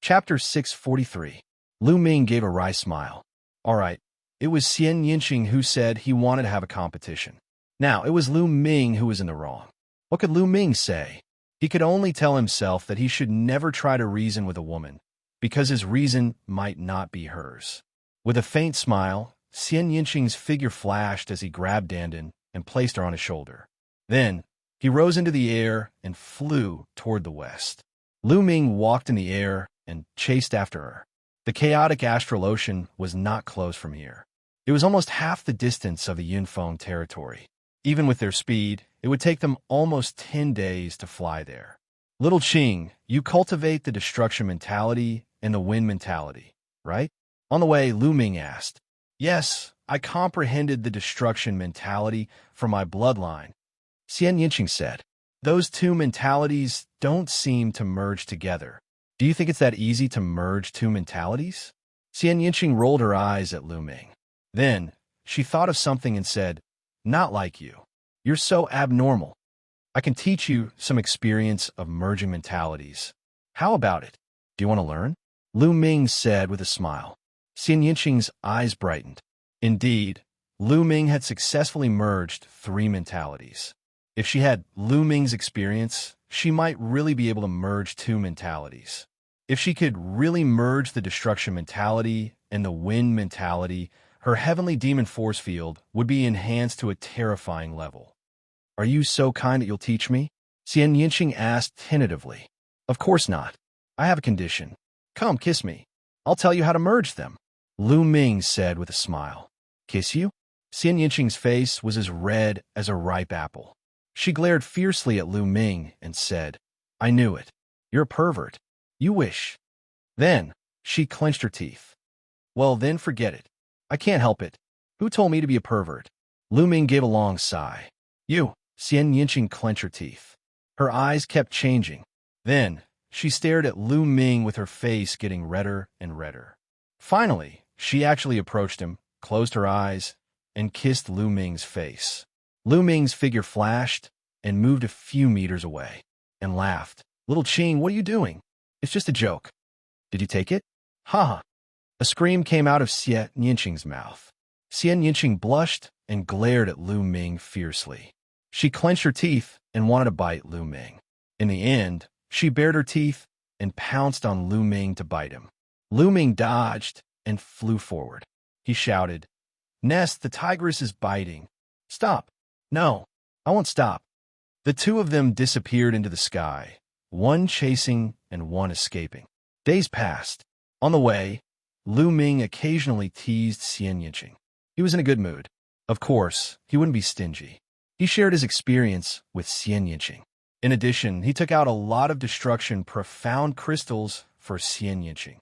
Chapter 643. Lu Ming gave a wry smile. All right, it was Xianxia who said he wanted to have a competition. Now, it was Lu Ming who was in the wrong. What could Lu Ming say? He could only tell himself that he should never try to reason with a woman, because his reason might not be hers. With a faint smile, Xianxia's figure flashed as he grabbed Dandan and placed her on his shoulder. Then, he rose into the air and flew toward the west. Lu Ming walked in the air and chased after her. The chaotic astral ocean was not close from here. It was almost half the distance of the Yunfeng territory. Even with their speed, it would take them almost 10 days to fly there. Little Qing, you cultivate the destruction mentality and the win mentality, right? On the way, Lu Ming asked. Yes, I comprehended the destruction mentality from my bloodline, Xianxia said. Those two mentalities don't seem to merge together. Do you think it's that easy to merge two mentalities? Xianxia rolled her eyes at Lu Ming. Then, she thought of something and said, Not like you. You're so abnormal. I can teach you some experience of merging mentalities. How about it? Do you want to learn? Lu Ming said with a smile. Xianxia's eyes brightened. Indeed, Lu Ming had successfully merged 3 mentalities. If she had Lu Ming's experience, she might really be able to merge 2 mentalities. If she could really merge the destruction mentality and the win mentality, her heavenly demon force field would be enhanced to a terrifying level. Are you so kind that you'll teach me? Xianxia asked tentatively. Of course not. I have a condition. Come, kiss me. I'll tell you how to merge them. Lu Ming said with a smile. Kiss you? Xianxia's face was as red as a ripe apple. She glared fiercely at Lu Ming and said, I knew it. You're a pervert. You wish. Then, she clenched her teeth. Well, then forget it. I can't help it. Who told me to be a pervert? Lu Ming gave a long sigh. You. Xianxia clenched her teeth. Her eyes kept changing. Then, she stared at Lu Ming with her face getting redder and redder. Finally, she actually approached him, closed her eyes, and kissed Lu Ming's face. Lu Ming's figure flashed and moved a few meters away, and laughed. Little Qing, what are you doing? It's just a joke. Did you take it? Ha ha. A scream came out of Xianxia's mouth. Xianxia blushed and glared at Lu Ming fiercely. She clenched her teeth and wanted to bite Lu Ming. In the end, she bared her teeth and pounced on Lu Ming to bite him. Lu Ming dodged and flew forward. He shouted, Ness, the tigress is biting. Stop. No, I won't stop. The 2 of them disappeared into the sky, one chasing and one escaping. Days passed. On the way, Lu Ming occasionally teased Xianxia. He was in a good mood. Of course, he wouldn't be stingy. He shared his experience with Xianxia. In addition, he took out a lot of destruction profound crystals for Xianxia.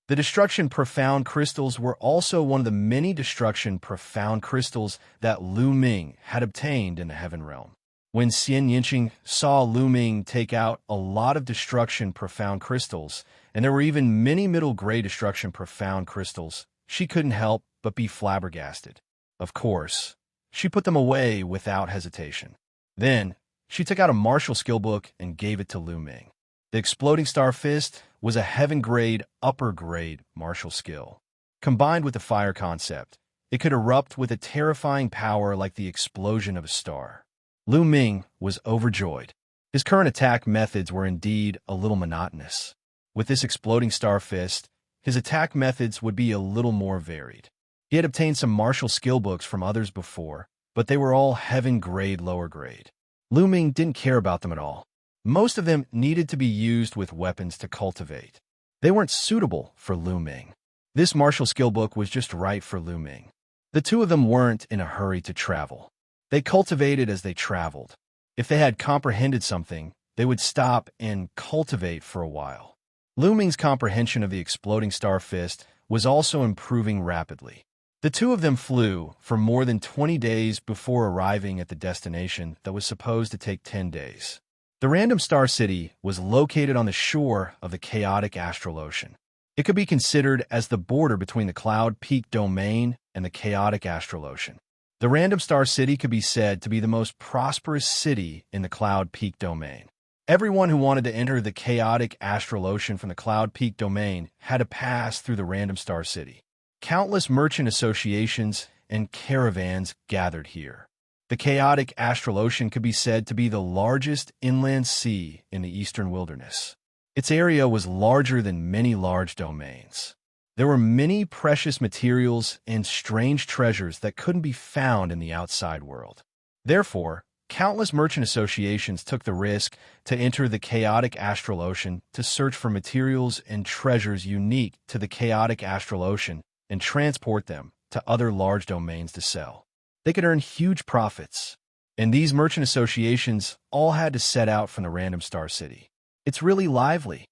The destruction profound crystals were also one of the many destruction profound crystals that Lu Ming had obtained in the heaven realm. When Xianxia saw Lu Ming take out a lot of destruction profound crystals, and there were even many middle grade destruction profound crystals, she couldn't help but be flabbergasted. Of course, she put them away without hesitation. Then, she took out a martial skill book and gave it to Lu Ming. The Exploding Star Fist was a heaven-grade, upper-grade martial skill. Combined with the fire concept, it could erupt with a terrifying power like the explosion of a star. Lu Ming was overjoyed. His current attack methods were indeed a little monotonous. With this Exploding Star Fist, his attack methods would be a little more varied. He had obtained some martial skill books from others before, but they were all heaven-grade, lower-grade. Lu Ming didn't care about them at all. Most of them needed to be used with weapons to cultivate. They weren't suitable for Lu Ming. This martial skill book was just right for Lu Ming. The 2 of them weren't in a hurry to travel. They cultivated as they traveled. If they had comprehended something, they would stop and cultivate for a while. Lu Ming's comprehension of the Exploding Star Fist was also improving rapidly. The 2 of them flew for more than 20 days before arriving at the destination that was supposed to take 10 days. The random star city was located on the shore of the chaotic astral ocean. It could be considered as the border between the Cloud Peak domain and the chaotic astral ocean. The random star city could be said to be the most prosperous city in the Cloud Peak domain. Everyone who wanted to enter the chaotic astral ocean from the Cloud Peak domain had to pass through the Random Star City. Countless merchant associations and caravans gathered here. The chaotic astral ocean could be said to be the largest inland sea in the eastern wilderness. Its area was larger than many large domains. There were many precious materials and strange treasures that couldn't be found in the outside world. Therefore, countless merchant associations took the risk to enter the chaotic astral ocean to search for materials and treasures unique to the chaotic astral ocean and transport them to other large domains to sell. They could earn huge profits, and these merchant associations all had to set out from the Random Star City. It's really lively.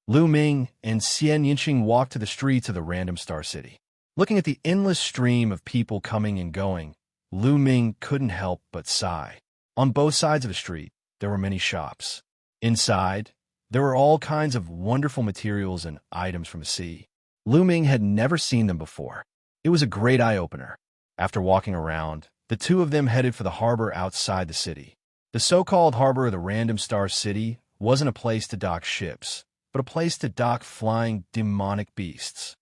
Lu Ming and Xianxia walked to the streets of the Random Star City. Looking at the endless stream of people coming and going, Lu Ming couldn't help but sigh. On both sides of the street, there were many shops. Inside, there were all kinds of wonderful materials and items from the sea. Lu Ming had never seen them before. It was a great eye-opener. After walking around, the two of them headed for the harbor outside the city. The so-called harbor of the Random Star City wasn't a place to dock ships, but a place to dock flying demonic beasts.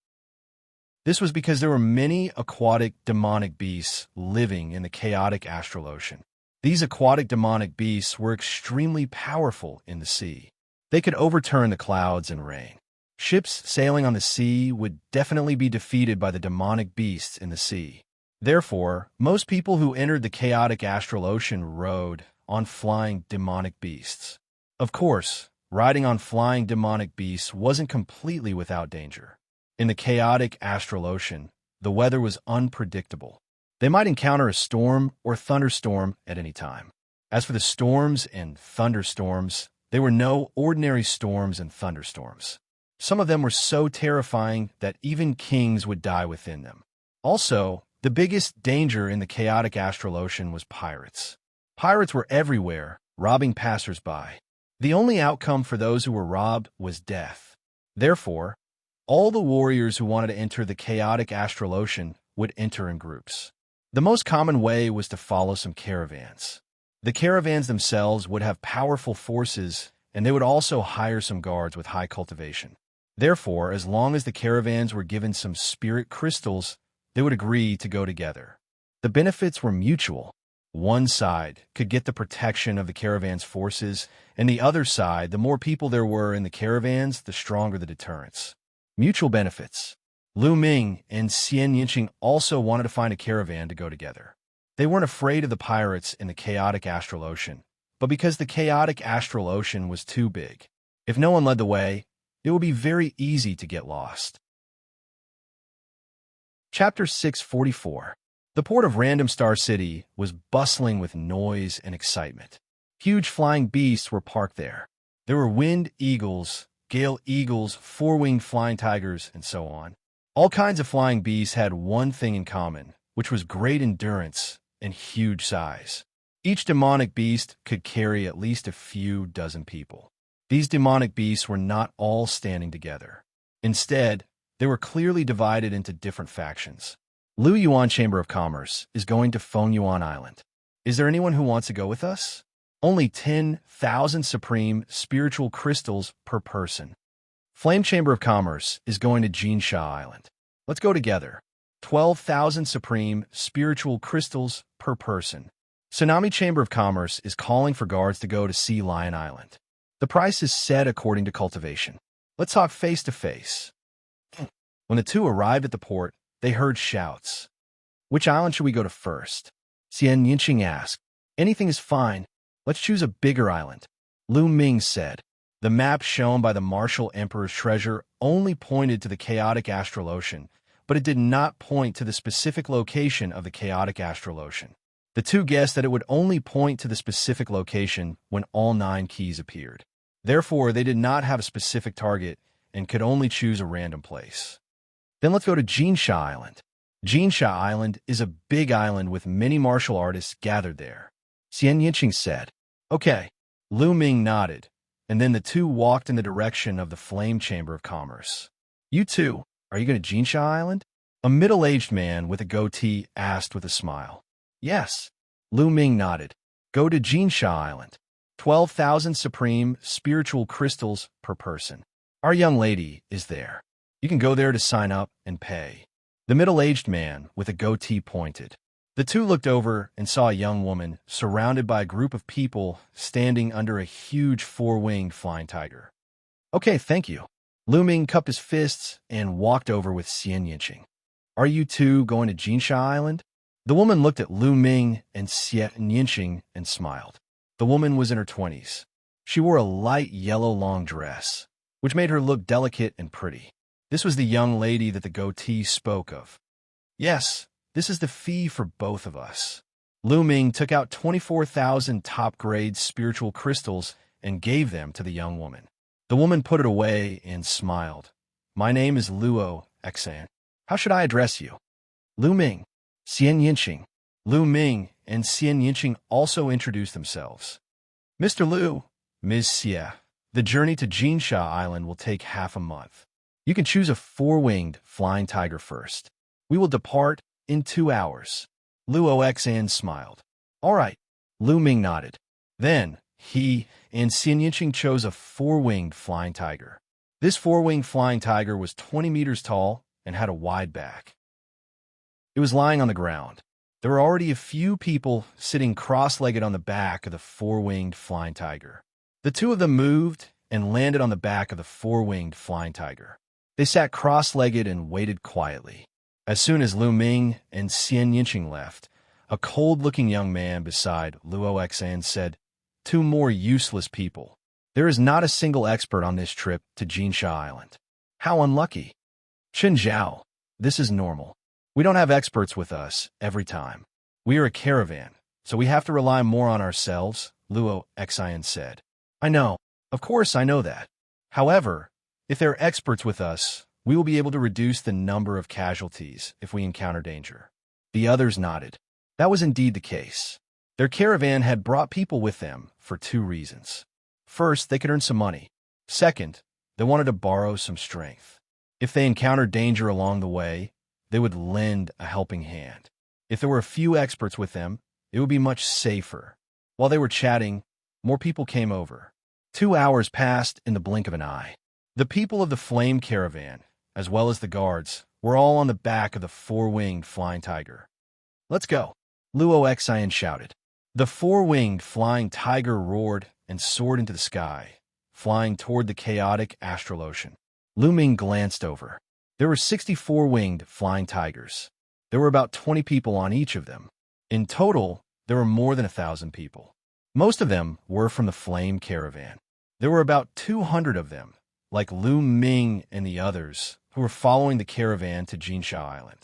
This was because there were many aquatic demonic beasts living in the chaotic astral ocean. These aquatic demonic beasts were extremely powerful in the sea. They could overturn the clouds and rain. Ships sailing on the sea would definitely be defeated by the demonic beasts in the sea. Therefore, most people who entered the chaotic astral ocean rode on flying demonic beasts. Of course, riding on flying demonic beasts wasn't completely without danger. In the chaotic astral ocean, the weather was unpredictable. They might encounter a storm or thunderstorm at any time. As for the storms and thunderstorms, they were no ordinary storms and thunderstorms. Some of them were so terrifying that even kings would die within them. Also, the biggest danger in the chaotic astral ocean was pirates. Pirates were everywhere, robbing passers-by. The only outcome for those who were robbed was death. Therefore, all the warriors who wanted to enter the chaotic astral ocean would enter in groups. The most common way was to follow some caravans. The caravans themselves would have powerful forces, and they would also hire some guards with high cultivation. Therefore, as long as the caravans were given some spirit crystals, they would agree to go together. The benefits were mutual. One side could get the protection of the caravan's forces, and the other side, the more people there were in the caravans, the stronger the deterrence. Mutual benefits. Lu Ming and Xianxia also wanted to find a caravan to go together. They weren't afraid of the pirates in the chaotic astral ocean, but because the chaotic astral ocean was too big. If no one led the way, it would be very easy to get lost. Chapter 644. The port of Random Star City was bustling with noise and excitement. Huge flying beasts were parked there. There were wind eagles, gale eagles, four-winged flying tigers, and so on. All kinds of flying beasts had one thing in common, which was great endurance and huge size. Each demonic beast could carry at least a few dozen people. These demonic beasts were not all standing together. Instead, they were clearly divided into different factions. Lu Yuan Chamber of Commerce is going to Feng Yuan Island. Is there anyone who wants to go with us? Only 10,000 supreme spiritual crystals per person. Flame Chamber of Commerce is going to Xianxia Island. Let's go together. 12,000 supreme spiritual crystals per person. Tsunami Chamber of Commerce is calling for guards to go to Sea Lion Island. The price is set according to cultivation. Let's talk face to face. When the two arrived at the port, they heard shouts. Which island should we go to first? Xianxia asked. Anything is fine. Let's choose a bigger island. Lu Ming said. The map shown by the Martial Emperor's treasure only pointed to the chaotic astral ocean, but it did not point to the specific location of the chaotic astral ocean. The two guessed that it would only point to the specific location when all 9 keys appeared. Therefore, they did not have a specific target and could only choose a random place. Then let's go to Xianxia Island. Xianxia Island is a big island with many martial artists gathered there. Xianxia said. Okay. Lu Ming nodded, and then the two walked in the direction of the Flame Chamber of Commerce. You two, are you going to Xianxia Island? A middle-aged man with a goatee asked with a smile. Yes. Lu Ming nodded. Go to Xianxia Island. 12,000 supreme spiritual crystals per person. Our young lady is there. You can go there to sign up and pay. The middle-aged man with a goatee pointed. The two looked over and saw a young woman surrounded by a group of people standing under a huge four-winged flying tiger. Okay, thank you. Lu Ming cupped his fists and walked over with Xianxia. Are you two going to Xianxia Island? The woman looked at Lu Ming and Xianxia and smiled. The woman was in her 20s. She wore a light yellow long dress, which made her look delicate and pretty. This was the young lady that the goatee spoke of. Yes, this is the fee for both of us. Lu Ming took out 24,000 top-grade spiritual crystals and gave them to the young woman. The woman put it away and smiled. My name is Luo Xan. How should I address you? Lu Ming. Xianxia. Lu Ming and Xianxia also introduced themselves. Mr. Lu, Ms. Xia, the journey to Xianxia Island will take half a month. You can choose a four-winged flying tiger first. We will depart in 2 hours. Luo Xan smiled. All right. Lu Ming nodded. Then, he and Xianxia chose a four-winged flying tiger. This four-winged flying tiger was 20 meters tall and had a wide back. It was lying on the ground. There were already a few people sitting cross-legged on the back of the four-winged flying tiger. The two of them moved and landed on the back of the four-winged flying tiger. They sat cross-legged and waited quietly. As soon as Lu Ming and Xianxia left, a cold-looking young man beside Luo Xan said, Two more useless people. There is not a single expert on this trip to Xianxia Island. How unlucky. Chen Zhao, this is normal. We don't have experts with us every time. We are a caravan, so we have to rely more on ourselves, Luo Xan said. I know. Of course I know that. However, if there are experts with us, we will be able to reduce the number of casualties if we encounter danger. The others nodded. That was indeed the case. Their caravan had brought people with them for 2 reasons. First, they could earn some money. Second, they wanted to borrow some strength. If they encountered danger along the way, they would lend a helping hand. If there were a few experts with them, it would be much safer. While they were chatting, more people came over. 2 hours passed in the blink of an eye. The people of the flame caravan, as well as the guards, were all on the back of the four-winged flying tiger. Let's go, Luo Xan shouted. The four-winged flying tiger roared and soared into the sky, flying toward the chaotic astral ocean. Lu Ming glanced over. There were 64 winged flying tigers. There were about 20 people on each of them. In total, there were more than 1,000 people. Most of them were from the flame caravan. There were about 200 of them, like Lu Ming and the others, who were following the caravan to Xianxia Island.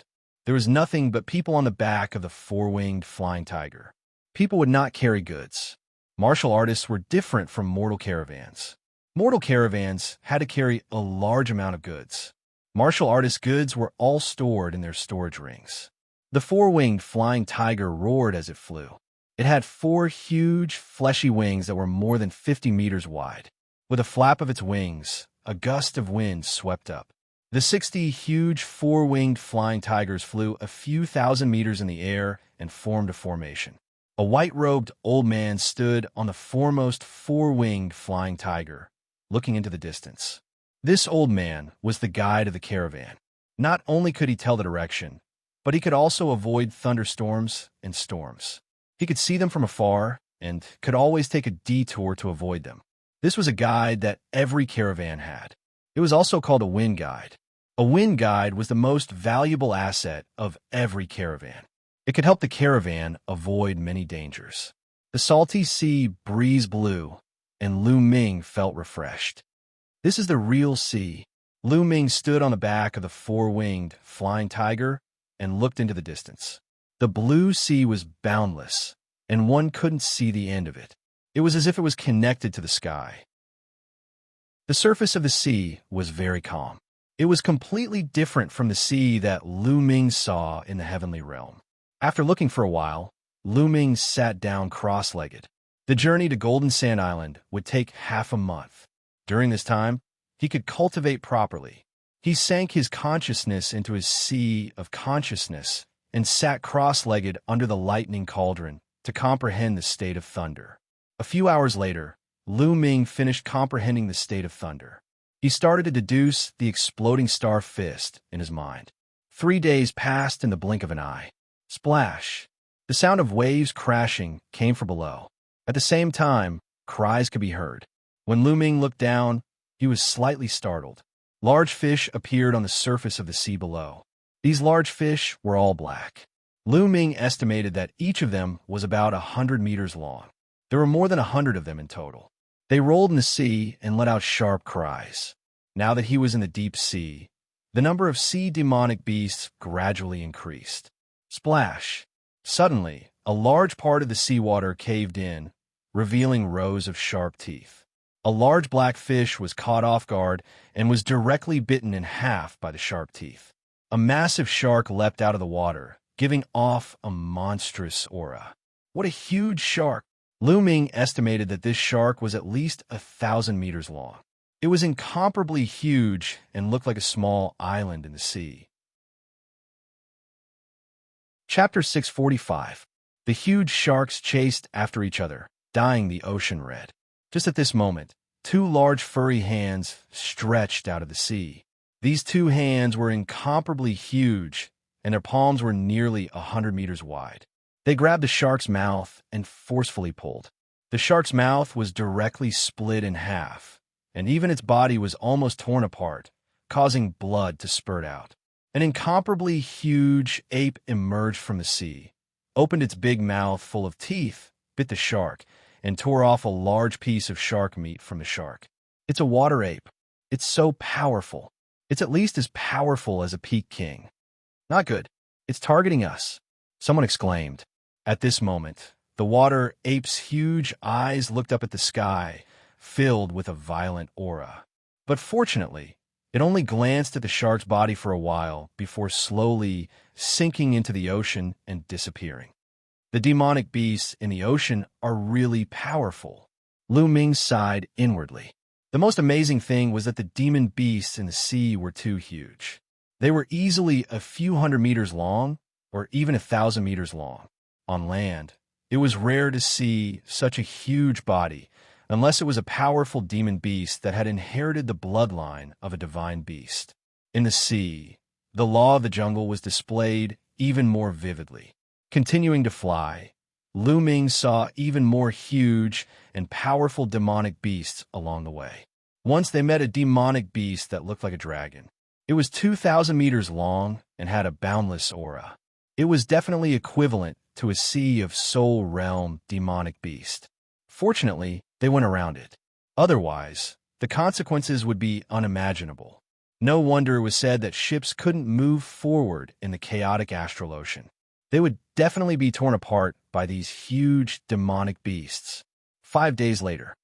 There was nothing but people on the back of the four-winged flying tiger. People would not carry goods. Martial artists were different from mortal caravans. Mortal caravans had to carry a large amount of goods. Martial artists' goods were all stored in their storage rings. The four-winged flying tiger roared as it flew. It had 4 huge, fleshy wings that were more than 50 meters wide. With a flap of its wings, a gust of wind swept up. The 60 huge four-winged flying tigers flew a few thousand meters in the air and formed a formation. A white-robed old man stood on the foremost four-winged flying tiger, looking into the distance. This old man was the guide of the caravan. Not only could he tell the direction, but he could also avoid thunderstorms and storms. He could see them from afar and could always take a detour to avoid them. This was a guide that every caravan had. It was also called a wind guide. A wind guide was the most valuable asset of every caravan. It could help the caravan avoid many dangers. The salty sea breeze blew, and Lu Ming felt refreshed. This is the real sea. Lu Ming stood on the back of the four-winged flying tiger and looked into the distance. The blue sea was boundless, and one couldn't see the end of it. It was as if it was connected to the sky. The surface of the sea was very calm. It was completely different from the sea that Lu Ming saw in the heavenly realm. After looking for a while, Lu Ming sat down cross-legged. The journey to Golden Sand Island would take half a month. During this time, he could cultivate properly. He sank his consciousness into his sea of consciousness and sat cross-legged under the lightning cauldron to comprehend the state of thunder. A few hours later, Lu Ming finished comprehending the state of thunder. He started to deduce the exploding star fist in his mind. 3 days passed in the blink of an eye. Splash! The sound of waves crashing came from below. At the same time, cries could be heard. When Lu Ming looked down, he was slightly startled. Large fish appeared on the surface of the sea below. These large fish were all black. Lu Ming estimated that each of them was about 100 meters long. There were more than 100 of them in total. They rolled in the sea and let out sharp cries. Now that he was in the deep sea, the number of sea demonic beasts gradually increased. Splash! Suddenly, a large part of the seawater caved in, revealing rows of sharp teeth. A large black fish was caught off guard and was directly bitten in half by the sharp teeth. A massive shark leapt out of the water, giving off a monstrous aura. What a huge shark! Lu Ming estimated that this shark was at least 1,000 meters long. It was incomparably huge and looked like a small island in the sea. Chapter 645. The huge sharks chased after each other, dyeing the ocean red. Just at this moment, 2 large furry hands stretched out of the sea. These 2 hands were incomparably huge, and their palms were nearly 100 meters wide. They grabbed the shark's mouth and forcefully pulled. The shark's mouth was directly split in half, and even its body was almost torn apart, causing blood to spurt out. An incomparably huge ape emerged from the sea, opened its big mouth full of teeth, bit the shark, and tore off a large piece of shark meat from the shark. It's a water ape. It's so powerful. It's at least as powerful as a peak king. Not good. It's targeting us, someone exclaimed. At this moment, the water ape's huge eyes looked up at the sky, filled with a violent aura. But fortunately, it only glanced at the shark's body for a while before slowly sinking into the ocean and disappearing. The demonic beasts in the ocean are really powerful. Lu Ming sighed inwardly. The most amazing thing was that the demon beasts in the sea were too huge. They were easily a few hundred meters long, or even 1,000 meters long. On land, it was rare to see such a huge body, unless it was a powerful demon beast that had inherited the bloodline of a divine beast. In the sea, the law of the jungle was displayed even more vividly. Continuing to fly, Lu Ming saw even more huge and powerful demonic beasts along the way. Once they met a demonic beast that looked like a dragon. It was 2,000 meters long and had a boundless aura. It was definitely equivalent to a sea of soul realm demonic beast. Fortunately, they went around it. Otherwise, the consequences would be unimaginable. No wonder it was said that ships couldn't move forward in the chaotic astral ocean. They would definitely be torn apart by these huge demonic beasts. 5 days later,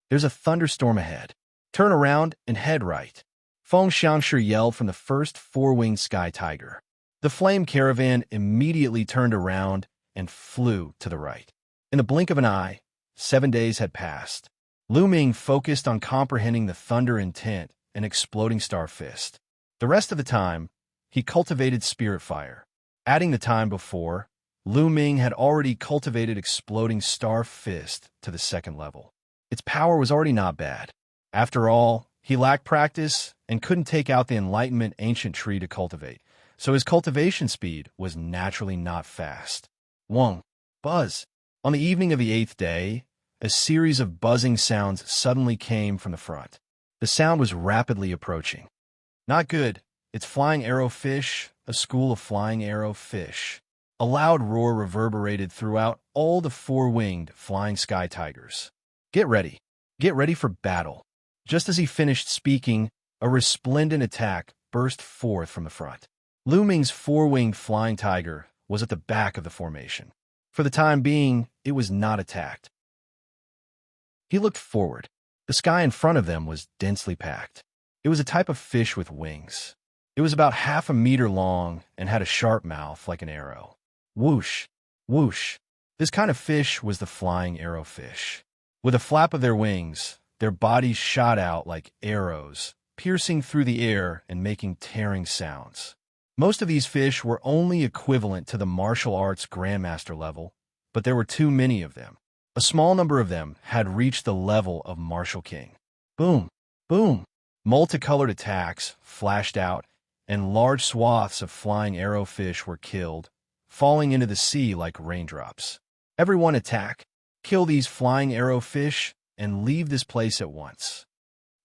there's a thunderstorm ahead. Turn around and head right. Xianxia yelled from the first 4-winged sky tiger. The flame caravan immediately turned around and flew to the right. In the blink of an eye, 7 days had passed. Lu Ming focused on comprehending the thunder intent and exploding star fist. The rest of the time, he cultivated spirit fire. Adding the time before, Lu Ming had already cultivated exploding star fist to the 2nd level. Its power was already not bad. After all, he lacked practice and couldn't take out the Enlightenment ancient tree to cultivate, so his cultivation speed was naturally not fast. Wong, buzz. On the evening of the 8th day, a series of buzzing sounds suddenly came from the front. The sound was rapidly approaching. Not good. It's flying arrow fish, a school of flying arrow fish. A loud roar reverberated throughout all the 4-winged flying sky tigers. Get ready. Get ready for battle. Just as he finished speaking, a resplendent attack burst forth from the front. Lu Ming's 4-winged flying tiger was at the back of the formation. For the time being, it was not attacked. He looked forward. The sky in front of them was densely packed. It was a type of fish with wings. It was about half a meter long and had a sharp mouth like an arrow. Whoosh, whoosh. This kind of fish was the flying arrow fish. With a flap of their wings, their bodies shot out like arrows, piercing through the air and making tearing sounds. Most of these fish were only equivalent to the martial arts grandmaster level, but there were too many of them. A small number of them had reached the level of Martial King. Boom, boom. Multicolored attacks flashed out, and large swaths of flying arrowfish were killed, falling into the sea like raindrops. Everyone attack, kill these flying arrowfish, and leave this place at once.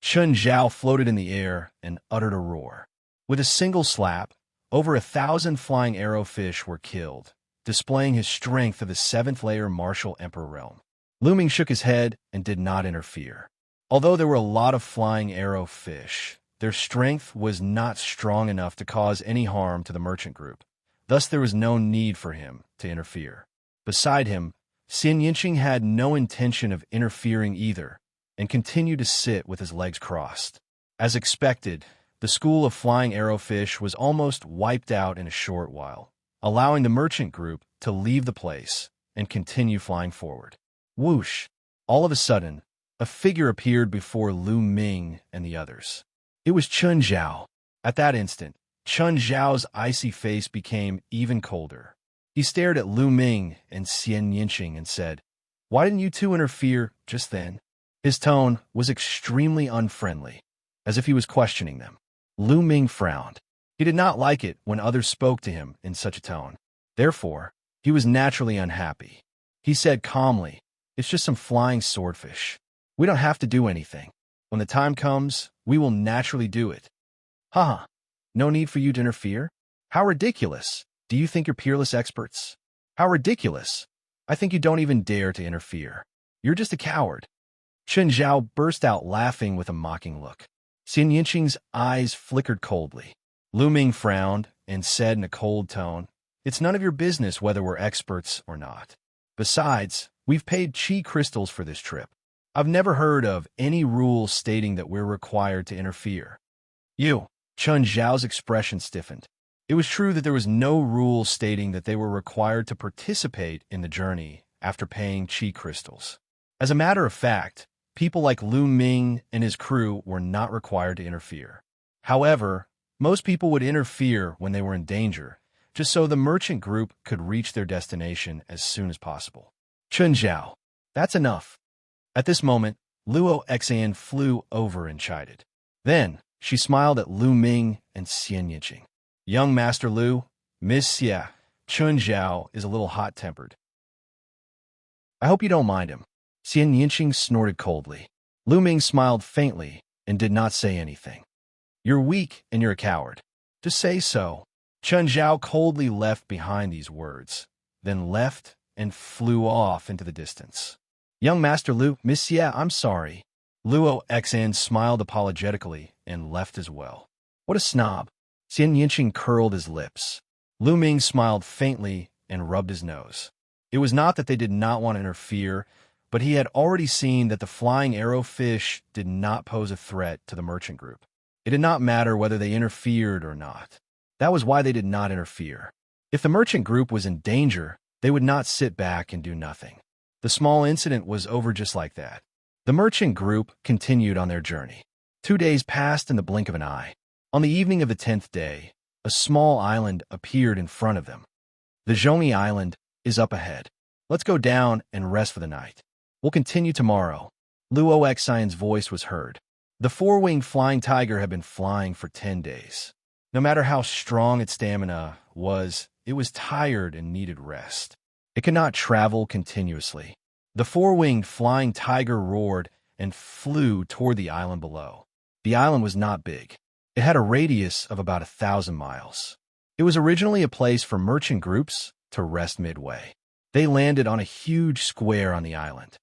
Chun Zhao floated in the air and uttered a roar. With a single slap, over 1,000 flying arrowfish were killed, displaying his strength of the 7th-layer martial emperor realm. Lu Ming shook his head and did not interfere. Although there were a lot of flying arrowfish, their strength was not strong enough to cause any harm to the merchant group. Thus there was no need for him to interfere. Beside him, Xianxia had no intention of interfering either, and continued to sit with his legs crossed. As expected, the school of flying arrowfish was almost wiped out in a short while, allowing the merchant group to leave the place and continue flying forward. Whoosh! All of a sudden, a figure appeared before Lu Ming and the others. It was Chun Zhao. At that instant, Chun Zhao's icy face became even colder. He stared at Lu Ming and Xianxia and said, "Why didn't you two interfere just then?" His tone was extremely unfriendly, as if he was questioning them. Lu Ming frowned. He did not like it when others spoke to him in such a tone. Therefore, he was naturally unhappy. He said calmly, "It's just some flying swordfish. We don't have to do anything. When the time comes, we will naturally do it." Haha, no need for you to interfere? How ridiculous. Do you think you're peerless experts? How ridiculous. I think you don't even dare to interfere. You're just a coward. Chun Zhao burst out laughing with a mocking look. Xianxia's eyes flickered coldly. Lu Ming frowned and said in a cold tone, "It's none of your business whether we're experts or not. Besides, we've paid chi crystals for this trip. I've never heard of any rule stating that we're required to interfere." You. Chun Zhao's expression stiffened. It was true that there was no rule stating that they were required to participate in the journey after paying chi crystals. As a matter of fact, people like Lu Ming and his crew were not required to interfere. However, most people would interfere when they were in danger, just so the merchant group could reach their destination as soon as possible. Chun Zhao, that's enough. At this moment, Luo Xian flew over and chided. Then, she smiled at Lu Ming and Xianxia. "Young Master Lu, Miss Xia, Chun Zhao is a little hot-tempered. I hope you don't mind him." Xianxia snorted coldly. Lu Ming smiled faintly and did not say anything. "You're weak and you're a coward. Just say so." Chun Zhao coldly left behind these words, then left and flew off into the distance. "Young Master Lu, Miss Xia, I'm sorry." Luo Xian smiled apologetically and left as well. What a snob. Xianxia curled his lips. Lu Ming smiled faintly and rubbed his nose. It was not that they did not want to interfere, but he had already seen that the flying arrowfish did not pose a threat to the merchant group. It did not matter whether they interfered or not. That was why they did not interfere. If the merchant group was in danger, they would not sit back and do nothing. The small incident was over just like that. The merchant group continued on their journey. 2 days passed in the blink of an eye. On the evening of the 10th day, a small island appeared in front of them. "The Zhongyi Island is up ahead. Let's go down and rest for the night. We'll continue tomorrow." Luo Xian's voice was heard. The four-winged flying tiger had been flying for 10 days. No matter how strong its stamina was, it was tired and needed rest. It could not travel continuously. The four-winged flying tiger roared and flew toward the island below. The island was not big. It had a radius of about 1,000 miles. It was originally a place for merchant groups to rest midway. They landed on a huge square on the island.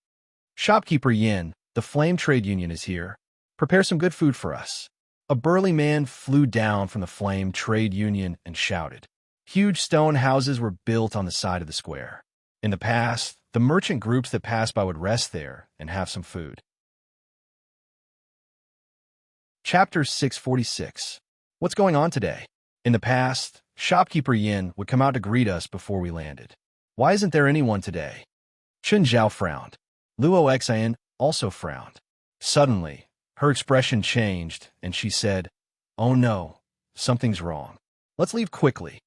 "Shopkeeper Yin, the Flame Trade Union is here. Prepare some good food for us." A burly man flew down from the Flame Trade Union and shouted. Huge stone houses were built on the side of the square. In the past, the merchant groups that passed by would rest there and have some food. Chapter 646. What's going on today? In the past, Shopkeeper Yin would come out to greet us before we landed. Why isn't there anyone today? Chun Zhao frowned. Luo Xian also frowned. Suddenly, her expression changed, and she said, "Oh no, something's wrong. Let's leave quickly.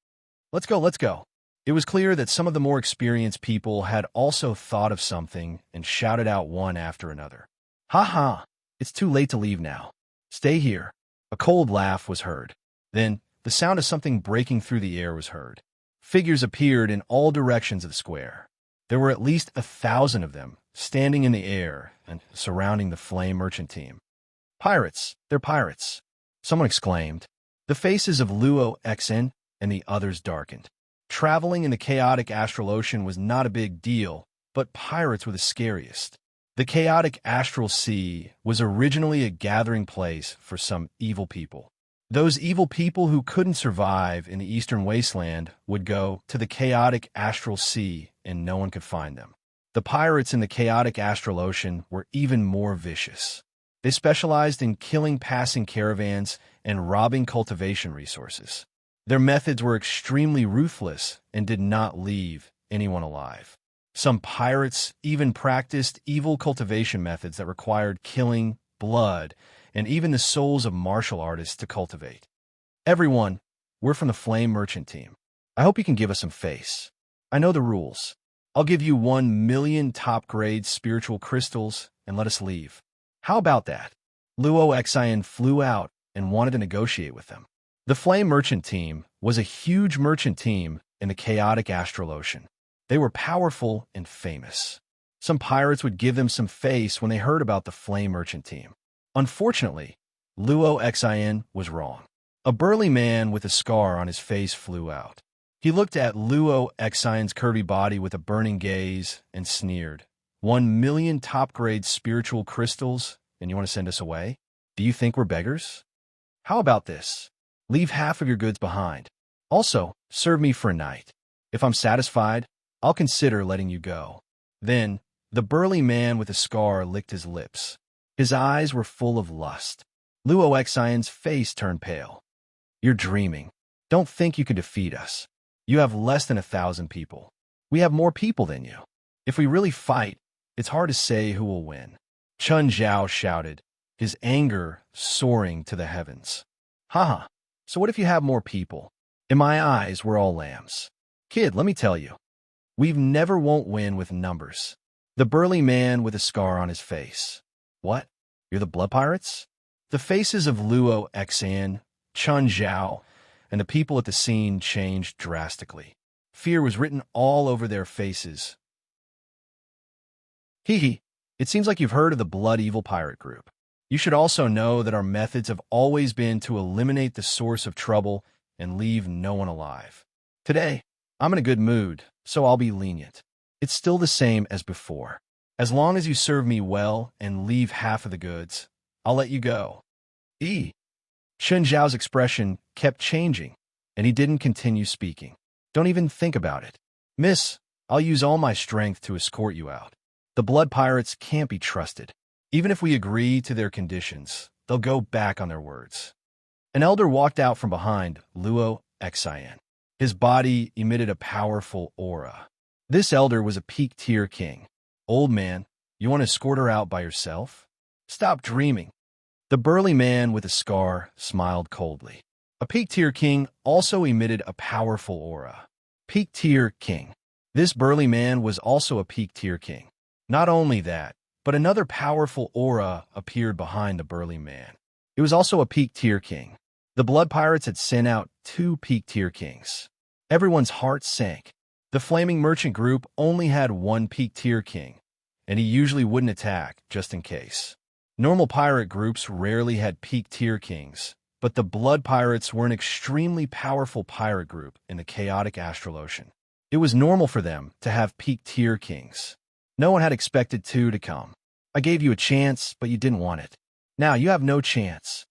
Let's go, let's go." It was clear that some of the more experienced people had also thought of something and shouted out one after another. "Ha ha! It's too late to leave now. Stay here." A cold laugh was heard. Then, the sound of something breaking through the air was heard. Figures appeared in all directions of the square. There were at least 1,000 of them, standing in the air and surrounding the flame merchant team. "Pirates! They're pirates!" someone exclaimed. The faces of Luo Xn and the others darkened. Traveling in the chaotic astral ocean was not a big deal, but pirates were the scariest. The chaotic astral sea was originally a gathering place for some evil people. Those evil people who couldn't survive in the eastern wasteland would go to the chaotic astral sea and no one could find them. The pirates in the chaotic astral ocean were even more vicious. They specialized in killing passing caravans and robbing cultivation resources. Their methods were extremely ruthless and did not leave anyone alive. Some pirates even practiced evil cultivation methods that required killing, blood, and even the souls of martial artists to cultivate. "Everyone, we're from the Flame Merchant team. I hope you can give us some face. I know the rules. I'll give you 1,000,000 top-grade spiritual crystals and let us leave. How about that?" Luo Xian flew out and wanted to negotiate with them. The Flame Merchant team was a huge merchant team in the chaotic astral ocean. They were powerful and famous. Some pirates would give them some face when they heard about the Flame Merchant team. Unfortunately, Luo Xian was wrong. A burly man with a scar on his face flew out. He looked at Luo Xian's curvy body with a burning gaze and sneered. 1,000,000 top-grade spiritual crystals, and you want to send us away? Do you think we're beggars? How about this? Leave half of your goods behind. Also, serve me for a night. If I'm satisfied, I'll consider letting you go. Then, the burly man with a scar licked his lips. His eyes were full of lust. Luo Xian's face turned pale. "You're dreaming. Don't think you can defeat us. You have less than 1,000 people. We have more people than you. If we really fight, it's hard to say who will win." Chun Zhao shouted, his anger soaring to the heavens. "Haha, so what if you have more people? In my eyes, we're all lambs. Kid, let me tell you, we've never won't win with numbers." The burly man with a scar on his face. "What? You're the blood pirates?" The faces of Luo Xian, Chun Zhao, and the people at the scene changed drastically. Fear was written all over their faces. "Hee, it seems like you've heard of the Blood Evil Pirate Group. You should also know that our methods have always been to eliminate the source of trouble and leave no one alive. Today, I'm in a good mood, so I'll be lenient. It's still the same as before. As long as you serve me well and leave half of the goods, I'll let you go." Chun Zhao's expression kept changing, and he didn't continue speaking. "Don't even think about it. Miss, I'll use all my strength to escort you out. The blood pirates can't be trusted. Even if we agree to their conditions, they'll go back on their words." An elder walked out from behind Luo Xian. His body emitted a powerful aura. This elder was a peak-tier king. "Old man, you want to escort her out by yourself? Stop dreaming." The burly man with a scar smiled coldly. A peak-tier king also emitted a powerful aura. Peak-tier king. This burly man was also a peak-tier king. Not only that, but another powerful aura appeared behind the burly man. It was also a peak-tier king. The blood pirates had sent out 2 peak-tier kings. Everyone's heart sank. The Flaming Merchant group only had 1 peak-tier king, and he usually wouldn't attack, just in case. Normal pirate groups rarely had peak-tier kings, but the Blood Pirates were an extremely powerful pirate group in the chaotic astral ocean. It was normal for them to have peak-tier kings. No one had expected 2 to come. "I gave you a chance, but you didn't want it. Now you have no chance."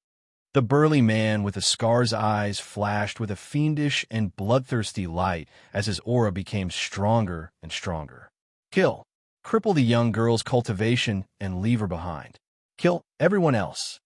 The burly man with the scar's eyes flashed with a fiendish and bloodthirsty light as his aura became stronger and stronger. "Kill. Cripple the young girl's cultivation and leave her behind. Kill everyone else."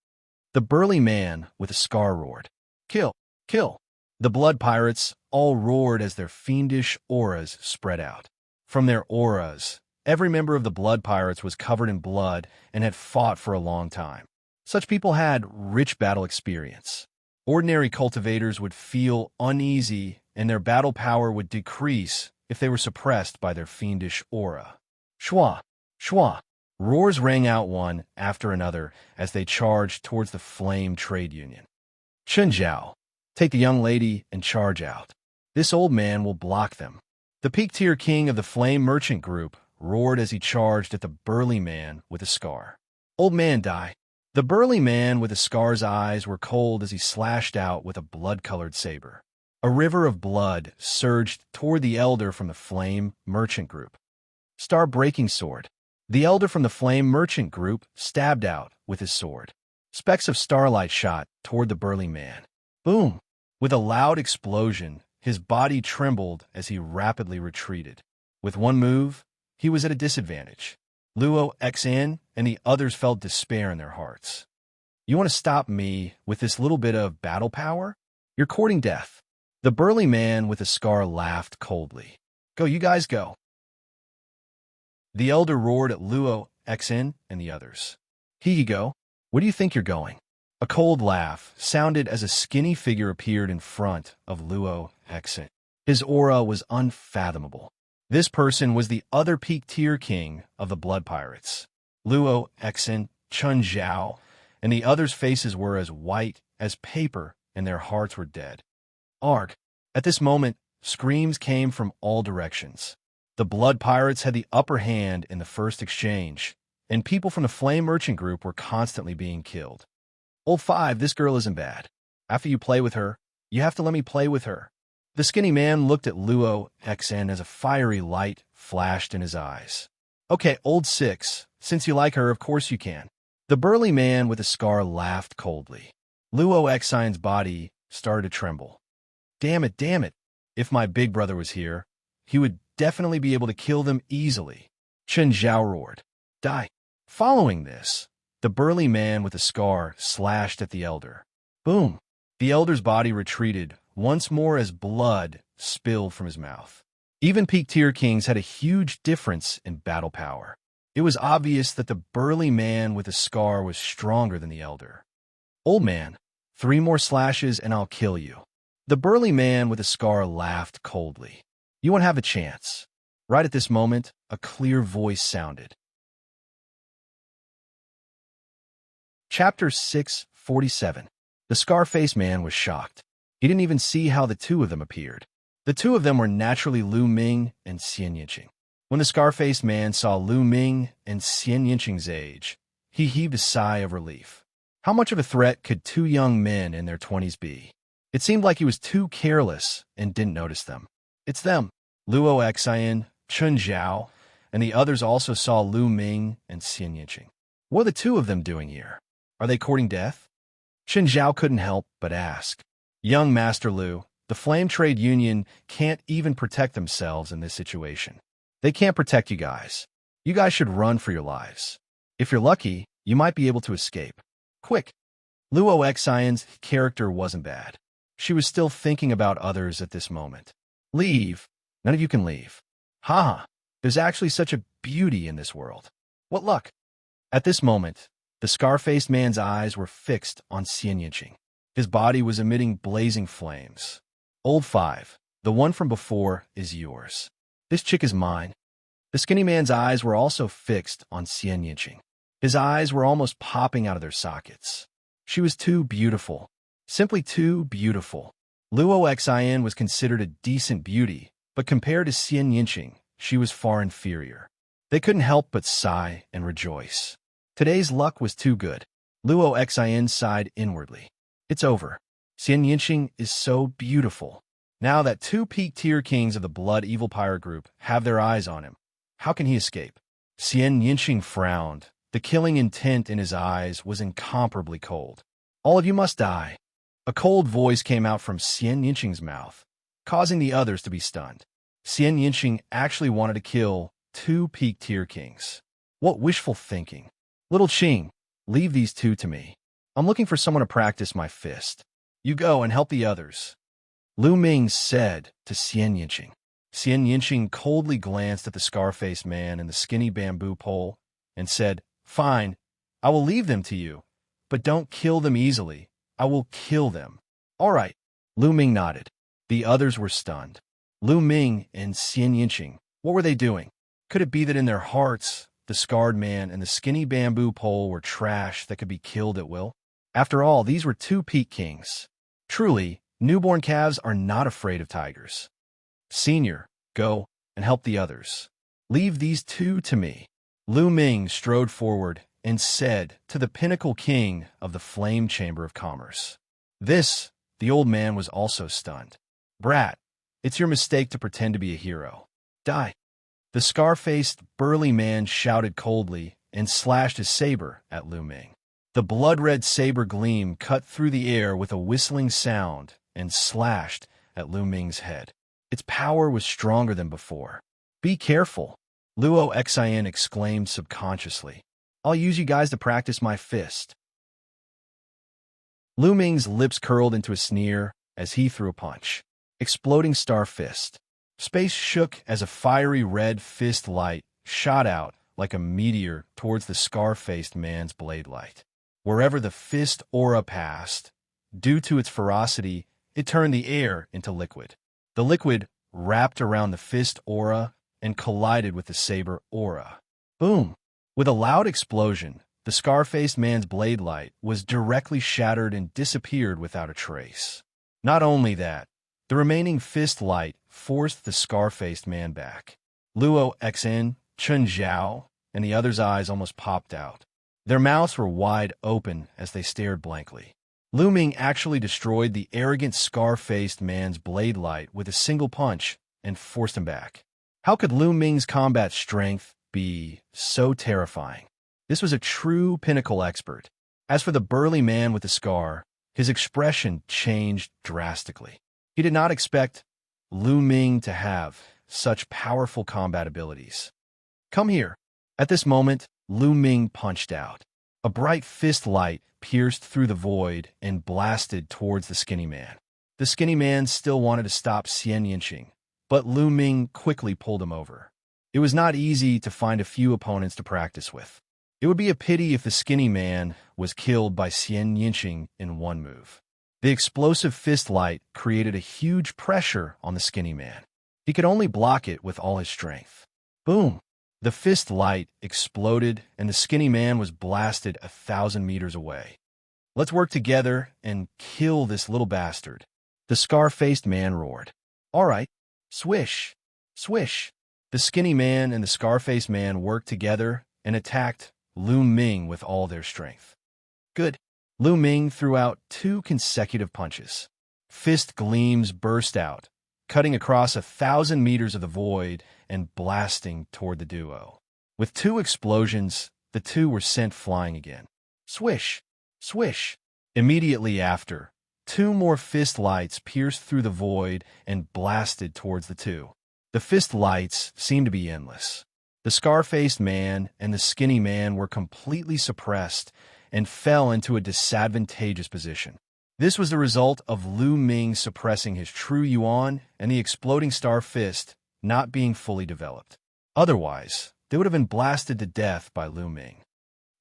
The burly man with a scar roared. "Kill! Kill!" The blood pirates all roared as their fiendish auras spread out. From their auras, every member of the blood pirates was covered in blood and had fought for a long time. Such people had rich battle experience. Ordinary cultivators would feel uneasy and their battle power would decrease if they were suppressed by their fiendish aura. Shua! Shua! Roars rang out one after another as they charged towards the Flame Trade Union. Xianxia, take the young lady and charge out. This old man will block them. The peak-tier king of the Flame Merchant Group roared as he charged at the burly man with a scar. Old man, die. The burly man with a scar's eyes were cold as he slashed out with a blood-colored saber. A river of blood surged toward the elder from the Flame Merchant Group. Star-breaking sword. The elder from the Flame Merchant Group stabbed out with his sword. Specks of starlight shot toward the burly man. Boom! With a loud explosion, his body trembled as he rapidly retreated. With one move, he was at a disadvantage. Luo Xn and the others felt despair in their hearts. You want to stop me with this little bit of battle power? You're courting death. The burly man with a scar laughed coldly. Go, you guys, go. The elder roared at Luo Xn and the others. Here you go. Where do you think you're going? A cold laugh sounded as a skinny figure appeared in front of Luo Xn. His aura was unfathomable. This person was the other peak-tier king of the Blood Pirates. Luo Xn, Chun Zhao, and the others' faces were as white as paper, and their hearts were dead. Arg! At this moment, screams came from all directions. The Blood Pirates had the upper hand in the first exchange, and people from the Flame Merchant Group were constantly being killed. Old 5, this girl isn't bad. After you play with her, you have to let me play with her. The skinny man looked at Luo Xn as a fiery light flashed in his eyes. Okay, old 6, since you like her, of course you can. The burly man with a scar laughed coldly. Luo Xn's body started to tremble. Damn it, damn it. If my big brother was here, he would definitely be able to kill them easily. Chen Zhao roared. Die. Following this, the burly man with a scar slashed at the elder. Boom. The elder's body retreated once more as blood spilled from his mouth. Even peak-tier kings had a huge difference in battle power. It was obvious that the burly man with a scar was stronger than the elder. Old man, 3 more slashes and I'll kill you. The burly man with a scar laughed coldly. You won't have a chance. Right at this moment, a clear voice sounded. Chapter 647. The Scar-Faced Man was shocked. He didn't even see how the two of them appeared. The two of them were naturally Lu Ming and Xianxia. When the Scar-Faced Man saw Lu Ming and Xianxia's age, he heaved a sigh of relief. How much of a threat could 2 young men in their 20s be? It seemed like he was too careless and didn't notice them. It's them. Luo Xn, Chun Zhao, and the others also saw Lu Ming and Xianxia. What are the two of them doing here? Are they courting death? Chen Zhao couldn't help but ask. Young Master Lu, the Flame Trade Union can't even protect themselves in this situation. They can't protect you guys. You guys should run for your lives. If you're lucky, you might be able to escape. Quick! Luo Xn's character wasn't bad. She was still thinking about others at this moment. Leave. None of you can leave. Ha! There's actually such a beauty in this world. What luck! At this moment, the Scar-Faced Man's eyes were fixed on Xianxia. His body was emitting blazing flames. Old 5, the one from before is yours. This chick is mine. The skinny man's eyes were also fixed on Xianxia. His eyes were almost popping out of their sockets. She was too beautiful. Simply too beautiful. Luo Xin was considered a decent beauty, but compared to Xianxia, she was far inferior. They couldn't help but sigh and rejoice. Today's luck was too good. Luo Xin sighed inwardly. It's over. Xianxia is so beautiful. Now that 2 peak-tier kings of the Blood Evil Pirate Group have their eyes on him, how can he escape? Xianxia frowned. The killing intent in his eyes was incomparably cold. All of you must die. A cold voice came out from Xianxia's mouth, causing the others to be stunned. Xianxia actually wanted to kill 2 peak-tier kings. What wishful thinking. Little Qing, leave these 2 to me. I'm looking for someone to practice my fist. You go and help the others. Lu Ming said to Xianxia. Xianxia coldly glanced at the Scar-Faced Man and the skinny bamboo pole and said, Fine, I will leave them to you, but don't kill them easily. I will kill them. All right. Lu Ming nodded. The others were stunned. Lu Ming and Xianxia, what were they doing? Could it be that in their hearts, the scarred man and the skinny bamboo pole were trash that could be killed at will? After all, these were two peak kings. Truly, newborn calves are not afraid of tigers. Senior, go and help the others. Leave these two to me. Lu Ming strode forward and said to the pinnacle king of the Flame Chamber of Commerce. This, the old man was also stunned. Brat, it's your mistake to pretend to be a hero. Die. The scar-faced, burly man shouted coldly and slashed his saber at Lu Ming. The blood-red saber gleam cut through the air with a whistling sound and slashed at Lu Ming's head. Its power was stronger than before. Be careful, Luo Xian exclaimed subconsciously. I'll use you guys to practice my fist. Lu Ming's lips curled into a sneer as he threw a punch. Exploding star fist. Space shook as a fiery red fist light shot out like a meteor towards the scar-faced man's blade light. Wherever the fist aura passed, due to its ferocity, it turned the air into liquid. The liquid wrapped around the fist aura and collided with the saber aura. Boom! With a loud explosion, the scar-faced man's blade light was directly shattered and disappeared without a trace. Not only that, the remaining fist light forced the scar-faced man back. Luo Xn, Chun Zhao, and the other's eyes almost popped out. Their mouths were wide open as they stared blankly. Lu Ming actually destroyed the arrogant scar-faced man's blade light with a single punch and forced him back. How could Lu Ming's combat strength be so terrifying? This was a true pinnacle expert. As for the burly man with the scar, his expression changed drastically. He did not expect Lu Ming to have such powerful combat abilities. Come here. At this moment, Lu Ming punched out. A bright fist light pierced through the void and blasted towards the skinny man. The skinny man still wanted to stop Xianxia, but Lu Ming quickly pulled him over. It was not easy to find a few opponents to practice with. It would be a pity if the skinny man was killed by Xianxia in one move. The explosive fist light created a huge pressure on the skinny man. He could only block it with all his strength. Boom! The fist light exploded and the skinny man was blasted 1,000 meters away. Let's work together and kill this little bastard. The scar-faced man roared. All right. Swish. Swish. The skinny man and the scar-faced man worked together and attacked Lu Ming with all their strength. Good. Lu Ming threw out 2 consecutive punches. Fist gleams burst out, cutting across 1,000 meters of the void and blasting toward the duo. With 2 explosions, the two were sent flying again. Swish! Swish! Immediately after, 2 more fist lights pierced through the void and blasted towards the two. The fist lights seemed to be endless. The scar-faced man and the skinny man were completely suppressed and fell into a disadvantageous position. This was the result of Lu Ming suppressing his true yuan and the exploding star fist not being fully developed. Otherwise, they would have been blasted to death by Lu Ming.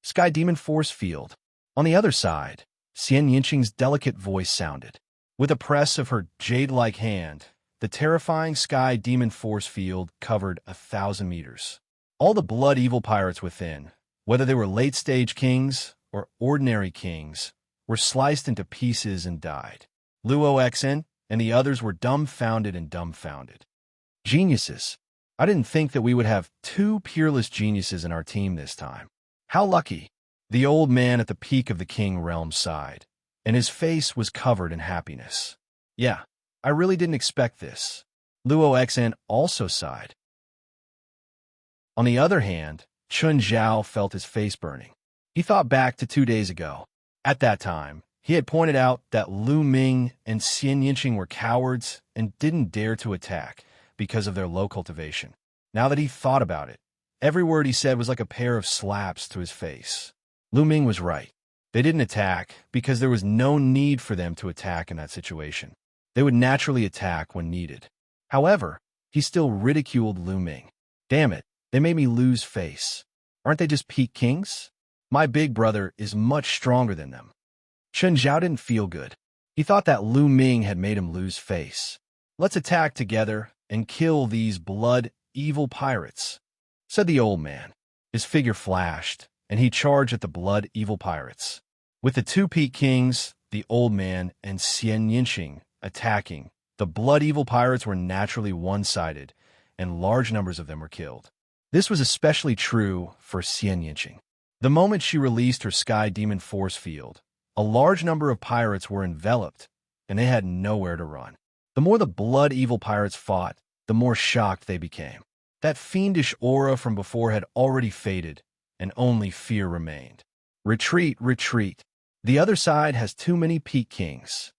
Sky Demon Force Field. On the other side, Xianxing's delicate voice sounded. With a press of her jade-like hand, the terrifying Sky Demon Force Field covered 1,000 meters. All the blood evil pirates within, whether they were late-stage kings or ordinary kings, were sliced into pieces and died. Luo Xn and the others were dumbfounded and dumbfounded. Geniuses. I didn't think that we would have 2 peerless geniuses in our team this time. How lucky. The old man at the peak of the king realm sighed, and his face was covered in happiness. Yeah, I really didn't expect this. Luo Xn also sighed. On the other hand, Chun Zhao felt his face burning. He thought back to 2 days ago. At that time, he had pointed out that Lu Ming and Xianxia were cowards and didn't dare to attack because of their low cultivation. Now that he thought about it, every word he said was like a pair of slaps to his face. Lu Ming was right. They didn't attack because there was no need for them to attack in that situation. They would naturally attack when needed. However, he still ridiculed Lu Ming. Damn it, they made me lose face. Aren't they just peak kings? My big brother is much stronger than them. Chun Zhao didn't feel good. He thought that Lu Ming had made him lose face. Let's attack together and kill these blood-evil pirates, said the old man. His figure flashed, and he charged at the blood-evil pirates. With the two Peak Kings, the old man, and Xianxia attacking, the blood-evil pirates were naturally one-sided, and large numbers of them were killed. This was especially true for Xianxia. The moment she released her Sky Demon force field, a large number of pirates were enveloped, and they had nowhere to run. The more the blood-evil pirates fought, the more shocked they became. That fiendish aura from before had already faded, and only fear remained. Retreat, retreat. The other side has too many Peak Kings.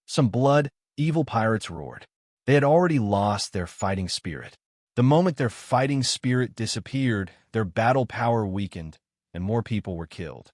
Some blood-evil pirates roared. They had already lost their fighting spirit. The moment their fighting spirit disappeared, their battle power weakened, and more people were killed.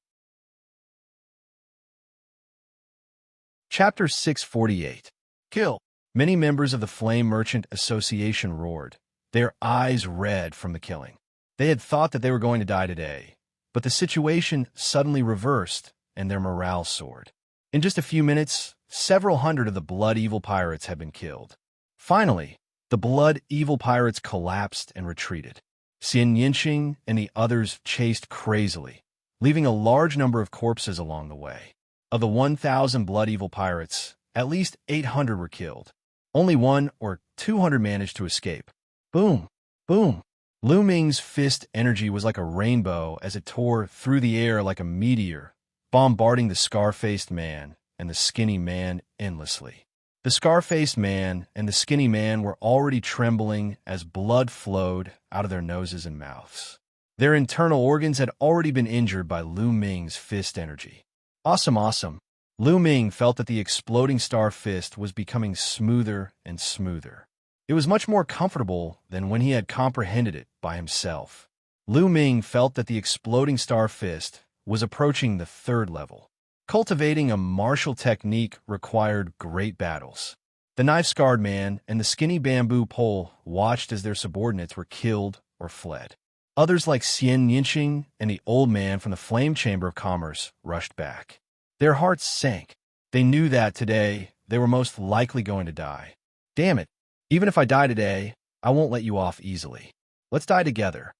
Chapter 648. Kill. Many members of the Flame Merchant Association roared, their eyes red from the killing. They had thought that they were going to die today, but the situation suddenly reversed, and their morale soared. In just a few minutes, several hundred of the blood-evil pirates had been killed. Finally, the blood-evil pirates collapsed and retreated. Xianxia and the others chased crazily, leaving a large number of corpses along the way. Of the 1,000 blood-evil pirates, at least 800 were killed. Only 1 or 200 managed to escape. Boom! Boom! Lu Ming's fist energy was like a rainbow as it tore through the air like a meteor, bombarding the scar-faced man and the skinny man endlessly. The scar-faced man and the skinny man were already trembling as blood flowed out of their noses and mouths. Their internal organs had already been injured by Lu Ming's fist energy. Awesome, awesome. Lu Ming felt that the exploding star fist was becoming smoother and smoother. It was much more comfortable than when he had comprehended it by himself. Lu Ming felt that the exploding star fist was approaching the 3rd level. Cultivating a martial technique required great battles. The knife-scarred man and the skinny bamboo pole watched as their subordinates were killed or fled. Others like Xianxia and the old man from the Flame Chamber of Commerce rushed back. Their hearts sank. They knew that today they were most likely going to die. Damn it, even if I die today, I won't let you off easily. Let's die together.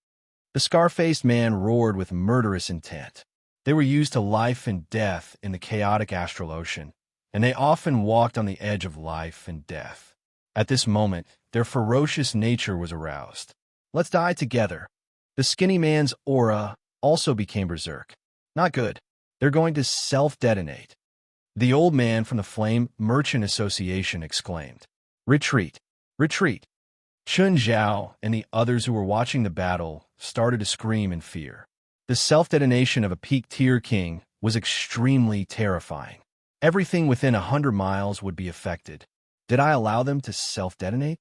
The scar-faced man roared with murderous intent. They were used to life and death in the chaotic astral ocean, and they often walked on the edge of life and death. At this moment, their ferocious nature was aroused. Let's die together. The skinny man's aura also became berserk. Not good. They're going to self-detonate. The old man from the Flame Merchant Association exclaimed, Retreat! Retreat! Chun Zhao and the others who were watching the battle started to scream in fear. The self-detonation of a peak-tier king was extremely terrifying. Everything within 100 miles would be affected. Did I allow them to self-detonate?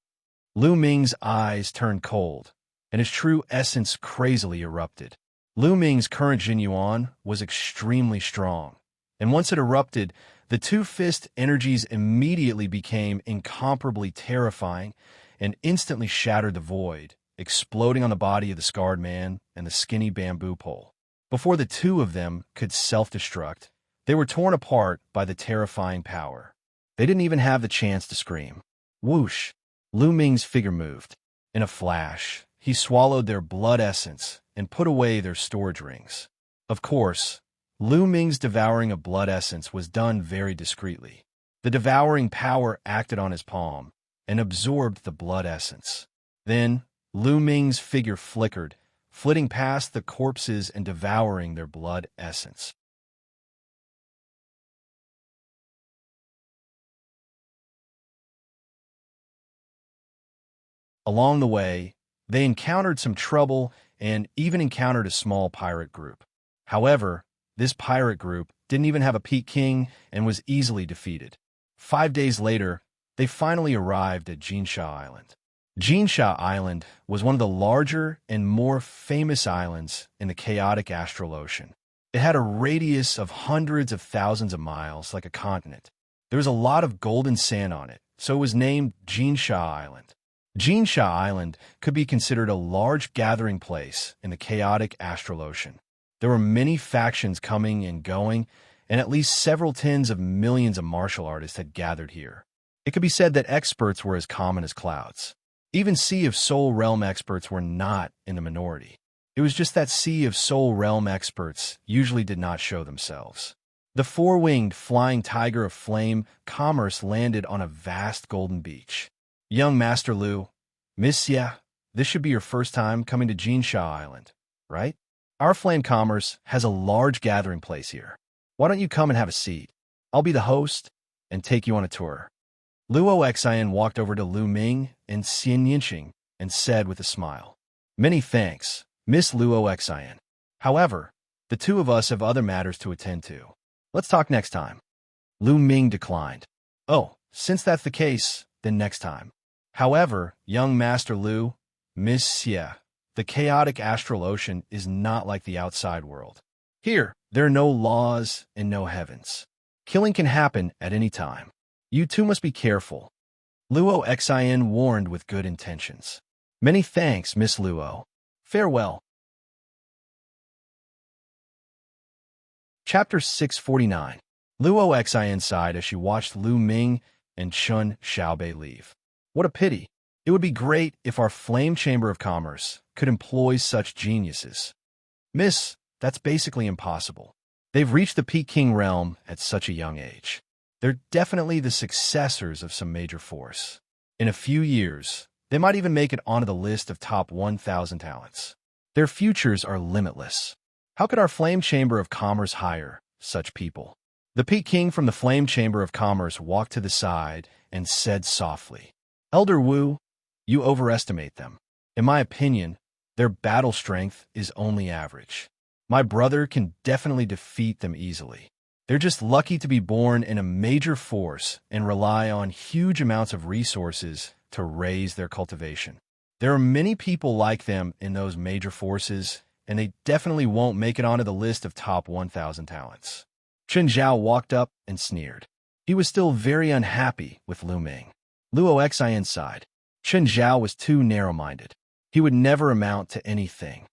Lu Ming's eyes turned cold, and his true essence crazily erupted. Lu Ming's current Jinyuan was extremely strong, and once it erupted, the two fist energies immediately became incomparably terrifying and instantly shattered the void, exploding on the body of the scarred man and the skinny bamboo pole. Before the two of them could self-destruct, they were torn apart by the terrifying power. They didn't even have the chance to scream. Whoosh! Lu Ming's figure moved. In a flash, he swallowed their blood essence and put away their storage rings. Of course, Lu Ming's devouring of blood essence was done very discreetly. The devouring power acted on his palm and absorbed the blood essence. Then, Lu Ming's figure flickered, flitting past the corpses and devouring their blood essence. Along the way, they encountered some trouble and even encountered a small pirate group. However, this pirate group didn't even have a Peak King and was easily defeated. 5 days later, they finally arrived at Xianxia Island. Xianxia Island was one of the larger and more famous islands in the chaotic astral ocean. It had a radius of hundreds of thousands of miles, like a continent. There was a lot of golden sand on it, so it was named Xianxia Island. Xianxia Island could be considered a large gathering place in the chaotic astral ocean. There were many factions coming and going, and at least several tens of millions of martial artists had gathered here. It could be said that experts were as common as clouds. Even Sea of Soul Realm experts were not in the minority. It was just that Sea of Soul Realm experts usually did not show themselves. The four-winged flying tiger of flame commerce landed on a vast golden beach. Young Master Lu, Miss Xia, this should be your first time coming to Xianxia Island, right? Our flame commerce has a large gathering place here. Why don't you come and have a seat? I'll be the host and take you on a tour. Luo Xian walked over to Lu Ming and Xianxia and said with a smile, "Many thanks, Miss Luo Xian. However, the two of us have other matters to attend to. Let's talk next time." Lu Ming declined. "Oh, since that's the case, then next time. However, young Master Lu, Miss Xia, the chaotic astral ocean is not like the outside world. Here, there are no laws and no heavens. Killing can happen at any time. You too must be careful." Luo Xian warned with good intentions. "Many thanks, Miss Luo. Farewell." Chapter 649. Luo Xian sighed as she watched Lu Ming and Chun Xiaobei leave. What a pity. It would be great if our Flame Chamber of Commerce could employ such geniuses. Miss, that's basically impossible. They've reached the Peking realm at such a young age. They're definitely the successors of some major force. In a few years, they might even make it onto the list of top 1,000 talents. Their futures are limitless. How could our Flame Chamber of Commerce hire such people? The Peking from the Flame Chamber of Commerce walked to the side and said softly, "Elder Wu, you overestimate them. In my opinion, their battle strength is only average. My brother can definitely defeat them easily. They're just lucky to be born in a major force and rely on huge amounts of resources to raise their cultivation. There are many people like them in those major forces, and they definitely won't make it onto the list of top 1,000 talents." Chen Zhao walked up and sneered. He was still very unhappy with Lu Ming. Luo Xian sighed. Chen Zhao was too narrow-minded. He would never amount to anything.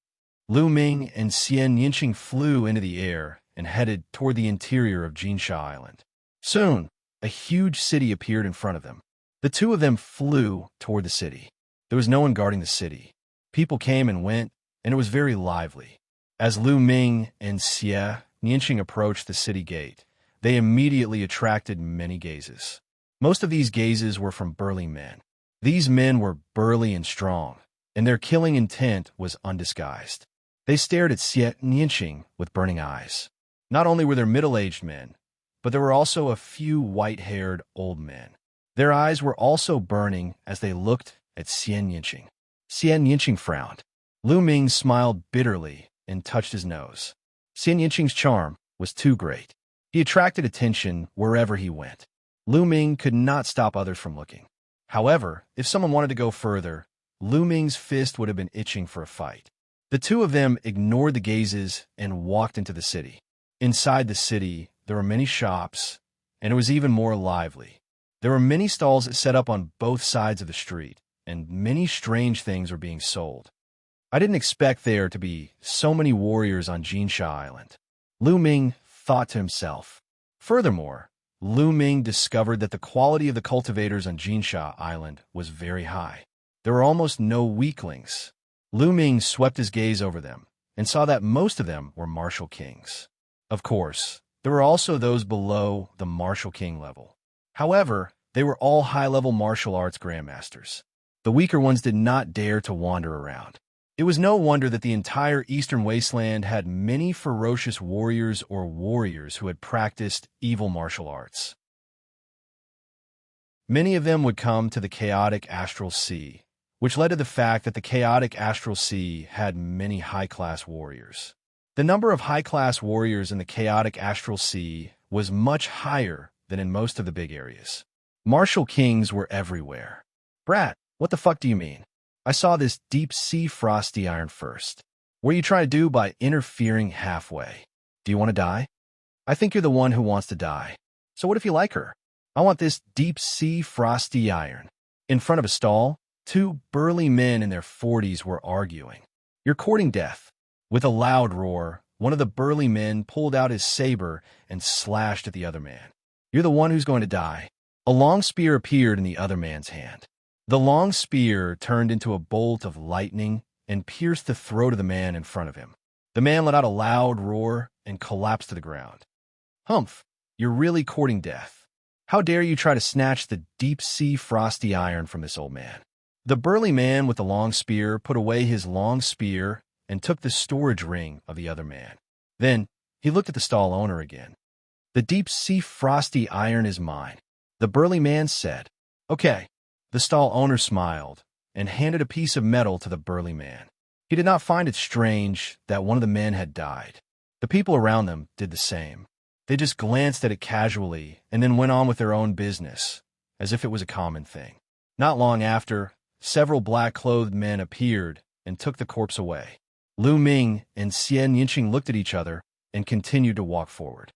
Lu Ming and Xianxia flew into the air and headed toward the interior of Xianxia Island. Soon, a huge city appeared in front of them. The two of them flew toward the city. There was no one guarding the city. People came and went, and it was very lively. As Lu Ming and Xianxia approached the city gate, they immediately attracted many gazes. Most of these gazes were from burly men. These men were burly and strong, and their killing intent was undisguised. They stared at Xianxia with burning eyes. Not only were there middle-aged men, but there were also a few white-haired old men. Their eyes were also burning as they looked at Xianxia. Xianxia frowned. Lu Ming smiled bitterly and touched his nose. Xianxia's charm was too great. He attracted attention wherever he went. Lu Ming could not stop others from looking. However, if someone wanted to go further, Lu Ming's fist would have been itching for a fight. The two of them ignored the gazes and walked into the city. Inside the city, there were many shops, and it was even more lively. There were many stalls set up on both sides of the street, and many strange things were being sold. I didn't expect there to be so many warriors on Xianxia Island, Lu Ming thought to himself. Furthermore, Lu Ming discovered that the quality of the cultivators on Xianxia Island was very high. There were almost no weaklings. Lu Ming swept his gaze over them and saw that most of them were martial kings. Of course, there were also those below the martial king level. However, they were all high-level martial arts grandmasters. The weaker ones did not dare to wander around. It was no wonder that the entire Eastern Wasteland had many ferocious warriors or warriors who had practiced evil martial arts. Many of them would come to the chaotic astral sea, which led to the fact that the chaotic astral sea had many high-class warriors. The number of high-class warriors in the chaotic astral sea was much higher than in most of the big areas. Martial kings were everywhere. Brat, what the fuck do you mean? I saw this deep-sea frosty iron first. What are you trying to do by interfering halfway? Do you want to die? I think you're the one who wants to die. So what if you like her? I want this deep-sea frosty iron. In front of a stall, two burly men in their 40s were arguing. You're courting death. With a loud roar, one of the burly men pulled out his saber and slashed at the other man. You're the one who's going to die. A long spear appeared in the other man's hand. The long spear turned into a bolt of lightning and pierced the throat of the man in front of him. The man let out a loud roar and collapsed to the ground. Humph, you're really courting death. How dare you try to snatch the deep-sea frosty iron from this old man? The burly man with the long spear put away his long spear and took the storage ring of the other man. Then he looked at the stall owner again. The deep-sea frosty iron is mine, the burly man said. Okay. The stall owner smiled and handed a piece of metal to the burly man. He did not find it strange that one of the men had died. The people around them did the same. They just glanced at it casually and then went on with their own business, as if it was a common thing. Not long after, several black-clothed men appeared and took the corpse away. Lu Ming and Xianxia looked at each other and continued to walk forward.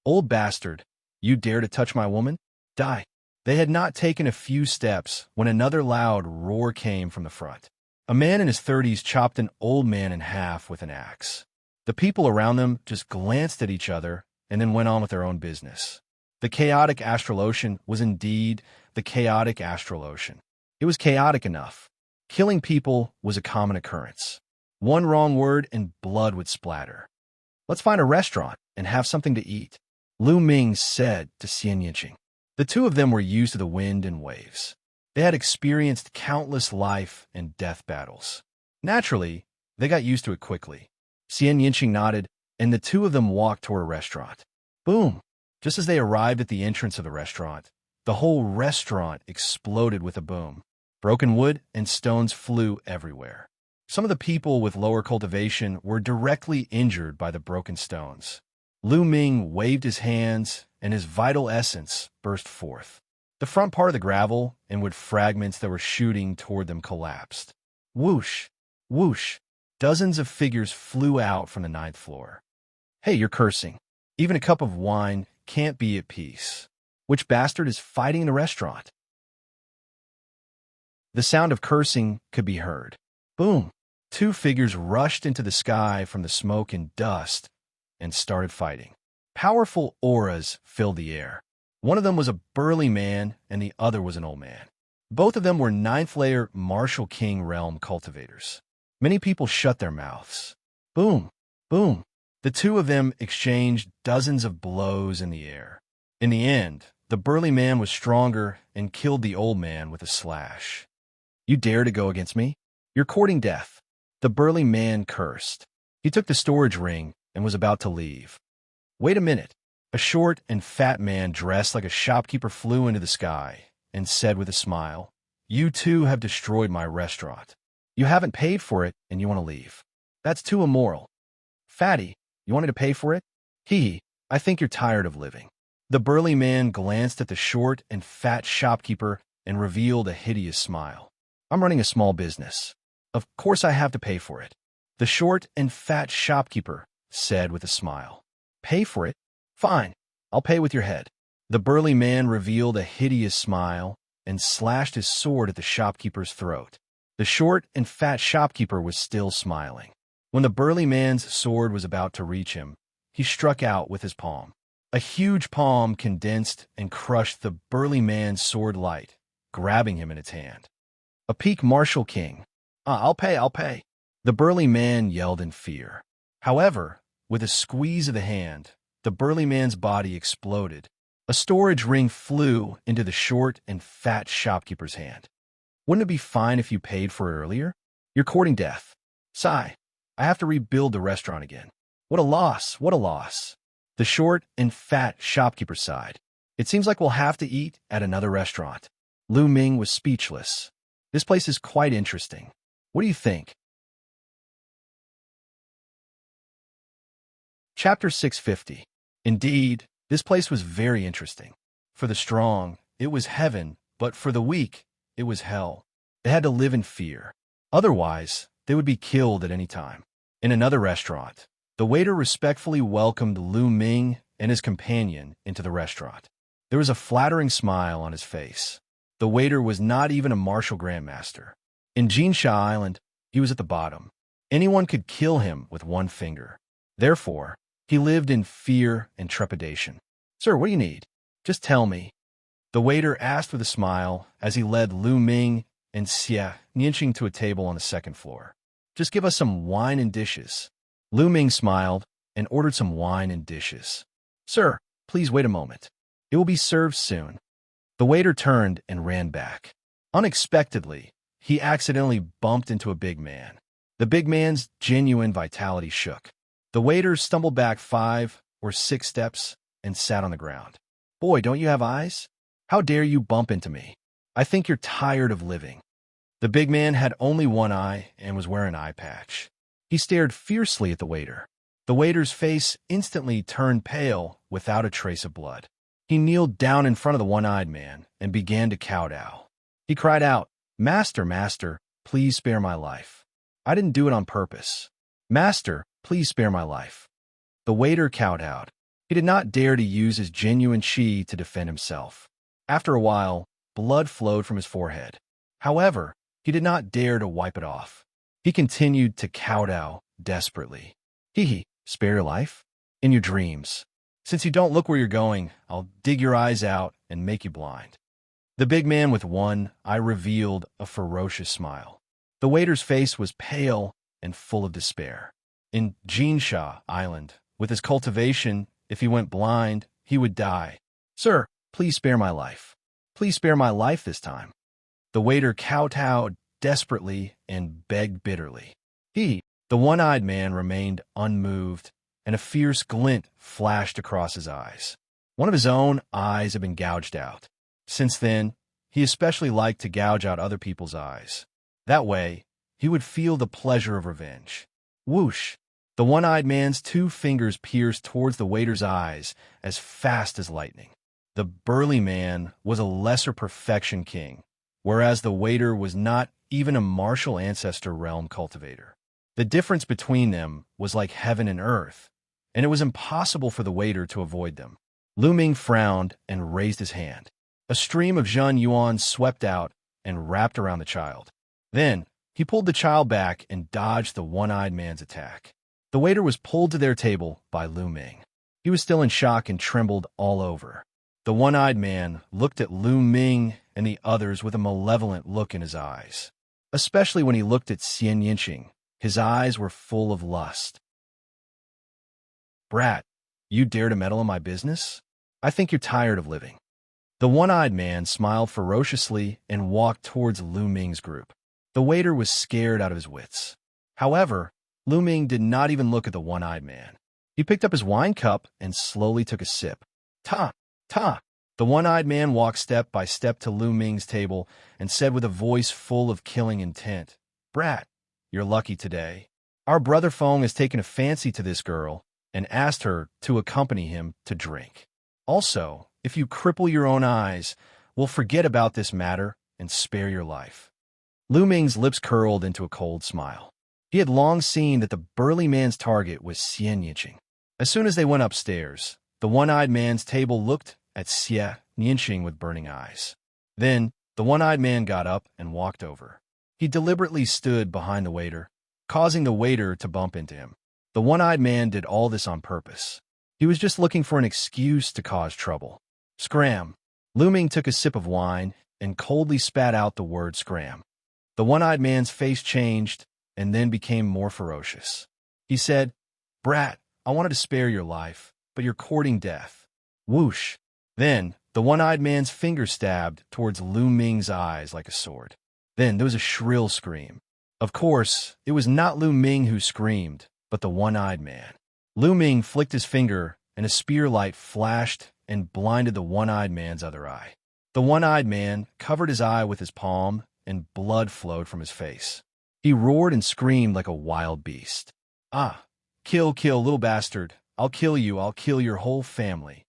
Old bastard, you dare to touch my woman? Die. They had not taken a few steps when another loud roar came from the front. A man in his 30s chopped an old man in half with an axe. The people around them just glanced at each other and then went on with their own business. The chaotic astral ocean was indeed the chaotic astral ocean. It was chaotic enough. Killing people was a common occurrence. One wrong word and blood would splatter. Let's find a restaurant and have something to eat, Lu Ming said to Xianxia. The two of them were used to the wind and waves. They had experienced countless life and death battles. Naturally, they got used to it quickly. Xianxia nodded, and the two of them walked toward a restaurant. Boom! Just as they arrived at the entrance of the restaurant, the whole restaurant exploded with a boom. Broken wood and stones flew everywhere. Some of the people with lower cultivation were directly injured by the broken stones. Lu Ming waved his hands, and his vital essence burst forth. The front part of the gravel and wood fragments that were shooting toward them collapsed. Whoosh! Whoosh! Dozens of figures flew out from the 9th floor. Hey, you're cursing. Even a cup of wine can't be at peace. Which bastard is fighting in the restaurant? The sound of cursing could be heard. Boom! Two figures rushed into the sky from the smoke and dust and started fighting. Powerful auras filled the air. One of them was a burly man, and the other was an old man. Both of them were 9th-layer Martial King realm cultivators. Many people shut their mouths. Boom! Boom! The two of them exchanged dozens of blows in the air. In the end, the burly man was stronger and killed the old man with a slash. You dare to go against me? You're courting death. The burly man cursed. He took the storage ring and was about to leave. Wait a minute. A short and fat man dressed like a shopkeeper flew into the sky and said with a smile, You two have destroyed my restaurant. You haven't paid for it and you want to leave. That's too immoral. Fatty, you wanted to pay for it? I think you're tired of living. The burly man glanced at the short and fat shopkeeper and revealed a hideous smile. I'm running a small business. Of course I have to pay for it. The short and fat shopkeeper said with a smile. Pay for it? Fine, I'll pay with your head. The burly man revealed a hideous smile and slashed his sword at the shopkeeper's throat. The short and fat shopkeeper was still smiling. When the burly man's sword was about to reach him, he struck out with his palm. A huge palm condensed and crushed the burly man's sword light, grabbing him in its hand. A peak martial king. I'll pay. The burly man yelled in fear. However, with a squeeze of the hand, the burly man's body exploded. A storage ring flew into the short and fat shopkeeper's hand. Wouldn't it be fine if you paid for it earlier? You're courting death. Sigh. I have to rebuild the restaurant again. What a loss, what a loss. The short and fat shopkeeper sighed. It seems like we'll have to eat at another restaurant. Lu Ming was speechless. This place is quite interesting. What do you think? Chapter 650. Indeed, this place was very interesting. For the strong, it was heaven, but for the weak, it was hell. They had to live in fear. Otherwise, they would be killed at any time. In another restaurant, the waiter respectfully welcomed Lu Ming and his companion into the restaurant. There was a flattering smile on his face. The waiter was not even a martial grandmaster. In Xianxia Island, he was at the bottom. Anyone could kill him with one finger. Therefore, he lived in fear and trepidation. Sir, what do you need? Just tell me. The waiter asked with a smile as he led Lu Ming and Xianxia to a table on the second floor. Just give us some wine and dishes. Lu Ming smiled and ordered some wine and dishes. Sir, please wait a moment. It will be served soon. The waiter turned and ran back. Unexpectedly, he accidentally bumped into a big man. The big man's genuine vitality shook. The waiter stumbled back 5 or 6 steps and sat on the ground. Boy, don't you have eyes? How dare you bump into me? I think you're tired of living. The big man had only one eye and was wearing an eye patch. He stared fiercely at the waiter. The waiter's face instantly turned pale without a trace of blood. He kneeled down in front of the one-eyed man and began to kowtow. He cried out, Master, master, please spare my life. I didn't do it on purpose. Master, please spare my life. The waiter kowtowed. He did not dare to use his genuine chi to defend himself. After a while, blood flowed from his forehead. However, he did not dare to wipe it off. He continued to kowtow desperately. Hee, spare your life? In your dreams. Since you don't look where you're going, I'll dig your eyes out and make you blind. The big man with one eye revealed a ferocious smile. The waiter's face was pale and full of despair. In Xianxia Island, with his cultivation, if he went blind, he would die. Sir, please spare my life. Please spare my life this time. The waiter kowtowed desperately and begged bitterly. The one-eyed man remained unmoved, and a fierce glint flashed across his eyes. One of his own eyes had been gouged out. Since then, he especially liked to gouge out other people's eyes. That way, he would feel the pleasure of revenge. Whoosh! The one-eyed man's 2 fingers pierced towards the waiter's eyes as fast as lightning. The burly man was a lesser perfection king, whereas the waiter was not even a martial ancestor realm cultivator. The difference between them was like heaven and earth, and it was impossible for the waiter to avoid them. Lu Ming frowned and raised his hand. A stream of Zhen Yuan swept out and wrapped around the child. Then, he pulled the child back and dodged the one-eyed man's attack. The waiter was pulled to their table by Lu Ming. He was still in shock and trembled all over. The one-eyed man looked at Lu Ming and the others with a malevolent look in his eyes. Especially when he looked at Xianxia, his eyes were full of lust. Brat, you dare to meddle in my business? I think you're tired of living. The one-eyed man smiled ferociously and walked towards Lu Ming's group. The waiter was scared out of his wits. However, Lu Ming did not even look at the one-eyed man. He picked up his wine cup and slowly took a sip. Ta! The one-eyed man walked step by step to Lu Ming's table and said with a voice full of killing intent, Brat, you're lucky today. Our brother Feng has taken a fancy to this girl and asked her to accompany him to drink. Also, if you cripple your own eyes, we'll forget about this matter and spare your life. Lu Ming's lips curled into a cold smile. He had long seen that the burly man's target was Xianxia. As soon as they went upstairs, the one-eyed man's table looked at Xianxia with burning eyes. Then, the one-eyed man got up and walked over. He deliberately stood behind the waiter, causing the waiter to bump into him. The one-eyed man did all this on purpose. He was just looking for an excuse to cause trouble. Scram! Lu Ming took a sip of wine and coldly spat out the word scram. The one-eyed man's face changed and then became more ferocious. He said, Brat, I wanted to spare your life, but you're courting death. Whoosh! Then, the one-eyed man's finger stabbed towards Lu Ming's eyes like a sword. Then there was a shrill scream. Of course, it was not Lu Ming who screamed, but the one-eyed man. Lu Ming flicked his finger, and a spear light flashed and blinded the one-eyed man's other eye. The one-eyed man covered his eye with his palm, and blood flowed from his face. He roared and screamed like a wild beast. Ah! Kill, little bastard. I'll kill you. I'll kill your whole family.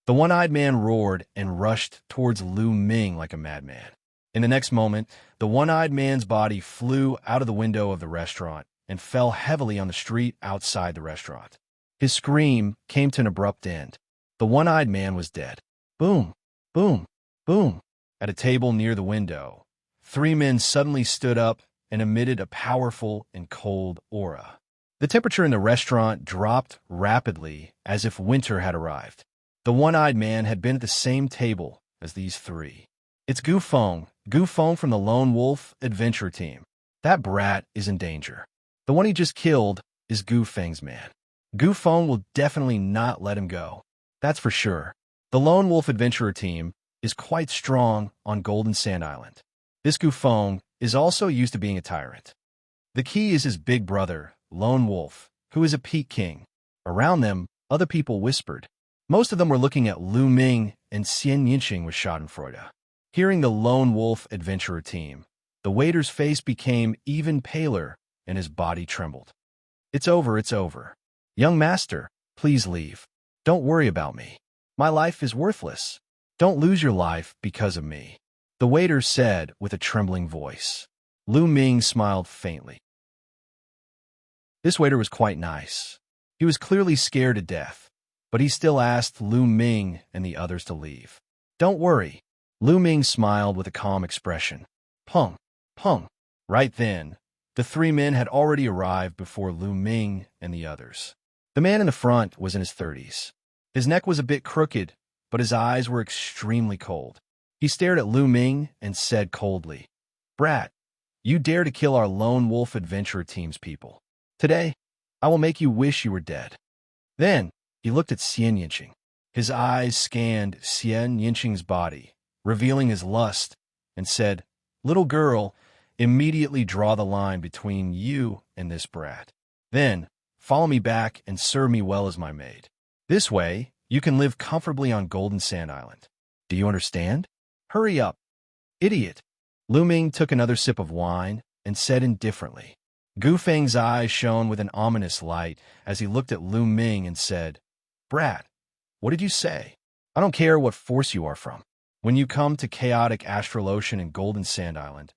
The one-eyed man roared and rushed towards Lu Ming like a madman. In the next moment, the one-eyed man's body flew out of the window of the restaurant and fell heavily on the street outside the restaurant. His scream came to an abrupt end. The one-eyed man was dead. Boom! Boom! Boom! At a table near the window, 3 men suddenly stood up and emitted a powerful and cold aura. The temperature in the restaurant dropped rapidly as if winter had arrived. The one-eyed man had been at the same table as these three. It's Gu Feng from the Lone Wolf Adventure Team. That brat is in danger. The one he just killed is Gu Feng's man. Gu Feng will definitely not let him go. That's for sure. The Lone Wolf Adventurer Team is quite strong on Golden Sand Island. This Gu Feng is also used to being a tyrant. The key is his big brother, Lone Wolf, who is a peak king. Around them, other people whispered. Most of them were looking at Lu Ming, and Xianxia with schadenfreude. Hearing the Lone Wolf Adventurer Team, the waiter's face became even paler and his body trembled. It's over, it's over. Young master, please leave. Don't worry about me. My life is worthless. Don't lose your life because of me, the waiter said with a trembling voice. Lu Ming smiled faintly. This waiter was quite nice. He was clearly scared to death, but he still asked Lu Ming and the others to leave. Don't worry. Lu Ming smiled with a calm expression. Pung, pung. Right then, the three men had already arrived before Lu Ming and the others. The man in the front was in his 30s. His neck was a bit crooked, but his eyes were extremely cold. He stared at Lu Ming and said coldly, Brat, you dare to kill our Lone Wolf Adventurer Team's people. Today, I will make you wish you were dead. Then, he looked at Xianxia. His eyes scanned Xianxia's body, revealing his lust, and said, Little girl, immediately draw the line between you and this brat. Then, follow me back and serve me well as my maid. This way, you can live comfortably on Golden Sand Island. Do you understand? Hurry up. Idiot. Lu Ming took another sip of wine and said indifferently. Gu Feng's eyes shone with an ominous light as he looked at Lu Ming and said, Brat, what did you say? I don't care what force you are from. When you come to chaotic Astral Ocean and Golden Sand Island,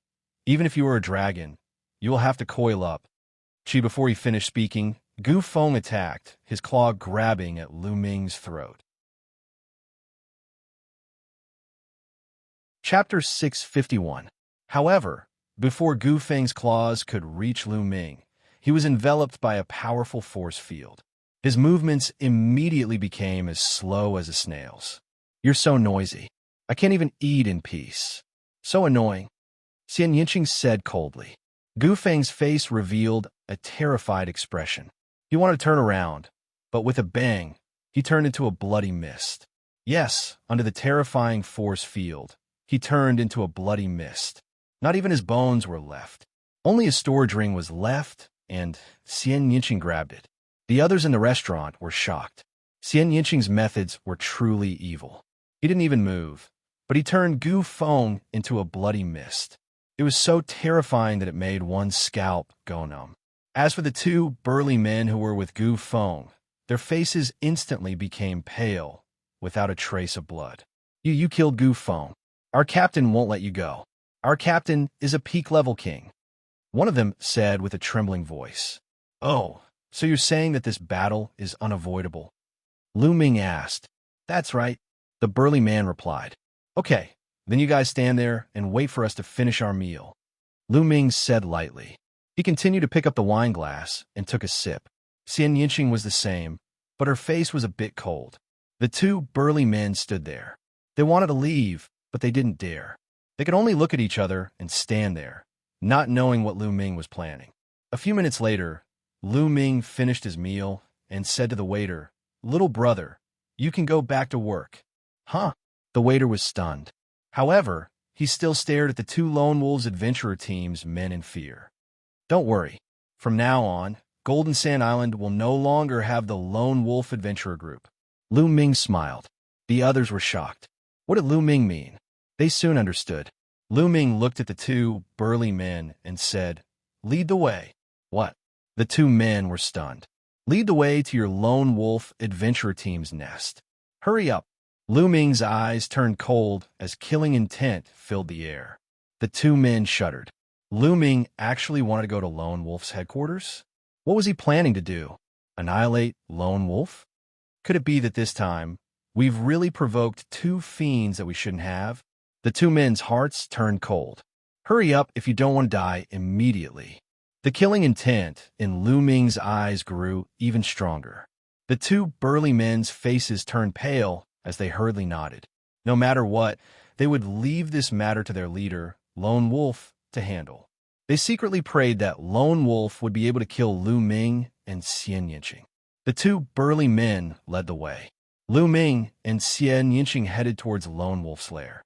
even if you are a dragon, you will have to coil up. Before he finished speaking, Gu Feng attacked, his claw grabbing at Lu Ming's throat. Chapter 651. However, before Gu Feng's claws could reach Lu Ming, he was enveloped by a powerful force field. His movements immediately became as slow as a snail's. You're so noisy. I can't even eat in peace. So annoying. Xianxia said coldly. Gu Feng's face revealed a terrified expression. He wanted to turn around, but with a bang, he turned into a bloody mist. Yes, under the terrifying force field, he turned into a bloody mist. Not even his bones were left. Only his storage ring was left, and Xianxia grabbed it. The others in the restaurant were shocked. Xianxia's methods were truly evil. He didn't even move, but he turned Gu Feng into a bloody mist. It was so terrifying that it made one's scalp go numb. As for the two burly men who were with Gu Feng, their faces instantly became pale, without a trace of blood. You killed Gu Feng. Our captain won't let you go. Our captain is a peak-level king. One of them said with a trembling voice. Oh, so you're saying that this battle is unavoidable? Lu Ming asked. That's right, the burly man replied. Okay, then you guys stand there and wait for us to finish our meal. Lu Ming said lightly. He continued to pick up the wine glass and took a sip. Xianxia was the same, but her face was a bit cold. The two burly men stood there. They wanted to leave, but they didn't dare. They could only look at each other and stand there, not knowing what Lu Ming was planning. A few minutes later, Lu Ming finished his meal and said to the waiter, Little brother, you can go back to work. Huh? The waiter was stunned. However, he still stared at the two Lone Wolves Adventurer Team's men in fear. Don't worry. From now on, Golden Sand Island will no longer have the Lone Wolf Adventurer Group. Lu Ming smiled. The others were shocked. What did Lu Ming mean? They soon understood. Lu Ming looked at the two burly men and said, Lead the way. What? The two men were stunned. Lead the way to your Lone Wolf Adventurer Team's nest. Hurry up. Lu Ming's eyes turned cold as killing intent filled the air. The two men shuddered. Lu Ming actually wanted to go to Lone Wolf's headquarters? What was he planning to do? Annihilate Lone Wolf? Could it be that this time, we've really provoked two fiends that we shouldn't have? The two men's hearts turned cold. Hurry up if you don't want to die immediately. The killing intent in Lu Ming's eyes grew even stronger. The two burly men's faces turned pale as they hurriedly nodded. No matter what, they would leave this matter to their leader, Lone Wolf, to handle. They secretly prayed that Lone Wolf would be able to kill Lu Ming and Xianxia. The two burly men led the way. Lu Ming and Xianxia headed towards Lone Wolf's lair.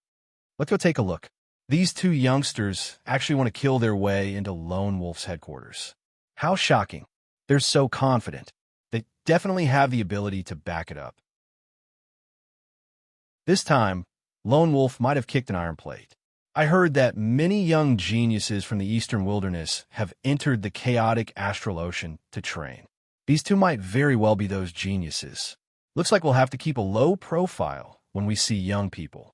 Let's go take a look. These two youngsters actually want to kill their way into Lone Wolf's headquarters. How shocking. They're so confident. They definitely have the ability to back it up. This time, Lone Wolf might have kicked an iron plate. I heard that many young geniuses from the Eastern Wilderness have entered the chaotic astral ocean to train. These two might very well be those geniuses. Looks like we'll have to keep a low profile when we see young people.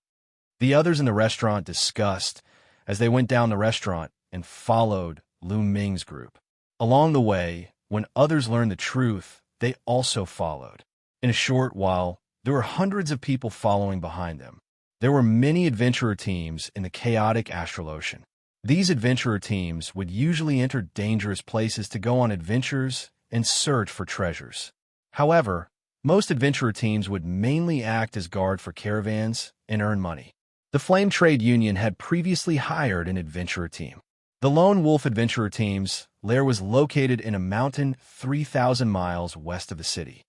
The others in the restaurant discussed as they went down the restaurant and followed Lu Ming's group. Along the way, when others learned the truth, they also followed. In a short while, there were hundreds of people following behind them. There were many adventurer teams in the chaotic astral ocean. These adventurer teams would usually enter dangerous places to go on adventures and search for treasures. However, most adventurer teams would mainly act as guard for caravans and earn money. The Flame Trade Union had previously hired an adventurer team. The Lone Wolf adventurer team's lair was located in a mountain 3,000 miles west of the city.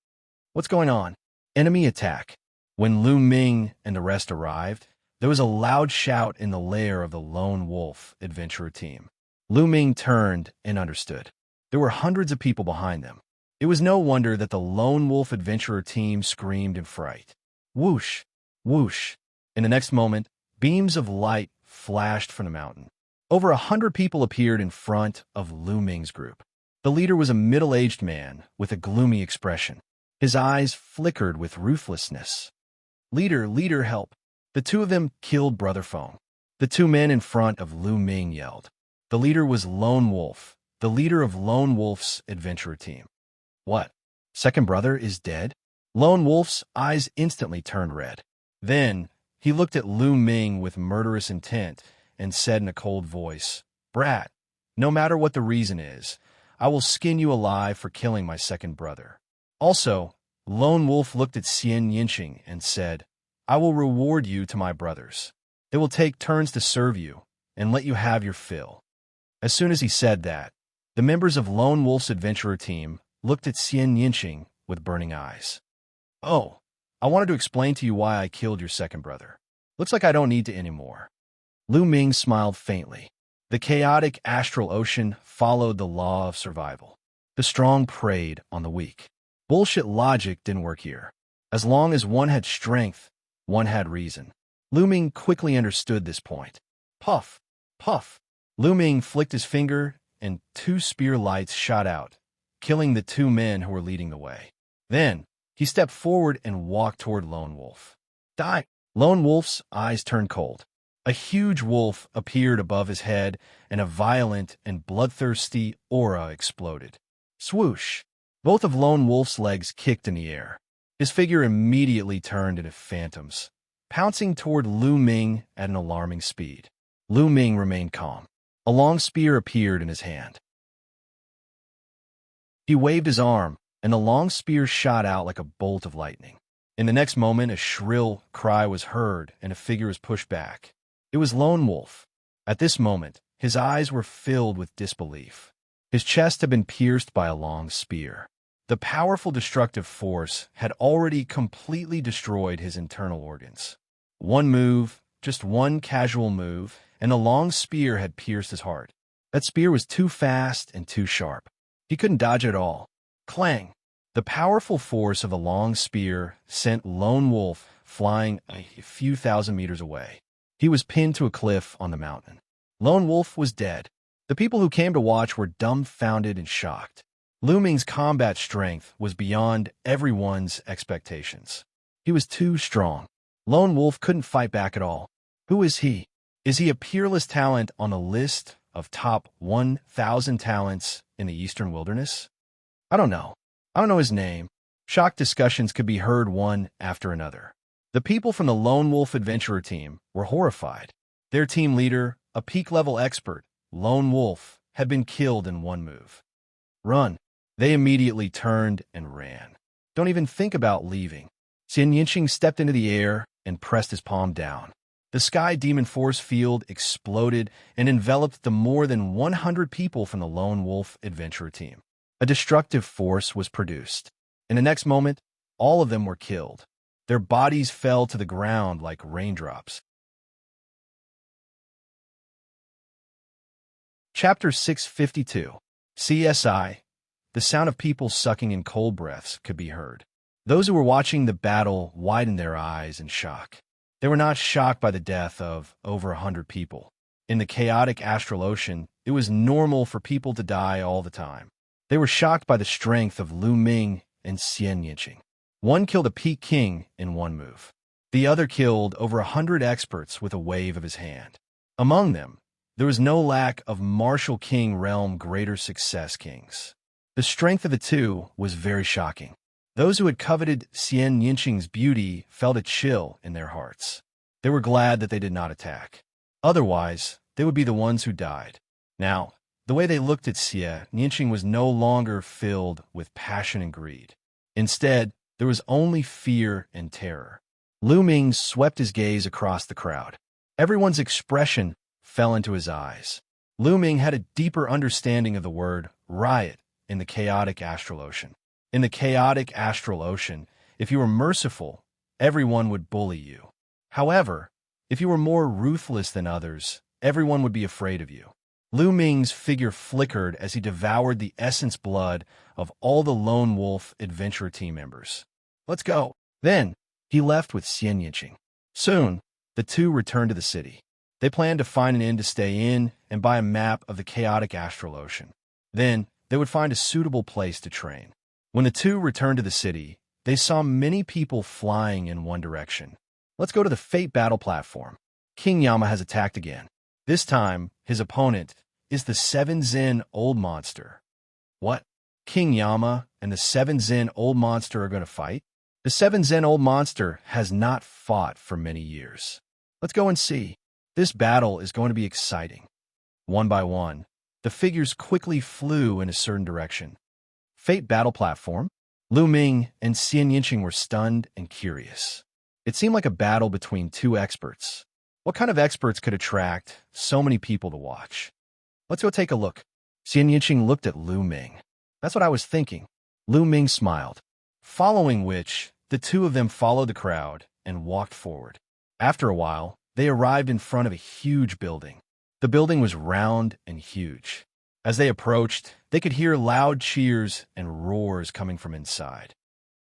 What's going on? Enemy attack. When Lu Ming and the rest arrived, there was a loud shout in the lair of the Lone Wolf adventurer team. Lu Ming turned and understood. There were hundreds of people behind them. It was no wonder that the Lone Wolf adventurer team screamed in fright. Whoosh! Whoosh! In the next moment, beams of light flashed from the mountain. Over 100 people appeared in front of Lu Ming's group. The leader was a middle-aged man with a gloomy expression. His eyes flickered with ruthlessness. Leader, help. The two of them killed Brother Feng. The two men in front of Lu Ming yelled. The leader was Lone Wolf, the leader of Lone Wolf's adventurer team. What? Second brother is dead? Lone Wolf's eyes instantly turned red. Then, he looked at Lu Ming with murderous intent and said in a cold voice, Brat, no matter what the reason is, I will skin you alive for killing my second brother. Also, Lone Wolf looked at Xianxia and said, I will reward you to my brothers. They will take turns to serve you and let you have your fill. As soon as he said that, the members of Lone Wolf's adventurer team looked at Xianxia with burning eyes. Oh, I wanted to explain to you why I killed your second brother. Looks like I don't need to anymore. Lu Ming smiled faintly. The chaotic astral ocean followed the law of survival. The strong preyed on the weak. Bullshit logic didn't work here. As long as one had strength, one had reason. Lu Ming quickly understood this point. Puff, puff. Lu Ming flicked his finger, and two spear lights shot out, killing the two men who were leading the way. Then, he stepped forward and walked toward Lone Wolf. Die! Lone Wolf's eyes turned cold. A huge wolf appeared above his head, and a violent and bloodthirsty aura exploded. Swoosh! Both of Lone Wolf's legs kicked in the air. His figure immediately turned into phantoms, pouncing toward Lu Ming at an alarming speed. Lu Ming remained calm. A long spear appeared in his hand. He waved his arm, and the long spear shot out like a bolt of lightning. In the next moment, a shrill cry was heard, and a figure was pushed back. It was Lone Wolf. At this moment, his eyes were filled with disbelief. His chest had been pierced by a long spear. The powerful destructive force had already completely destroyed his internal organs. One move, just one casual move, and the long spear had pierced his heart. That spear was too fast and too sharp. He couldn't dodge it at all. Clang! The powerful force of the long spear sent Lone Wolf flying a few thousand meters away. He was pinned to a cliff on the mountain. Lone Wolf was dead. The people who came to watch were dumbfounded and shocked. Lu Ming's combat strength was beyond everyone's expectations. He was too strong. Lone Wolf couldn't fight back at all. Who is he? Is he a peerless talent on the list of top 1,000 talents in the Eastern Wilderness? I don't know. I don't know his name. Shocked discussions could be heard one after another. The people from the Lone Wolf adventurer team were horrified. Their team leader, a peak-level expert, Lone Wolf, had been killed in one move. Run. They immediately turned and ran. Don't even think about leaving. Xianxia stepped into the air and pressed his palm down. The Sky Demon force field exploded and enveloped the more than 100 people from the Lone Wolf adventurer team. A destructive force was produced. In the next moment, all of them were killed. Their bodies fell to the ground like raindrops. Chapter 652. CSI. The sound of people sucking in cold breaths could be heard. Those who were watching the battle widened their eyes in shock. They were not shocked by the death of over 100 people. In the chaotic astral ocean, it was normal for people to die all the time. They were shocked by the strength of Lu Ming and Xianxia. One killed a Peak King in one move. The other killed over 100 experts with a wave of his hand. Among them, there was no lack of Martial King realm greater success kings. The strength of the two was very shocking. Those who had coveted Xianxia's beauty felt a chill in their hearts. They were glad that they did not attack. Otherwise, they would be the ones who died. Now, the way they looked at Xianxia was no longer filled with passion and greed. Instead, there was only fear and terror. Lu Ming swept his gaze across the crowd. Everyone's expression fell into his eyes. Lu Ming had a deeper understanding of the word riot in the chaotic astral ocean. In the chaotic astral ocean, if you were merciful, everyone would bully you. However, if you were more ruthless than others, everyone would be afraid of you. Lu Ming's figure flickered as he devoured the essence blood of all the Lone Wolf adventurer team members. Let's go. Then, he left with Xianxia. Soon, the two returned to the city. They planned to find an inn to stay in and buy a map of the chaotic astral ocean. Then, they would find a suitable place to train. When the two returned to the city, they saw many people flying in one direction. Let's go to the Fate Battle platform. King Yama has attacked again. This time, his opponent is the 7 Zen Old Monster. What? King Yama and the 7 Zen Old Monster are going to fight? The 7 Zen Old Monster has not fought for many years. Let's go and see. This battle is going to be exciting. One by one, the figures quickly flew in a certain direction. Fate Battle platform. Lu Ming and Xianxia were stunned and curious. It seemed like a battle between two experts. What kind of experts could attract so many people to watch? Let's go take a look. Xianxia looked at Lu Ming. That's what I was thinking. Lu Ming smiled, following which the two of them followed the crowd and walked forward. After a while, they arrived in front of a huge building. The building was round and huge. As they approached, they could hear loud cheers and roars coming from inside.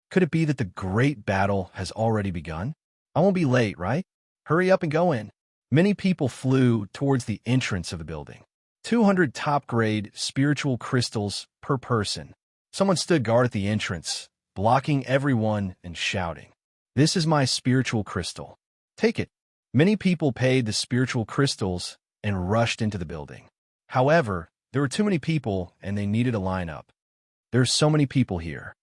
Could it be that the great battle has already begun? I won't be late, right? Hurry up and go in. Many people flew towards the entrance of the building. 200 top-grade spiritual crystals per person. Someone stood guard at the entrance, blocking everyone and shouting, "This is my spiritual crystal. Take it." Many people paid the spiritual crystals and rushed into the building. However, there were too many people and they needed a lineup. There's so many people here.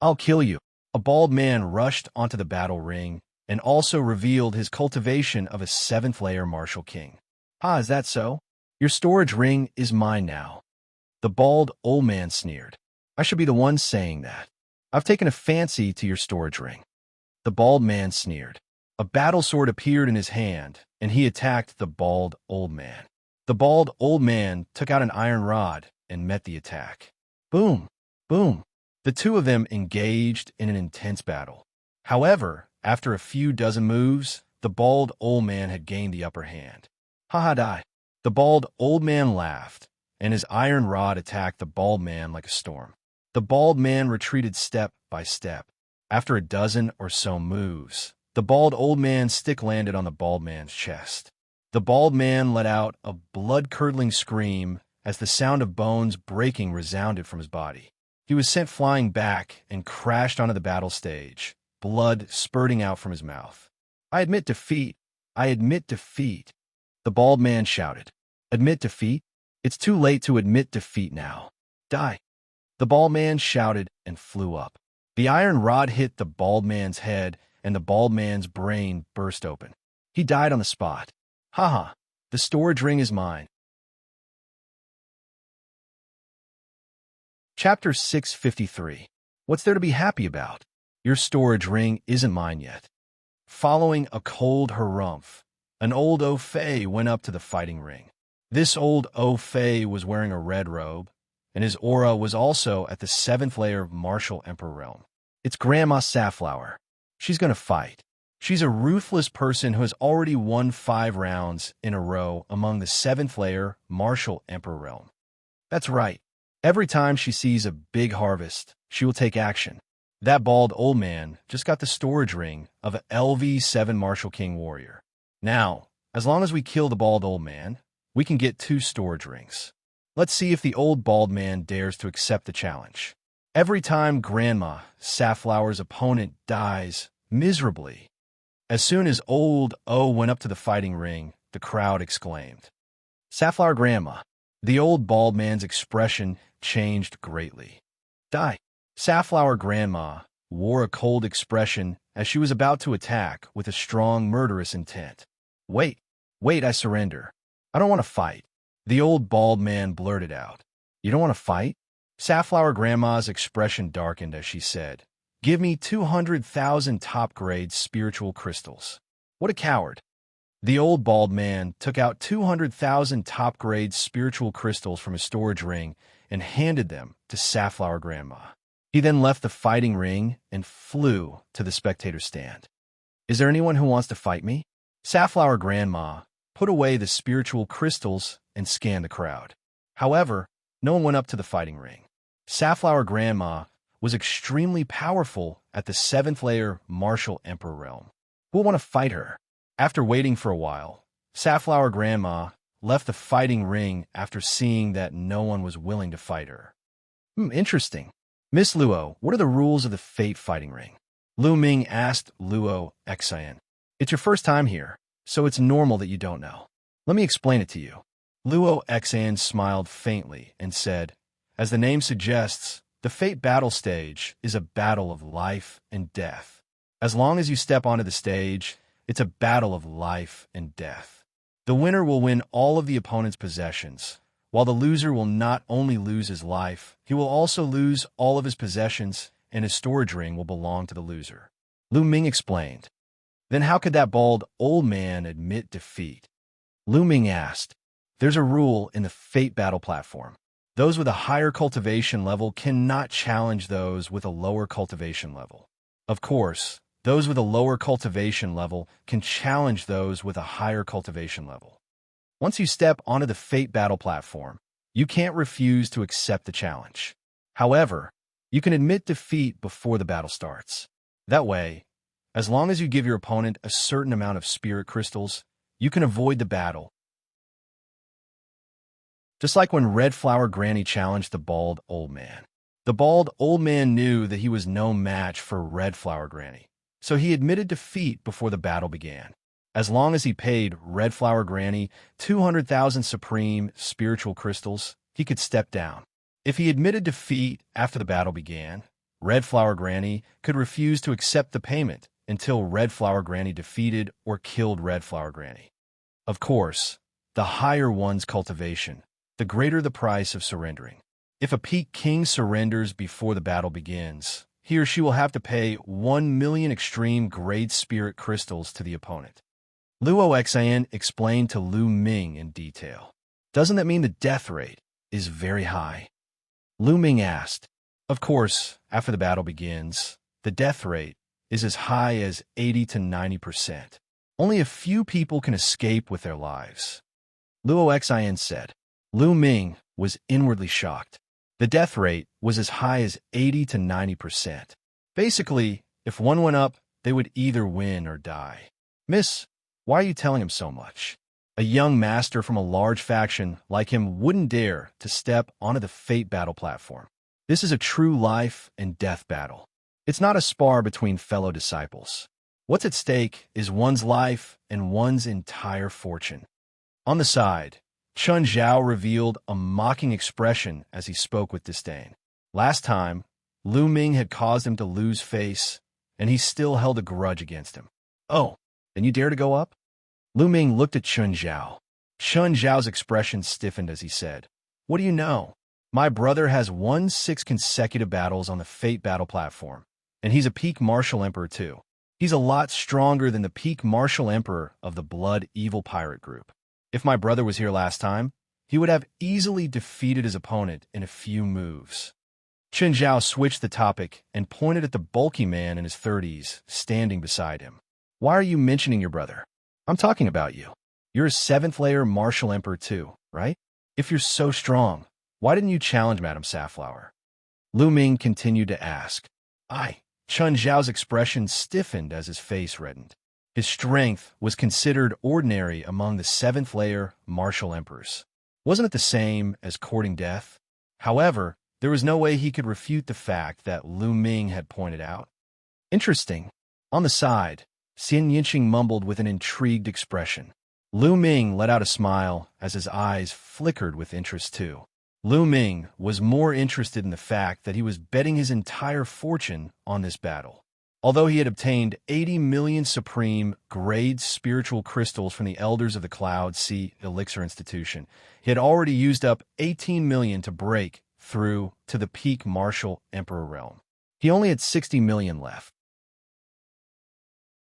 I'll kill you. A bald man rushed onto the battle ring and also revealed his cultivation of a 7th-layer martial king. Ah, is that so? Your storage ring is mine now. The bald old man sneered. I should be the one saying that. I've taken a fancy to your storage ring. The bald man sneered. A battle sword appeared in his hand, and he attacked the bald old man. The bald old man took out an iron rod and met the attack. Boom! Boom! The two of them engaged in an intense battle. However, after a few dozen moves, the bald old man had gained the upper hand. Ha ha die! The bald old man laughed, and his iron rod attacked the bald man like a storm. The bald man retreated step by step. After a dozen or so moves, the bald old man's stick landed on the bald man's chest. The bald man let out a blood-curdling scream as the sound of bones breaking resounded from his body. He was sent flying back and crashed onto the battle stage, blood spurting out from his mouth. I admit defeat. I admit defeat. The bald man shouted. Admit defeat? It's too late to admit defeat now. Die. The bald man shouted and flew up. The iron rod hit the bald man's head, and the bald man's brain burst open. He died on the spot. Ha ha, the storage ring is mine. Chapter 653. What's there to be happy about? Your storage ring isn't mine yet. Following a cold harumph, an old Au Fei went up to the fighting ring. This old Au Fei was wearing a red robe, and his aura was also at the 7th layer of Martial Emperor realm. It's Grandma Safflower. She's gonna fight. She's a ruthless person who has already won 5 rounds in a row among the 7th layer Martial Emperor realm. That's right. Every time she sees a big harvest, she will take action. That bald old man just got the storage ring of a LV7 Martial King warrior. Now, as long as we kill the bald old man, we can get 2 storage rings. Let's see if the old bald man dares to accept the challenge. Every time Grandma Safflower's opponent dies miserably. As soon as old O went up to the fighting ring, the crowd exclaimed, "Safflower Grandma." The old bald man's expression changed greatly. Die. Safflower Grandma wore a cold expression as she was about to attack with a strong, murderous intent. Wait, I surrender. I don't want to fight. The old bald man blurted out. You don't want to fight? Safflower Grandma's expression darkened as she said, Give me 200,000 top-grade spiritual crystals. What a coward. The old bald man took out 200,000 top-grade spiritual crystals from his storage ring and handed them to Safflower Grandma. He then left the fighting ring and flew to the spectator stand. Is there anyone who wants to fight me? Safflower Grandma put away the spiritual crystals and scanned the crowd. However, no one went up to the fighting ring. Safflower Grandma was extremely powerful at the 7th layer Martial Emperor realm. Who will want to fight her? After waiting for a while, Safflower Grandma left the fighting ring after seeing that no one was willing to fight her. Interesting. Miss Luo, what are the rules of the Fate fighting ring? Lu Ming asked Luo Xian. It's your first time here, so it's normal that you don't know. Let me explain it to you. Luo Xian smiled faintly and said, As the name suggests, the Fate battle stage is a battle of life and death. As long as you step onto the stage, it's a battle of life and death. The winner will win all of the opponent's possessions, while the loser will not only lose his life, he will also lose all of his possessions, and his storage ring will belong to the loser. Lu Ming explained. Then how could that bald old man admit defeat? Lu Ming asked. There's a rule in the Fate battle platform. Those with a higher cultivation level cannot challenge those with a lower cultivation level. Of course, those with a lower cultivation level can challenge those with a higher cultivation level. Once you step onto the Fate battle platform, you can't refuse to accept the challenge. However, you can admit defeat before the battle starts. That way, as long as you give your opponent a certain amount of spirit crystals, you can avoid the battle. Just like when Red Flower Granny challenged the bald old man. The bald old man knew that he was no match for Red Flower Granny, so he admitted defeat before the battle began. As long as he paid Red Flower Granny 200,000 supreme spiritual crystals, he could step down. If he admitted defeat after the battle began, Red Flower Granny could refuse to accept the payment until Red Flower Granny defeated or killed Red Flower Granny. Of course, the higher one's cultivation, the greater the price of surrendering. If a peak king surrenders before the battle begins, he or she will have to pay 1 million extreme grade spirit crystals to the opponent. Luo Xian explained to Lu Ming in detail. Doesn't that mean the death rate is very high? Lu Ming asked. Of course, after the battle begins, the death rate is as high as 80 to 90%. Only a few people can escape with their lives. Luo Xian said. Lu Ming was inwardly shocked. The death rate was as high as 80 to 90%. Basically, if one went up, they would either win or die. Miss, why are you telling him so much? A young master from a large faction like him wouldn't dare to step onto the Fate battle platform. This is a true life and death battle. It's not a spar between fellow disciples. What's at stake is one's life and one's entire fortune. On the side, Chun Zhao revealed a mocking expression as he spoke with disdain. Last time, Lu Ming had caused him to lose face, and he still held a grudge against him. Oh, then you dare to go up? Lu Ming looked at Chun Zhao. Chun Zhao's expression stiffened as he said, What do you know? My brother has won 6 consecutive battles on the Fate Battle platform, and he's a peak martial emperor too. He's a lot stronger than the peak martial emperor of the Blood Evil Pirate group. If my brother was here last time, he would have easily defeated his opponent in a few moves. Xianxia switched the topic and pointed at the bulky man in his 30s standing beside him. Why are you mentioning your brother? I'm talking about you. You're a 7th layer martial emperor too, right? If you're so strong, why didn't you challenge Madame Safflower? Lu Ming continued to ask. Chun Zhao's expression stiffened as his face reddened. His strength was considered ordinary among the 7th layer martial emperors. Wasn't it the same as courting death? However, there was no way he could refute the fact that Lu Ming had pointed out. Interesting. On the side, Xianxia mumbled with an intrigued expression. Lu Ming let out a smile as his eyes flickered with interest too. Lu Ming was more interested in the fact that he was betting his entire fortune on this battle. Although he had obtained 80 million supreme grade spiritual crystals from the Elders of the Cloud Sea Elixir Institution, he had already used up 18 million to break through to the peak martial emperor realm. He only had 60 million left.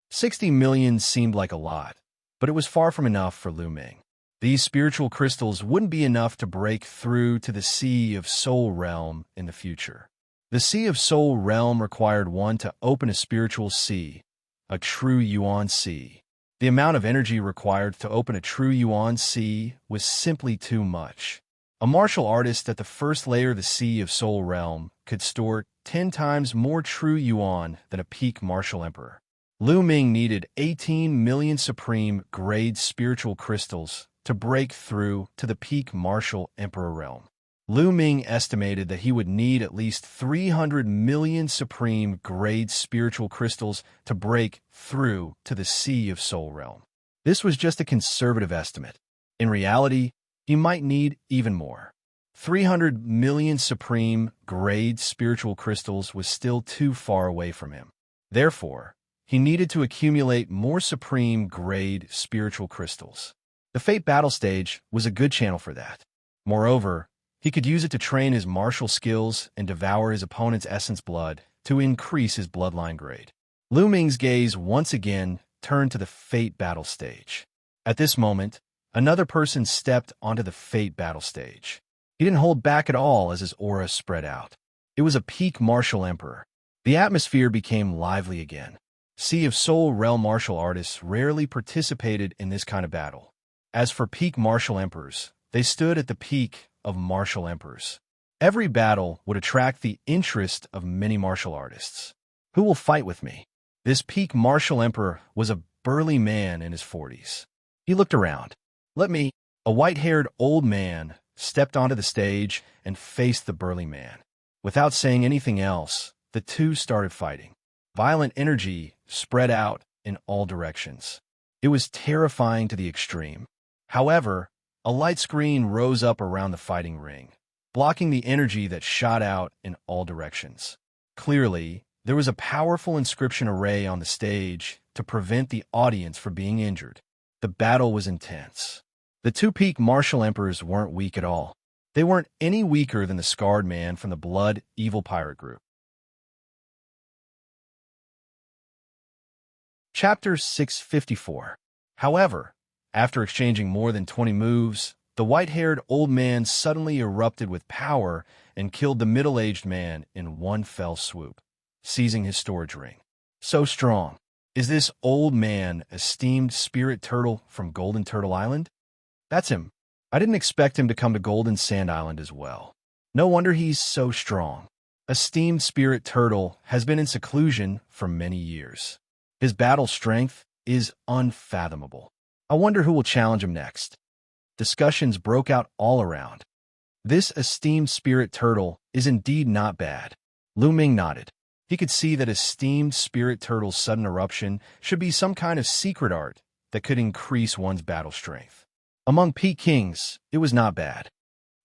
60 million seemed like a lot, but it was far from enough for Lu Ming. These spiritual crystals wouldn't be enough to break through to the Sea of Soul Realm in the future. The Sea of Soul Realm required one to open a spiritual sea, a true Yuan Sea. The amount of energy required to open a true Yuan Sea was simply too much. A martial artist at the first layer of the Sea of Soul Realm could store 10 times more true Yuan than a peak martial emperor. Lu Ming needed 18 million supreme grade spiritual crystals to break through to the peak martial emperor realm. Lu Ming estimated that he would need at least 300 million supreme grade spiritual crystals to break through to the Sea of Soul Realm. This was just a conservative estimate. In reality, he might need even more. 300 million supreme grade spiritual crystals was still too far away from him. Therefore, he needed to accumulate more supreme grade spiritual crystals. The Fate Battle stage was a good channel for that. Moreover, he could use it to train his martial skills and devour his opponent's essence blood to increase his bloodline grade. Lu Ming's gaze once again turned to the Fate Battle stage. At this moment, another person stepped onto the Fate Battle stage. He didn't hold back at all as his aura spread out. It was a peak martial emperor. The atmosphere became lively again. Sea of Soul Realm martial artists rarely participated in this kind of battle. As for peak martial emperors, they stood at the peak of martial emperors. Every battle would attract the interest of many martial artists. Who will fight with me? This peak martial emperor was a burly man in his 40s. He looked around. A white-haired old man stepped onto the stage and faced the burly man. Without saying anything else, the two started fighting. Violent energy spread out in all directions. It was terrifying to the extreme. However, a light screen rose up around the fighting ring, blocking the energy that shot out in all directions. Clearly, there was a powerful inscription array on the stage to prevent the audience from being injured. The battle was intense. The two peak martial emperors weren't weak at all. They weren't any weaker than the scarred man from the Blood Evil Pirate group. Chapter 654. However, after exchanging more than 20 moves, the white-haired old man suddenly erupted with power and killed the middle-aged man in one fell swoop, seizing his storage ring. So strong. Is this old man esteemed Spirit Turtle from Golden Turtle Island? That's him. I didn't expect him to come to Golden Sand Island as well. No wonder he's so strong. Esteemed Spirit Turtle has been in seclusion for many years. His battle strength is unfathomable. I wonder who will challenge him next. Discussions broke out all around. This esteemed Spirit Turtle is indeed not bad. Lu Ming nodded. He could see that esteemed Spirit Turtle's sudden eruption should be some kind of secret art that could increase one's battle strength. Among Peak Kings, it was not bad.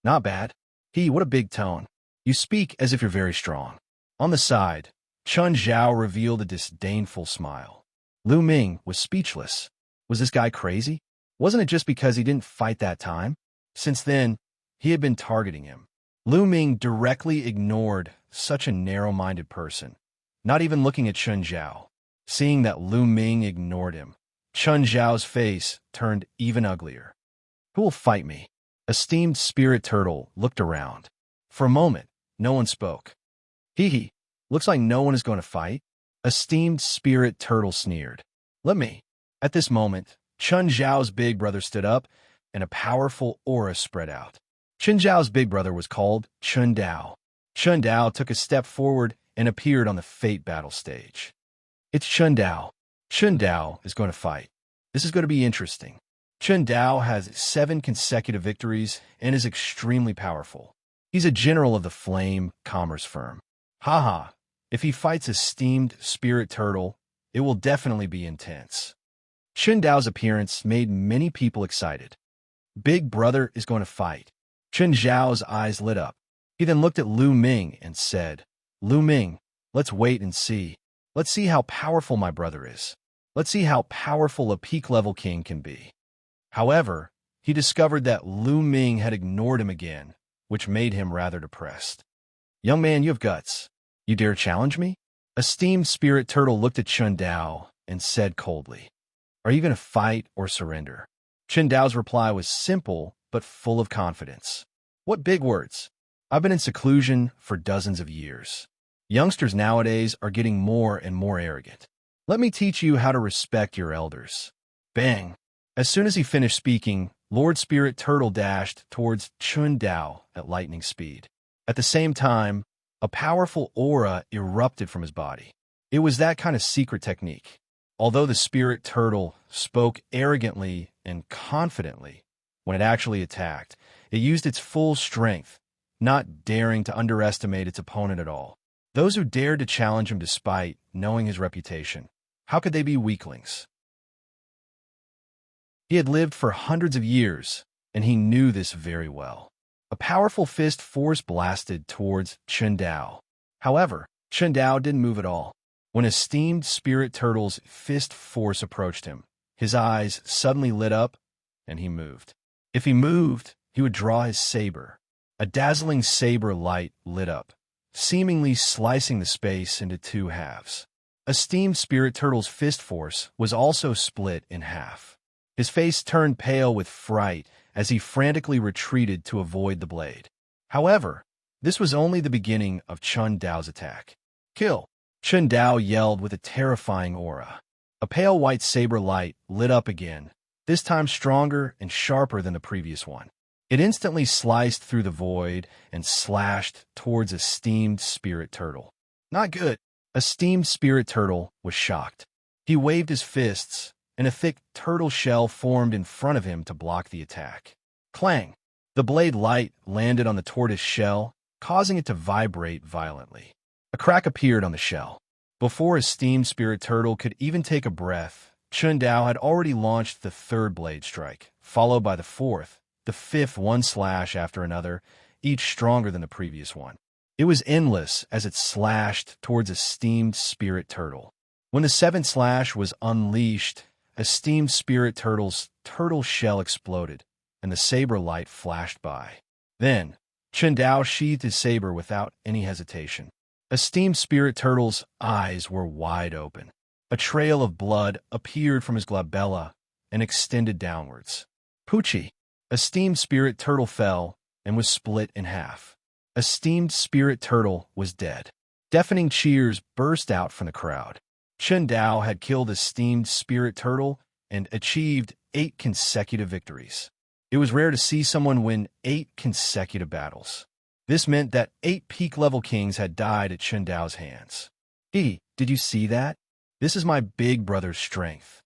Not bad? What a big tone. You speak as if you're very strong. On the side, Chun Zhao revealed a disdainful smile. Lu Ming was speechless. Was this guy crazy? Wasn't it just because he didn't fight that time? Since then, he had been targeting him. Lu Ming directly ignored such a narrow-minded person, not even looking at Chun Zhao. Seeing that Lu Ming ignored him, Chun Zhao's face turned even uglier. Who will fight me? Esteemed Spirit Turtle looked around. For a moment, no one spoke. Hee, looks like no one is going to fight. Esteemed Spirit Turtle sneered. Let me. At this moment, Chun Zhao's big brother stood up, and a powerful aura spread out. Chun Zhao's big brother was called Chun Dao. Chun Dao took a step forward and appeared on the fate battle stage. It's Chun Dao. Chun Dao is going to fight. This is going to be interesting. Chun Dao has 7 consecutive victories and is extremely powerful. He's a general of the Flame Commerce firm. Haha, if he fights esteemed Spirit Turtle, it will definitely be intense. Chun Dao's appearance made many people excited. Big brother is going to fight. Chun Zhao's eyes lit up. He then looked at Lu Ming and said, Lu Ming, let's wait and see. Let's see how powerful my brother is. Let's see how powerful a peak-level king can be. However, he discovered that Lu Ming had ignored him again, which made him rather depressed. Young man, you have guts. You dare challenge me? Esteemed Spirit Turtle looked at Chun Dao and said coldly, Are you going to fight or surrender? Chun Dao's reply was simple but full of confidence. What big words? I've been in seclusion for dozens of years. Youngsters nowadays are getting more and more arrogant. Let me teach you how to respect your elders. Bang! As soon as he finished speaking, Lord Spirit Turtle dashed towards Chun Dao at lightning speed. At the same time, a powerful aura erupted from his body. It was that kind of secret technique. Although the Spirit Turtle spoke arrogantly and confidently, when it actually attacked, it used its full strength, not daring to underestimate its opponent at all. Those who dared to challenge him despite knowing his reputation, how could they be weaklings? He had lived for hundreds of years, and he knew this very well. A powerful fist force blasted towards Chun Dao. However, Chun Dao didn't move at all. When esteemed Spirit Turtle's fist force approached him, his eyes suddenly lit up, and he moved. If he moved, he would draw his saber. A dazzling saber light lit up, seemingly slicing the space into 2 halves. Esteemed Spirit Turtle's fist force was also split in half. His face turned pale with fright as he frantically retreated to avoid the blade. However, this was only the beginning of Chun Dao's attack. Kill! Chun Dao yelled with a terrifying aura. A pale white saber light lit up again, this time stronger and sharper than the previous one. It instantly sliced through the void and slashed towards esteemed Spirit Turtle. Not good. Esteemed Spirit Turtle was shocked. He waved his fists, and a thick turtle shell formed in front of him to block the attack. Clang! The blade light landed on the tortoise shell, causing it to vibrate violently. A crack appeared on the shell. Before esteemed Spirit Turtle could even take a breath, Chun Dao had already launched the 3rd blade strike, followed by the 4th, the 5th one slash after another, each stronger than the previous one. It was endless as it slashed towards esteemed Spirit Turtle. When the 7th slash was unleashed, esteemed Spirit Turtle's turtle shell exploded, and the saber light flashed by. Then, Chun Dao sheathed his saber without any hesitation. Esteemed Spirit Turtle's eyes were wide open. A trail of blood appeared from his glabella and extended downwards. Poochie! Esteemed Spirit Turtle fell and was split in half. Esteemed Spirit Turtle was dead. Deafening cheers burst out from the crowd. Chun Dao had killed esteemed Spirit Turtle and achieved 8 consecutive victories. It was rare to see someone win 8 consecutive battles. This meant that 8 peak-level kings had died at Chun Dao's hands. Did you see that? This is my big brother's strength.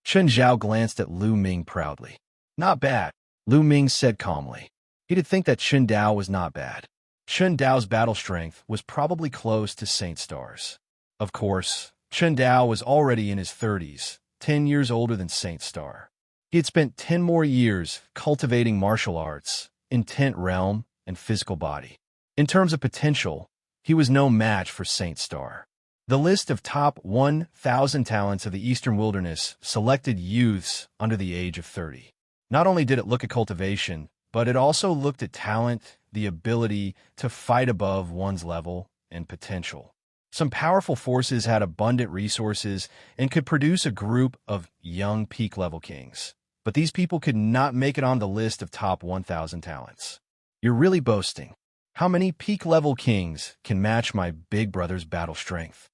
Chun Zhao glanced at Lu Ming proudly. Not bad, Lu Ming said calmly. He did think that Chun Dao was not bad. Chun Dao's battle strength was probably close to Saint Star's. Of course, Chun Dao was already in his 30s, 10 years older than Saint Star. He had spent 10 more years cultivating martial arts, intent realm, and physical body. In terms of potential, he was no match for Saint Star. The list of top 1,000 talents of the Eastern Wilderness selected youths under the age of 30. Not only did it look at cultivation, but it also looked at talent, the ability to fight above one's level, and potential. Some powerful forces had abundant resources and could produce a group of young peak-level kings. But these people could not make it on the list of top 1,000 talents. You're really boasting. How many peak-level kings can match my big brother's battle strength?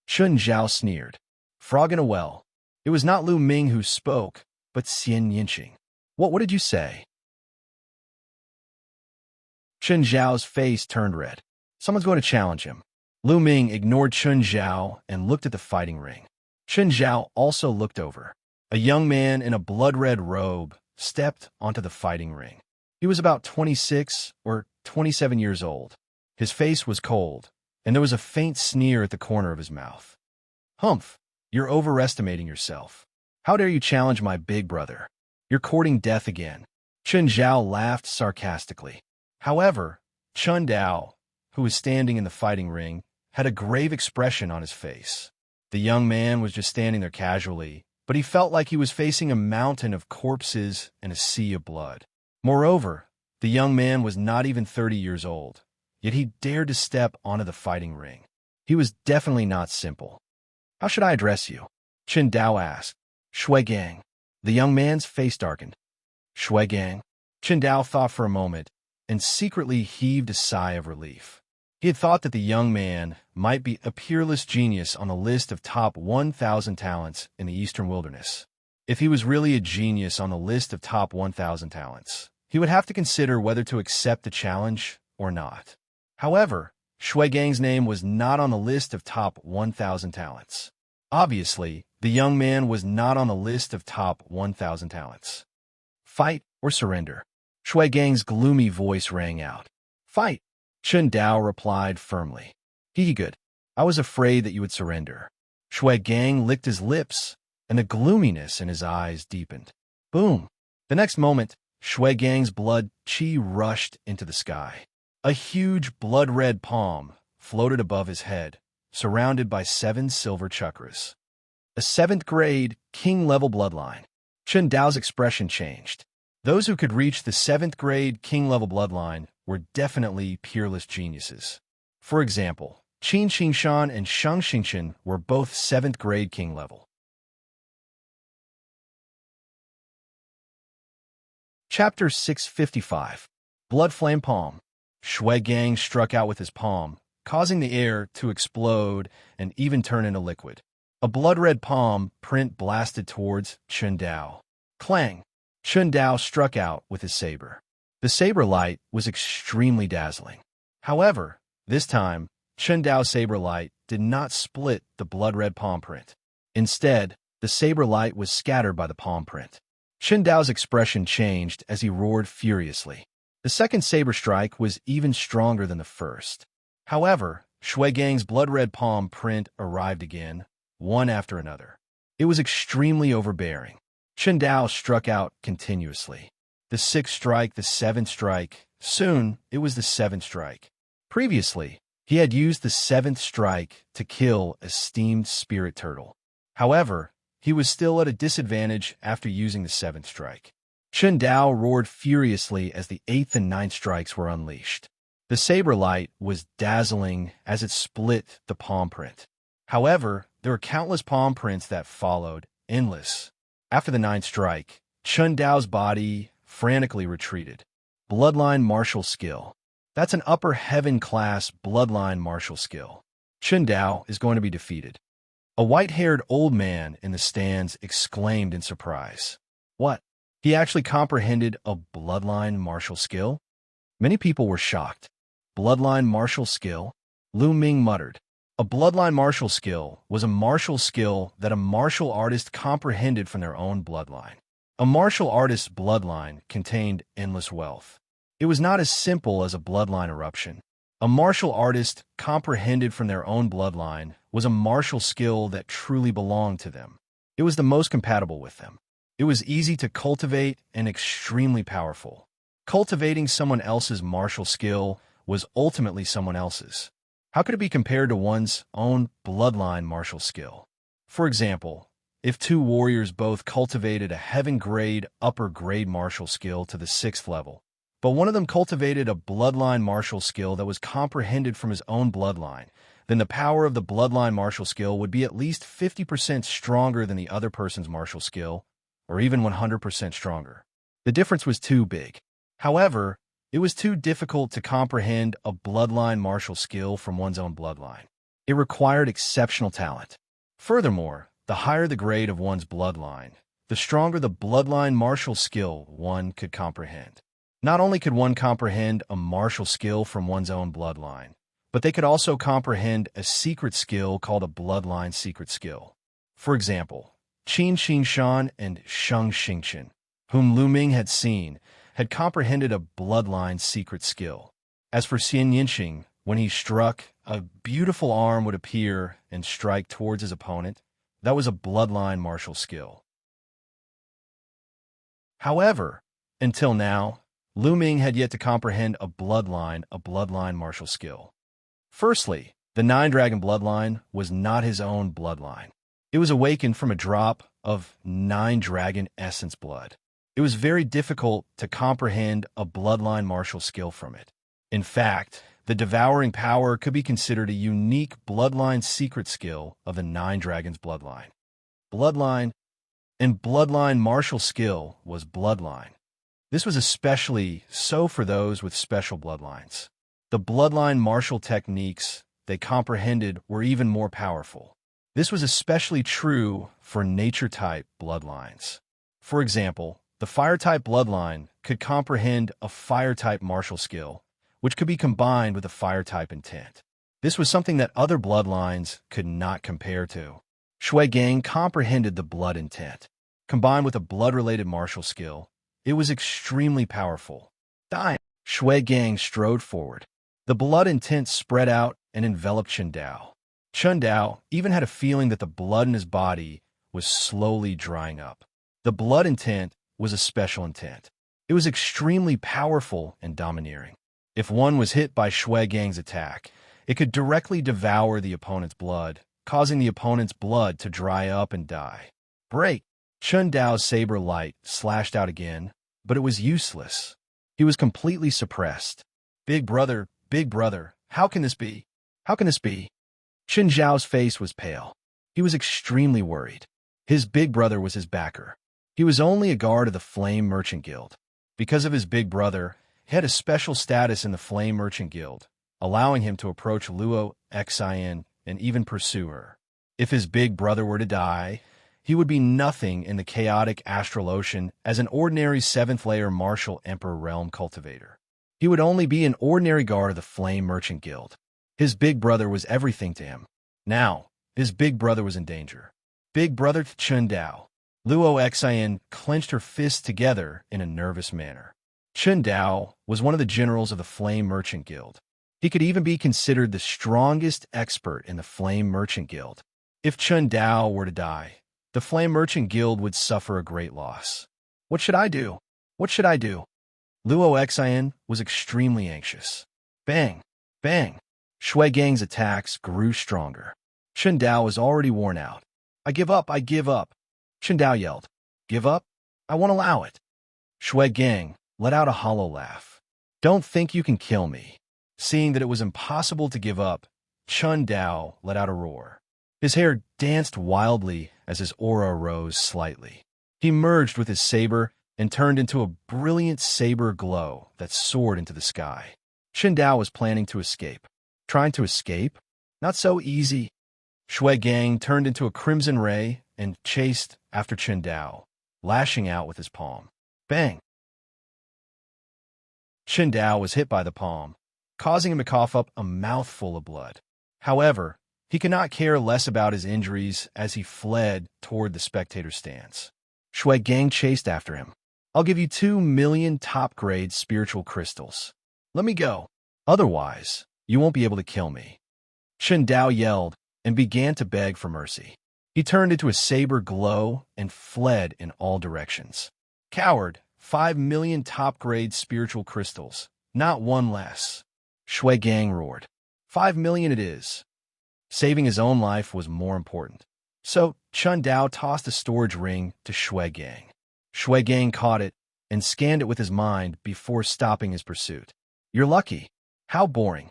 Xianxia sneered. Frog in a well. It was not Lu Ming who spoke, but Xianxia. What did you say? Xianxiao's face turned red. Someone's going to challenge him. Lu Ming ignored Xianxiao and looked at the fighting ring. Xianxiao also looked over. A young man in a blood-red robe stepped onto the fighting ring. He was about 26 or 27 years old. His face was cold, and there was a faint sneer at the corner of his mouth. Humph, you're overestimating yourself. How dare you challenge my big brother? You're courting death again. Xianxiao laughed sarcastically. However, Chun Dao, who was standing in the fighting ring, had a grave expression on his face. The young man was just standing there casually, but he felt like he was facing a mountain of corpses and a sea of blood. Moreover, the young man was not even 30 years old, yet he dared to step onto the fighting ring. He was definitely not simple. How should I address you? Chen Dao asked. Shui Gang. The young man's face darkened. Shui Gang. Chen Dao thought for a moment and secretly heaved a sigh of relief. He had thought that the young man might be a peerless genius on the list of top 1,000 talents in the Eastern Wilderness. If he was really a genius on the list of top 1,000 talents, he would have to consider whether to accept the challenge or not. However, Shui Gang's name was not on the list of top 1,000 talents. Obviously, the young man was not on the list of top 1,000 talents. Fight or surrender? Shui Gang's gloomy voice rang out. Fight! Chen Dao replied firmly. Good. I was afraid that you would surrender. Shui Gang licked his lips, and the gloominess in his eyes deepened. Boom! The next moment, Shui Gang's blood qi rushed into the sky. A huge blood-red palm floated above his head, surrounded by 7 silver chakras. A 7th-grade, king-level bloodline. Chen Dao's expression changed. Those who could reach the 7th-grade king-level bloodline were definitely peerless geniuses. For example, Qin Xingshan and Shang Xingshan were both 7th-grade king level. Chapter 655. Blood Flame Palm. Shui Gang struck out with his palm, causing the air to explode and even turn into liquid. A blood-red palm print blasted towards Chen Dao. Clang! Chen Dao struck out with his saber. The saber light was extremely dazzling. However, this time, Chen Dao's saber light did not split the blood-red palm print. Instead, the saber light was scattered by the palm print. Chen Dao's expression changed as he roared furiously. The second saber strike was even stronger than the first. However, Shui Gang's blood-red palm print arrived again, one after another. It was extremely overbearing. Chen Dao struck out continuously. The 6th strike, the 7th strike. Soon, it was the 7th strike. Previously, he had used the 7th strike to kill a steamed spirit turtle. However, he was still at a disadvantage after using the 7th strike. Chen Dao roared furiously as the 8th and 9th strikes were unleashed. The saber light was dazzling as it split the palm print. However, there were countless palm prints that followed, endless. After the 9th strike, Chen Dao's body frantically retreated. Bloodline martial skill. That's an upper heaven class bloodline martial skill. Chen Dao is going to be defeated. A white-haired old man in the stands exclaimed in surprise. What? He actually comprehended a bloodline martial skill? Many people were shocked. Bloodline martial skill? Lu Ming muttered. A bloodline martial skill was a martial skill that a martial artist comprehended from their own bloodline. A martial artist's bloodline contained endless wealth. It was not as simple as a bloodline eruption. A martial artist comprehended from their own bloodline was a martial skill that truly belonged to them. It was the most compatible with them. It was easy to cultivate and extremely powerful. Cultivating someone else's martial skill was ultimately someone else's. How could it be compared to one's own bloodline martial skill? For example, if 2 warriors both cultivated a heaven-grade, upper-grade martial skill to the 6th level, but one of them cultivated a bloodline martial skill that was comprehended from his own bloodline, then the power of the bloodline martial skill would be at least 50% stronger than the other person's martial skill, or even 100% stronger. The difference was too big. However, it was too difficult to comprehend a bloodline martial skill from one's own bloodline. It required exceptional talent. Furthermore, the higher the grade of one's bloodline, the stronger the bloodline martial skill one could comprehend. Not only could one comprehend a martial skill from one's own bloodline, but they could also comprehend a secret skill called a bloodline secret skill. For example, Qin Xingshan and Sheng Xingqian, whom Lu Ming had seen, had comprehended a bloodline secret skill. As for Xianxia, when he struck, a beautiful arm would appear and strike towards his opponent. That was a bloodline martial skill. However, until now, Lu Ming had yet to comprehend a bloodline martial skill. Firstly, the Nine-Dragon bloodline was not his own bloodline. It was awakened from a drop of Nine-Dragon essence blood. It was very difficult to comprehend a bloodline martial skill from it. In fact, the devouring power could be considered a unique bloodline secret skill of the Nine Dragons bloodline. Bloodline and bloodline martial skill was bloodline. This was especially so for those with special bloodlines. The bloodline martial techniques they comprehended were even more powerful. This was especially true for nature-type bloodlines. For example, the fire-type bloodline could comprehend a fire-type martial skill, which could be combined with a fire-type intent. This was something that other bloodlines could not compare to. Shui Gang comprehended the blood intent. Combined with a blood-related martial skill, it was extremely powerful. Dying, Shui Gang strode forward. The blood intent spread out and enveloped Chen Dao. Chen Dao even had a feeling that the blood in his body was slowly drying up. The blood intent was a special intent. It was extremely powerful and domineering. If one was hit by Shui Gang's attack, it could directly devour the opponent's blood, causing the opponent's blood to dry up and die. Break! Chen Dao's saber light slashed out again, but it was useless. He was completely suppressed. Big brother, how can this be? How can this be? Chen Zhao's face was pale. He was extremely worried. His big brother was his backer. He was only a guard of the Flame Merchant Guild. Because of his big brother, he had a special status in the Flame Merchant Guild, allowing him to approach Luo Xian and even pursue her. If his big brother were to die, he would be nothing in the chaotic astral ocean as an ordinary 7th-layer martial Emperor Realm cultivator. He would only be an ordinary guard of the Flame Merchant Guild. His big brother was everything to him. Now, his big brother was in danger. Big brother Chen Dao. Luo Xian clenched her fists together in a nervous manner. Chen Dao was one of the generals of the Flame Merchant Guild. He could even be considered the strongest expert in the Flame Merchant Guild. If Chen Dao were to die, the Flame Merchant Guild would suffer a great loss. What should I do? What should I do? Luo Xian was extremely anxious. Bang! Bang! Shui Gang's attacks grew stronger. Chen Dao was already worn out. I give up, I give up. Chen Dao yelled. Give up? I won't allow it. Shui Gang let out a hollow laugh. Don't think you can kill me. Seeing that it was impossible to give up, Chen Dao let out a roar. His hair danced wildly as his aura rose slightly. He merged with his saber and turned into a brilliant saber glow that soared into the sky. Chen Dao was planning to escape. Trying to escape? Not so easy. Shui Gang turned into a crimson ray and chased after Chen Dao, lashing out with his palm. Bang! Chen Dao was hit by the palm, causing him to cough up a mouthful of blood. However, he could not care less about his injuries as he fled toward the spectator stands. Shui Gang chased after him. I'll give you 2 million top-grade spiritual crystals. Let me go. Otherwise, you won't be able to kill me. Chen Dao yelled and began to beg for mercy. He turned into a saber glow and fled in all directions. Coward, 5 million top-grade spiritual crystals, not one less. Shui Gang roared. 5 million it is. Saving his own life was more important. So, Chen Dao tossed a storage ring to Shui Gang. Shui Gang caught it and scanned it with his mind before stopping his pursuit. You're lucky. How boring.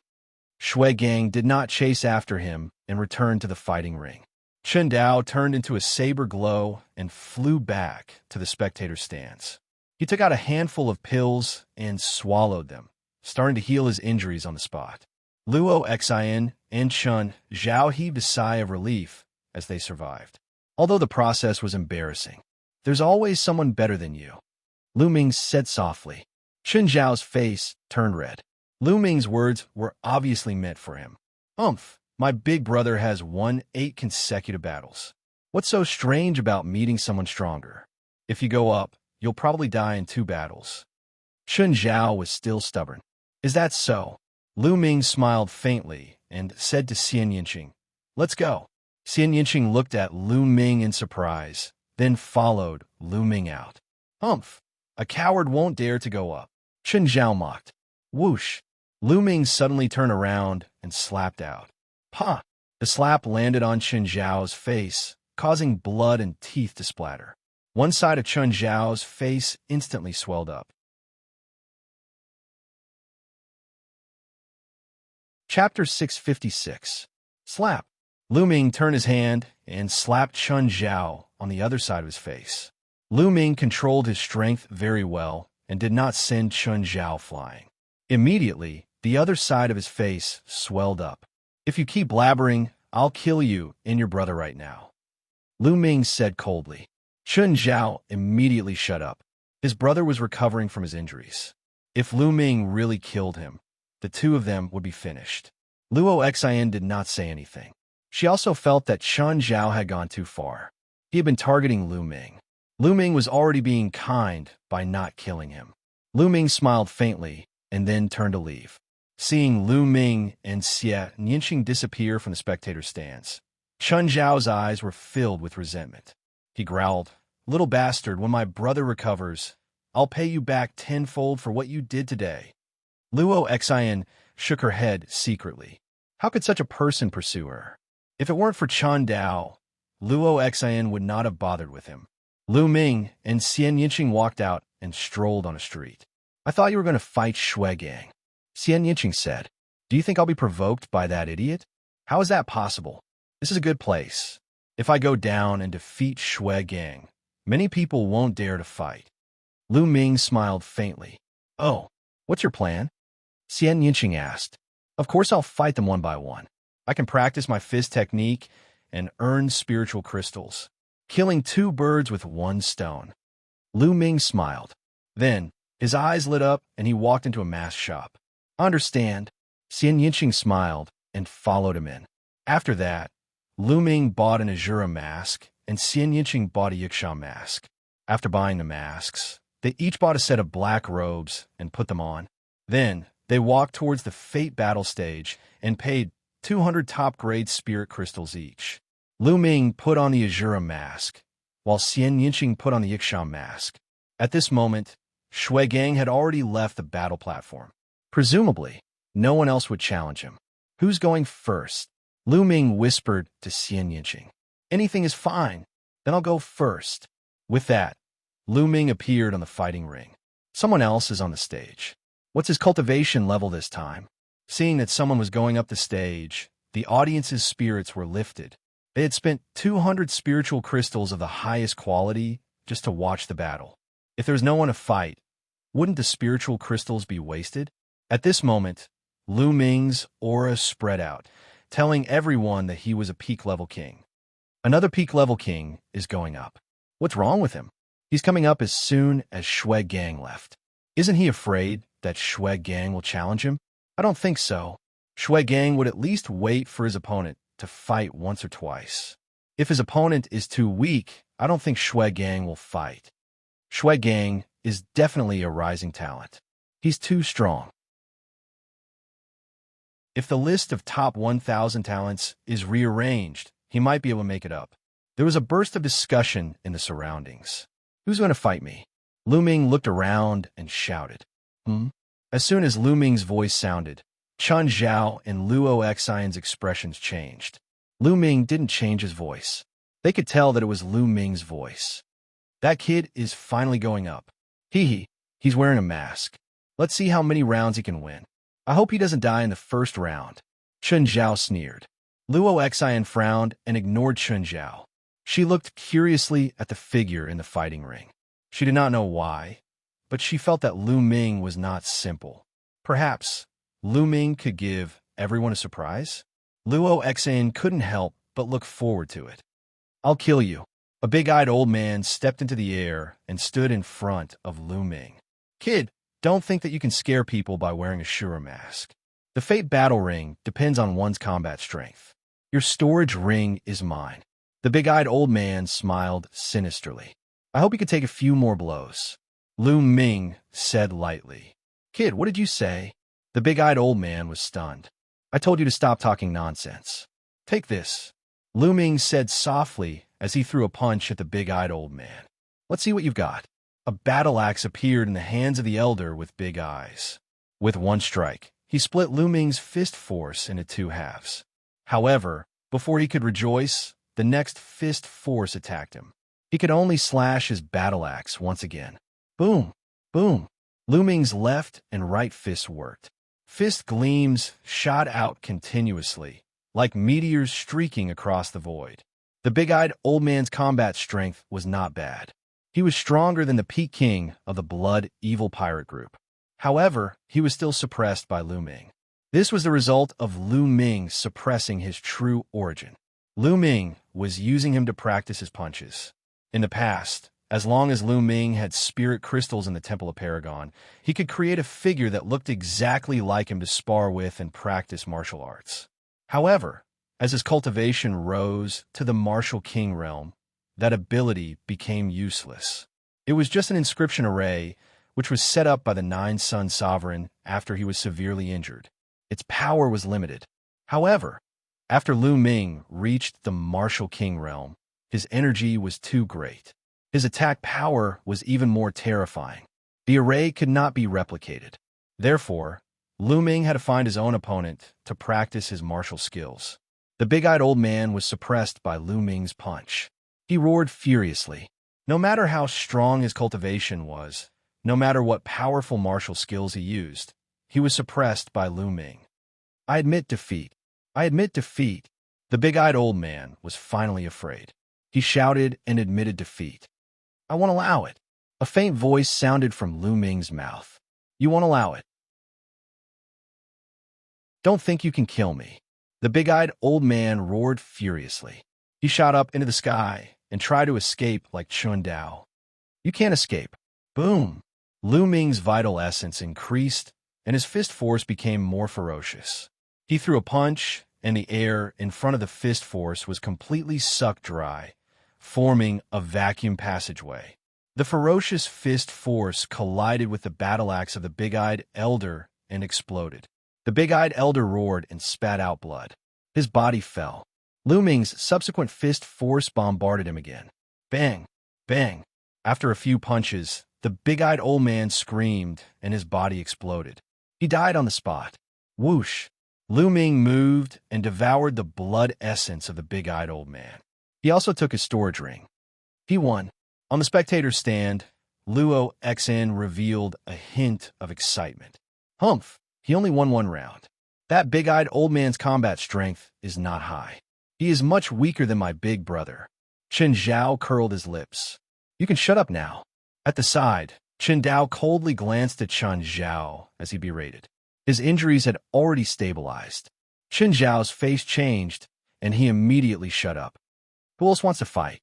Shui Gang did not chase after him and returned to the fighting ring. Chen Dao turned into a saber glow and flew back to the spectator stands. He took out a handful of pills and swallowed them, starting to heal his injuries on the spot. Luo Xian and Chun Zhao heaved a sigh of relief as they survived. Although the process was embarrassing, there's always someone better than you, Lu Ming said softly. Chen Zhao's face turned red. Lu Ming's words were obviously meant for him. My big brother has won 8 consecutive battles. What's so strange about meeting someone stronger? If you go up, you'll probably die in 2 battles. Chen Zhao was still stubborn. Is that so? Lu Ming smiled faintly and said to Xianxia, let's go. Xianxia looked at Lu Ming in surprise, then followed Lu Ming out. A coward won't dare to go up. Chen Zhao mocked. Whoosh. Lu Ming suddenly turned around and slapped out. Pa! The slap landed on Chen Zhao's face, causing blood and teeth to splatter. One side of Chen Zhao's face instantly swelled up. Chapter 656. Slap. Lu Ming turned his hand and slapped Chen Zhao on the other side of his face. Lu Ming controlled his strength very well and did not send Chen Zhao flying. Immediately, the other side of his face swelled up. If you keep blabbering, I'll kill you and your brother right now, Lu Ming said coldly. Chen Zhao immediately shut up. His brother was recovering from his injuries. If Lu Ming really killed him, the 2 of them would be finished. Luo Xian did not say anything. She also felt that Chen Zhao had gone too far. He had been targeting Lu Ming. Lu Ming was already being kind by not killing him. Lu Ming smiled faintly and then turned to leave. Seeing Lu Ming and Xianxia disappear from the spectator stands, Chen Zhao's eyes were filled with resentment. He growled, Little bastard, when my brother recovers, I'll pay you back tenfold for what you did today. Luo Xian shook her head secretly. How could such a person pursue her? If it weren't for Chen Dao, Luo Xian would not have bothered with him. Lu Ming and Xianxia walked out and strolled on a street. I thought you were going to fight Shui Gang, Xianxia said. Do you think I'll be provoked by that idiot? How is that possible? This is a good place. If I go down and defeat Shui Gang, many people won't dare to fight. Lu Ming smiled faintly. Oh, what's your plan? Xianxia asked. Of course I'll fight them one by one. I can practice my fist technique and earn spiritual crystals, killing 2 birds with 1 stone. Lu Ming smiled. Then, his eyes lit up and he walked into a mask shop. Understand. Xianxia smiled and followed him in. After that, Lu Ming bought an Azura mask and Xianxia bought a Wuxia mask. After buying the masks, they each bought a set of black robes and put them on. Then, they walked towards the Fate battle stage and paid 200 top-grade spirit crystals each. Lu Ming put on the Azura mask, while Xianxia put on the Wuxia mask. At this moment, Shui Gang had already left the battle platform. Presumably, no one else would challenge him. Who's going first? Lu Ming whispered to Xianxia. Anything is fine. Then I'll go first. With that, Lu Ming appeared on the fighting ring. Someone else is on the stage. What's his cultivation level this time? Seeing that someone was going up the stage, the audience's spirits were lifted. They had spent 200 spiritual crystals of the highest quality just to watch the battle. If there's no one to fight, wouldn't the spiritual crystals be wasted? At this moment, Lu Ming's aura spread out, telling everyone that he was a peak-level king. Another peak-level king is going up. What's wrong with him? He's coming up as soon as Shui Gang left. Isn't he afraid that Shui Gang will challenge him? I don't think so. Shui Gang would at least wait for his opponent to fight once or twice. If his opponent is too weak, I don't think Shui Gang will fight. Shui Gang is definitely a rising talent. He's too strong. If the list of top 1,000 talents is rearranged, he might be able to make it up. There was a burst of discussion in the surroundings. Who's going to fight me? Lu Ming looked around and shouted. As soon as Lu Ming's voice sounded, Chen Zhao and Luo Xian's expressions changed. Lu Ming didn't change his voice. They could tell that it was Lu Ming's voice. That kid is finally going up. Hee hee, he's wearing a mask. Let's see how many rounds he can win. I hope he doesn't die in the first round. Chun Zhao sneered. Luo Xian frowned and ignored Chun Zhao. She looked curiously at the figure in the fighting ring. She did not know why, but she felt that Lu Ming was not simple. Perhaps Lu Ming could give everyone a surprise? Luo Xian couldn't help but look forward to it. I'll kill you. A big-eyed old man stepped into the air and stood in front of Lu Ming. Kid, don't think that you can scare people by wearing a Shura mask. The Fate Battle Ring depends on one's combat strength. Your storage ring is mine. The big-eyed old man smiled sinisterly. I hope you could take a few more blows. Lu Ming said lightly. Kid, what did you say? The big-eyed old man was stunned. I told you to stop talking nonsense. Take this. Lu Ming said softly as he threw a punch at the big-eyed old man. Let's see what you've got. A battle axe appeared in the hands of the elder with big eyes. With one strike, he split Lu Ming's fist force into two halves. However, before he could rejoice, the next fist force attacked him. He could only slash his battle axe once again. Boom! Boom! Lu Ming's left and right fists worked. Fist gleams shot out continuously, like meteors streaking across the void. The big-eyed old man's combat strength was not bad. He was stronger than the Peak King of the Blood Evil Pirate Group. However, he was still suppressed by Lu Ming. This was the result of Lu Ming suppressing his true origin. Lu Ming was using him to practice his punches. In the past, as long as Lu Ming had spirit crystals in the Temple of Paragon, he could create a figure that looked exactly like him to spar with and practice martial arts. However, as his cultivation rose to the Martial King realm, that ability became useless. It was just an inscription array, which was set up by the Nine-Sun Sovereign after he was severely injured. Its power was limited. However, after Lu Ming reached the Martial King realm, his energy was too great. His attack power was even more terrifying. The array could not be replicated. Therefore, Lu Ming had to find his own opponent to practice his martial skills. The big-eyed old man was suppressed by Lu Ming's punch. He roared furiously. No matter how strong his cultivation was, no matter what powerful martial skills he used, he was suppressed by Lu Ming. I admit defeat. I admit defeat. The big-eyed old man was finally afraid. He shouted and admitted defeat. I won't allow it. A faint voice sounded from Lu Ming's mouth. You won't allow it. Don't think you can kill me. The big-eyed old man roared furiously. He shot up into the sky and tried to escape like Chun Dao. You can't escape. Boom! Lu Ming's vital essence increased, and his fist force became more ferocious. He threw a punch, and the air in front of the fist force was completely sucked dry, forming a vacuum passageway. The ferocious fist force collided with the battle axe of the big-eyed elder and exploded. The big-eyed elder roared and spat out blood. His body fell. Lu Ming's subsequent fist force bombarded him again. Bang! Bang! After a few punches, the big-eyed old man screamed and his body exploded. He died on the spot. Whoosh! Lu Ming moved and devoured the blood essence of the big-eyed old man. He also took his storage ring. He won. On the spectator's stand, Luo Xn revealed a hint of excitement. Humph! He only won one round. That big-eyed old man's combat strength is not high. He is much weaker than my big brother. Chen Zhao curled his lips. You can shut up now. At the side, Chen Dao coldly glanced at Chen Zhao as he berated. His injuries had already stabilized. Chen Zhao's face changed, and he immediately shut up. Who else wants to fight?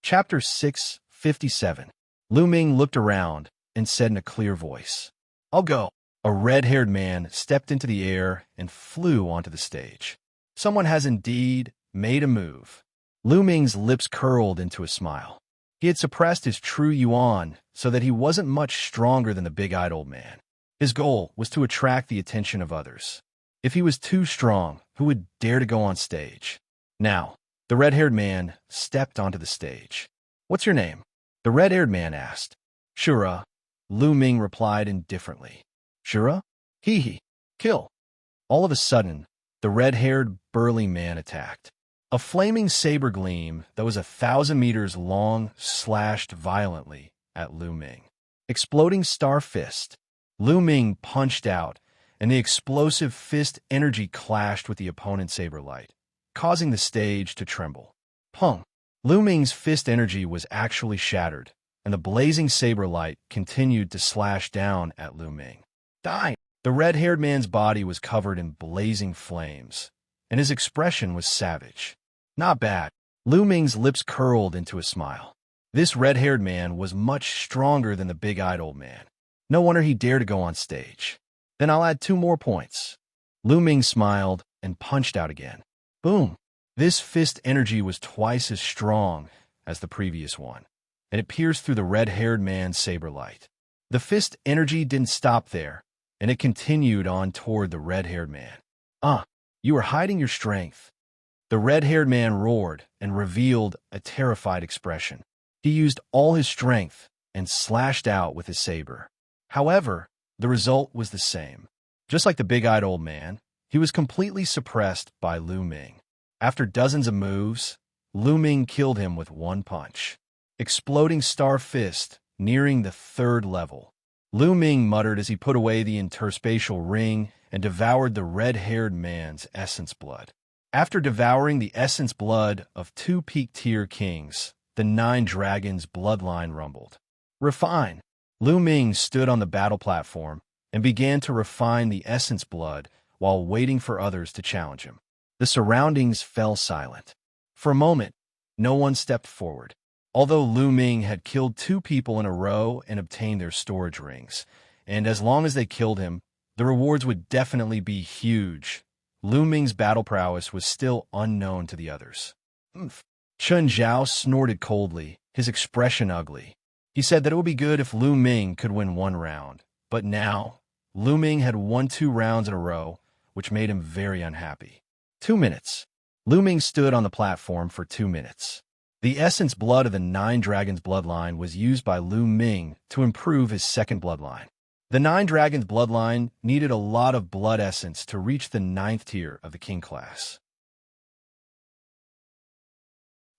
Chapter 657. Lu Ming looked around and said in a clear voice, I'll go. A red-haired man stepped into the air and flew onto the stage. Someone has indeed made a move. Lu Ming's lips curled into a smile. He had suppressed his true yuan so that he wasn't much stronger than the big-eyed old man. His goal was to attract the attention of others. If he was too strong, who would dare to go on stage? Now, the red-haired man stepped onto the stage. What's your name? The red-haired man asked. Shura. Lu Ming replied indifferently. Shura? Hee hee. Kill. All of a sudden, the red-haired, burly man attacked. A flaming saber gleam that was 1,000 meters long slashed violently at Lu Ming. Exploding Star Fist. Lu Ming punched out, and the explosive fist energy clashed with the opponent's saber light, causing the stage to tremble. Pung! Lu Ming's fist energy was actually shattered, and the blazing saber light continued to slash down at Lu Ming. Die! The red-haired man's body was covered in blazing flames, and his expression was savage. Not bad. Lu Ming's lips curled into a smile. This red-haired man was much stronger than the big-eyed old man. No wonder he dared to go on stage. Then I'll add 2 more points. Lu Ming smiled and punched out again. Boom! This fist energy was twice as strong as the previous one, and it pierced through the red-haired man's saber light. The fist energy didn't stop there, and it continued on toward the red-haired man. You are hiding your strength. The red-haired man roared and revealed a terrified expression. He used all his strength and slashed out with his saber. However, the result was the same. Just like the big-eyed old man, he was completely suppressed by Lu Ming. After dozens of moves, Lu Ming killed him with 1 punch. Exploding Star Fist, nearing the 3rd level. Lu Ming muttered as he put away the interspatial ring and devoured the red-haired man's essence blood. After devouring the essence blood of 2 peak-tier kings, the 9 dragons' bloodline rumbled. Refine! Lu Ming stood on the battle platform and began to refine the essence blood while waiting for others to challenge him. The surroundings fell silent. For a moment, no one stepped forward. Although Lu Ming had killed 2 people in a row and obtained their storage rings, and as long as they killed him, the rewards would definitely be huge, Lu Ming's battle prowess was still unknown to the others. Chen Zhao snorted coldly, his expression ugly. He said that it would be good if Lu Ming could win 1 round, but now, Lu Ming had won 2 rounds in a row, which made him very unhappy. 2 minutes. Lu Ming stood on the platform for 2 minutes. The essence blood of the 9 dragons' bloodline was used by Lu Ming to improve his 2nd bloodline. The 9 dragons' bloodline needed a lot of blood essence to reach the 9th tier of the king class.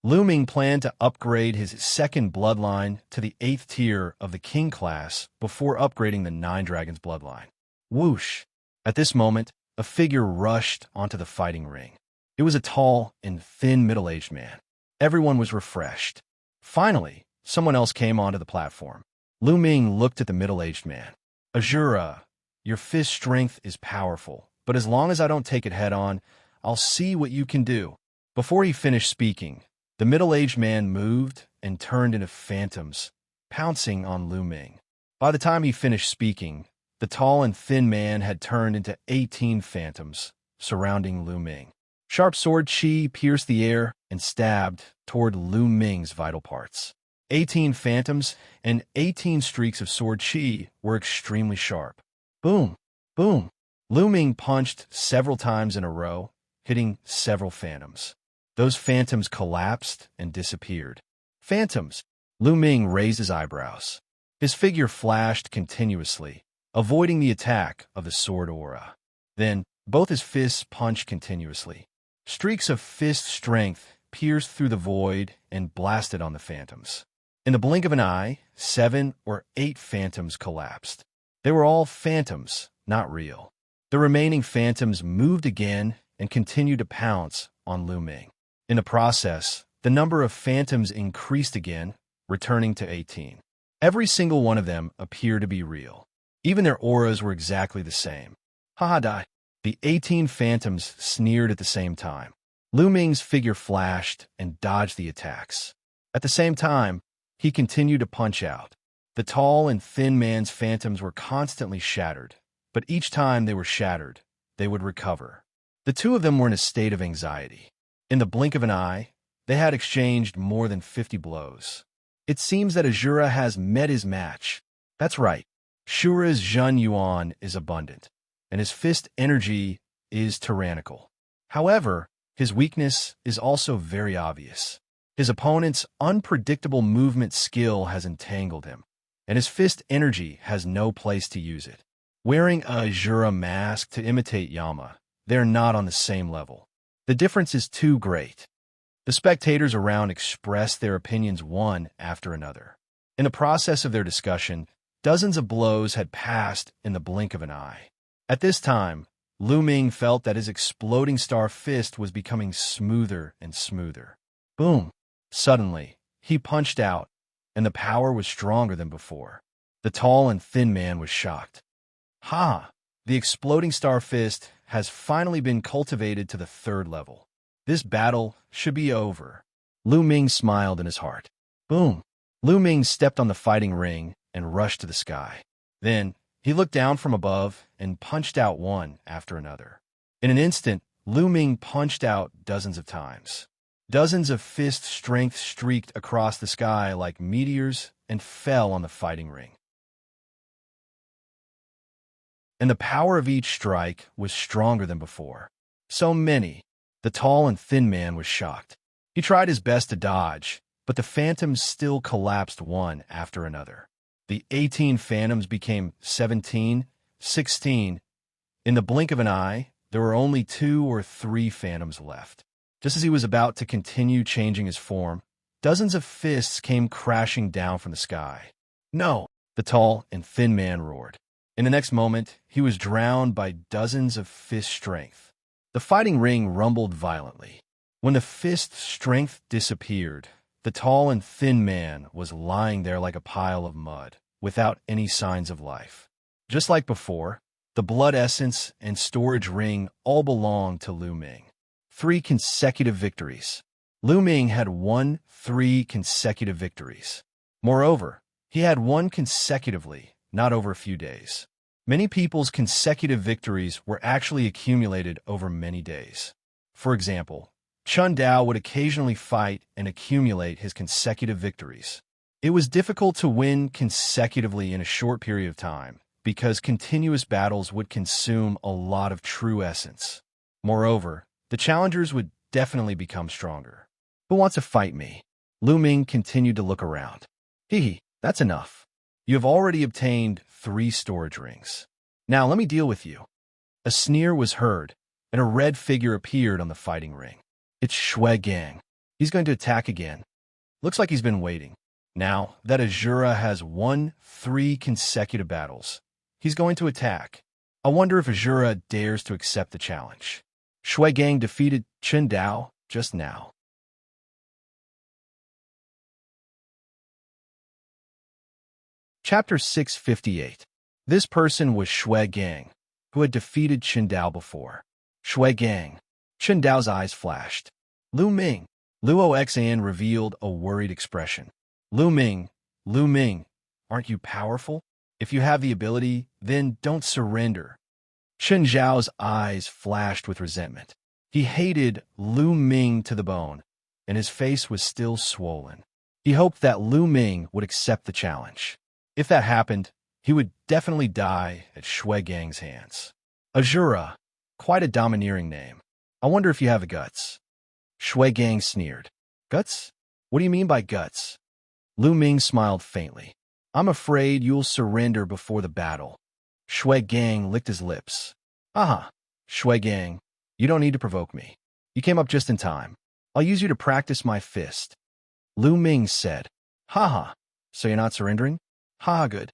Lu Ming planned to upgrade his 2nd bloodline to the 8th tier of the king class before upgrading the 9 dragons' bloodline. Whoosh! At this moment, a figure rushed onto the fighting ring. It was a tall and thin middle-aged man. Everyone was refreshed. Finally, someone else came onto the platform. Lu Ming looked at the middle-aged man. Azura, your fist strength is powerful, but as long as I don't take it head-on, I'll see what you can do. Before he finished speaking, the middle-aged man moved and turned into phantoms, pouncing on Lu Ming. By the time he finished speaking, the tall and thin man had turned into 18 phantoms, surrounding Lu Ming. Sharp sword qi pierced the air and stabbed toward Lu Ming's vital parts. 18 phantoms and 18 streaks of sword qi were extremely sharp. Boom! Boom! Lu Ming punched several times in a row, hitting several phantoms. Those phantoms collapsed and disappeared. Phantoms! Lu Ming raised his eyebrows. His figure flashed continuously, avoiding the attack of the sword aura. Then, both his fists punched continuously. Streaks of fist strength pierced through the void and blasted on the phantoms. In the blink of an eye, 7 or 8 phantoms collapsed. They were all phantoms, not real. The remaining phantoms moved again and continued to pounce on Lu Ming. In the process, the number of phantoms increased again, returning to 18. Every single one of them appeared to be real. Even their auras were exactly the same. Haha die. The 18 phantoms sneered at the same time. Lu Ming's figure flashed and dodged the attacks. At the same time, he continued to punch out. The tall and thin man's phantoms were constantly shattered, but each time they were shattered, they would recover. The 2 of them were in a state of anxiety. In the blink of an eye, they had exchanged more than 50 blows. It seems that Azura has met his match. That's right. Shura's Zhen Yuan is abundant, and his fist energy is tyrannical. However, his weakness is also very obvious. His opponent's unpredictable movement skill has entangled him, and his fist energy has no place to use it. Wearing a Azura mask to imitate Yama, they're not on the same level. The difference is too great. The spectators around expressed their opinions one after another. In the process of their discussion, dozens of blows had passed in the blink of an eye. At this time, Lu Ming felt that his exploding star fist was becoming smoother and smoother. Boom! Suddenly, he punched out, and the power was stronger than before. The tall and thin man was shocked. Ha! The exploding star fist has finally been cultivated to the 3rd level. This battle should be over. Lu Ming smiled in his heart. Boom! Lu Ming stepped on the fighting ring and rushed to the sky. Then, he looked down from above and punched out one after another. In an instant, Lu Ming punched out dozens of times. Dozens of fist strength streaked across the sky like meteors and fell on the fighting ring. And the power of each strike was stronger than before. So many. The tall and thin man was shocked. He tried his best to dodge, but the phantoms still collapsed one after another. The 18 phantoms became 17, 16. In the blink of an eye, there were only 2 or 3 phantoms left. Just as he was about to continue changing his form, dozens of fists came crashing down from the sky. No! The tall and thin man roared. In the next moment, he was drowned by dozens of fist strength. The fighting ring rumbled violently. When the fist strength disappeared, the tall and thin man was lying there like a pile of mud, without any signs of life. Just like before, the blood essence and storage ring all belonged to Lu Ming. 3 consecutive victories. Lu Ming had won 3 consecutive victories. Moreover, he had won consecutively, not over a few days. Many people's consecutive victories were actually accumulated over many days. For example, Chun Dao would occasionally fight and accumulate his consecutive victories. It was difficult to win consecutively in a short period of time because continuous battles would consume a lot of true essence. Moreover, the challengers would definitely become stronger. Who wants to fight me? Lu Ming continued to look around. That's enough. You have already obtained 3 storage rings. Now let me deal with you. A sneer was heard, and a red figure appeared on the fighting ring. It's Shui Gang. He's going to attack again. Looks like he's been waiting. Now that Azura has won 3 consecutive battles, he's going to attack. I wonder if Azura dares to accept the challenge. Shui Gang defeated Chun Dao just now. Chapter 658. This person was Shui Gang, who had defeated Chun Dao before. Shui Gang. Chun Dao's eyes flashed. Lu Ming. Luo Xan revealed a worried expression. Lu Ming, aren't you powerful? If you have the ability, then don't surrender. Chen Zhao's eyes flashed with resentment. He hated Lu Ming to the bone, and his face was still swollen. He hoped that Lu Ming would accept the challenge. If that happened, he would definitely die at Shui Gang's hands. Azura, quite a domineering name. I wonder if you have the guts. Shui Gang sneered. Guts? What do you mean by guts? Lu Ming smiled faintly. I'm afraid you'll surrender before the battle. Shui Gang licked his lips. Aha, Shui Gang, you don't need to provoke me. You came up just in time. I'll use you to practice my fist. Lu Ming said. Haha, so you're not surrendering? Ha, good.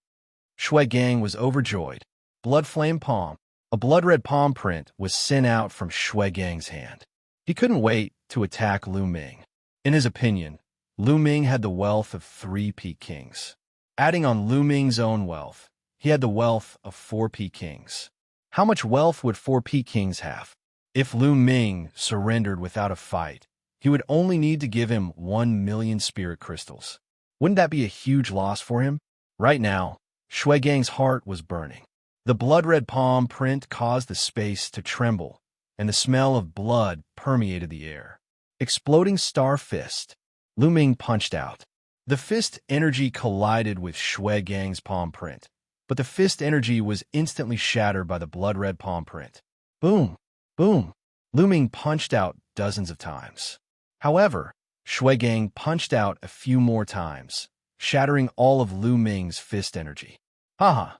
Shui Gang was overjoyed. Blood flame palm. A blood-red palm print was sent out from Shui Gang's hand. He couldn't wait to attack Lu Ming. In his opinion, Lu Ming had the wealth of 3 Peak Kings. Adding on Lu Ming's own wealth, he had the wealth of 4 Peak Kings. How much wealth would 4 Peak Kings have? If Lu Ming surrendered without a fight, he would only need to give him 1 million spirit crystals. Wouldn't that be a huge loss for him? Right now, Shui Gang's heart was burning. The blood-red palm print caused the space to tremble, and the smell of blood permeated the air. Exploding Star Fist. Lu Ming punched out. The fist energy collided with Shui Gang's palm print, but the fist energy was instantly shattered by the blood-red palm print. Boom! Boom! Lu Ming punched out dozens of times. However, Shui Gang punched out a few more times, shattering all of Lu Ming's fist energy. Haha,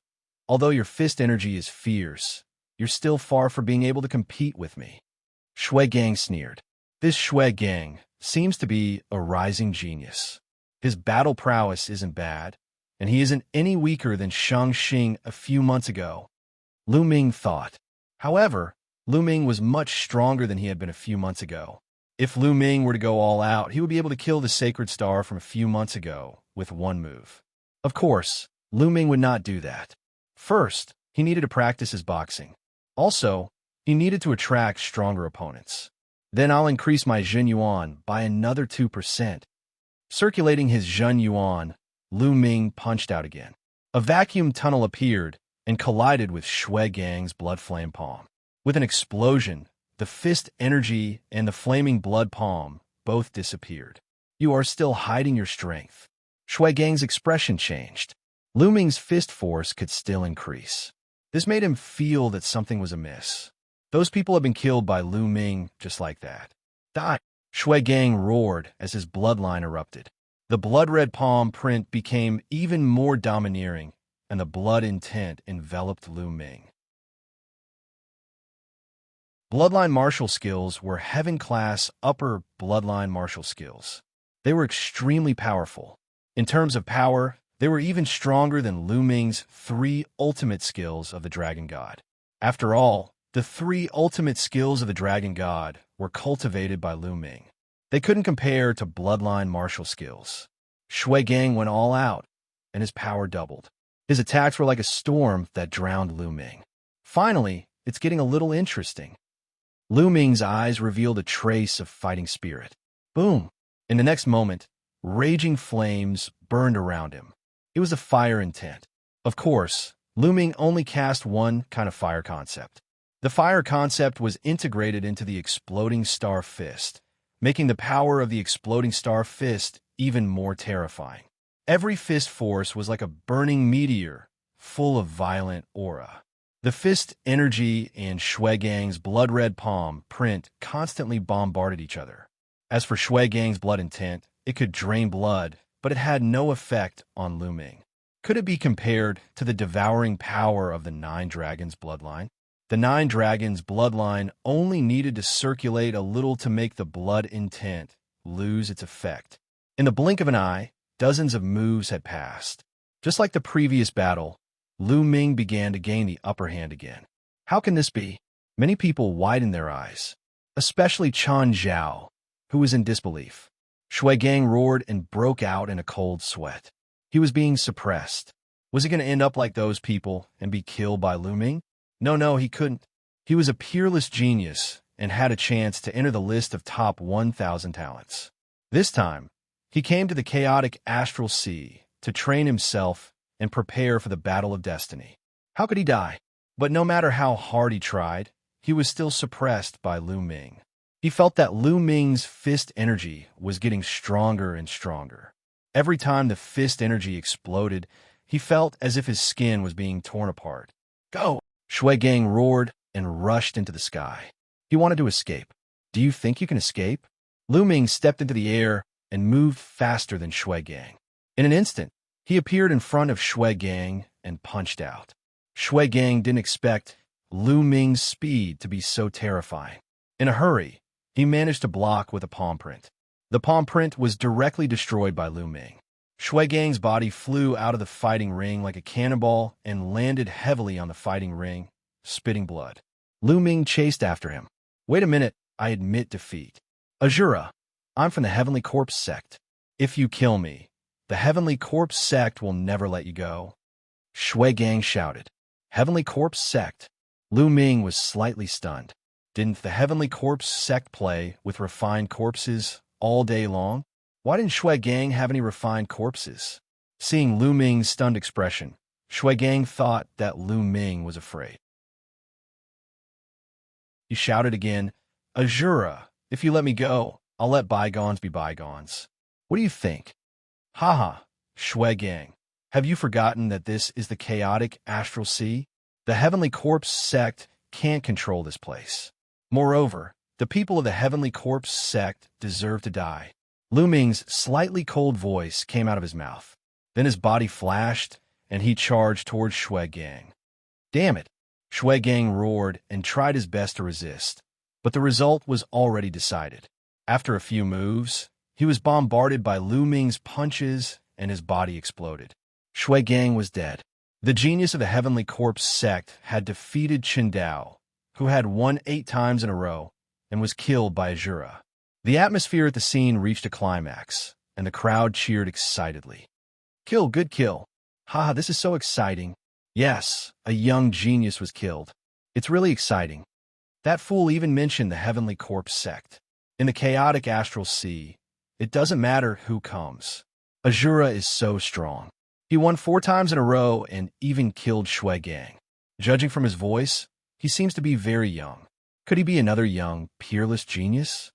although your fist energy is fierce, you're still far from being able to compete with me. Shui Gang sneered. This Shui Gang, seems to be a rising genius. His battle prowess isn't bad, and he isn't any weaker than Xianxia a few months ago, Lu Ming thought. However, Lu Ming was much stronger than he had been a few months ago. If Lu Ming were to go all out, he would be able to kill the Sacred Star from a few months ago with one move. Of course, Lu Ming would not do that. First, he needed to practice his boxing. Also, he needed to attract stronger opponents. Then I'll increase my Zhen Yuan by another 2%. Circulating his Zhen Yuan, Lu Ming punched out again. A vacuum tunnel appeared and collided with Shui Gang's blood flame palm. With an explosion, the fist energy and the flaming blood palm both disappeared. You are still hiding your strength. Shui Gang's expression changed. Lu Ming's fist force could still increase. This made him feel that something was amiss. Those people had been killed by Lu Ming just like that. Die! Shui Gang roared as his bloodline erupted. The blood-red palm print became even more domineering, and the blood intent enveloped Lu Ming. Bloodline martial skills were heaven-class upper bloodline martial skills. They were extremely powerful. In terms of power, they were even stronger than Lu Ming's 3 ultimate skills of the Dragon God. After all, the 3 ultimate skills of the Dragon God were cultivated by Lu Ming. They couldn't compare to bloodline martial skills. Shui Gang went all out, and his power doubled. His attacks were like a storm that drowned Lu Ming. Finally, it's getting a little interesting. Lu Ming's eyes revealed a trace of fighting spirit. Boom! In the next moment, raging flames burned around him. It was a fire intent. Of course, Lu Ming only cast one kind of fire concept. The fire concept was integrated into the exploding star fist, making the power of the exploding star fist even more terrifying. Every fist force was like a burning meteor, full of violent aura. The fist energy and Shui Gang's blood-red palm print constantly bombarded each other. As for Shui Gang's blood intent, it could drain blood, but it had no effect on Lu Ming. Could it be compared to the devouring power of the 9 Dragons bloodline? The 9 Dragons bloodline only needed to circulate a little to make the blood intent lose its effect. In the blink of an eye, dozens of moves had passed. Just like the previous battle, Lu Ming began to gain the upper hand again. How can this be? Many people widened their eyes, especially Chan Zhao, who was in disbelief. Shui Gang roared and broke out in a cold sweat. He was being suppressed. Was he going to end up like those people and be killed by Lu Ming? No, he couldn't. He was a peerless genius and had a chance to enter the list of top 1,000 talents. This time, he came to the chaotic astral sea to train himself and prepare for the battle of destiny. How could he die? But no matter how hard he tried, he was still suppressed by Lu Ming. He felt that Lu Ming's fist energy was getting stronger and stronger. Every time the fist energy exploded, he felt as if his skin was being torn apart. Go! Shui Gang roared and rushed into the sky. He wanted to escape. Do you think you can escape? Lu Ming stepped into the air and moved faster than Shui Gang. In an instant, he appeared in front of Shui Gang and punched out. Shui Gang didn't expect Lu Ming's speed to be so terrifying. In a hurry, he managed to block with a palm print. The palm print was directly destroyed by Lu Ming. Shui Gang's body flew out of the fighting ring like a cannonball and landed heavily on the fighting ring, spitting blood. Lu Ming chased after him. Wait a minute, I admit defeat. Azura, I'm from the Heavenly Corpse sect. If you kill me, the Heavenly Corpse sect will never let you go. Shui Gang shouted. Heavenly Corpse sect? Lu Ming was slightly stunned. Didn't the Heavenly Corpse sect play with refined corpses all day long? Why didn't Shui Gang have any refined corpses? Seeing Lu Ming's stunned expression, Shui Gang thought that Lu Ming was afraid. He shouted again, Azura, if you let me go, I'll let bygones be bygones. What do you think? Haha, Shui Gang, have you forgotten that this is the chaotic astral sea? The Heavenly Corpse sect can't control this place. Moreover, the people of the Heavenly Corpse sect deserve to die. Lu Ming's slightly cold voice came out of his mouth. Then his body flashed, and he charged towards Shui Gang. Damn it! Shui Gang roared and tried his best to resist, but the result was already decided. After a few moves, he was bombarded by Lu Ming's punches and his body exploded. Shui Gang was dead. The genius of the Heavenly Corpse sect had defeated Chen Dao, who had won 8 times in a row, and was killed by Azura. The atmosphere at the scene reached a climax, and the crowd cheered excitedly. Kill, good kill. Haha, this is so exciting. Yes, a young genius was killed. It's really exciting. That fool even mentioned the Heavenly Corpse sect. In the chaotic astral sea, it doesn't matter who comes. Azura is so strong. He won 4 times in a row and even killed Shui Gang. Judging from his voice, he seems to be very young. Could he be another young, peerless genius?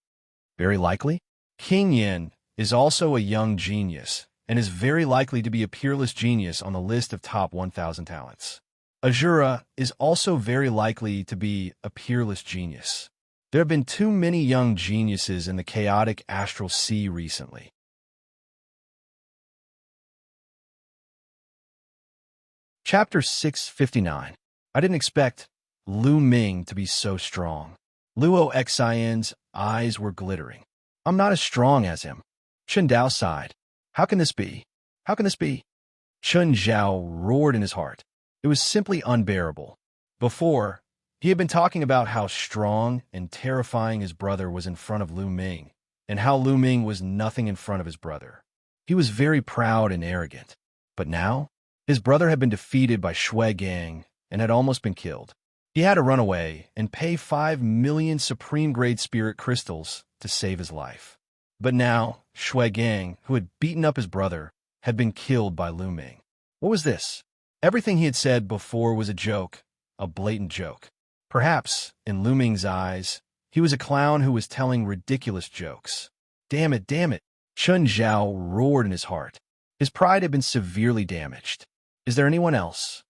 Very likely. King Yin is also a young genius and is very likely to be a peerless genius on the list of top 1,000 talents. Azura is also very likely to be a peerless genius. There have been too many young geniuses in the chaotic astral sea recently. Chapter 659. I didn't expect Lu Ming to be so strong. Luo Xian's eyes were glittering. I'm not as strong as him. Chen Dao sighed. How can this be? How can this be? Chen Zhao roared in his heart. It was simply unbearable. Before, he had been talking about how strong and terrifying his brother was in front of Lu Ming, and how Lu Ming was nothing in front of his brother. He was very proud and arrogant. But now, his brother had been defeated by Shui Gang and had almost been killed. He had to run away and pay 5 million supreme-grade spirit crystals to save his life. But now, Shui Gang, who had beaten up his brother, had been killed by Lu Ming. What was this? Everything he had said before was a joke, a blatant joke. Perhaps, in Lu Ming's eyes, he was a clown who was telling ridiculous jokes. Damn it, damn it! Chen Zhao roared in his heart. His pride had been severely damaged. Is there anyone else?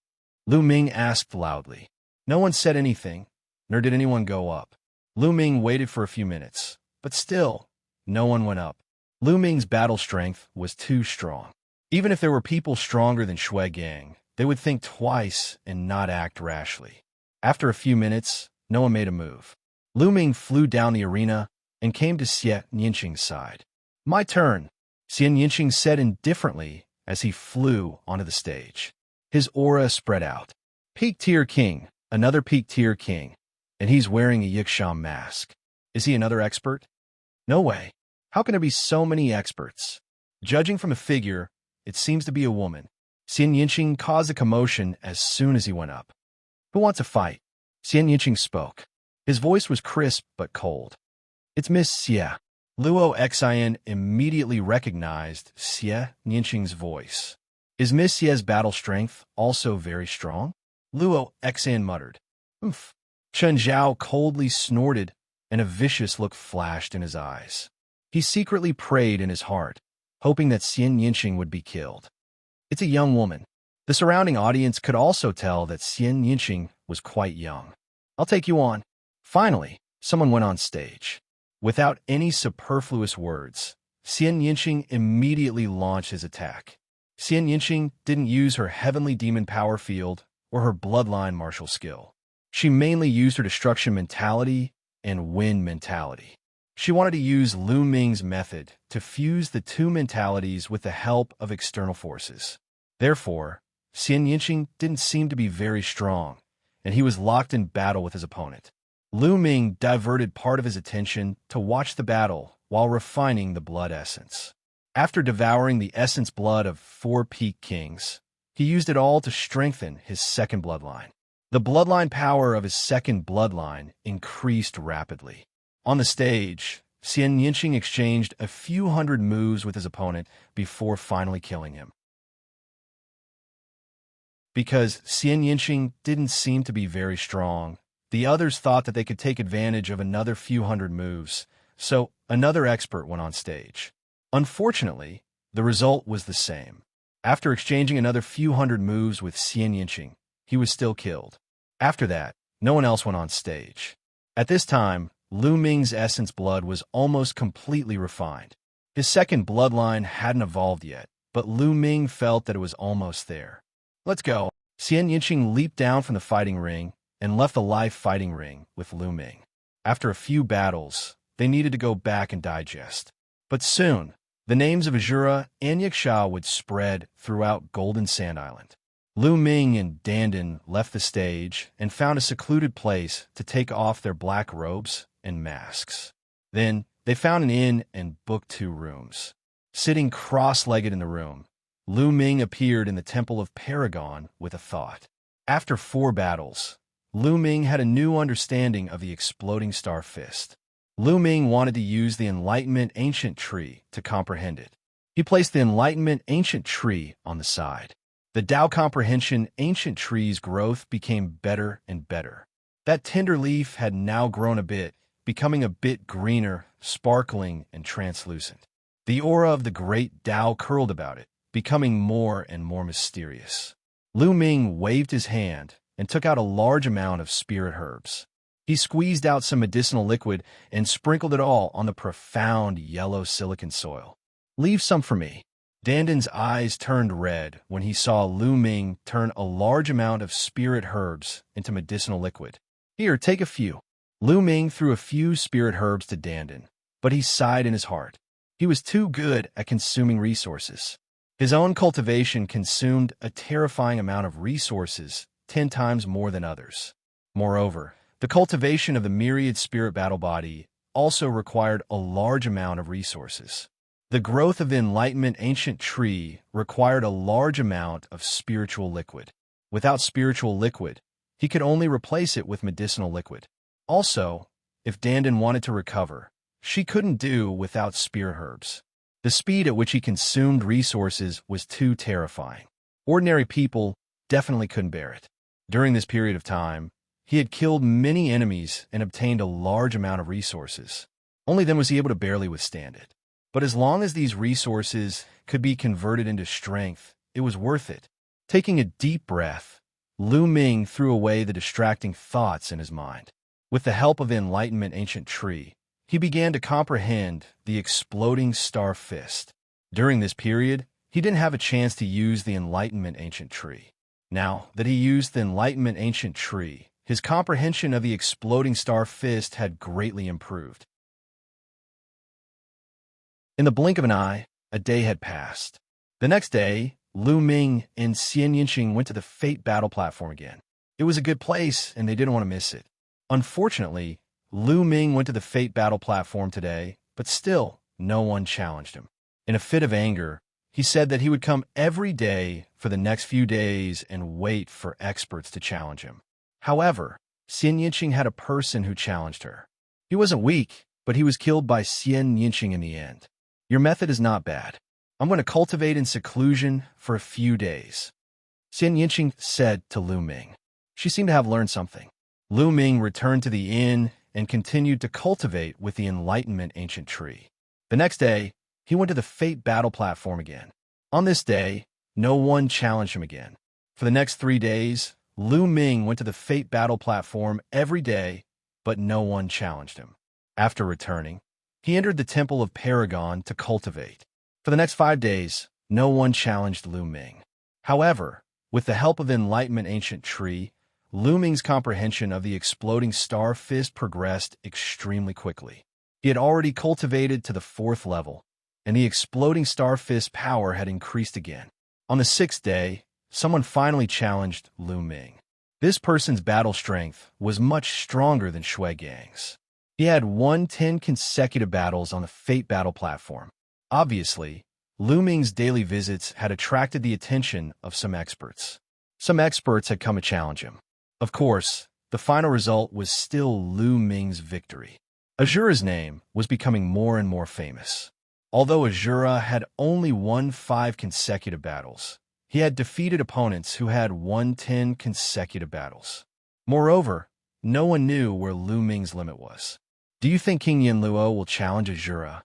Lu Ming asked loudly. No one said anything, nor did anyone go up. Lu Ming waited for a few minutes, but still, no one went up. Lu Ming's battle strength was too strong. Even if there were people stronger than Shui Gang, they would think twice and not act rashly. After a few minutes, no one made a move. Lu Ming flew down the arena and came to Xianxia's side. My turn, Xianxia said indifferently as he flew onto the stage. His aura spread out. Peak Tier King, another Peak Tier King, and he's wearing a Yixian mask. Is he another expert? No way. How can there be so many experts? Judging from the figure, it seems to be a woman. Xianxia caused a commotion as soon as he went up. Who wants a fight? Xianxia spoke. His voice was crisp but cold. It's Miss Xia. Luo Xian immediately recognized Xianxia's voice. Is Miss Xia's battle strength also very strong? Luo Xian muttered. Oof. Chen Zhao coldly snorted, and a vicious look flashed in his eyes. He secretly prayed in his heart, hoping that Xianxia would be killed. It's a young woman. The surrounding audience could also tell that Xianxia was quite young. I'll take you on. Finally, someone went on stage. Without any superfluous words, Xianxia immediately launched his attack. Xianxia didn't use her heavenly demon power field or her bloodline martial skill. She mainly used her destruction mentality and win mentality. She wanted to use Lu Ming's method to fuse the two mentalities with the help of external forces. Therefore, Xianxia didn't seem to be very strong, and he was locked in battle with his opponent. Lu Ming diverted part of his attention to watch the battle while refining the blood essence. After devouring the essence blood of 4 peak kings, he used it all to strengthen his second bloodline. The bloodline power of his second bloodline increased rapidly. On the stage, Xianxia exchanged a few hundred moves with his opponent before finally killing him. Because Xianxia didn't seem to be very strong, the others thought that they could take advantage of another few hundred moves, so another expert went on stage. Unfortunately, the result was the same. After exchanging another few hundred moves with Xianxia, he was still killed. After that, no one else went on stage. At this time, Lu Ming's essence blood was almost completely refined. His second bloodline hadn't evolved yet, but Lu Ming felt that it was almost there. Let's go. Xianxia leaped down from the fighting ring and left the live fighting ring with Lu Ming. After a few battles, they needed to go back and digest. But soon, the names of Azura and Xianxia would spread throughout Golden Sand Island. Lu Ming and Dandan left the stage and found a secluded place to take off their black robes and masks. Then, they found an inn and booked 2 rooms. Sitting cross-legged in the room, Lu Ming appeared in the Temple of Paragon with a thought. After 4 battles, Lu Ming had a new understanding of the exploding star fist. Lu Ming wanted to use the Enlightenment Ancient Tree to comprehend it. He placed the Enlightenment Ancient Tree on the side. The Tao Comprehension Ancient Tree's growth became better and better. That tender leaf had now grown a bit, becoming a bit greener, sparkling, and translucent. The aura of the great Tao curled about it, becoming more and more mysterious. Lu Ming waved his hand and took out a large amount of spirit herbs. He squeezed out some medicinal liquid and sprinkled it all on the profound yellow silicon soil. "Leave some for me." Dandan's eyes turned red when he saw Lu Ming turn a large amount of spirit herbs into medicinal liquid. "Here, take a few." Lu Ming threw a few spirit herbs to Dandan, but he sighed in his heart. He was too good at consuming resources. His own cultivation consumed a terrifying amount of resources, 10 times more than others. Moreover, the cultivation of the myriad spirit battle body also required a large amount of resources. The growth of the Enlightenment Ancient Tree required a large amount of spiritual liquid. Without spiritual liquid, he could only replace it with medicinal liquid. Also, if Dandan wanted to recover, she couldn't do without spirit herbs. The speed at which he consumed resources was too terrifying. Ordinary people definitely couldn't bear it. During this period of time, he had killed many enemies and obtained a large amount of resources. Only then was he able to barely withstand it. But as long as these resources could be converted into strength, it was worth it. Taking a deep breath, Lu Ming threw away the distracting thoughts in his mind. With the help of the Enlightenment Ancient Tree, he began to comprehend the exploding star fist. During this period, he didn't have a chance to use the Enlightenment Ancient Tree. Now that he used the Enlightenment Ancient Tree, his comprehension of the exploding star fist had greatly improved. In the blink of an eye, a day had passed. The next day, Lu Ming and Xianxia went to the Fate Battle platform again. It was a good place, and they didn't want to miss it. Unfortunately, Lu Ming went to the Fate Battle platform today, but still, no one challenged him. In a fit of anger, he said that he would come every day for the next few days and wait for experts to challenge him. However, Xianxia had a person who challenged her. He wasn't weak, but he was killed by Xianxia in the end. "Your method is not bad. I'm going to cultivate in seclusion for a few days," Xianxia said to Lu Ming. She seemed to have learned something. Lu Ming returned to the inn and continued to cultivate with the Enlightenment Ancient Tree. The next day, he went to the Fate Battle platform again. On this day, no one challenged him again. For the next 3 days, Lu Ming went to the Fate Battle platform every day, but no one challenged him. After returning, he entered the Temple of Paragon to cultivate. For the next 5 days, no one challenged Lu Ming. However, with the help of the Enlightenment Ancient Tree, Lu Ming's comprehension of the exploding star fist progressed extremely quickly. He had already cultivated to the 4th level, and the exploding star fist power had increased again. On the 6th day, someone finally challenged Lu Ming. This person's battle strength was much stronger than Shui Gang's. He had won 10 consecutive battles on the Fate Battle platform. Obviously, Lu Ming's daily visits had attracted the attention of some experts. Some experts had come to challenge him. Of course, the final result was still Lu Ming's victory. Azura's name was becoming more and more famous. Although Azura had only won 5 consecutive battles, he had defeated opponents who had won 10 consecutive battles. Moreover, no one knew where Lu Ming's limit was. Do you think King Yanluo will challenge Azura?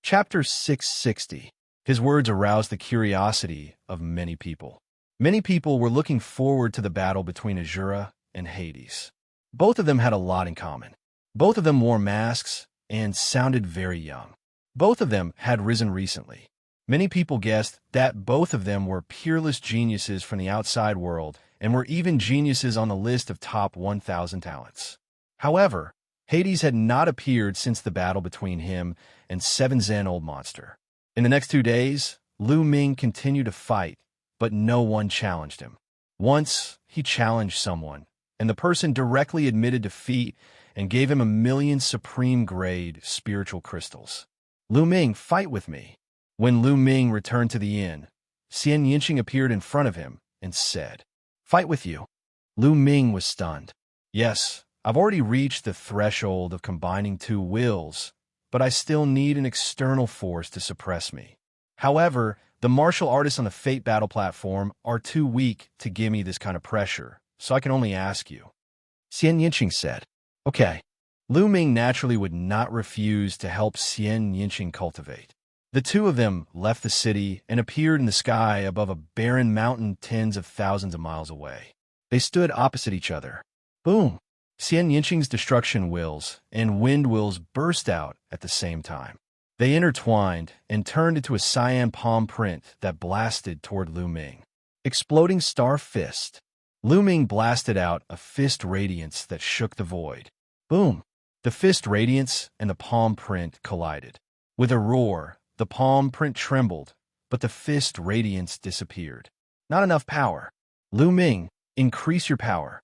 Chapter 660. His words aroused the curiosity of many people. Many people were looking forward to the battle between Azura and Hades. Both of them had a lot in common. Both of them wore masks and sounded very young. Both of them had risen recently. Many people guessed that both of them were peerless geniuses from the outside world and were even geniuses on the list of top 1,000 talents. However, Hades had not appeared since the battle between him and 7 Zen Old Monster. In the next 2 days, Lu Ming continued to fight, but no one challenged him. Once, he challenged someone, and the person directly admitted defeat and gave him 1,000,000 supreme-grade spiritual crystals. Lu Ming, fight with me. When Lu Ming returned to the inn, Xianxia appeared in front of him and said, "Fight with you." Lu Ming was stunned. "Yes, I've already reached the threshold of combining 2 wills, but I still need an external force to suppress me. However, the martial artists on the Fate Battle platform are too weak to give me this kind of pressure, so I can only ask you." Xianxia said, "Okay." Lu Ming naturally would not refuse to help Xianxia cultivate. The two of them left the city and appeared in the sky above a barren mountain tens of thousands of miles away. They stood opposite each other. Boom! Xianxia's destruction wills and wind wills burst out at the same time. They intertwined and turned into a cyan palm print that blasted toward Lu Ming. Exploding Star Fist. Lu Ming blasted out a fist radiance that shook the void. Boom! The fist radiance and the palm print collided. With a roar, the palm print trembled, but the fist radiance disappeared. Not enough power. Lu Ming, increase your power.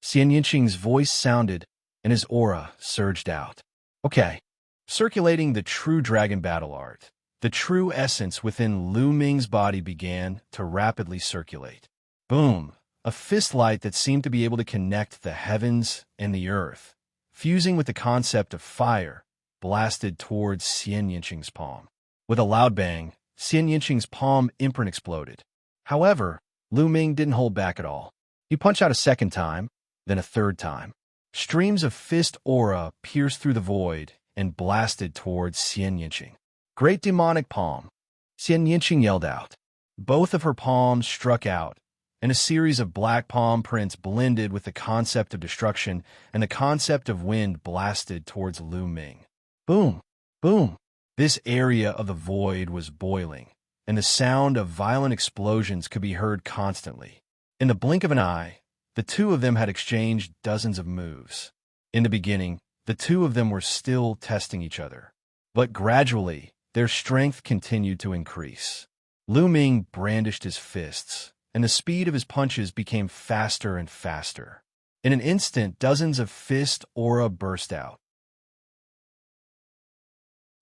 Xianxia's voice sounded, and his aura surged out. Okay. Circulating the true dragon battle art, the true essence within Lu Ming's body began to rapidly circulate. Boom! A fist light that seemed to be able to connect the heavens and the earth, fusing with the concept of fire, blasted towards Xianxia's palm. With a loud bang, Xianxia's palm imprint exploded. However, Lu Ming didn't hold back at all. He punched out a second time, then a third time. Streams of fist aura pierced through the void and blasted towards Xianxia. Great demonic palm! Xianxia yelled out. Both of her palms struck out, and a series of black palm prints blended with the concept of destruction and the concept of wind blasted towards Lu Ming. Boom! Boom! This area of the void was boiling, and the sound of violent explosions could be heard constantly. In the blink of an eye, the two of them had exchanged dozens of moves. In the beginning, the two of them were still testing each other, but gradually, their strength continued to increase. Lu Ming brandished his fists, and the speed of his punches became faster and faster. In an instant, dozens of fist aura burst out.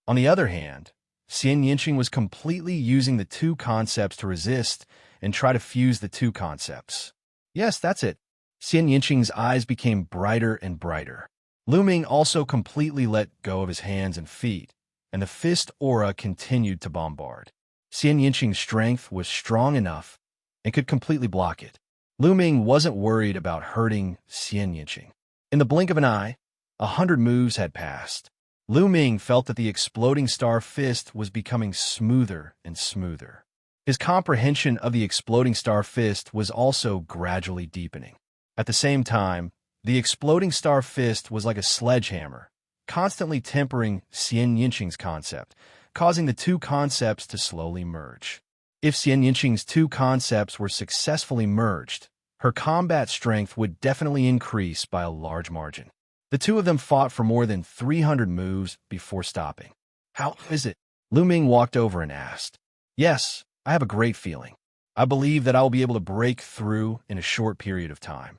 On the other hand, Xianxia was completely using the two concepts to resist and try to fuse the two concepts. Yes, that's it. Xianxia's eyes became brighter and brighter. Lu Ming also completely let go of his hands and feet, and the fist aura continued to bombard. Xianxia's strength was strong enough and could completely block it. Lu Ming wasn't worried about hurting Xianxia. In the blink of an eye, 100 moves had passed. Lu Ming felt that the exploding star fist was becoming smoother and smoother. His comprehension of the exploding star fist was also gradually deepening. At the same time, the exploding star fist was like a sledgehammer, constantly tempering Xianxia's concept, causing the two concepts to slowly merge. If Xianxia's two concepts were successfully merged, her combat strength would definitely increase by a large margin. The two of them fought for more than 300 moves before stopping. How is it? Lu Ming walked over and asked. Yes, I have a great feeling. I believe that I will be able to break through in a short period of time.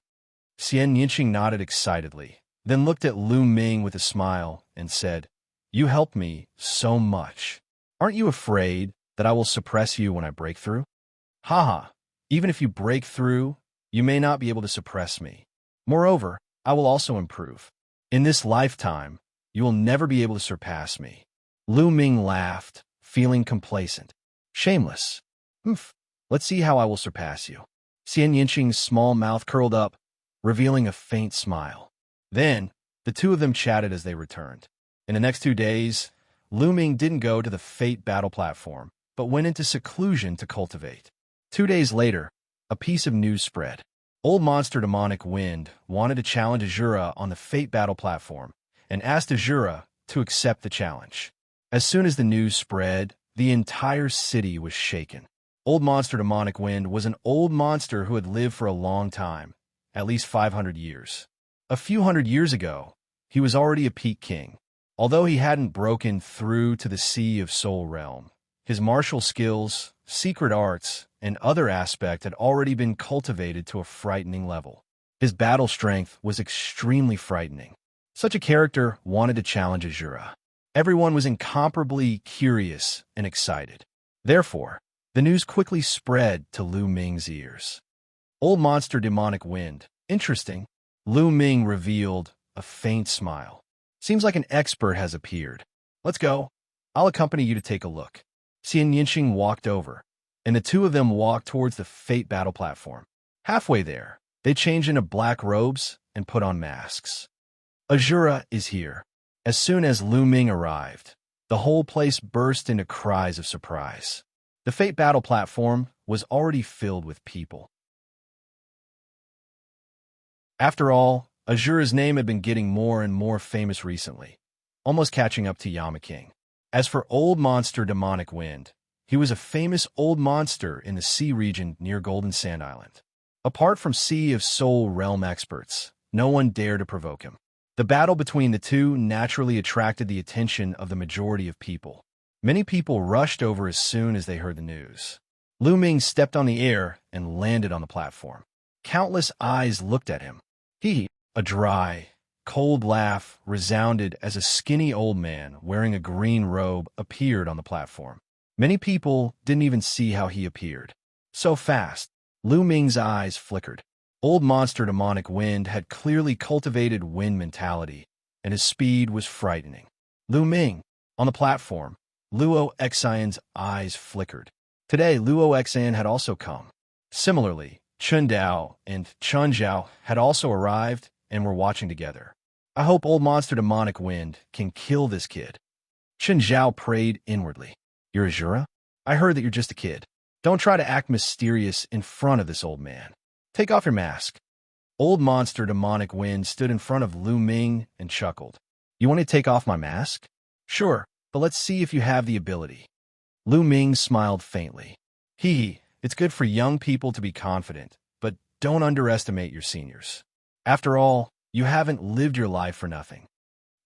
Xianxia nodded excitedly, then looked at Lu Ming with a smile and said, You helped me so much. Aren't you afraid that I will suppress you when I break through? Haha, even if you break through, you may not be able to suppress me. Moreover, I will also improve. In this lifetime, you will never be able to surpass me. Lu Ming laughed, feeling complacent. Shameless. Let's see how I will surpass you. Xianxia's small mouth curled up, revealing a faint smile. Then, the two of them chatted as they returned. In the next 2 days, Lu Ming didn't go to the Fate battle platform, but went into seclusion to cultivate. 2 days later, a piece of news spread. Old Monster Demonic Wind wanted to challenge Azura on the Fate battle platform and asked Azura to accept the challenge. As soon as the news spread, the entire city was shaken. Old Monster Demonic Wind was an old monster who had lived for a long time, at least 500 years. A few hundred years ago, he was already a peak king. Although he hadn't broken through to the Sea of Soul realm, his martial skills, secret arts, and other aspects had already been cultivated to a frightening level. His battle strength was extremely frightening. Such a character wanted to challenge Azura. Everyone was incomparably curious and excited. Therefore, the news quickly spread to Lu Ming's ears. Old Monster Demonic Wind. Interesting. Lu Ming revealed a faint smile. Seems like an expert has appeared. Let's go. I'll accompany you to take a look. Xianxia walked over, and the two of them walked towards the Fate battle platform. Halfway there, they changed into black robes and put on masks. Azura is here. As soon as Lu Ming arrived, the whole place burst into cries of surprise. The Fate battle platform was already filled with people. After all, Azura's name had been getting more and more famous recently, almost catching up to Yama King. As for Old Monster Demonic Wind, he was a famous old monster in the sea region near Golden Sand Island. Apart from Sea of Soul realm experts, no one dared to provoke him. The battle between the two naturally attracted the attention of the majority of people. Many people rushed over as soon as they heard the news. Lu Ming stepped on the air and landed on the platform. Countless eyes looked at him. A dry, cold laugh resounded as a skinny old man wearing a green robe appeared on the platform. Many people didn't even see how he appeared. So fast, Lu Ming's eyes flickered. Old Monster Demonic Wind had clearly cultivated wind mentality, and his speed was frightening. Lu Ming, on the platform, Luo Xian's eyes flickered. Today, Luo Xian had also come. Similarly, Chun Dao and Chun Zhao had also arrived and were watching together. I hope Old Monster Demonic Wind can kill this kid. Chun Zhao prayed inwardly. You're Azura? I heard that you're just a kid. Don't try to act mysterious in front of this old man. Take off your mask. Old Monster Demonic Wind stood in front of Lu Ming and chuckled. You want to take off my mask? Sure, but let's see if you have the ability. Lu Ming smiled faintly. It's good for young people to be confident, but don't underestimate your seniors. After all, you haven't lived your life for nothing.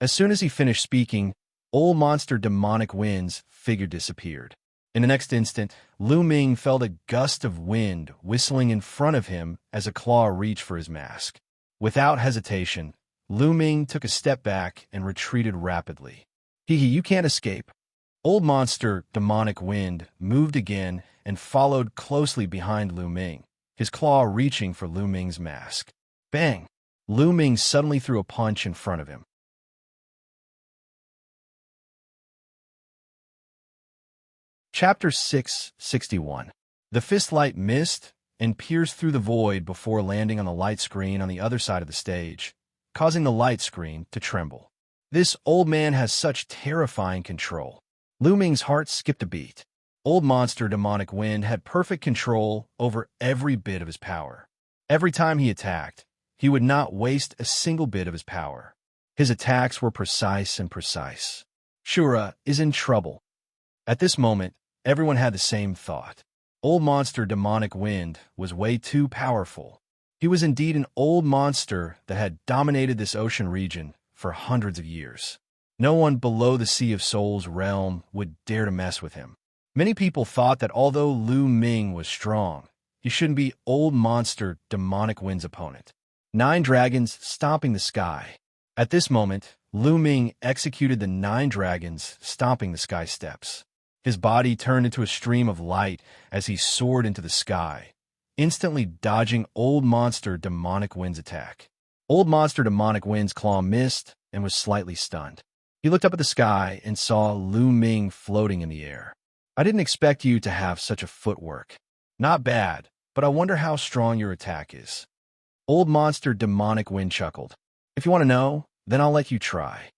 As soon as he finished speaking, Old Monster Demonic Wind's figure disappeared. In the next instant, Lu Ming felt a gust of wind whistling in front of him as a claw reached for his mask. Without hesitation, Lu Ming took a step back and retreated rapidly. You can't escape. Old Monster Demonic Wind moved again and followed closely behind Lu Ming, his claw reaching for Lu Ming's mask. Bang! Lu Ming suddenly threw a punch in front of him. Chapter 661. The fist light missed and pierced through the void before landing on the light screen on the other side of the stage, causing the light screen to tremble. This old man has such terrifying control. Lu Ming's heart skipped a beat. Old Monster Demonic Wind had perfect control over every bit of his power. Every time he attacked, he would not waste a single bit of his power. His attacks were precise. Shura is in trouble. At this moment, everyone had the same thought. Old Monster Demonic Wind was way too powerful. He was indeed an old monster that had dominated this ocean region for hundreds of years. No one below the Sea of Souls realm would dare to mess with him. Many people thought that although Lu Ming was strong, he shouldn't be Old Monster Demonic Wind's opponent. 9 dragons stomping the sky. At this moment, Lu Ming executed the 9 dragons stomping the sky steps. His body turned into a stream of light as he soared into the sky, instantly dodging Old Monster Demonic Wind's attack. Old Monster Demonic Wind's claw missed and was slightly stunned. He looked up at the sky and saw Lu Ming floating in the air. I didn't expect you to have such a footwork. Not bad, but I wonder how strong your attack is. Old Monster Demonic Wind chuckled. If you want to know, then I'll let you try.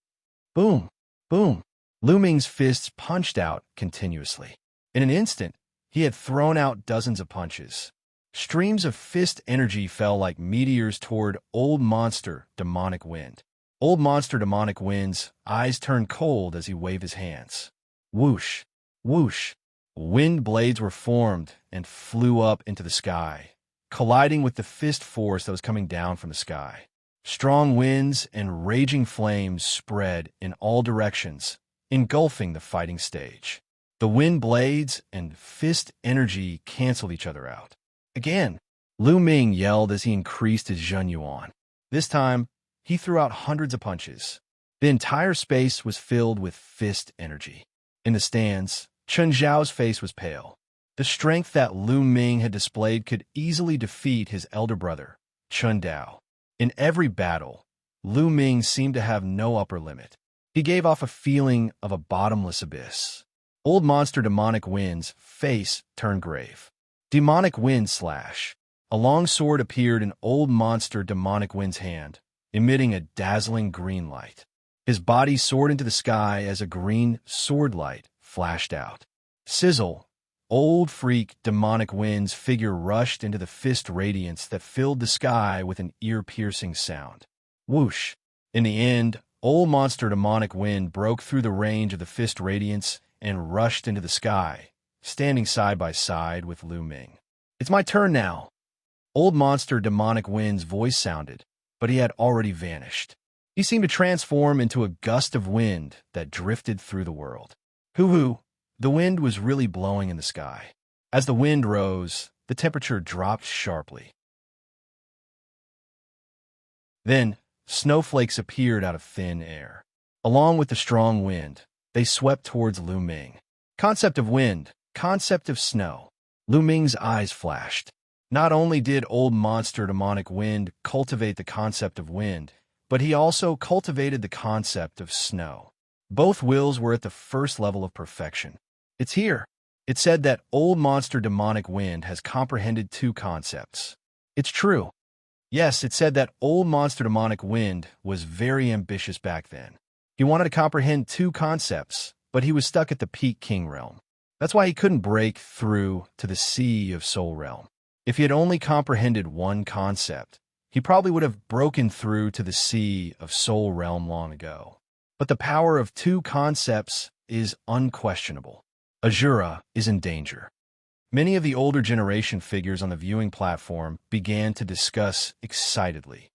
Boom, boom. Lu Ming's fists punched out continuously. In an instant, he had thrown out dozens of punches. Streams of fist energy fell like meteors toward Old Monster Demonic Wind. Old Monster Demonic Wind's eyes turned cold as he waved his hands. Whoosh, whoosh. Wind blades were formed and flew up into the sky, colliding with the fist force that was coming down from the sky. Strong winds and raging flames spread in all directions, engulfing the fighting stage. The wind blades and fist energy canceled each other out. Again, Lu Ming yelled as he increased his Zhenyuan. This time, he threw out hundreds of punches. The entire space was filled with fist energy. In the stands, Chen Zhao's face was pale. The strength that Lu Ming had displayed could easily defeat his elder brother, Chen Dao. In every battle, Lu Ming seemed to have no upper limit. He gave off a feeling of a bottomless abyss. Old Monster Demonic Wind's face turned grave. Demonic Wind Slash. A long sword appeared in Old Monster Demonic Wind's hand, emitting a dazzling green light. His body soared into the sky as a green sword light flashed out. Sizzle. Old Freak Demonic Wind's figure rushed into the fist radiance that filled the sky with an ear-piercing sound. Whoosh. In the end, Old Monster Demonic Wind broke through the range of the fist radiance and rushed into the sky, standing side by side with Lu Ming. It's my turn now. Old Monster Demonic Wind's voice sounded, but he had already vanished. He seemed to transform into a gust of wind that drifted through the world. Hoo-hoo! The wind was really blowing in the sky. As the wind rose, the temperature dropped sharply. Then, snowflakes appeared out of thin air. Along with the strong wind, they swept towards Lu Ming. Concept of wind, concept of snow. Lu Ming's eyes flashed. Not only did Old Monster Demonic Wind cultivate the concept of wind, but he also cultivated the concept of snow. Both wills were at the first level of perfection. It's here. It said that Old Monster Demonic Wind has comprehended two concepts. It's true. Yes, it said that Old Monster Demonic Wind was very ambitious back then. He wanted to comprehend two concepts, but he was stuck at the Peak King realm. That's why he couldn't break through to the Sea of Soul realm. If he had only comprehended one concept, he probably would have broken through to the Sea of Soul realm long ago. But the power of two concepts is unquestionable. Azura is in danger. Many of the older generation figures on the viewing platform began to discuss excitedly.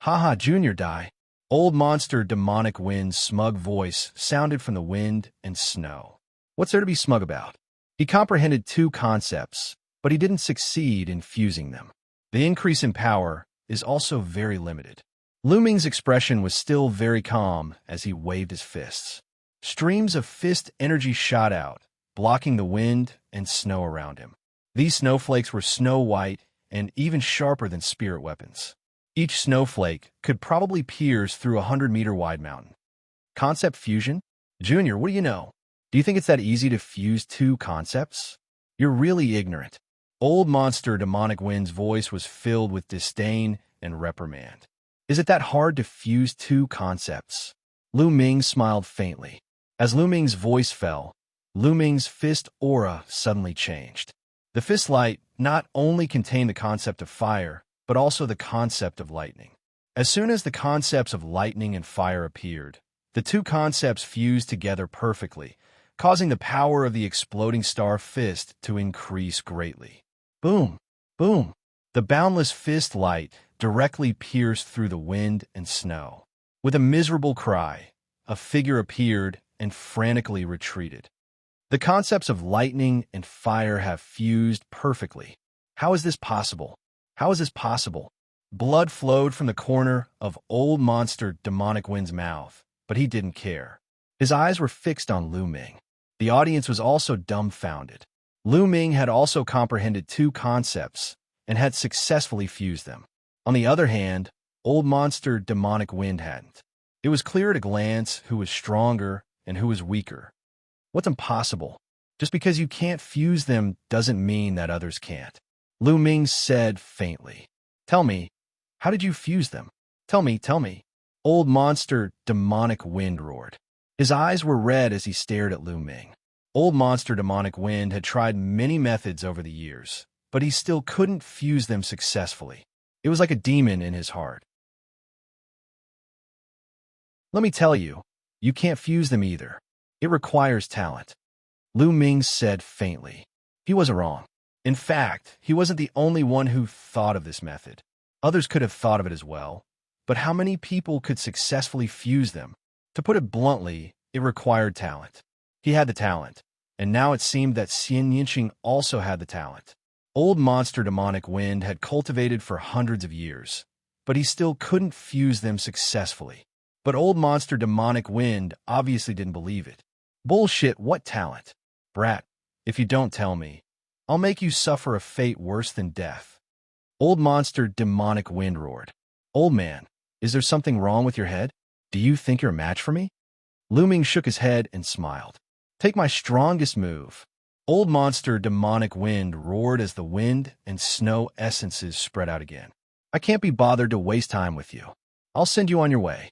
Haha, Junior Dai. Old Monster Demonic Wind's smug voice sounded from the wind and snow. What's there to be smug about? He comprehended two concepts, but he didn't succeed in fusing them. The increase in power is also very limited. Lu Ming's expression was still very calm as he waved his fists. Streams of fist energy shot out, blocking the wind and snow around him. These snowflakes were snow-white and even sharper than spirit weapons. Each snowflake could probably pierce through a 100-meter-wide mountain. Concept fusion? Junior, what do you know? Do you think it's that easy to fuse two concepts? You're really ignorant. Old Monster Demonic Wind's voice was filled with disdain and reprimand. Is it that hard to fuse two concepts? Lu Ming smiled faintly. As Lu Ming's voice fell, Lu Ming's fist aura suddenly changed. The fist light not only contained the concept of fire, but also the concept of lightning. As soon as the concepts of lightning and fire appeared, the two concepts fused together perfectly, causing the power of the exploding star fist to increase greatly. Boom! Boom! The boundless fist light directly pierced through the wind and snow. With a miserable cry, a figure appeared and frantically retreated. The concepts of lightning and fire have fused perfectly. How is this possible? How is this possible? Blood flowed from the corner of Old Monster Demonic Wind's mouth, but he didn't care. His eyes were fixed on Lu Ming. The audience was also dumbfounded. Lu Ming had also comprehended two concepts and had successfully fused them. On the other hand, Old Monster Demonic Wind hadn't. It was clear at a glance who was stronger and who was weaker. What's impossible? Just because you can't fuse them doesn't mean that others can't. Lu Ming said faintly. Tell me, how did you fuse them? Tell me. Old Monster Demonic Wind roared. His eyes were red as he stared at Lu Ming. Old Monster Demonic Wind had tried many methods over the years, but he still couldn't fuse them successfully. It was like a demon in his heart. Let me tell you, you can't fuse them either. It requires talent. Lu Ming said faintly. He wasn't wrong. In fact, he wasn't the only one who thought of this method. Others could have thought of it as well. But how many people could successfully fuse them? To put it bluntly, it required talent. He had the talent, and now it seemed that Xianxia also had the talent. Old monster demonic wind had cultivated for hundreds of years, but he still couldn't fuse them successfully. But old monster demonic wind obviously didn't believe it. Bullshit, what talent? Brat, if you don't tell me, I'll make you suffer a fate worse than death. Old monster demonic wind roared. Old man, is there something wrong with your head? Do you think you're a match for me? Lu Ming shook his head and smiled. Take my strongest move. Old monster demonic wind roared as the wind and snow essences spread out again. I can't be bothered to waste time with you. I'll send you on your way.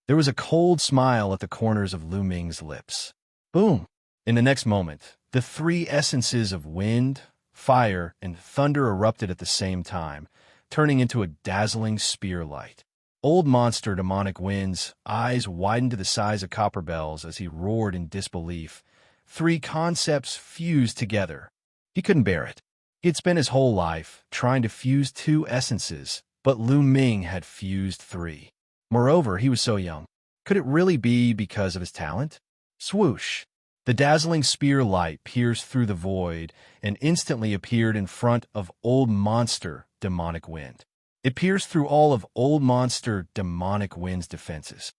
There was a cold smile at the corners of Lu Ming's lips. Boom! In the next moment, the three essences of wind, fire, and thunder erupted at the same time, turning into a dazzling spear light. Old monster demonic wind's eyes widened to the size of copper bells as he roared in disbelief. Three concepts fused together. He couldn't bear it. He had spent his whole life trying to fuse two essences, but Lu Ming had fused three. Moreover, he was so young. Could it really be because of his talent? Swoosh! The dazzling spear light pierced through the void and instantly appeared in front of old monster demonic wind. It pierced through all of old monster demonic wind's defenses.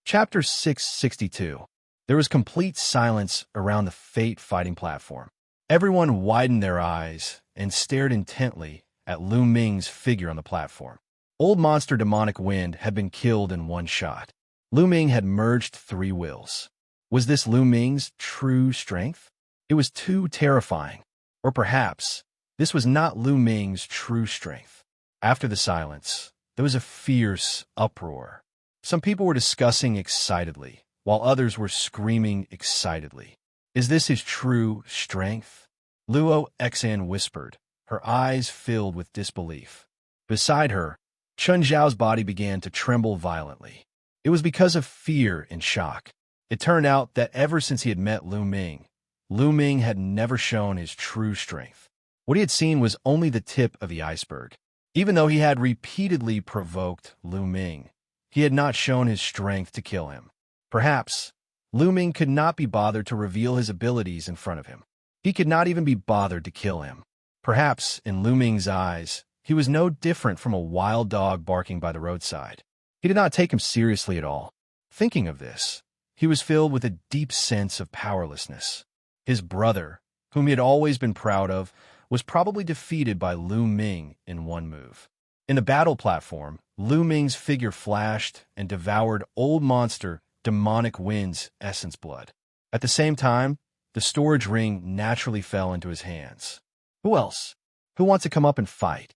Chapter 662. There was complete silence around the fate fighting platform. Everyone widened their eyes and stared intently at Lu Ming's figure on the platform. Old monster demonic wind had been killed in one shot. Lu Ming had merged three wills. Was this Lu Ming's true strength? It was too terrifying. Or perhaps this was not Lu Ming's true strength. After the silence, there was a fierce uproar. Some people were discussing excitedly, while others were screaming excitedly. Is this his true strength? Luo Xan whispered, her eyes filled with disbelief. Beside her, Chun Zhao's body began to tremble violently. It was because of fear and shock. It turned out that ever since he had met Lu Ming had never shown his true strength. What he had seen was only the tip of the iceberg. Even though he had repeatedly provoked Lu Ming, he had not shown his strength to kill him. Perhaps Lu Ming could not be bothered to reveal his abilities in front of him. He could not even be bothered to kill him. Perhaps, in Lu Ming's eyes, he was no different from a wild dog barking by the roadside. He did not take him seriously at all. Thinking of this, he was filled with a deep sense of powerlessness. His brother, whom he had always been proud of, was probably defeated by Lu Ming in one move. In the battle platform, Lu Ming's figure flashed and devoured old monster demonic wind's essence blood. At the same time, the storage ring naturally fell into his hands. Who else? Who wants to come up and fight?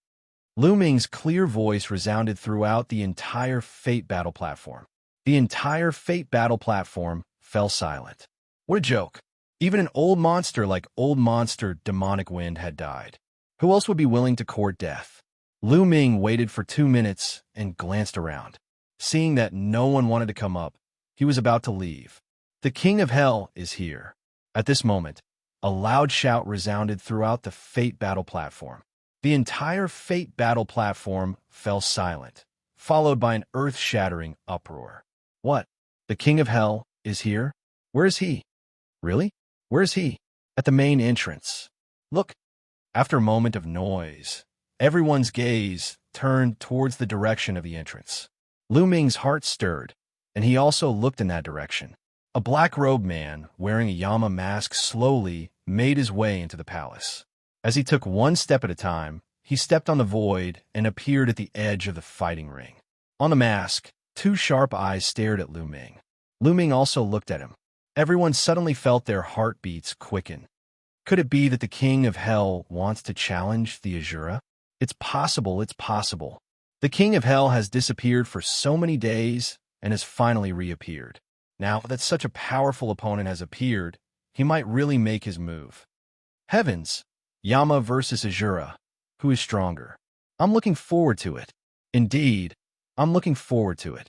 Lu Ming's clear voice resounded throughout the entire Fate battle platform. The entire Fate battle platform fell silent. What a joke. Even an old monster like old monster demonic wind had died. Who else would be willing to court death? Lu Ming waited for 2 minutes and glanced around. Seeing that no one wanted to come up, he was about to leave. The King of Hell is here. At this moment, a loud shout resounded throughout the Fate battle platform. The entire Fate battle platform fell silent, followed by an earth-shattering uproar. What? The King of Hell is here? Where is he? Really? Where is he? At the main entrance. Look. After a moment of noise, everyone's gaze turned towards the direction of the entrance. Lu Ming's heart stirred, and he also looked in that direction. A black-robed man wearing a Yama mask slowly made his way into the palace. As he took one step at a time, he stepped on the void and appeared at the edge of the fighting ring. On the mask, 2 sharp eyes stared at Lu Ming. Lu Ming also looked at him. Everyone suddenly felt their heartbeats quicken. Could it be that the King of Hell wants to challenge the Azura? It's possible, it's possible. The King of Hell has disappeared for so many days and has finally reappeared. Now that such a powerful opponent has appeared, he might really make his move. Heavens! Yama versus Azura. Who is stronger? I'm looking forward to it. Indeed, I'm looking forward to it.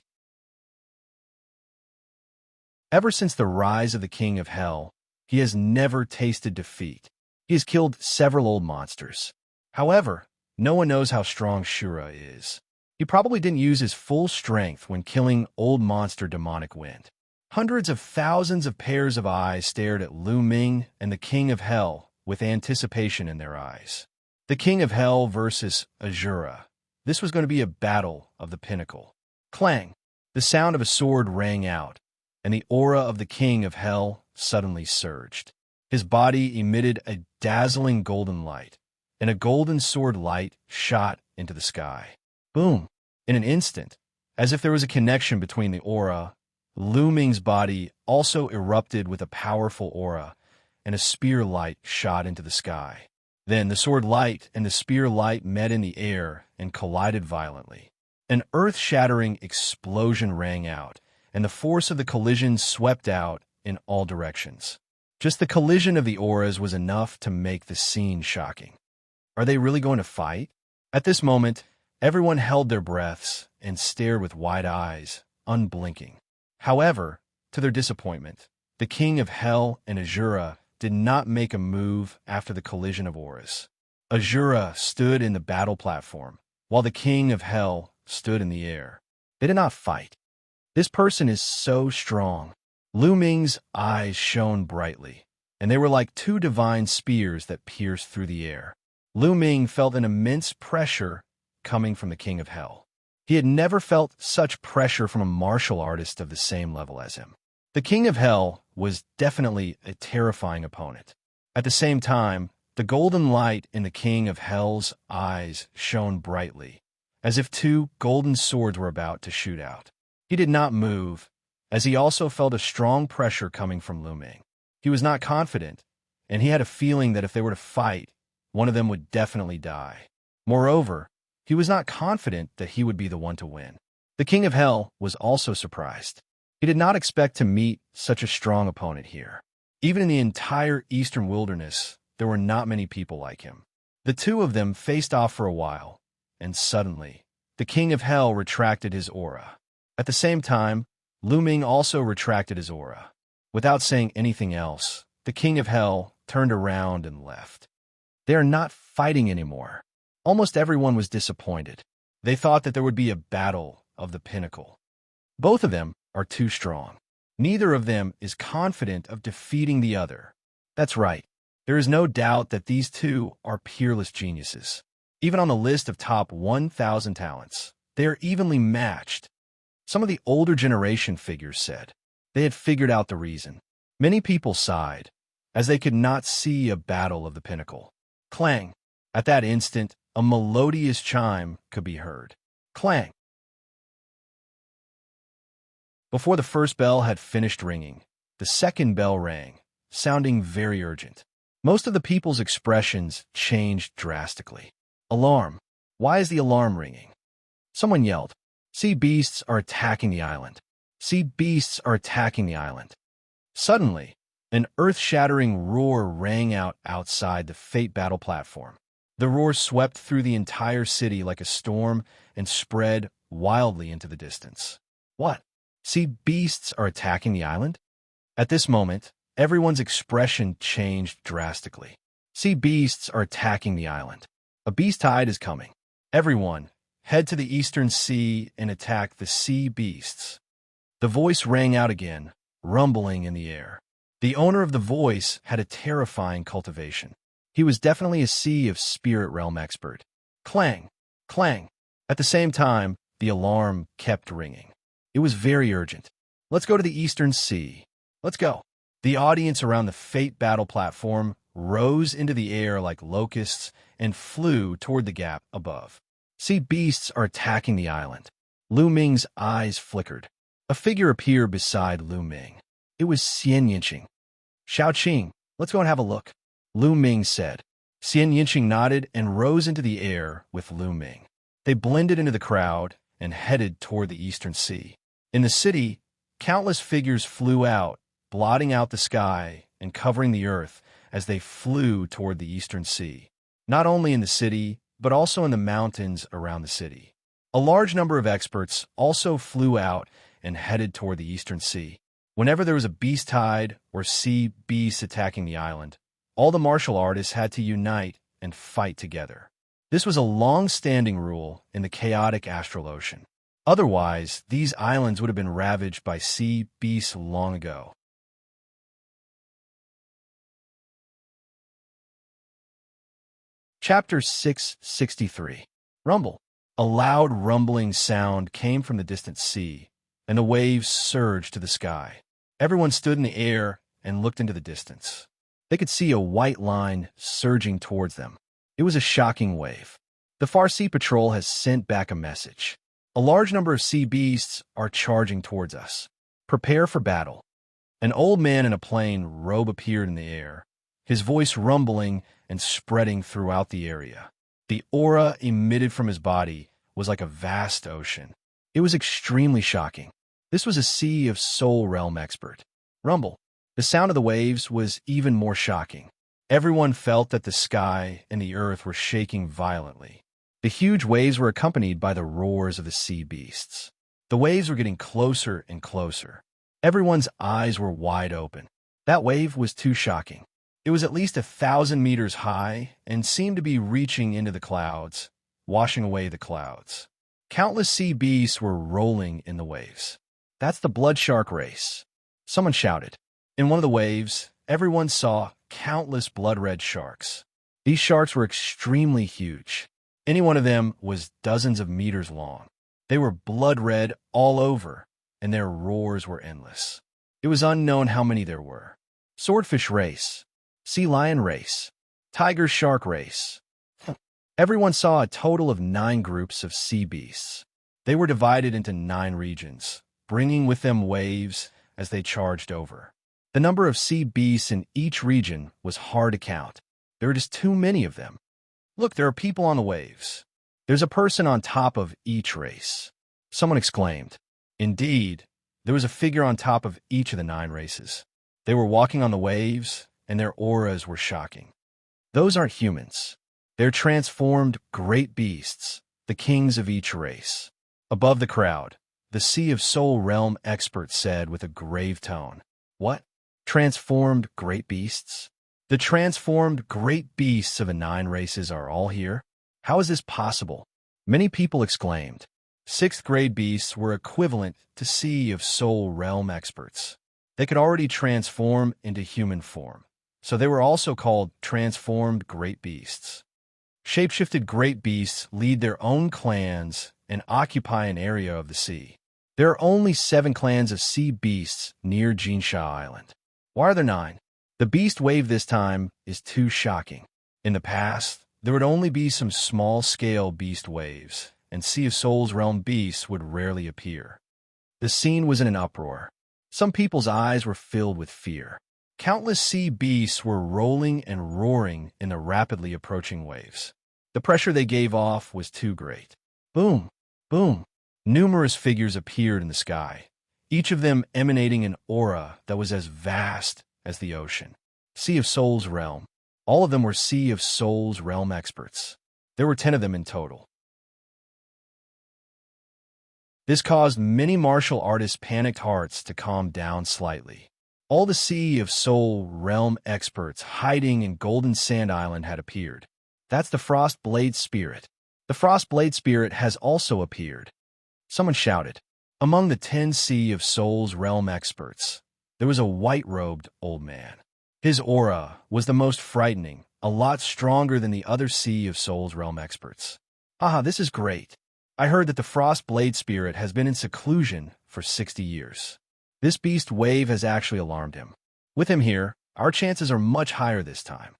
Ever since the rise of the King of Hell, he has never tasted defeat. He has killed several old monsters. However, no one knows how strong Shura is. He probably didn't use his full strength when killing old monster Demonic Wind. Hundreds of thousands of pairs of eyes stared at Lu Ming and the King of Hell with anticipation in their eyes. The King of Hell versus Azura. This was going to be a battle of the pinnacle. Clang! The sound of a sword rang out, and the aura of the King of Hell suddenly surged. His body emitted a dazzling golden light, and a golden sword light shot into the sky. Boom! In an instant, as if there was a connection between the aura, Lu Ming's body also erupted with a powerful aura, and a spear light shot into the sky. Then the sword light and the spear light met in the air and collided violently. An earth-shattering explosion rang out, and the force of the collision swept out in all directions. Just the collision of the auras was enough to make the scene shocking. Are they really going to fight? At this moment, everyone held their breaths and stared with wide eyes, unblinking. However, to their disappointment, the King of Hell and Azura did not make a move after the collision of auras. Azura stood in the battle platform, while the King of Hell stood in the air. They did not fight. This person is so strong. Lu Ming's eyes shone brightly, and they were like two divine spears that pierced through the air. Lu Ming felt an immense pressure coming from the King of Hell. He had never felt such pressure from a martial artist of the same level as him. The King of Hell was definitely a terrifying opponent. At the same time, the golden light in the King of Hell's eyes shone brightly, as if two golden swords were about to shoot out. He did not move, as he also felt a strong pressure coming from Lu Ming. He was not confident, and he had a feeling that if they were to fight, one of them would definitely die. Moreover, he was not confident that he would be the one to win. The King of Hell was also surprised. He did not expect to meet such a strong opponent here. Even in the entire Eastern Wilderness, there were not many people like him. The two of them faced off for a while, and suddenly, the King of Hell retracted his aura. At the same time, Lu Ming also retracted his aura. Without saying anything else, the King of Hell turned around and left. They are not fighting anymore. Almost everyone was disappointed. They thought that there would be a battle of the pinnacle. Both of them are too strong. Neither of them is confident of defeating the other. That's right. There is no doubt that these two are peerless geniuses. Even on the list of top 1,000 talents, they are evenly matched. Some of the older generation figures said they had figured out the reason. Many people sighed, as they could not see a battle of the pinnacle. Clang! At that instant, a melodious chime could be heard. Clang! Before the first bell had finished ringing, the second bell rang, sounding very urgent. Most of the people's expressions changed drastically. Alarm! Why is the alarm ringing? Someone yelled, "Sea beasts are attacking the island. Sea beasts are attacking the island." Suddenly, an earth-shattering roar rang out outside the Fate battle platform. The roar swept through the entire city like a storm and spread wildly into the distance. What? Sea beasts are attacking the island? At this moment, everyone's expression changed drastically. Sea beasts are attacking the island. A beast tide is coming. Everyone, head to the eastern sea and attack the sea beasts. The voice rang out again, rumbling in the air. The owner of the voice had a terrifying cultivation. He was definitely a Sea of Spirit Realm expert. Clang! Clang! At the same time, the alarm kept ringing. It was very urgent. Let's go to the Eastern Sea. Let's go. The audience around the Fate battle platform rose into the air like locusts and flew toward the gap above. Sea beasts are attacking the island. Lu Ming's eyes flickered. A figure appeared beside Lu Ming. It was Xianxia. Xiaoqing, let's go and have a look, Lu Ming said. Xianxia nodded and rose into the air with Lu Ming. They blended into the crowd and headed toward the Eastern Sea. In the city, countless figures flew out, blotting out the sky and covering the earth as they flew toward the Eastern Sea. Not only in the city, but also in the mountains around the city. A large number of experts also flew out and headed toward the Eastern Sea. Whenever there was a beast tide or sea beasts attacking the island, all the martial artists had to unite and fight together. This was a long-standing rule in the chaotic astral ocean. Otherwise, these islands would have been ravaged by sea beasts long ago. Chapter 663. Rumble. A loud rumbling sound came from the distant sea, and the waves surged to the sky. Everyone stood in the air and looked into the distance. They could see a white line surging towards them. It was a shocking wave. The Far Sea Patrol has sent back a message. A large number of sea beasts are charging towards us. Prepare for battle. An old man in a plain robe appeared in the air, his voice rumbling and spreading throughout the area. The aura emitted from his body was like a vast ocean. It was extremely shocking. This was a Sea of Soul Realm expert. Rumble. The sound of the waves was even more shocking. Everyone felt that the sky and the earth were shaking violently. The huge waves were accompanied by the roars of the sea beasts. The waves were getting closer and closer. Everyone's eyes were wide open. That wave was too shocking. It was at least 1,000 meters high and seemed to be reaching into the clouds, washing away the clouds. Countless sea beasts were rolling in the waves. That's the blood shark race. Someone shouted. In one of the waves, everyone saw countless blood-red sharks. These sharks were extremely huge. Any one of them was dozens of meters long. They were blood-red all over, and their roars were endless. It was unknown how many there were. Swordfish race. Sea lion race. Tiger shark race. Everyone saw a total of 9 groups of sea beasts. They were divided into 9 regions, bringing with them waves as they charged over. The number of sea beasts in each region was hard to count. There were just too many of them. Look, there are people on the waves. There's a person on top of each race. Someone exclaimed. Indeed, there was a figure on top of each of the 9 races. They were walking on the waves, and their auras were shocking. Those aren't humans. They're transformed great beasts, the kings of each race. Above the crowd, the Sea of Soul Realm expert said with a grave tone, "What? Transformed great beasts? The transformed great beasts of the 9 races are all here? How is this possible?" Many people exclaimed. 6th grade beasts were equivalent to Sea of Soul Realm experts. They could already transform into human form, so they were also called transformed great beasts. Shapeshifted great beasts lead their own clans and occupy an area of the sea. There are only 7 clans of sea beasts near Xianxia Island. Why are there 9? The beast wave this time is too shocking. In the past, there would only be some small-scale beast waves, and Sea of Souls Realm beasts would rarely appear. The scene was in an uproar. Some people's eyes were filled with fear. Countless sea beasts were rolling and roaring in the rapidly approaching waves. The pressure they gave off was too great. Boom! Boom! Numerous figures appeared in the sky, each of them emanating an aura that was as vast as the ocean. Sea of Souls Realm. All of them were Sea of Souls Realm experts. There were 10 of them in total. This caused many martial artists' panicked hearts to calm down slightly. All the Sea of Soul Realm experts hiding in Golden Sand Island had appeared. That's the Frost Blade Spirit. The Frost Blade Spirit has also appeared. Someone shouted. Among the 10 Sea of Souls Realm experts, there was a white-robed old man. His aura was the most frightening, a lot stronger than the other Sea of Souls Realm experts. This is great. I heard that the Frost Blade Spirit has been in seclusion for 60 years. This beast wave has actually alarmed him. With him here, our chances are much higher this time.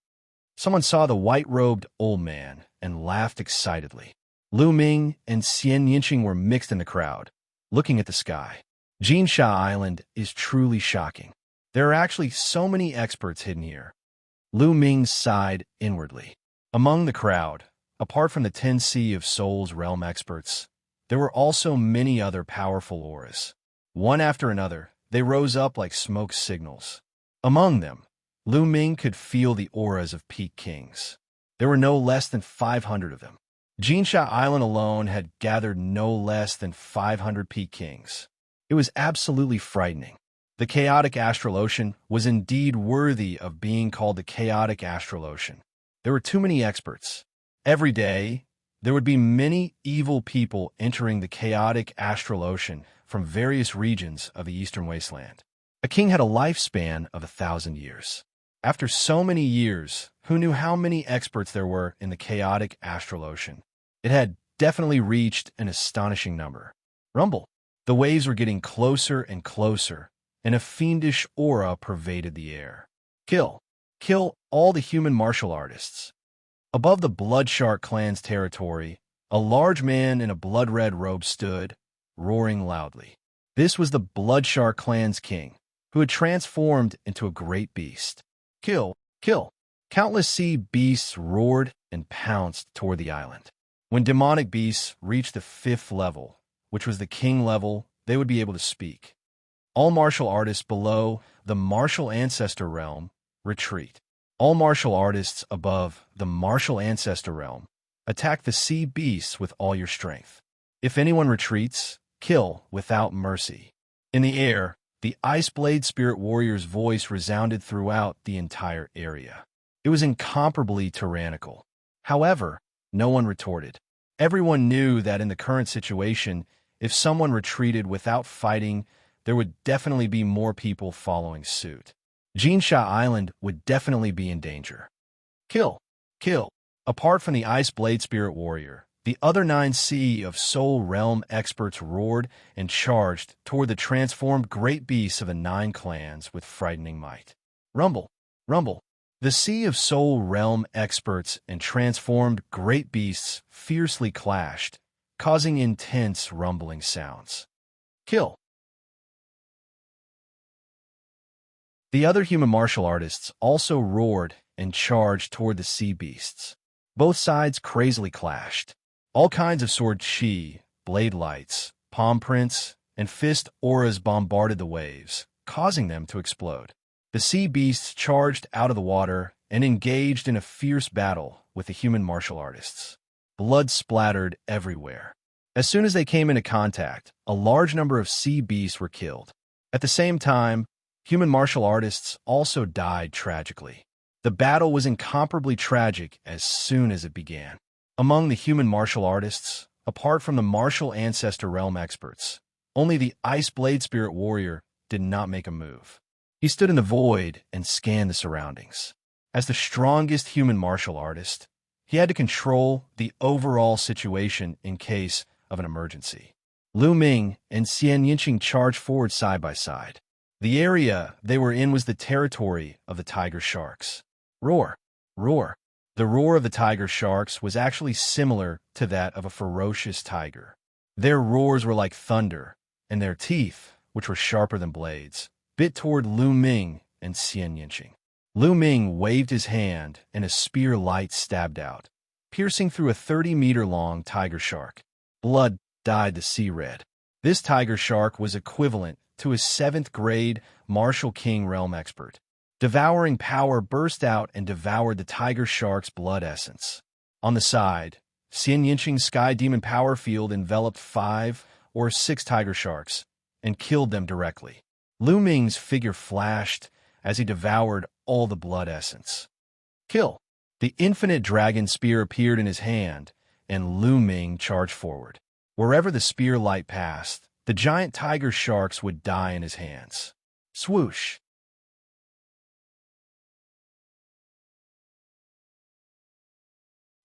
Someone saw the white-robed old man and laughed excitedly. Lu Ming and Xianxia were mixed in the crowd, looking at the sky. Xianxia Island is truly shocking. There are actually so many experts hidden here. Lu Ming sighed inwardly. Among the crowd, apart from the 10 Sea of Souls Realm experts, there were also many other powerful auras. One after another, they rose up like smoke signals. Among them, Lu Ming could feel the auras of peak kings. There were no less than 500 of them. Xianxia Island alone had gathered no less than 500 peak kings. It was absolutely frightening. The chaotic astral ocean was indeed worthy of being called the chaotic astral ocean. There were too many experts. Every day, there would be many evil people entering the chaotic astral ocean from various regions of the Eastern Wasteland. A king had a lifespan of 1,000 years. After so many years, who knew how many experts there were in the chaotic astral ocean? It had definitely reached an astonishing number. Rumble. The waves were getting closer and closer, and a fiendish aura pervaded the air. Kill. Kill all the human martial artists. Above the Blood Shark clan's territory, a large man in a blood-red robe stood, roaring loudly. This was the Blood Shark clan's king, who had transformed into a great beast. Kill. Kill. Countless sea beasts roared and pounced toward the island. When demonic beasts reached the 5th level, which was the king level, they would be able to speak. All martial artists below the martial ancestor realm retreat. All martial artists above the martial ancestor realm attack the sea beasts with all your strength. If anyone retreats, kill without mercy. In the air, the Ice Blade Spirit Warrior's voice resounded throughout the entire area. It was incomparably tyrannical. However, no one retorted. Everyone knew that in the current situation, if someone retreated without fighting, there would definitely be more people following suit. Xianxia Island would definitely be in danger. Kill. Kill. Apart from the Ice Blade Spirit Warrior, the other 9 Sea of Soul Realm experts roared and charged toward the transformed great beasts of the 9 clans with frightening might. Rumble. Rumble. The Sea of Soul Realm experts and transformed great beasts fiercely clashed, causing intense rumbling sounds. Kill. The other human martial artists also roared and charged toward the sea beasts. Both sides crazily clashed. All kinds of sword chi, blade lights, palm prints, and fist auras bombarded the waves, causing them to explode. The sea beasts charged out of the water and engaged in a fierce battle with the human martial artists. Blood splattered everywhere. As soon as they came into contact, a large number of sea beasts were killed. At the same time, human martial artists also died tragically. The battle was incomparably tragic as soon as it began. Among the human martial artists, apart from the martial ancestor realm experts, only the Ice Blade Spirit Warrior did not make a move. He stood in the void and scanned the surroundings. As the strongest human martial artist, he had to control the overall situation in case of an emergency. Lu Ming and Xianxia charged forward side by side. The area they were in was the territory of the tiger sharks. Roar! Roar! The roar of the tiger sharks was actually similar to that of a ferocious tiger. Their roars were like thunder, and their teeth, which were sharper than blades, bit toward Lu Ming and Xianxia. Lu Ming waved his hand, and a spear light stabbed out, piercing through a 30-meter-long tiger shark. Blood dyed the sea red. This tiger shark was equivalent to a 7th-grade martial king realm expert. Devouring power burst out and devoured the tiger shark's blood essence. On the side, Xianxia's sky demon power field enveloped 5 or 6 tiger sharks and killed them directly. Lu Ming's figure flashed as he devoured all the blood essence. Kill! The infinite dragon spear appeared in his hand, and Lu Ming charged forward. Wherever the spear light passed, the giant tiger sharks would die in his hands. Swoosh!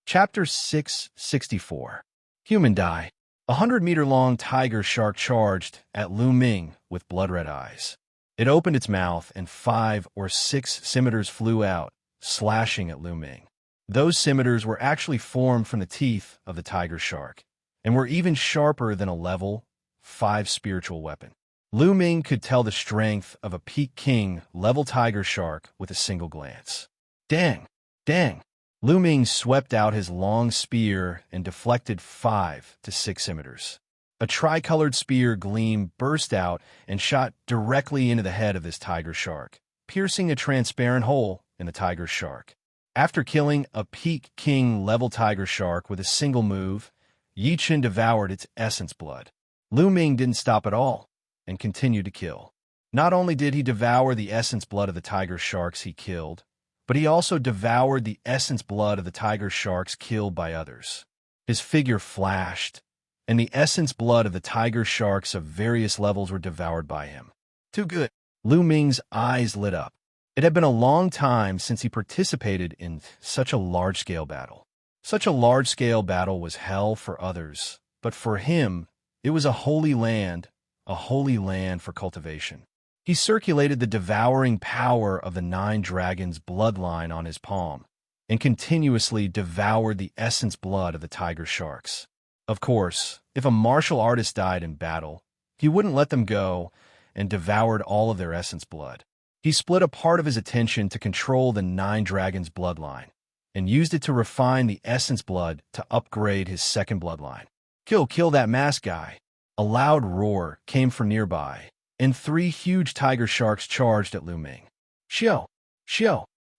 Chapter 664. Human Die. 100-meter-long tiger shark charged at Lu Ming with blood-red eyes. It opened its mouth, and 5 or 6 scimitars flew out, slashing at Lu Ming. Those scimitars were actually formed from the teeth of the tiger shark, and were even sharper than a level 5 spiritual weapon. Lu Ming could tell the strength of a Peak King level tiger shark with a single glance. Dang! Dang! Lu Ming swept out his long spear and deflected 5 to 6 scimitars. A tricolored spear gleam burst out and shot directly into the head of this tiger shark, piercing a transparent hole in the tiger shark. After killing a Peak King level tiger shark with a single move, Yi Chen devoured its essence blood. Lu Ming didn't stop at all and continued to kill. Not only did he devour the essence blood of the tiger sharks he killed, but he also devoured the essence blood of the tiger sharks killed by others. His figure flashed, and the essence blood of the tiger sharks of various levels were devoured by him. Too good. Lu Ming's eyes lit up. It had been a long time since he participated in such a large-scale battle. Such a large-scale battle was hell for others, but for him, it was a holy land for cultivation. He circulated the devouring power of the 9 dragons' bloodline on his palm, and continuously devoured the essence blood of the tiger sharks. Of course, if a martial artist died in battle, he wouldn't let them go and devoured all of their essence blood. He split a part of his attention to control the 9 dragons' bloodline, and used it to refine the essence blood to upgrade his second bloodline. Kill that masked guy. A loud roar came from nearby, and 3 huge tiger sharks charged at Lu Ming. Xiao!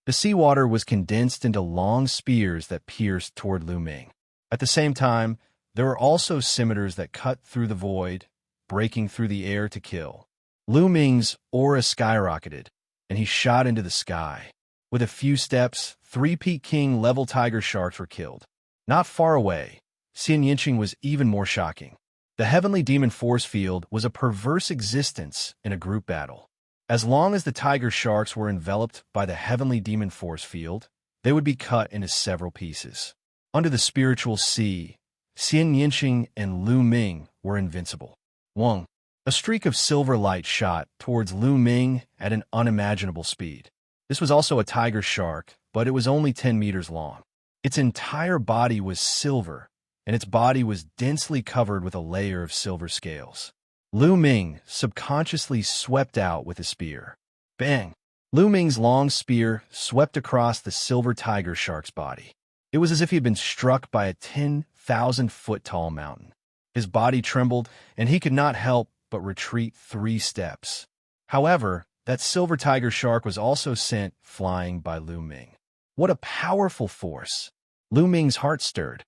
The seawater was condensed into long spears that pierced toward Lu Ming. At the same time, there were also scimitars that cut through the void, breaking through the air to kill. Lu Ming's aura skyrocketed, and he shot into the sky. With a few steps, 3 Peak King-level tiger sharks were killed. Not far away, Xianxia was even more shocking. The heavenly demon force field was a perverse existence in a group battle. As long as the tiger sharks were enveloped by the heavenly demon force field, they would be cut into several pieces. Under the spiritual sea, Xianxia and Lu Ming were invincible. Wang. A streak of silver light shot towards Lu Ming at an unimaginable speed. This was also a tiger shark, but it was only 10 meters long. Its entire body was silver, and its body was densely covered with a layer of silver scales. Lu Ming subconsciously swept out with a spear. Bang! Lu Ming's long spear swept across the silver tiger shark's body. It was as if he had been struck by a 10,000-foot-tall mountain. His body trembled, and he could not help but retreat 3 steps. However, that silver tiger shark was also sent flying by Lu Ming. What a powerful force! Lu Ming's heart stirred.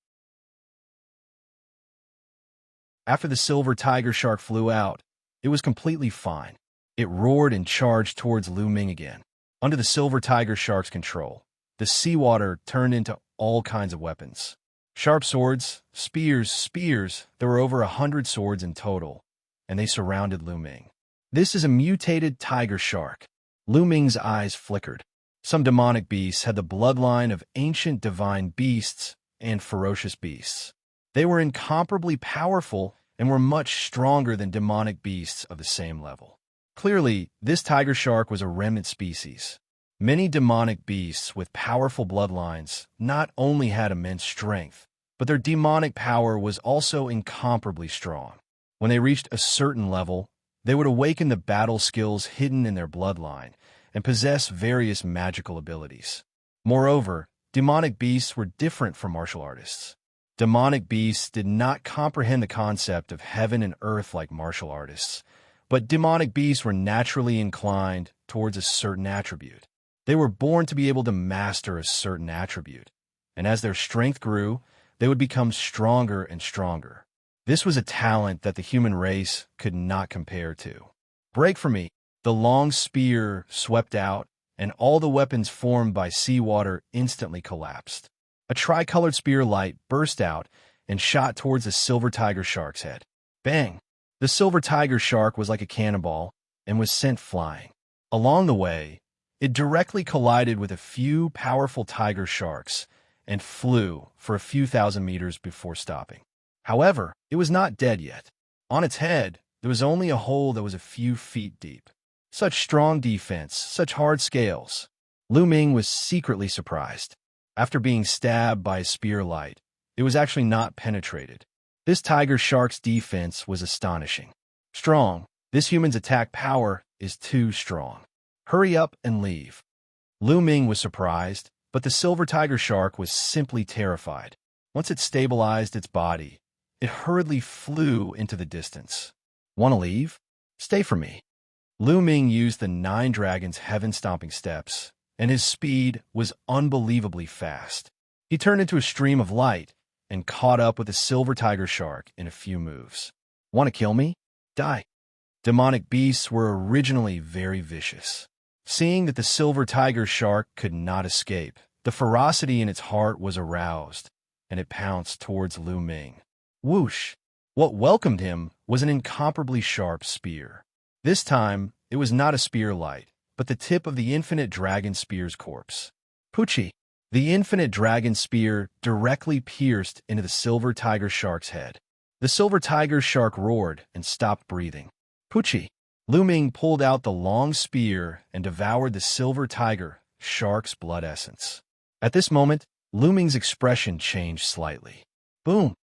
After the silver tiger shark flew out, it was completely fine. It roared and charged towards Lu Ming again. Under the silver tiger shark's control, the seawater turned into all kinds of weapons. Sharp swords, spears, there were over 100 swords in total, and they surrounded Lu Ming. This is a mutated tiger shark. Lu Ming's eyes flickered. Some demonic beasts had the bloodline of ancient divine beasts and ferocious beasts. They were incomparably powerful and were much stronger than demonic beasts of the same level. Clearly, this tiger shark was a remnant species. Many demonic beasts with powerful bloodlines not only had immense strength, but their demonic power was also incomparably strong. When they reached a certain level, they would awaken the battle skills hidden in their bloodline and possess various magical abilities. Moreover, demonic beasts were different from martial artists. Demonic beasts did not comprehend the concept of heaven and earth like martial artists, but demonic beasts were naturally inclined towards a certain attribute. They were born to be able to master a certain attribute, and as their strength grew, they would become stronger and stronger. This was a talent that the human race could not compare to. Break for me! The long spear swept out, and all the weapons formed by seawater instantly collapsed. A tricolored spear light burst out and shot towards the silver tiger shark's head. Bang! The silver tiger shark was like a cannonball and was sent flying. Along the way, it directly collided with a few powerful tiger sharks and flew for a few thousand meters before stopping. However, it was not dead yet. On its head, there was only a hole that was a few feet deep. Such strong defense, such hard scales. Lu Ming was secretly surprised. After being stabbed by a spear light, it was actually not penetrated. This tiger shark's defense was astonishing. Strong. This human's attack power is too strong. Hurry up and leave. Lu Ming was surprised, but the silver tiger shark was simply terrified. Once it stabilized its body, it hurriedly flew into the distance. Want to leave? Stay for me. Lu Ming used the 9 dragons' heaven-stomping steps, and his speed was unbelievably fast. He turned into a stream of light and caught up with the silver tiger shark in a few moves. Want to kill me? Die. Demonic beasts were originally very vicious. Seeing that the silver tiger shark could not escape, the ferocity in its heart was aroused, and it pounced towards Lu Ming. Whoosh! What welcomed him was an incomparably sharp spear. This time, it was not a spear light, but the tip of the infinite dragon spear's corpse. Pucci! The infinite dragon spear directly pierced into the silver tiger shark's head. The silver tiger shark roared and stopped breathing. Pucci! Lu Ming pulled out the long spear and devoured the silver tiger shark's blood essence. At this moment, Lu Ming's expression changed slightly. Boom!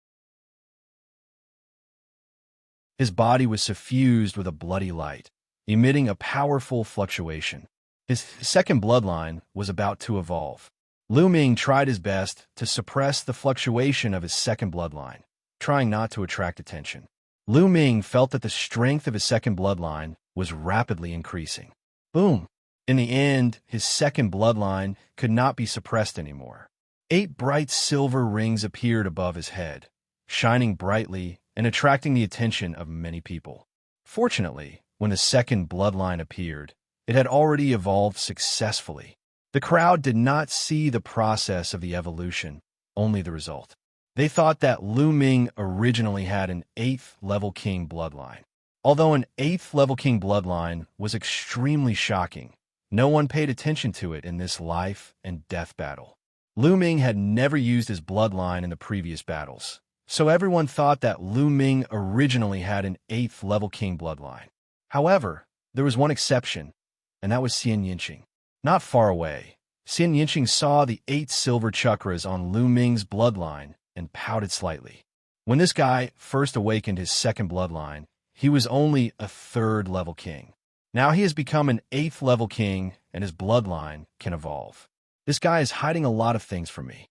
His body was suffused with a bloody light, emitting a powerful fluctuation. His second bloodline was about to evolve. Lu Ming tried his best to suppress the fluctuation of his second bloodline, trying not to attract attention. Lu Ming felt that the strength of his second bloodline was rapidly increasing. Boom! In the end, his second bloodline could not be suppressed anymore. 8 bright silver rings appeared above his head, shining brightly and attracting the attention of many people. Fortunately, when the second bloodline appeared, it had already evolved successfully. The crowd did not see the process of the evolution, only the result. They thought that Lu Ming originally had an 8th level king bloodline. Although an 8th level king bloodline was extremely shocking, no one paid attention to it in this life and death battle. Lu Ming had never used his bloodline in the previous battles, so everyone thought that Lu Ming originally had an 8th level king bloodline. However, there was one exception, and that was Xianxia. Not far away, Xianxia saw the 8 silver chakras on Lu Ming's bloodline and pouted slightly. When this guy first awakened his second bloodline, he was only a 3rd level king. Now he has become an 8th level king, and his bloodline can evolve. This guy is hiding a lot of things from me.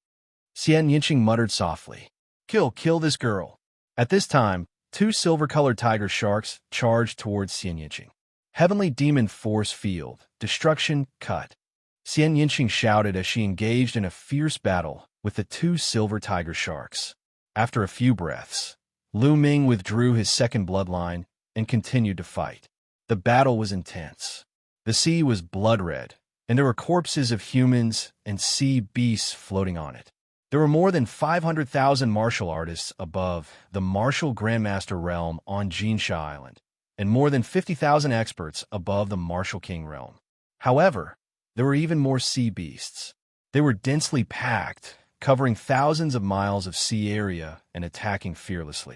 Xianxia muttered softly. Kill this girl. At this time, 2 silver-colored tiger sharks charged towards Xianxia. Heavenly Demon Force Field, Destruction, Cut. Xianxia shouted as she engaged in a fierce battle with the 2 silver tiger sharks. After a few breaths, Lu Ming withdrew his second bloodline and continued to fight. The battle was intense. The sea was blood-red, and there were corpses of humans and sea beasts floating on it. There were more than 500,000 martial artists above the martial grandmaster realm on Xianxia Island, and more than 50,000 experts above the martial king realm. However, there were even more sea beasts. They were densely packed, covering thousands of miles of sea area and attacking fearlessly.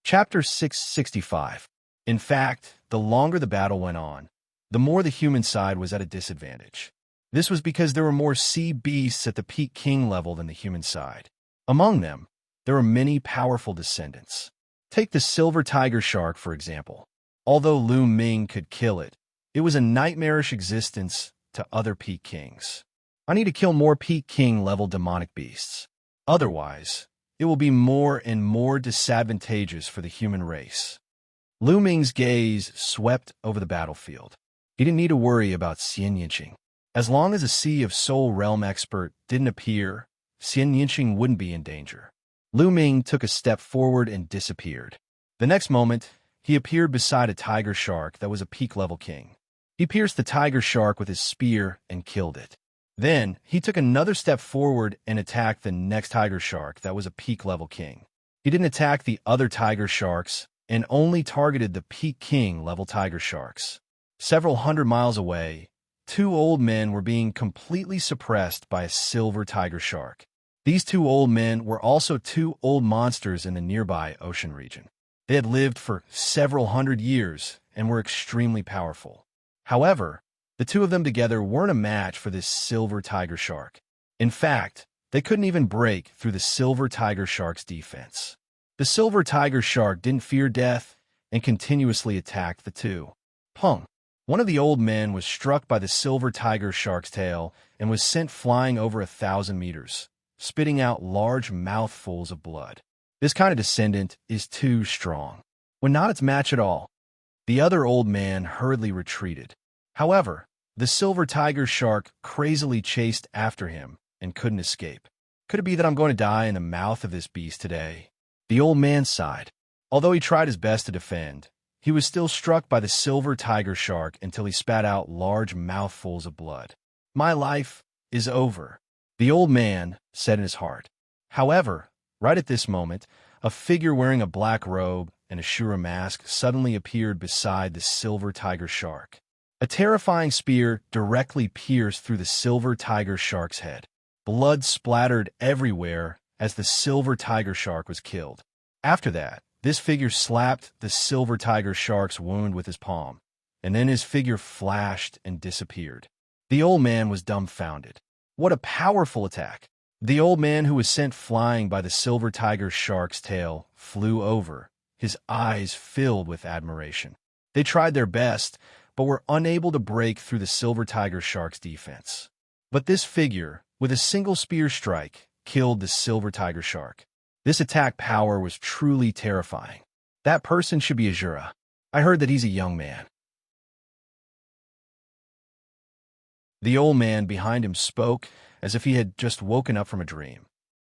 Chapter 665. In fact, the longer the battle went on, the more the human side was at a disadvantage. This was because there were more sea beasts at the peak king level than the human side. Among them, there were many powerful descendants. Take the silver tiger shark, for example. Although Lu Ming could kill it, it was a nightmarish existence to other peak kings. I need to kill more peak king level demonic beasts. Otherwise, it will be more and more disadvantageous for the human race. Lu Ming's gaze swept over the battlefield. He didn't need to worry about Xianxia. As long as a Sea of Soul Realm expert didn't appear, Xianxia wouldn't be in danger. Lu Ming took a step forward and disappeared. The next moment, he appeared beside a tiger shark that was a peak-level king. He pierced the tiger shark with his spear and killed it. Then, he took another step forward and attacked the next tiger shark that was a peak-level king. He didn't attack the other tiger sharks and only targeted the peak king-level tiger sharks. Several hundred miles away, 2 old men were being completely suppressed by a silver tiger shark. These 2 old men were also 2 old monsters in the nearby ocean region. They had lived for several hundred years and were extremely powerful. However, the 2 of them together weren't a match for this silver tiger shark. In fact, they couldn't even break through the silver tiger shark's defense. The silver tiger shark didn't fear death and continuously attacked the 2. Pung! One of the old men was struck by the silver tiger shark's tail and was sent flying over 1,000 meters, spitting out large mouthfuls of blood. This kind of descendant is too strong. When not its match at all, the other old man hurriedly retreated. However, the silver tiger shark crazily chased after him and couldn't escape. Could it be that I'm going to die in the mouth of this beast today? The old man sighed. Although he tried his best to defend, he was still struck by the silver tiger shark until he spat out large mouthfuls of blood. My life is over, the old man said in his heart. However, right at this moment, a figure wearing a black robe and a Shura mask suddenly appeared beside the silver tiger shark. A terrifying spear directly pierced through the silver tiger shark's head. Blood splattered everywhere as the silver tiger shark was killed. After that, this figure slapped the silver tiger shark's wound with his palm, and then his figure flashed and disappeared. The old man was dumbfounded. What a powerful attack! The old man, who was sent flying by the silver tiger shark's tail, flew over, his eyes filled with admiration. They tried their best, but were unable to break through the silver tiger shark's defense. But this figure, with a single spear strike, killed the silver tiger shark. This attack power was truly terrifying. That person should be Azura. I heard that he's a young man. The old man behind him spoke as if he had just woken up from a dream.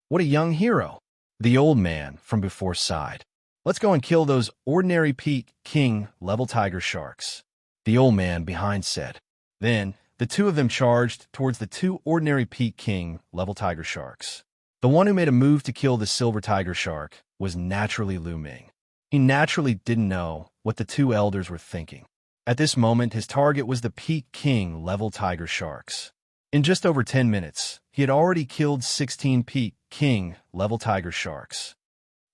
What a young hero! The old man from before sighed. Let's go and kill those ordinary peak king level tiger sharks, the old man behind said. Then, the two of them charged towards the two ordinary peak king level tiger sharks. The one who made a move to kill the silver tiger shark was naturally Lu Ming. He naturally didn't know what the two elders were thinking. At this moment, his target was the peak king level tiger sharks. In just over 10 minutes, he had already killed 16 peak king level tiger sharks.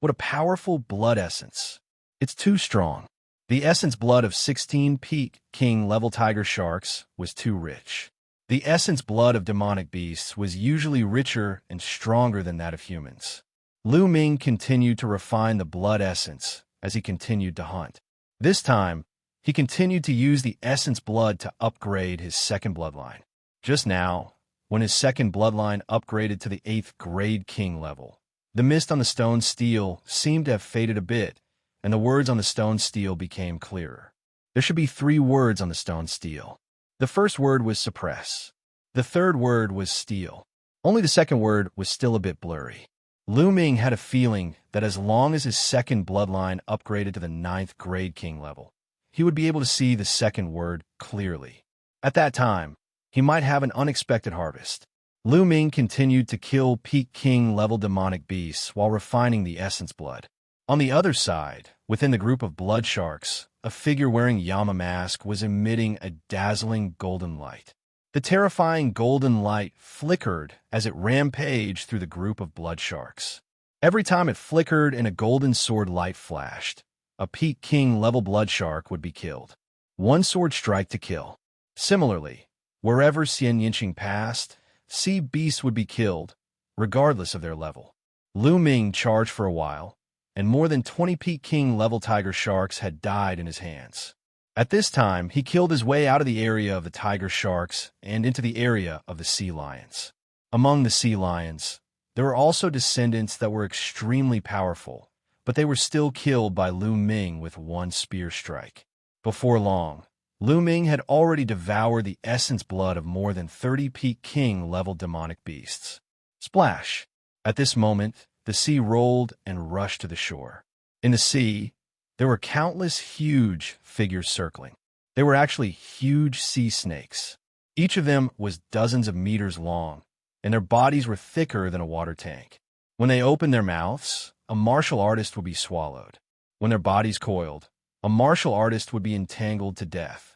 What a powerful blood essence. It's too strong. The essence blood of 16 peak king level tiger sharks was too rich. The essence blood of demonic beasts was usually richer and stronger than that of humans. Lu Ming continued to refine the blood essence as he continued to hunt. This time, he continued to use the essence blood to upgrade his second bloodline. Just now, when his second bloodline upgraded to the 8th grade king level, the mist on the stone steel seemed to have faded a bit, and the words on the stone steel became clearer. There should be 3 words on the stone steel. The first word was suppress. The third word was steal. Only the second word was still a bit blurry. Lu Ming had a feeling that as long as his second bloodline upgraded to the 9th grade king level, he would be able to see the second word clearly. At that time, he might have an unexpected harvest. Lu Ming continued to kill peak king level demonic beasts while refining the essence blood. On the other side, within the group of blood sharks, a figure wearing Yama mask was emitting a dazzling golden light. The terrifying golden light flickered as it rampaged through the group of blood sharks. Every time it flickered and a golden sword light flashed, a peak king level blood shark would be killed. One sword strike to kill. Similarly, wherever Xianxia passed, sea beasts would be killed, regardless of their level. Lu Ming charged for a while, and more than 20 peak king level tiger sharks had died in his hands. At this time, he killed his way out of the area of the tiger sharks and into the area of the sea lions. Among the sea lions, there were also descendants that were extremely powerful, but they were still killed by Lu Ming with one spear strike. Before long, Lu Ming had already devoured the essence blood of more than 30 peak king level demonic beasts. Splash! At this moment, the sea rolled and rushed to the shore. In the sea, there were countless huge figures circling. They were actually huge sea snakes. Each of them was dozens of meters long, and their bodies were thicker than a water tank. When they opened their mouths, a martial artist would be swallowed. When their bodies coiled, a martial artist would be entangled to death.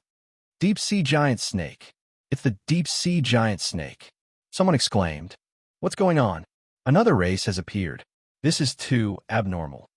Deep sea giant snake. It's the deep sea giant snake. Someone exclaimed. What's going on? Another race has appeared. This is too abnormal.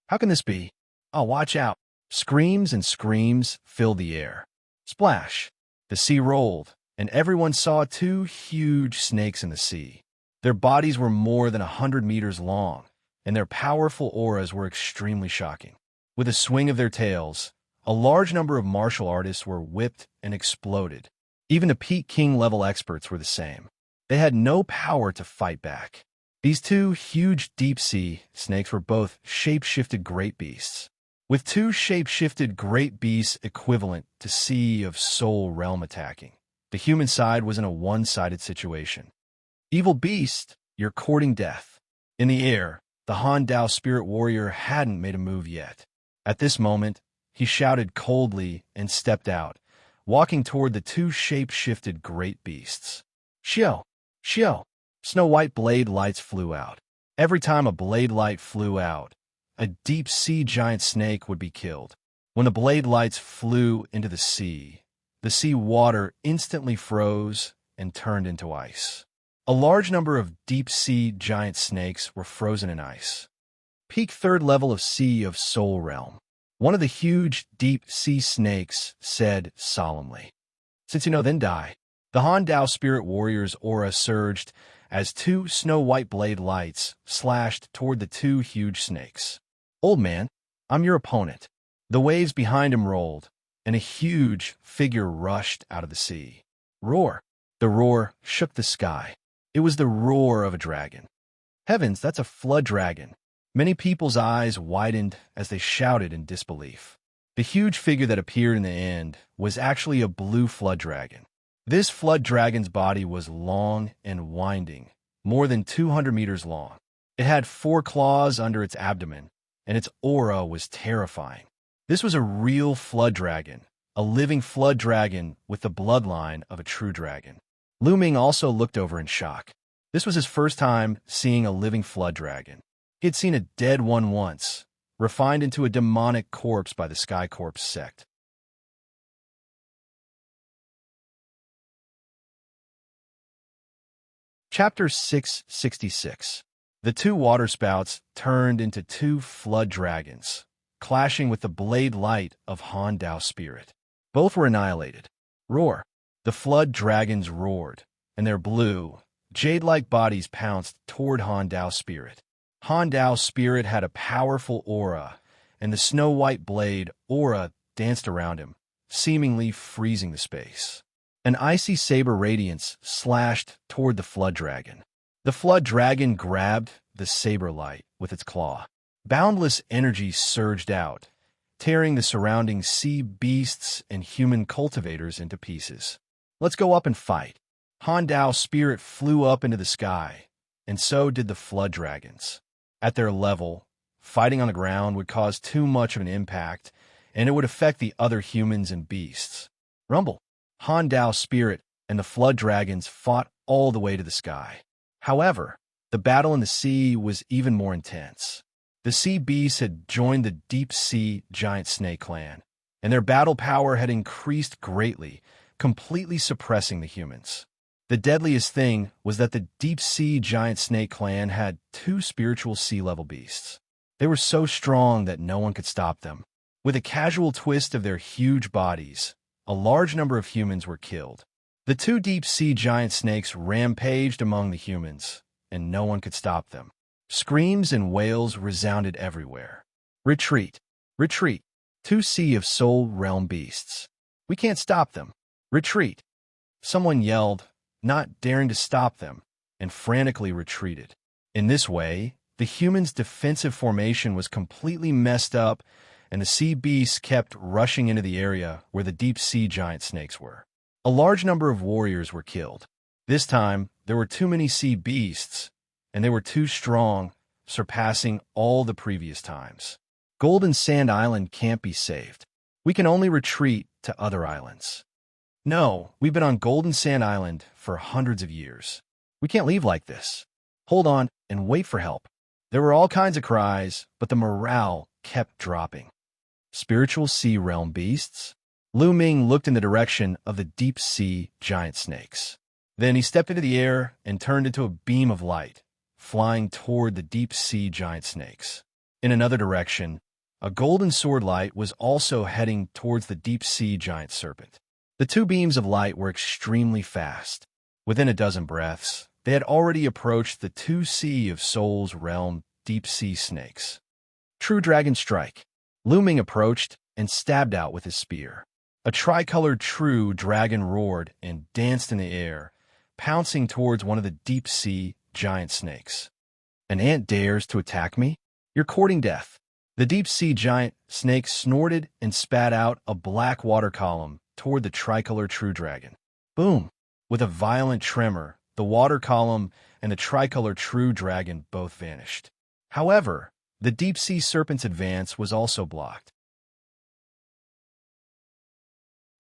How can this be? Oh, watch out. Screams and screams filled the air. Splash! The sea rolled, and everyone saw 2 huge snakes in the sea. Their bodies were more than 100 meters long, and their powerful auras were extremely shocking. With a swing of their tails, a large number of martial artists were whipped and exploded. Even the peak king level experts were the same. They had no power to fight back. These 2 huge deep-sea snakes were both shape-shifted great beasts. With 2 shape-shifted great beasts equivalent to Sea of Soul realm attacking, The human side was in a one-sided situation. Evil beast, you're courting death. In the air, the Han Dao spirit warrior hadn't made a move yet. At this moment, he shouted coldly and stepped out, walking toward the two shape-shifted great beasts. Xiao! Xiao! Snow-white blade lights flew out. Every time a blade light flew out, a deep-sea giant snake would be killed. When the blade lights flew into the sea water instantly froze and turned into ice. A large number of deep-sea giant snakes were frozen in ice. Peak third level of Sea of Soul Realm. One of the huge deep-sea snakes said solemnly, "Since you know, then die." The Han Dao spirit warrior's aura surged as two snow-white blade lights slashed toward the two huge snakes. "Old man, I'm your opponent." The waves behind him rolled, and a huge figure rushed out of the sea. Roar! The roar shook the sky. It was the roar of a dragon. Heavens, that's a flood dragon. Many people's eyes widened as they shouted in disbelief. The huge figure that appeared in the end was actually a blue flood dragon. This flood dragon's body was long and winding, more than 200 meters long. It had 4 claws under its abdomen, and its aura was terrifying. This was a real flood dragon, a living flood dragon with the bloodline of a true dragon. Lu Ming also looked over in shock. This was his first time seeing a living flood dragon. He had seen a dead one once, refined into a demonic corpse by the Sky Corpse sect. Chapter 666. The two waterspouts turned into 2 flood dragons, clashing with the blade light of Han Dao spirit. Both were annihilated. Roar! The flood dragons roared, and their blue, jade-like bodies pounced toward Han Dao spirit. Han Dao spirit had a powerful aura, and the snow-white blade aura danced around him, seemingly freezing the space. An icy saber radiance slashed toward the flood dragon. The flood dragon grabbed the saber light with its claw. Boundless energy surged out, tearing the surrounding sea beasts and human cultivators into pieces. "Let's go up and fight." Han Dao spirit flew up into the sky, and so did the flood dragons. At their level, fighting on the ground would cause too much of an impact, and it would affect the other humans and beasts. Rumble! Han Dao spirit and the flood dragons fought all the way to the sky. However, the battle in the sea was even more intense. The sea beasts had joined the deep-sea giant snake clan, and their battle power had increased greatly, completely suppressing the humans. The deadliest thing was that the deep-sea giant snake clan had 2 spiritual sea-level beasts. They were so strong that no one could stop them. With a casual twist of their huge bodies, a large number of humans were killed. The 2 deep-sea giant snakes rampaged among the humans, and no one could stop them. Screams and wails resounded everywhere. "Retreat! Retreat! 2 Sea of Soul Realm beasts. We can't stop them. Retreat!" Someone yelled, not daring to stop them, and frantically retreated. In this way, the humans' defensive formation was completely messed up, and the sea beasts kept rushing into the area where the deep-sea giant snakes were. A large number of warriors were killed. This time, there were too many sea beasts, and they were too strong, surpassing all the previous times. Golden Sand Island can't be saved. We can only retreat to other islands. No, we've been on Golden Sand Island for hundreds of years. We can't leave like this. Hold on and wait for help. There were all kinds of cries, but the morale kept dropping. Spiritual sea realm beasts? Lu Ming looked in the direction of the deep-sea giant snakes. Then he stepped into the air and turned into a beam of light, flying toward the deep-sea giant snakes. In another direction, a golden sword light was also heading towards the deep-sea giant serpent. The 2 beams of light were extremely fast. Within a dozen breaths, they had already approached the 2 Sea of Souls realm deep-sea snakes. True Dragon Strike. Lu Ming approached and stabbed out with his spear. A tricolored true dragon roared and danced in the air, pouncing towards one of the deep-sea giant snakes. "An ant dares to attack me? You're courting death." The deep-sea giant snake snorted and spat out a black water column toward the tricolor true dragon. Boom! With a violent tremor, the water column and the tricolor true dragon both vanished. However, the deep-sea serpent's advance was also blocked.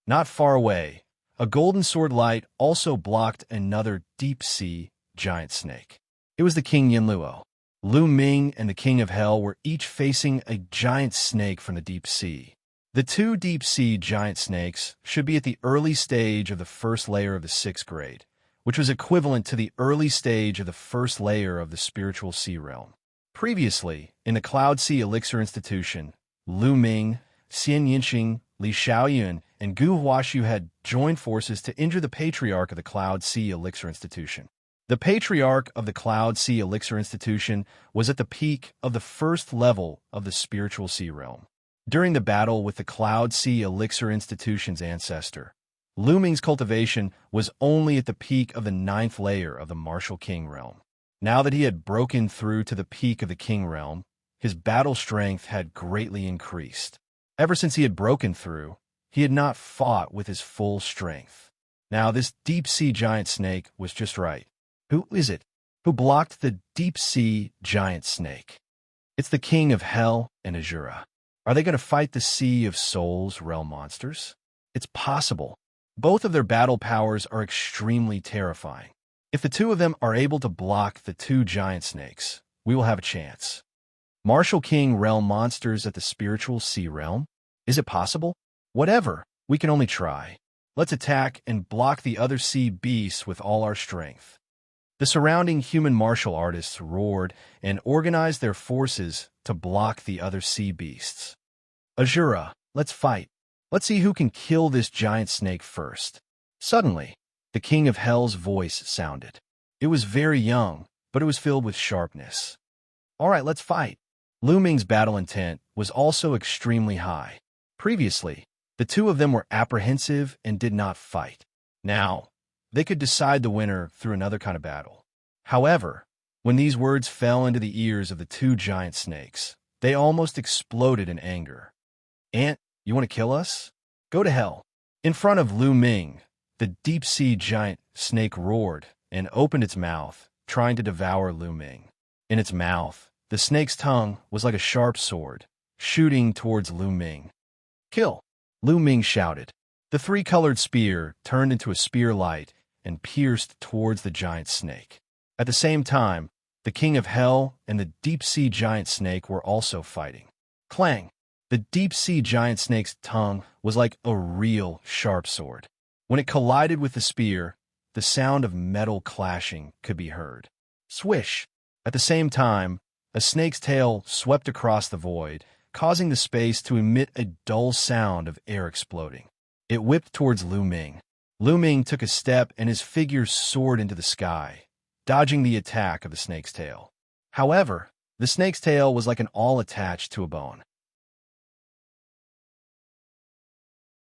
Not far away, a golden sword light also blocked another deep-sea giant snake. It was the King Yinluo. Lu Ming and the King of Hell were each facing a giant snake from the deep sea. The two deep-sea giant snakes should be at the early stage of the first layer of the 6th grade, which was equivalent to the early stage of the first layer of the spiritual sea realm. Previously, in the Cloud Sea Elixir Institution, Lu Ming, Xianxia, Li Xiaoyun, and Gu Huaxu had joined forces to injure the Patriarch of the Cloud Sea Elixir Institution. The Patriarch of the Cloud Sea Elixir Institution was at the peak of the first level of the spiritual sea realm. During the battle with the Cloud Sea Elixir Institution's ancestor, Lu Ming's cultivation was only at the peak of the 9th layer of the Martial King realm. Now that he had broken through to the peak of the King realm, his battle strength had greatly increased. Ever since he had broken through, he had not fought with his full strength. Now this deep-sea giant snake was just right. Who is it? Who blocked the deep-sea giant snake? It's the King of Hell and Azura. Are they going to fight the Sea of Souls realm monsters? It's possible. Both of their battle powers are extremely terrifying. If the two of them are able to block the two giant snakes, we will have a chance. Martial King realm monsters at the spiritual sea realm? Is it possible? Whatever, we can only try. Let's attack and block the other sea beasts with all our strength. The surrounding human martial artists roared and organized their forces to block the other sea beasts. Azura, let's fight. Let's see who can kill this giant snake first. Suddenly, the King of Hell's voice sounded. It was very young, but it was filled with sharpness. All right, let's fight. Lu Ming's battle intent was also extremely high. Previously, the two of them were apprehensive and did not fight. Now, they could decide the winner through another kind of battle. However, when these words fell into the ears of the two giant snakes, they almost exploded in anger. Ant, you want to kill us? Go to hell. In front of Lu Ming, the deep-sea giant snake roared and opened its mouth, trying to devour Lu Ming. In its mouth, the snake's tongue was like a sharp sword, shooting towards Lu Ming. Kill! Lu Ming shouted. The three-colored spear turned into a spear light and pierced towards the giant snake. At the same time, the King of Hell and the deep-sea giant snake were also fighting. Clang! The deep-sea giant snake's tongue was like a real sharp sword. When it collided with the spear, the sound of metal clashing could be heard. Swish! At the same time, a snake's tail swept across the void, causing the space to emit a dull sound of air exploding. It whipped towards Lu Ming. Lu Ming took a step and his figure soared into the sky, dodging the attack of the snake's tail. However, the snake's tail was like an awl attached to a bone.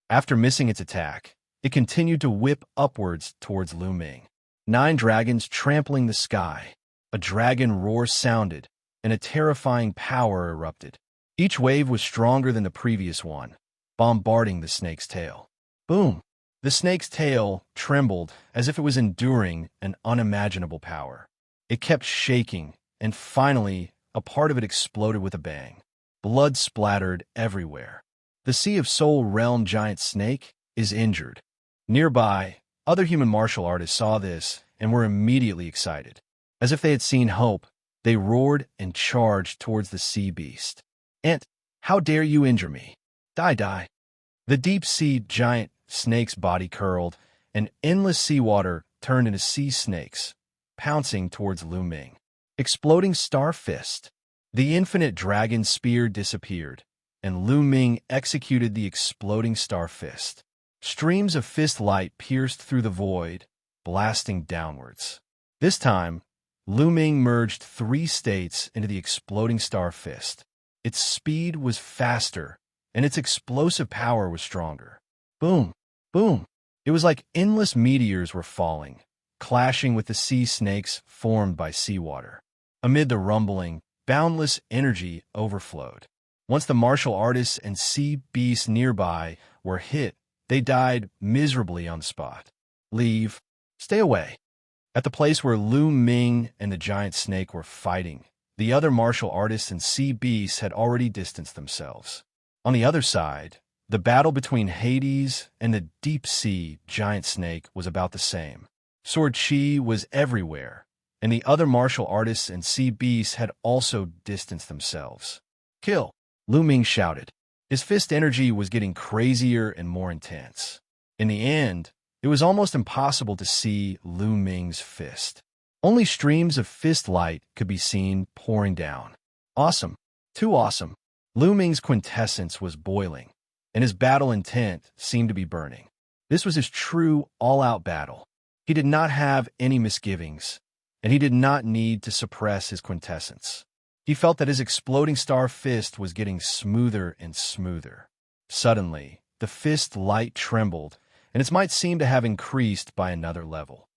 After missing its attack, it continued to whip upwards towards Lu Ming. 9 dragons trampling the sky. A dragon roar sounded, and a terrifying power erupted. Each wave was stronger than the previous one, bombarding the snake's tail. Boom! The snake's tail trembled as if it was enduring an unimaginable power. It kept shaking, and finally, a part of it exploded with a bang. Blood splattered everywhere. The Sea of Soul realm giant snake is injured. Nearby, other human martial artists saw this and were immediately excited. As if they had seen hope, they roared and charged towards the sea beast. Ant, how dare you injure me? Die, die. The deep-sea giant snake's body curled, and endless seawater turned into sea snakes, pouncing towards Lu Ming. Exploding star fist. The infinite dragon spear disappeared, and Lu Ming executed the exploding star fist. Streams of fist light pierced through the void, blasting downwards. This time, Lu Ming merged 3 states into the exploding star fist. Its speed was faster, and its explosive power was stronger. Boom! Boom! It was like endless meteors were falling, clashing with the sea snakes formed by seawater. Amid the rumbling, boundless energy overflowed. Once the martial artists and sea beasts nearby were hit, they died miserably on the spot. Leave. Stay away. At the place where Lu Ming and the giant snake were fighting, the other martial artists and sea beasts had already distanced themselves. On the other side, the battle between Hades and the deep-sea giant snake was about the same. Sword chi was everywhere, and the other martial artists and sea beasts had also distanced themselves. Kill! Lu Ming shouted. His fist energy was getting crazier and more intense. In the end, it was almost impossible to see Lu Ming's fist. Only streams of fist light could be seen pouring down. Awesome. Too awesome. Lu Ming's quintessence was boiling, and his battle intent seemed to be burning. This was his true, all-out battle. He did not have any misgivings, and he did not need to suppress his quintessence. He felt that his exploding star fist was getting smoother and smoother. Suddenly, the fist light trembled, and its might seemed to have increased by another level.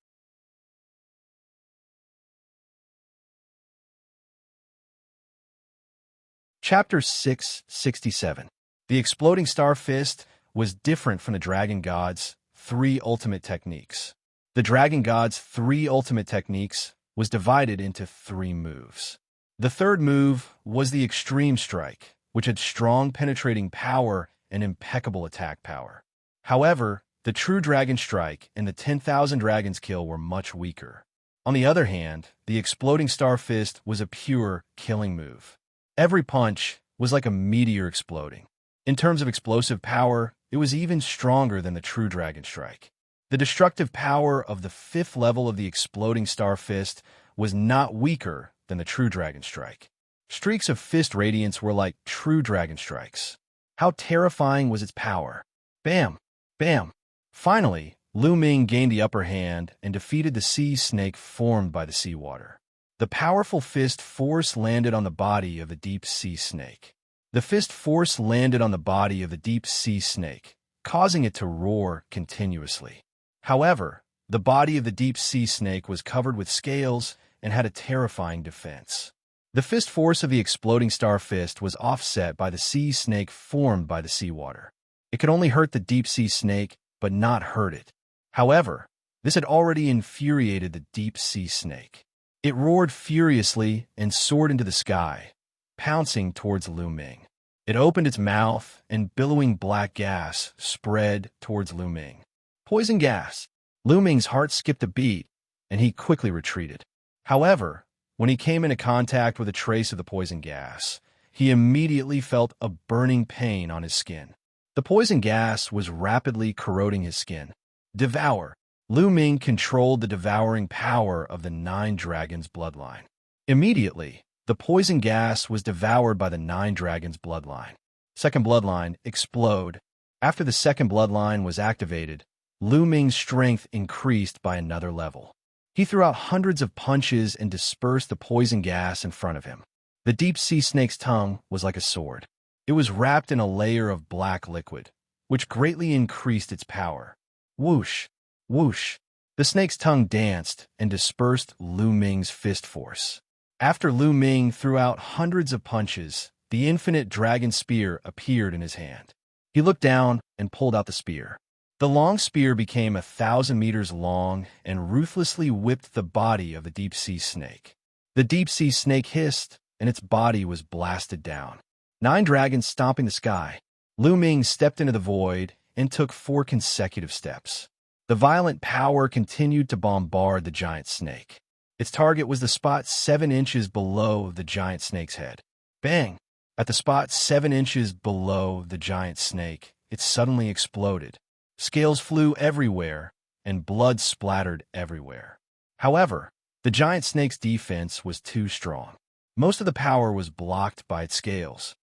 Chapter 667. The exploding star fist was different from the Dragon God's 3 ultimate techniques. The Dragon God's 3 ultimate techniques was divided into 3 moves. The third move was the Extreme Strike, which had strong penetrating power and impeccable attack power. However, the True Dragon Strike and the 10,000 Dragons Kill were much weaker. On the other hand, the Exploding Star Fist was a pure killing move. Every punch was like a meteor exploding. In terms of explosive power, it was even stronger than the True Dragon Strike. The destructive power of the 5th level of the Exploding Star Fist was not weaker than the True Dragon Strike. Streaks of fist radiance were like true dragon strikes. How terrifying was its power! Bam! Bam! Finally, Lu Ming gained the upper hand and defeated the sea snake formed by the seawater. The powerful fist force landed on the body of the deep-sea snake. The fist force landed on the body of the deep-sea snake, causing it to roar continuously. However, the body of the deep-sea snake was covered with scales and had a terrifying defense. The fist force of the exploding star fist was offset by the sea snake formed by the seawater. It could only hurt the deep-sea snake, but not hurt it. However, this had already infuriated the deep-sea snake. It roared furiously and soared into the sky, pouncing towards Lu Ming. It opened its mouth, and billowing black gas spread towards Lu Ming. Poison gas! Lu Ming's heart skipped a beat, and he quickly retreated. However, when he came into contact with a trace of the poison gas, he immediately felt a burning pain on his skin. The poison gas was rapidly corroding his skin. Devour! Lu Ming controlled the devouring power of the 9 Dragons bloodline. Immediately, the poison gas was devoured by the 9 Dragons bloodline. Second bloodline, explode. After the second bloodline was activated, Lu Ming's strength increased by another level. He threw out hundreds of punches and dispersed the poison gas in front of him. The deep-sea snake's tongue was like a sword. It was wrapped in a layer of black liquid, which greatly increased its power. Whoosh! Whoosh! The snake's tongue danced and dispersed Lu Ming's fist force. After Lu Ming threw out hundreds of punches, the infinite dragon spear appeared in his hand. He looked down and pulled out the spear. The long spear became 1,000 meters long and ruthlessly whipped the body of the deep-sea snake. The deep-sea snake hissed, and its body was blasted down. 9 dragons stomping the sky. Lu Ming stepped into the void and took 4 consecutive steps. The violent power continued to bombard the giant snake. Its target was the spot 7 inches below the giant snake's head. Bang! At the spot 7 inches below the giant snake, it suddenly exploded. Scales flew everywhere, and blood splattered everywhere. However, the giant snake's defense was too strong. Most of the power was blocked by its scales.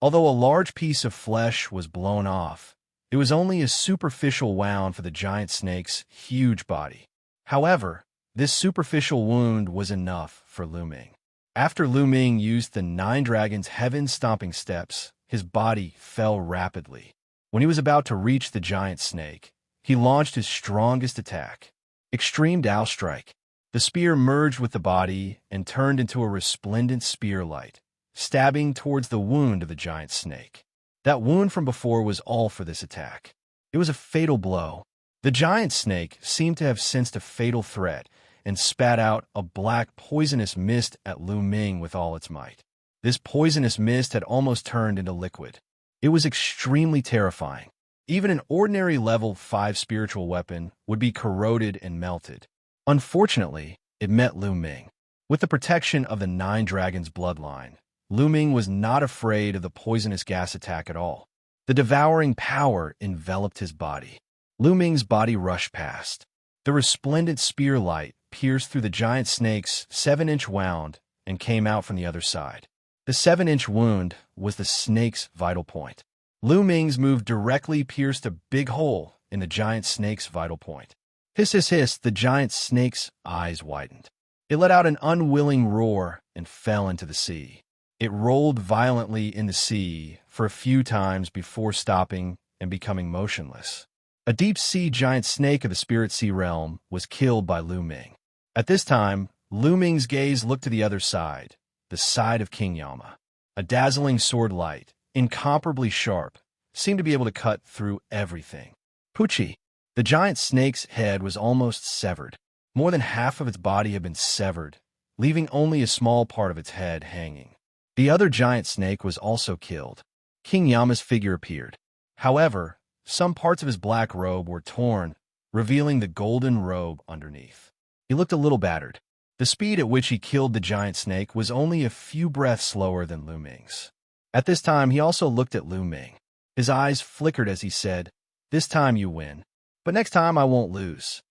Although a large piece of flesh was blown off, it was only a superficial wound for the giant snake's huge body. However, this superficial wound was enough for Lu Ming. After Lu Ming used the 9 Dragons' heaven-stomping steps, his body fell rapidly. When he was about to reach the giant snake, he launched his strongest attack, Extreme Dao Strike. The spear merged with the body and turned into a resplendent spear light, stabbing towards the wound of the giant snake. That wound from before was all for this attack. It was a fatal blow. The giant snake seemed to have sensed a fatal threat and spat out a black poisonous mist at Lu Ming with all its might. This poisonous mist had almost turned into liquid. It was extremely terrifying. Even an ordinary level 5 spiritual weapon would be corroded and melted. Unfortunately, it met Lu Ming. With the protection of the Nine Dragons bloodline, Lu Ming was not afraid of the poisonous gas attack at all. The devouring power enveloped his body. Lu Ming's body rushed past. The resplendent spear light pierced through the giant snake's 7-inch wound and came out from the other side. The 7-inch wound was the snake's vital point. Lu Ming's move directly pierced a big hole in the giant snake's vital point. Hiss, hiss, hiss, the giant snake's eyes widened. It let out an unwilling roar and fell into the sea. It rolled violently in the sea for a few times before stopping and becoming motionless. A deep-sea giant snake of the spirit sea realm was killed by Lu Ming. At this time, Lu Ming's gaze looked to the other side, the side of King Yama. A dazzling sword light, incomparably sharp, seemed to be able to cut through everything. Pucci, the giant snake's head was almost severed. More than half of its body had been severed, leaving only a small part of its head hanging. The other giant snake was also killed. King Yama's figure appeared. However, some parts of his black robe were torn, revealing the golden robe underneath. He looked a little battered. The speed at which he killed the giant snake was only a few breaths slower than Lu Ming's. At this time, he also looked at Lu Ming. His eyes flickered as he said, "This time you win. But next time I won't lose."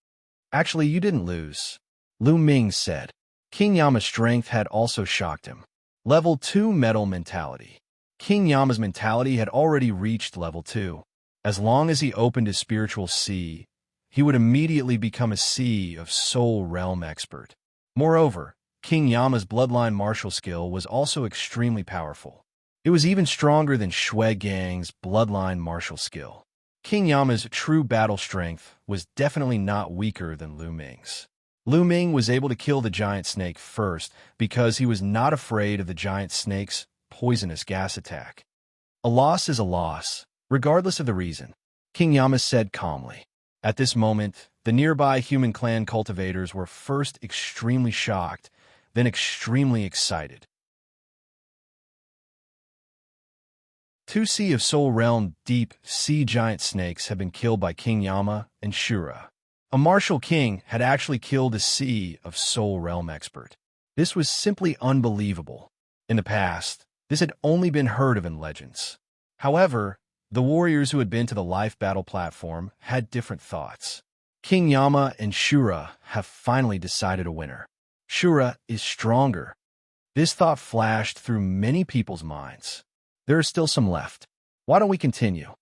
"Actually, you didn't lose," Lu Ming said. King Yama's strength had also shocked him. Level 2 metal mentality. King Yama's mentality had already reached level 2. As long as he opened his spiritual sea, he would immediately become a Sea of Soul Realm expert. Moreover, King Yama's bloodline martial skill was also extremely powerful. It was even stronger than Shui Gang's bloodline martial skill. King Yama's true battle strength was definitely not weaker than Lu Ming's. Lu Ming was able to kill the giant snake first because he was not afraid of the giant snake's poisonous gas attack. A loss is a loss, regardless of the reason, King Yama said calmly. At this moment, the nearby human clan cultivators were first extremely shocked, then extremely excited. 2 Sea of Soul Realm deep sea giant snakes had been killed by King Yama and Shura. A martial king had actually killed a Sea of Soul Realm expert. This was simply unbelievable. In the past, this had only been heard of in legends. However, the warriors who had been to the life battle platform had different thoughts. King Yama and Shura have finally decided a winner. Shura is stronger. This thought flashed through many people's minds. There are still some left. Why don't we continue?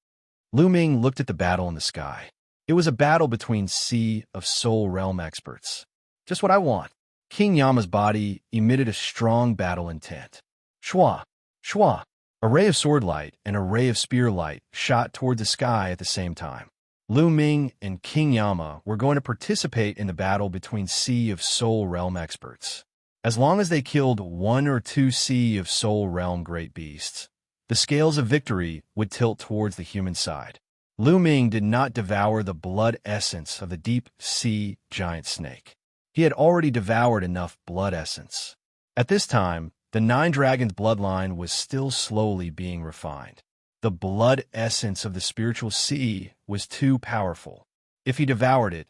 Lu Ming looked at the battle in the sky. It was a battle between Sea of Soul Realm experts. Just what I want. King Yama's body emitted a strong battle intent. Shua, shua. A ray of sword light and a ray of spear light shot toward the sky at the same time. Lu Ming and King Yama were going to participate in the battle between Sea of Soul Realm experts. As long as they killed 1 or 2 Sea of Soul Realm great beasts, the scales of victory would tilt towards the human side. Lu Ming did not devour the blood essence of the deep sea giant snake. He had already devoured enough blood essence. At this time, the Nine Dragons bloodline was still slowly being refined. The blood essence of the spiritual sea was too powerful. If he devoured it,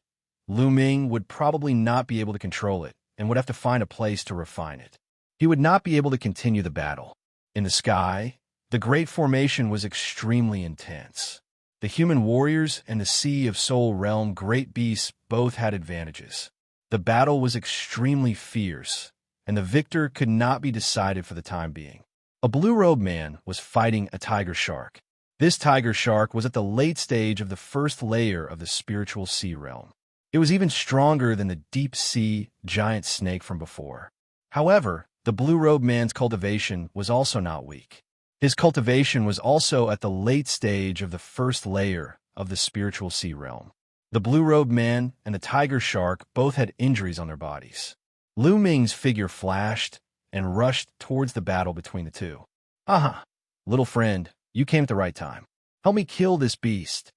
Lu Ming would probably not be able to control it and would have to find a place to refine it. He would not be able to continue the battle. In the sky, the Great Formation was extremely intense. The human warriors and the Sea of Soul Realm great beasts both had advantages. The battle was extremely fierce, and the victor could not be decided for the time being. A blue-robed man was fighting a tiger shark. This tiger shark was at the late stage of the first layer of the spiritual sea realm. It was even stronger than the deep-sea giant snake from before. However, the blue-robed man's cultivation was also not weak. His cultivation was also at the late stage of the first layer of the spiritual sea realm. The blue-robed man and the tiger shark both had injuries on their bodies. Lu Ming's figure flashed and rushed towards the battle between the two. Aha! Little friend, you came at the right time. Help me kill this beast.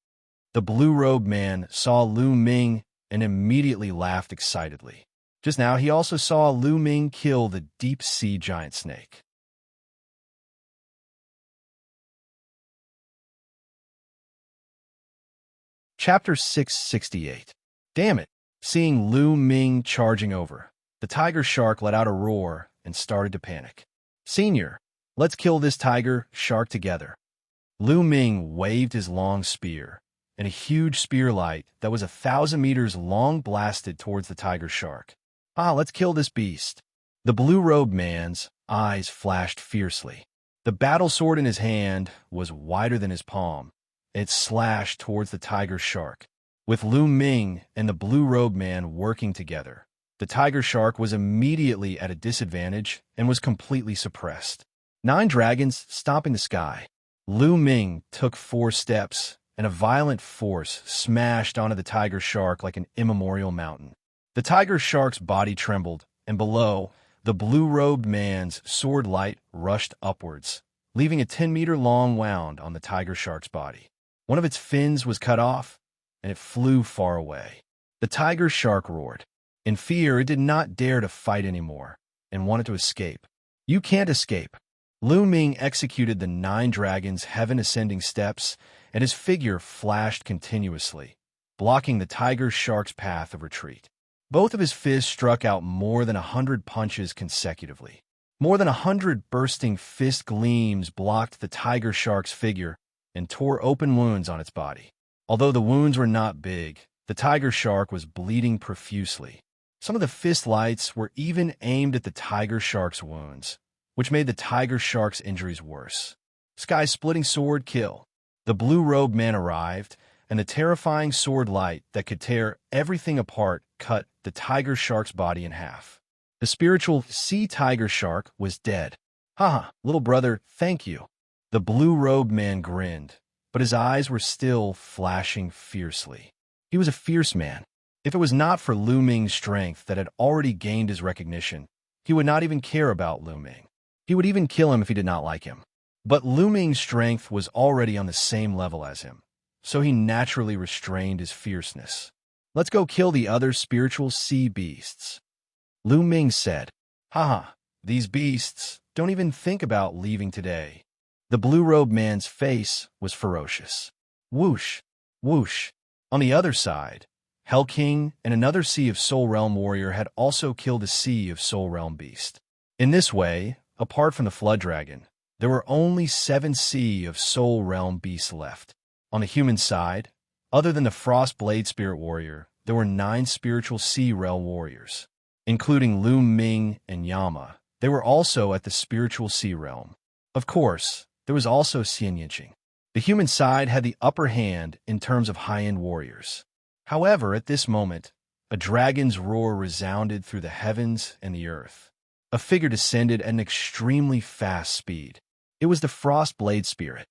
The blue-robed man saw Lu Ming and immediately laughed excitedly. Just now, he also saw Lu Ming kill the deep-sea giant snake. Chapter 668. Damn it! Seeing Lu Ming charging over, the tiger shark let out a roar and started to panic. Senior, let's kill this tiger shark together. Lu Ming waved his long spear, and a huge spear light that was 1,000 meters long blasted towards the tiger shark. Let's kill this beast. The blue-robed man's eyes flashed fiercely. The battle sword in his hand was wider than his palm. It slashed towards the tiger shark. With Lu Ming and the blue-robed man working together, the tiger shark was immediately at a disadvantage and was completely suppressed. 9 dragons stomping the sky. Lu Ming took 4 steps, and a violent force smashed onto the tiger shark like an immemorial mountain. The tiger shark's body trembled, and below, the blue-robed man's sword light rushed upwards, leaving a 10-meter-long wound on the tiger shark's body. One of its fins was cut off, and it flew far away. The tiger shark roared. In fear, it did not dare to fight anymore, and wanted to escape. You can't escape. Lu Ming executed the 9 dragons' heaven-ascending steps, and his figure flashed continuously, blocking the tiger shark's path of retreat. Both of his fists struck out more than 100 punches consecutively. More than 100 bursting fist gleams blocked the tiger shark's figure and tore open wounds on its body. Although the wounds were not big, the tiger shark was bleeding profusely. Some of the fist lights were even aimed at the tiger shark's wounds, which made the tiger shark's injuries worse. Sky-splitting sword kill. The blue-robed man arrived, and the terrifying sword light that could tear everything apart cut the tiger shark's body in half. The spiritual sea tiger shark was dead. Little brother, thank you. The blue-robed man grinned, but his eyes were still flashing fiercely. He was a fierce man. If it was not for Lu Ming's strength that had already gained his recognition, he would not even care about Lu Ming. He would even kill him if he did not like him. But Lu Ming's strength was already on the same level as him, so he naturally restrained his fierceness. Let's go kill the other spiritual sea beasts. Lu Ming said, these beasts don't even think about leaving today. The blue-robed man's face was ferocious. Whoosh, whoosh. On the other side, Hell King and another Sea of Soul Realm warrior had also killed a Sea of Soul Realm beast. In this way, apart from the Flood Dragon, there were only 7 Sea of Soul Realm beasts left. On the human side, other than the Frost Blade Spirit Warrior, there were 9 spiritual Sea Realm warriors, including Lu Ming and Yama. They were also at the spiritual Sea Realm. Of course, there was also Xianxia. The human side had the upper hand in terms of high-end warriors. However, at this moment, a dragon's roar resounded through the heavens and the earth. A figure descended at an extremely fast speed. It was the Frost Blade Spirit.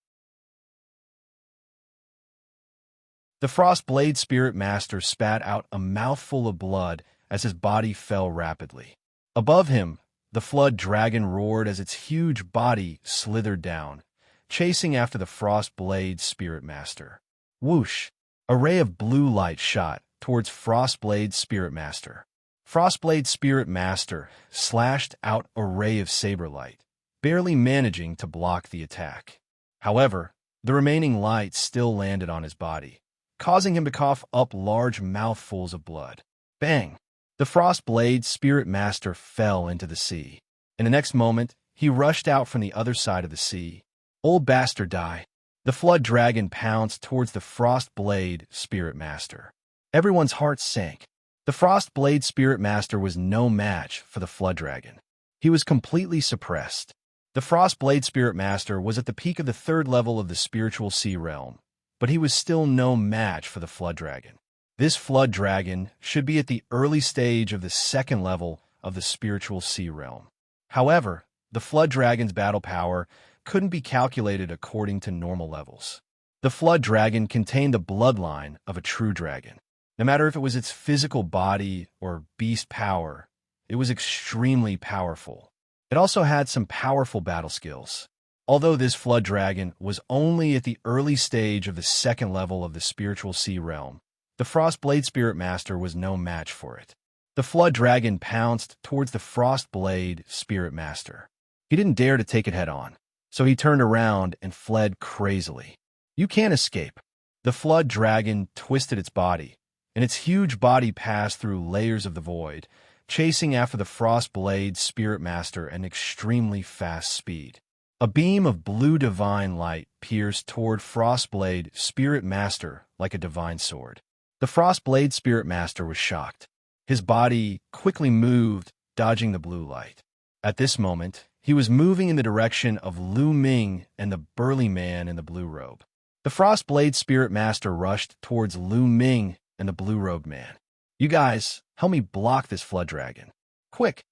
The Frost Blade Spirit Master spat out a mouthful of blood as his body fell rapidly. Above him, the Flood Dragon roared as its huge body slithered down, chasing after the Frost Blade Spirit Master. Whoosh! A ray of blue light shot towards Frostblade Spirit Master. Frostblade Spirit Master slashed out a ray of saber light, barely managing to block the attack. However, the remaining light still landed on his body, causing him to cough up large mouthfuls of blood. Bang! The Frostblade Spirit Master fell into the sea. In the next moment, he rushed out from the other side of the sea. Old bastard die. The Flood Dragon pounced towards the Frostblade Spirit Master. Everyone's hearts sank. The Frostblade Spirit Master was no match for the Flood Dragon. He was completely suppressed. The Frostblade Spirit Master was at the peak of the 3rd level of the Spiritual Sea Realm, but he was still no match for the Flood Dragon. This Flood Dragon should be at the early stage of the 2nd level of the Spiritual Sea Realm. However, the Flood Dragon's battle power couldn't be calculated according to normal levels. The Flood Dragon contained the bloodline of a true dragon. No matter if it was its physical body or beast power, it was extremely powerful. It also had some powerful battle skills. Although this flood dragon was only at the early stage of the second level of the spiritual sea realm, the Frostblade Spirit Master was no match for it. The flood dragon pounced towards the Frostblade Spirit Master. He didn't dare to take it head-on, so he turned around and fled crazily. You can't escape. The flood dragon twisted its body, and its huge body passed through layers of the void, chasing after the Frostblade Spirit Master at an extremely fast speed. A beam of blue divine light pierced toward Frostblade Spirit Master like a divine sword. The Frostblade Spirit Master was shocked. His body quickly moved, dodging the blue light. At this moment, he was moving in the direction of Lu Ming and the burly man in the blue robe. The Frostblade Spirit Master rushed towards Lu Ming and the blue-robed man. You guys, help me block this flood dragon. Quick!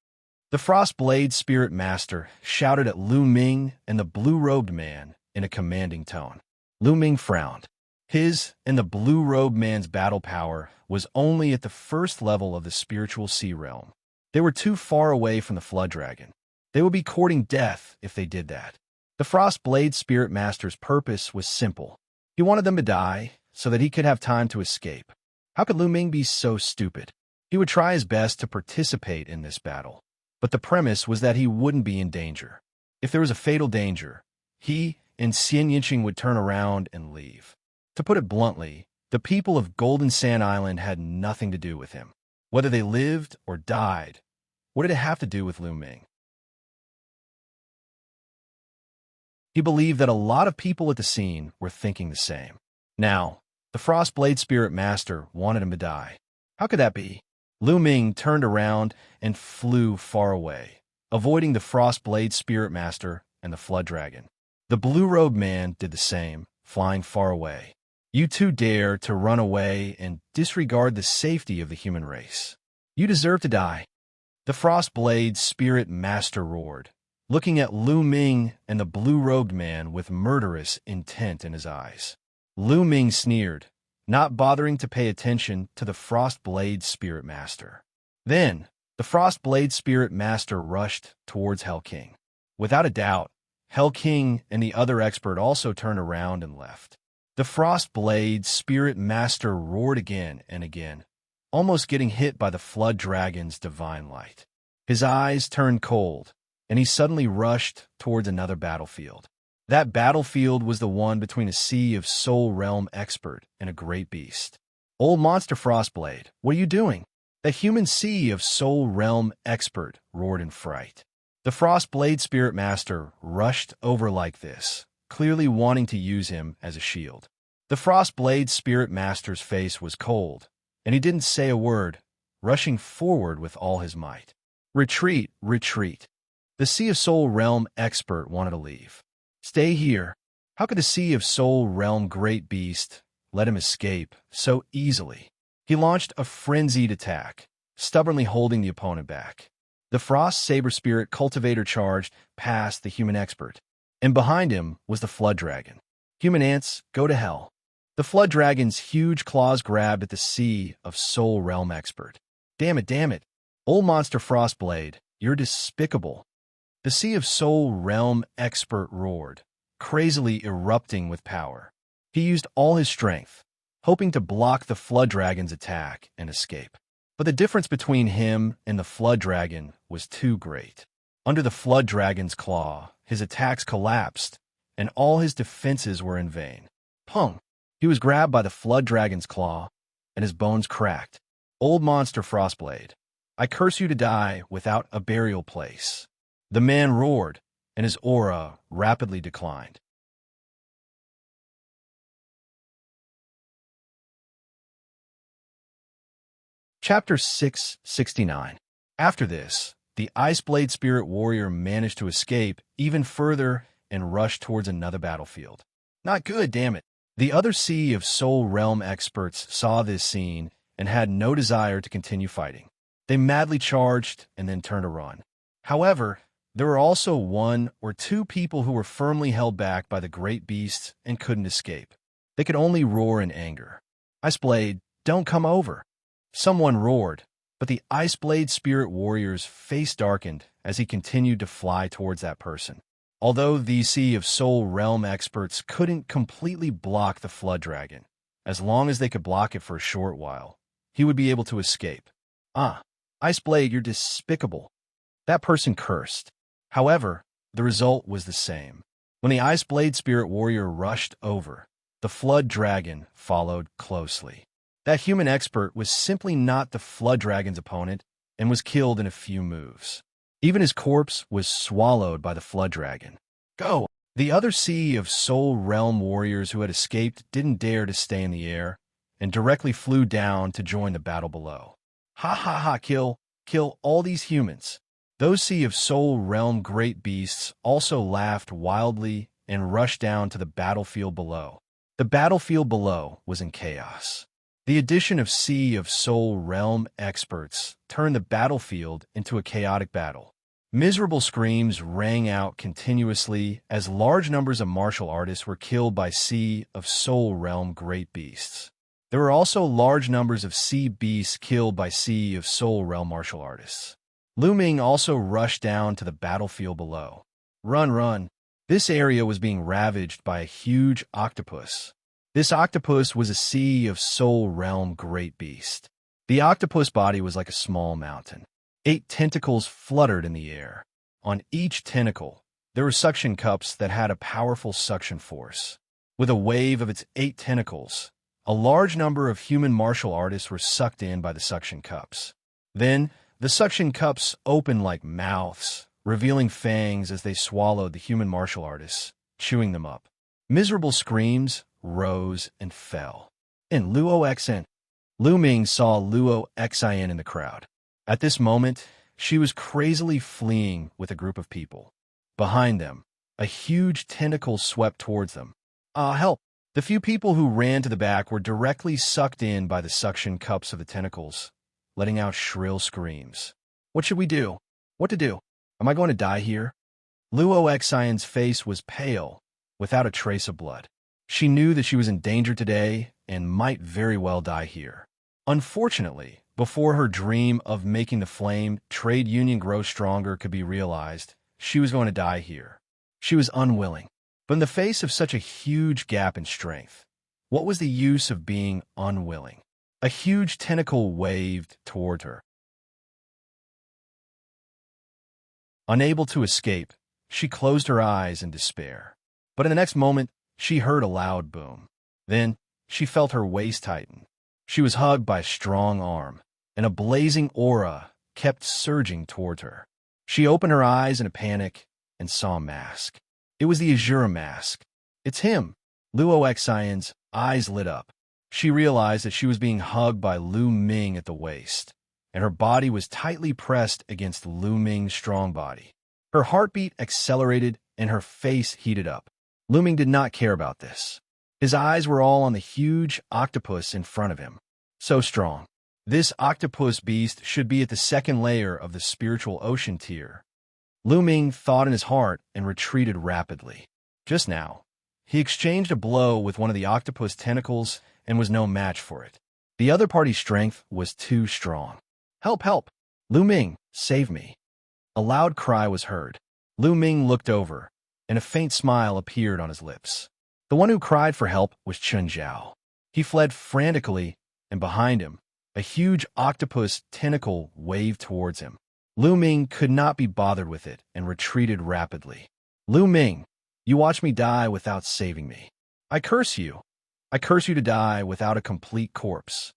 The Frostblade Spirit Master shouted at Lu Ming and the blue-robed man in a commanding tone. Lu Ming frowned. His and the blue-robed man's battle power was only at the first level of the spiritual sea realm. They were too far away from the flood dragon. They would be courting death if they did that. The Frostblade Spirit Master's purpose was simple. He wanted them to die so that he could have time to escape. How could Lu Ming be so stupid? He would try his best to participate in this battle, but the premise was that he wouldn't be in danger. If there was a fatal danger, he and Xianxia would turn around and leave. To put it bluntly, the people of Golden Sand Island had nothing to do with him. Whether they lived or died, what did it have to do with Lu Ming? He believed that a lot of people at the scene were thinking the same. Now, the Frostblade Spirit Master wanted him to die. How could that be? Lu Ming turned around and flew far away, avoiding the Frostblade Spirit Master and the Flood Dragon. The blue-robed man did the same, flying far away. You two dare to run away and disregard the safety of the human race. You deserve to die. The Frostblade Spirit Master roared, looking at Lu Ming and the blue-robed man with murderous intent in his eyes. Lu Ming sneered, not bothering to pay attention to the Frostblade Spirit Master. Then, the Frostblade Spirit Master rushed towards Hell King. Without a doubt, Hell King and the other expert also turned around and left. The Frostblade Spirit Master roared again and again, almost getting hit by the Flood Dragon's divine light. His eyes turned cold, and he suddenly rushed towards another battlefield. That battlefield was the one between a Sea of Soul Realm expert and a great beast. Old Monster Frostblade, what are you doing? The human Sea of Soul Realm expert roared in fright. The Frostblade Spirit Master rushed over like this, clearly wanting to use him as a shield. The Frostblade Spirit Master's face was cold, and he didn't say a word, rushing forward with all his might. Retreat, retreat. The Sea of Soul Realm expert wanted to leave. Stay here. How could the Sea of Soul Realm great beast let him escape so easily? He launched a frenzied attack, stubbornly holding the opponent back. The Frost Saber Spirit Cultivator charged past the human expert, and behind him was the Flood Dragon. Human ants, go to hell. The Flood Dragon's huge claws grabbed at the Sea of Soul Realm expert. Damn it, Old Monster Frostblade, you're despicable. The Sea of Soul Realm expert roared, crazily erupting with power. He used all his strength, hoping to block the Flood Dragon's attack and escape. But the difference between him and the Flood Dragon was too great. Under the Flood Dragon's claw, his attacks collapsed, and all his defenses were in vain. Pung! He was grabbed by the Flood Dragon's claw, and his bones cracked. Old Monster Frostblade, I curse you to die without a burial place. The man roared, and his aura rapidly declined. Chapter 669. After this, the Iceblade Spirit Warrior managed to escape even further and rushed towards another battlefield. Not good, damn it. The other Sea of Soul Realm experts saw this scene and had no desire to continue fighting. They madly charged and then turned to run. However, there were also one or two people who were firmly held back by the great beast and couldn't escape. They could only roar in anger. Iceblade, don't come over. Someone roared, but the Iceblade Spirit Warrior's face darkened as he continued to fly towards that person. Although the Sea of Soul Realm experts couldn't completely block the Flood Dragon, as long as they could block it for a short while, he would be able to escape. Ah, Ice Blade, you're despicable. That person cursed. However, the result was the same. When the Ice Blade Spirit Warrior rushed over, the Flood Dragon followed closely. That human expert was simply not the Flood Dragon's opponent and was killed in a few moves. Even his corpse was swallowed by the Flood Dragon. Go! The other Sea of Soul Realm warriors who had escaped didn't dare to stay in the air and directly flew down to join the battle below. Ha ha ha, kill all these humans. Those Sea of Soul Realm great beasts also laughed wildly and rushed down to the battlefield below. The battlefield below was in chaos. The addition of Sea of Soul Realm experts turned the battlefield into a chaotic battle. Miserable screams rang out continuously as large numbers of martial artists were killed by Sea of Soul Realm great beasts. There were also large numbers of sea beasts killed by Sea of Soul Realm martial artists. Lu Ming also rushed down to the battlefield below. Run, run! This area was being ravaged by a huge octopus. This octopus was a Sea of Soul Realm great beast. The octopus body was like a small mountain. 8 tentacles fluttered in the air. On each tentacle, there were suction cups that had a powerful suction force. With a wave of its 8 tentacles, a large number of human martial artists were sucked in by the suction cups. Then, the suction cups opened like mouths, revealing fangs as they swallowed the human martial artists, chewing them up. Miserable screams rose and fell. In Luo Xn, Lu Ming saw Luo Xian in the crowd. At this moment, she was crazily fleeing with a group of people. Behind them, a huge tentacle swept towards them. Help! The few people who ran to the back were directly sucked in by the suction cups of the tentacles, letting out shrill screams. What should we do? What to do? Am I going to die here? Luo Xian's face was pale, without a trace of blood. She knew that she was in danger today and might very well die here. Unfortunately, before her dream of making the Flame Trade Union grow stronger could be realized, she was going to die here. She was unwilling. But in the face of such a huge gap in strength, what was the use of being unwilling? A huge tentacle waved toward her. Unable to escape, she closed her eyes in despair. But in the next moment, she heard a loud boom. Then, she felt her waist tighten. She was hugged by a strong arm, and a blazing aura kept surging toward her. She opened her eyes in a panic and saw a mask. It was the Azura mask. It's him. Luo Xian's eyes lit up. She realized that she was being hugged by Lu Ming at the waist, and her body was tightly pressed against Lu Ming's strong body. Her heartbeat accelerated and her face heated up. Lu Ming did not care about this. His eyes were all on the huge octopus in front of him. So strong. This octopus beast should be at the second layer of the spiritual ocean tier. Lu Ming thought in his heart and retreated rapidly. Just now, he exchanged a blow with one of the octopus tentacles and was no match for it. The other party's strength was too strong. Help, help! Lu Ming, save me. A loud cry was heard. Lu Ming looked over, and a faint smile appeared on his lips. The one who cried for help was Xianxia. He fled frantically, and behind him, a huge octopus tentacle waved towards him. Lu Ming could not be bothered with it and retreated rapidly. Lu Ming, you watch me die without saving me. I curse you. I curse you to die without a complete corpse.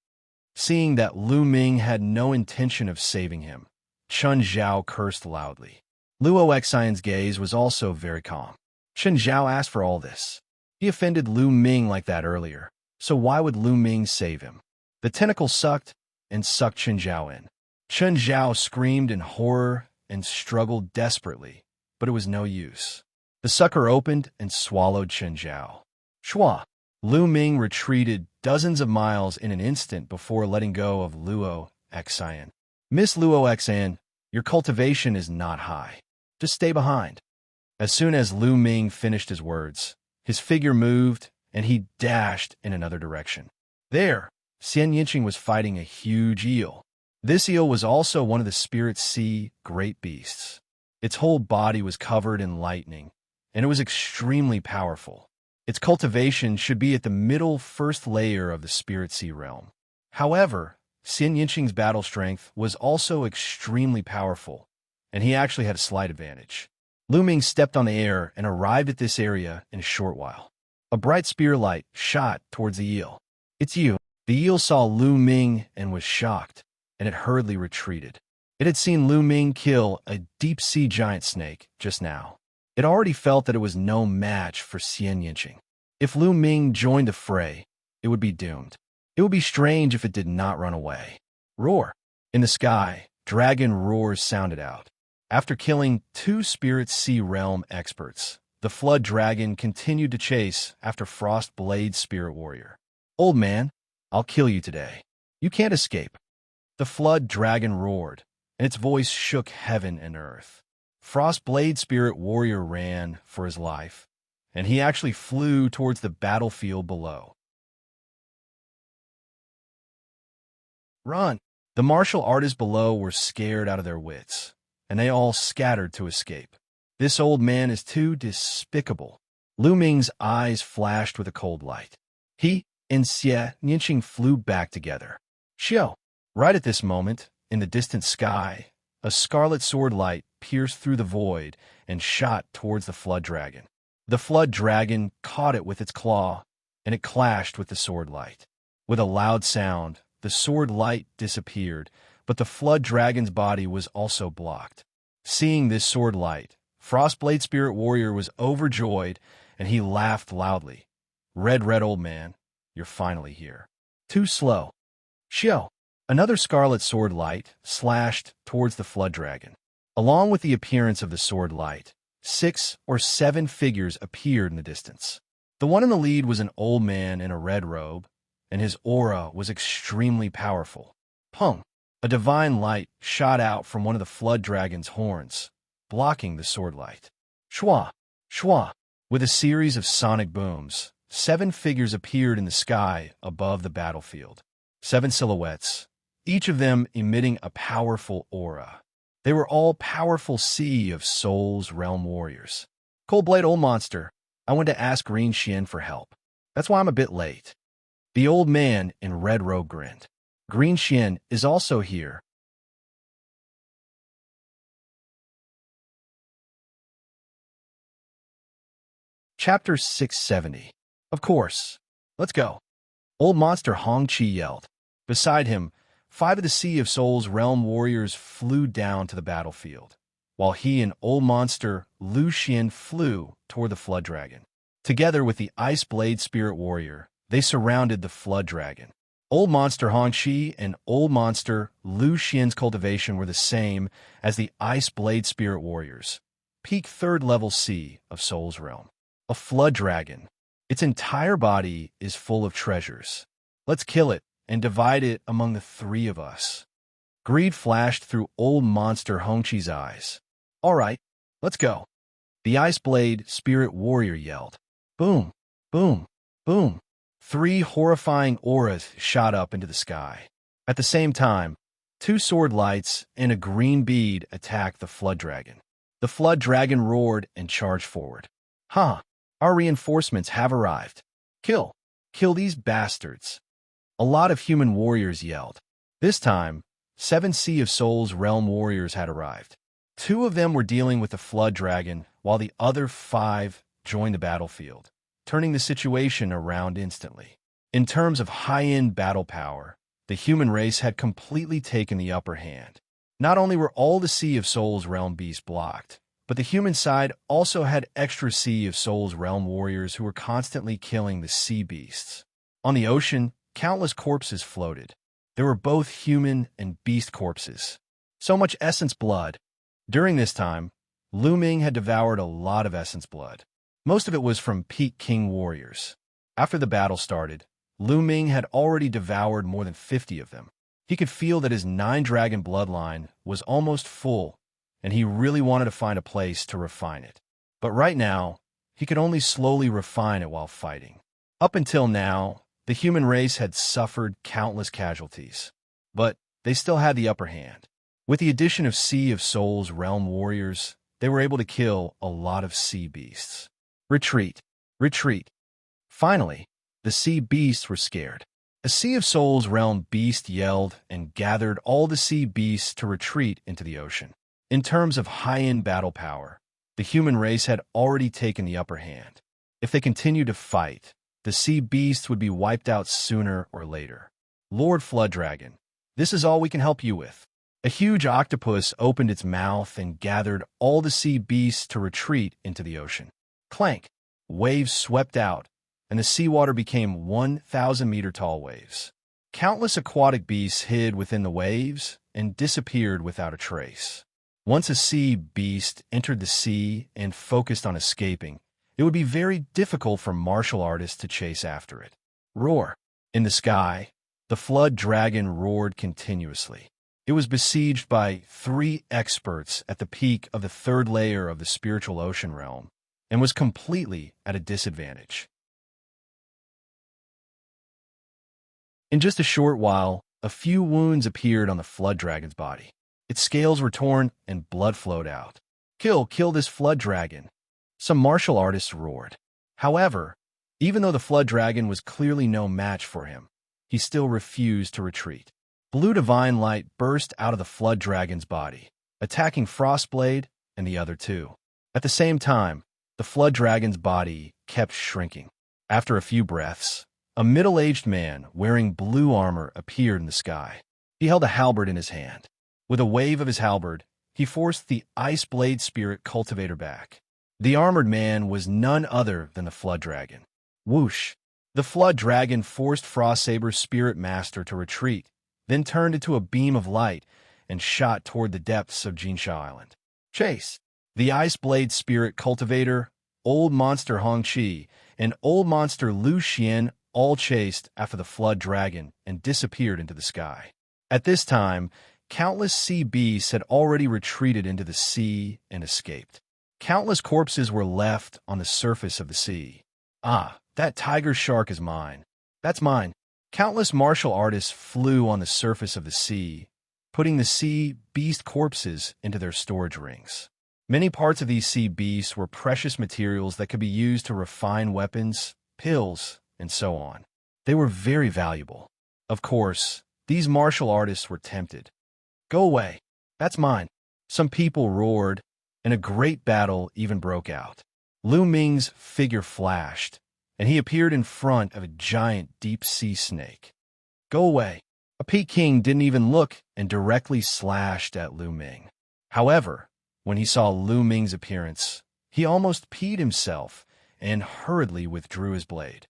Seeing that Lu Ming had no intention of saving him, Xianxia cursed loudly. Luo Xian's gaze was also very calm. Xianxia asked for all this. He offended Lu Ming like that earlier, so why would Lu Ming save him? The tentacle sucked and sucked Xianxia in. Xianxia screamed in horror and struggled desperately, but it was no use. The sucker opened and swallowed Xianxia. Shua! Lu Ming retreated dozens of miles in an instant before letting go of Luo Xian. Miss Luo Xian, your cultivation is not high. Just stay behind. As soon as Lu Ming finished his words, his figure moved and he dashed in another direction. There, Xianxia was fighting a huge eel. This eel was also one of the Spirit Sea great beasts. Its whole body was covered in lightning, and it was extremely powerful. Its cultivation should be at the middle first layer of the Spirit Sea realm. However, Xianxia's battle strength was also extremely powerful, and he actually had a slight advantage. Lu Ming stepped on the air and arrived at this area in a short while. A bright spear light shot towards the eel. "It's you." The eel saw Lu Ming and was shocked, and it hurriedly retreated. It had seen Lu Ming kill a deep-sea giant snake just now. It already felt that it was no match for Xianxia. If Lu Ming joined the fray, it would be doomed. It would be strange if it did not run away. Roar! In the sky, dragon roars sounded out. After killing 2 Spirit Sea Realm experts, the Flood Dragon continued to chase after Frost Blade Spirit Warrior. "Old man, I'll kill you today. You can't escape." The Flood Dragon roared, and its voice shook heaven and earth. Frost Blade Spirit Warrior ran for his life, and he actually flew towards the battlefield below. "Run!" The martial artists below were scared out of their wits, and they all scattered to escape. "This old man is too despicable." Lu Ming's eyes flashed with a cold light. He and Xianxia flew back together. "Xiao!" Right at this moment, in the distant sky, a scarlet sword light pierced through the void and shot towards the Flood Dragon. The Flood Dragon caught it with its claw, and it clashed with the sword light. With a loud sound, the sword light disappeared, but the Flood Dragon's body was also blocked. Seeing this sword light, Frostblade Spirit Warrior was overjoyed, and he laughed loudly. Red old man, you're finally here." "Too slow." "Xiao!" Another scarlet sword light slashed towards the Flood Dragon. Along with the appearance of the sword light, 6 or 7 figures appeared in the distance. The one in the lead was an old man in a red robe, and his aura was extremely powerful. Pung! A divine light shot out from one of the Flood Dragon's horns, blocking the sword light. Shwa! Shwa! With a series of sonic booms, 7 figures appeared in the sky above the battlefield. 7 silhouettes, each of them emitting a powerful aura. They were all powerful Sea of Souls realm warriors. "Cold-Blade Old Monster, I went to ask Green Xian for help. That's why I'm a bit late." The old man in red robe grinned. "Green Xian is also here." Chapter 670. "Of course. Let's go." Old Monster Hongqi yelled. Beside him, 5 of the Sea of Souls realm warriors flew down to the battlefield, while he and Old Monster Lu Xian flew toward the Flood Dragon. Together with the Ice Blade Spirit Warrior, they surrounded the Flood Dragon. Old Monster Hongqi and Old Monster Lu Xian's cultivation were the same as the Ice Blade Spirit Warriors. Peak 3rd level Sea of Souls realm. A Flood Dragon. Its entire body is full of treasures. Let's kill it and divide it among the 3 of us. Greed flashed through Old Monster Hongqi's eyes. "All right, let's go." The Ice Blade Spirit Warrior yelled. Boom, boom, boom. 3 horrifying auras shot up into the sky. At the same time, 2 sword lights and a green bead attacked the Flood Dragon. The Flood Dragon roared and charged forward. "Ha! Our reinforcements have arrived. Kill! Kill these bastards!" A lot of human warriors yelled. This time, 7 Sea of Souls realm warriors had arrived. 2 of them were dealing with the Flood Dragon, while the other 5 joined the battlefield, turning the situation around instantly. In terms of high-end battle power, the human race had completely taken the upper hand. Not only were all the Sea of Souls realm beasts blocked, but the human side also had extra Sea of Souls realm warriors who were constantly killing the sea beasts. On the ocean, countless corpses floated. There were both human and beast corpses. So much essence blood. During this time, Lu Ming had devoured a lot of essence blood. Most of it was from Peak King warriors. After the battle started, Lu Ming had already devoured more than 50 of them. He could feel that his 9-dragon bloodline was almost full, and he really wanted to find a place to refine it. But right now, he could only slowly refine it while fighting. Up until now, the human race had suffered countless casualties, but they still had the upper hand. With the addition of Sea of Souls realm warriors, they were able to kill a lot of sea beasts. Retreat, retreat. Finally, the sea beasts were scared. A Sea of Souls realm beast yelled and gathered all the sea beasts to retreat into the ocean. In terms of high-end battle power, the human race had already taken the upper hand. If they continued to fight, the sea beasts would be wiped out sooner or later. Lord Flood Dragon, this is all we can help you with. A huge octopus opened its mouth and gathered all the sea beasts to retreat into the ocean. Clank! Waves swept out, and the seawater became 1,000-meter-tall waves. Countless aquatic beasts hid within the waves and disappeared without a trace. Once a sea beast entered the sea and focused on escaping, it would be very difficult for martial artists to chase after it. Roar! In the sky, the flood dragon roared continuously. It was besieged by 3 experts at the peak of the 3rd layer of the spiritual ocean realm and was completely at a disadvantage. In just a short while, a few wounds appeared on the flood dragon's body. Its scales were torn and blood flowed out. Kill this flood dragon! Some martial artists roared. However, even though the flood dragon was clearly no match for him, he still refused to retreat. Blue divine light burst out of the flood dragon's body, attacking Frostblade and the other 2. At the same time, the flood dragon's body kept shrinking. After a few breaths, a middle-aged man wearing blue armor appeared in the sky. He held a halberd in his hand. With a wave of his halberd, he forced the Ice Blade Spirit Cultivator back. The armored man was none other than the Flood Dragon. Whoosh! The Flood Dragon forced Frostsaber's Spirit Master to retreat, then turned into a beam of light and shot toward the depths of Xianxia Island. Chase! The Ice Blade Spirit Cultivator, Old Monster Hongqi, and Old Monster Lu Xian all chased after the Flood Dragon and disappeared into the sky. At this time, countless sea beasts had already retreated into the sea and escaped. Countless corpses were left on the surface of the sea. Ah, that tiger shark is mine. That's mine. Countless martial artists flew on the surface of the sea, putting the sea beast corpses into their storage rings. Many parts of these sea beasts were precious materials that could be used to refine weapons, pills, and so on. They were very valuable. Of course, these martial artists were tempted. Go away. That's mine. Some people roared, and a great battle even broke out. Lu Ming's figure flashed, and he appeared in front of a giant deep-sea snake. Go away. A Peking didn't even look and directly slashed at Lu Ming. However, when he saw Lu Ming's appearance, he almost peed himself and hurriedly withdrew his blade.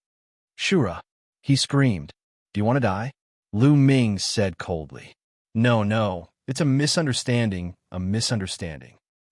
Shura! He screamed. Do you want to die? Lu Ming said coldly. No, it's a misunderstanding,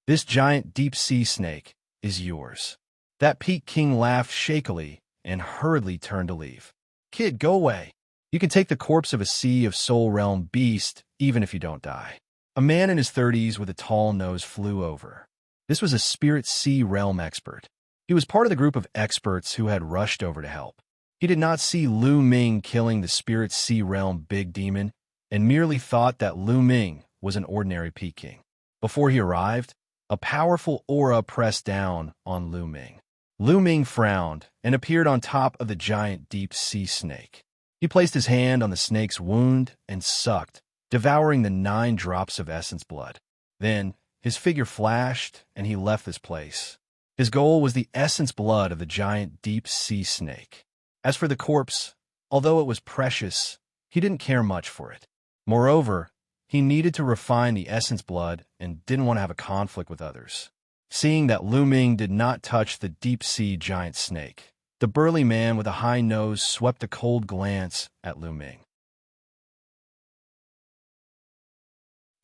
This giant deep-sea snake is yours. That Peking laughed shakily and hurriedly turned to leave. Kid, go away. You can take the corpse of a Sea of Soul Realm beast even if you don't die. A man in his 30s with a tall nose flew over. This was a Spirit Sea Realm expert. He was part of the group of experts who had rushed over to help. He did not see Lu Ming killing the Spirit Sea Realm big demon and merely thought that Lu Ming was an ordinary Peking. Before he arrived, a powerful aura pressed down on Lu Ming. Lu Ming frowned and appeared on top of the giant deep-sea snake. He placed his hand on the snake's wound and sucked, devouring the 9 drops of essence blood. Then, his figure flashed and he left this place. His goal was the essence blood of the giant deep-sea snake. As for the corpse, although it was precious, he didn't care much for it. Moreover, he needed to refine the essence blood and didn't want to have a conflict with others. Seeing that Lu Ming did not touch the deep-sea giant snake, the burly man with a high nose swept a cold glance at Lu Ming.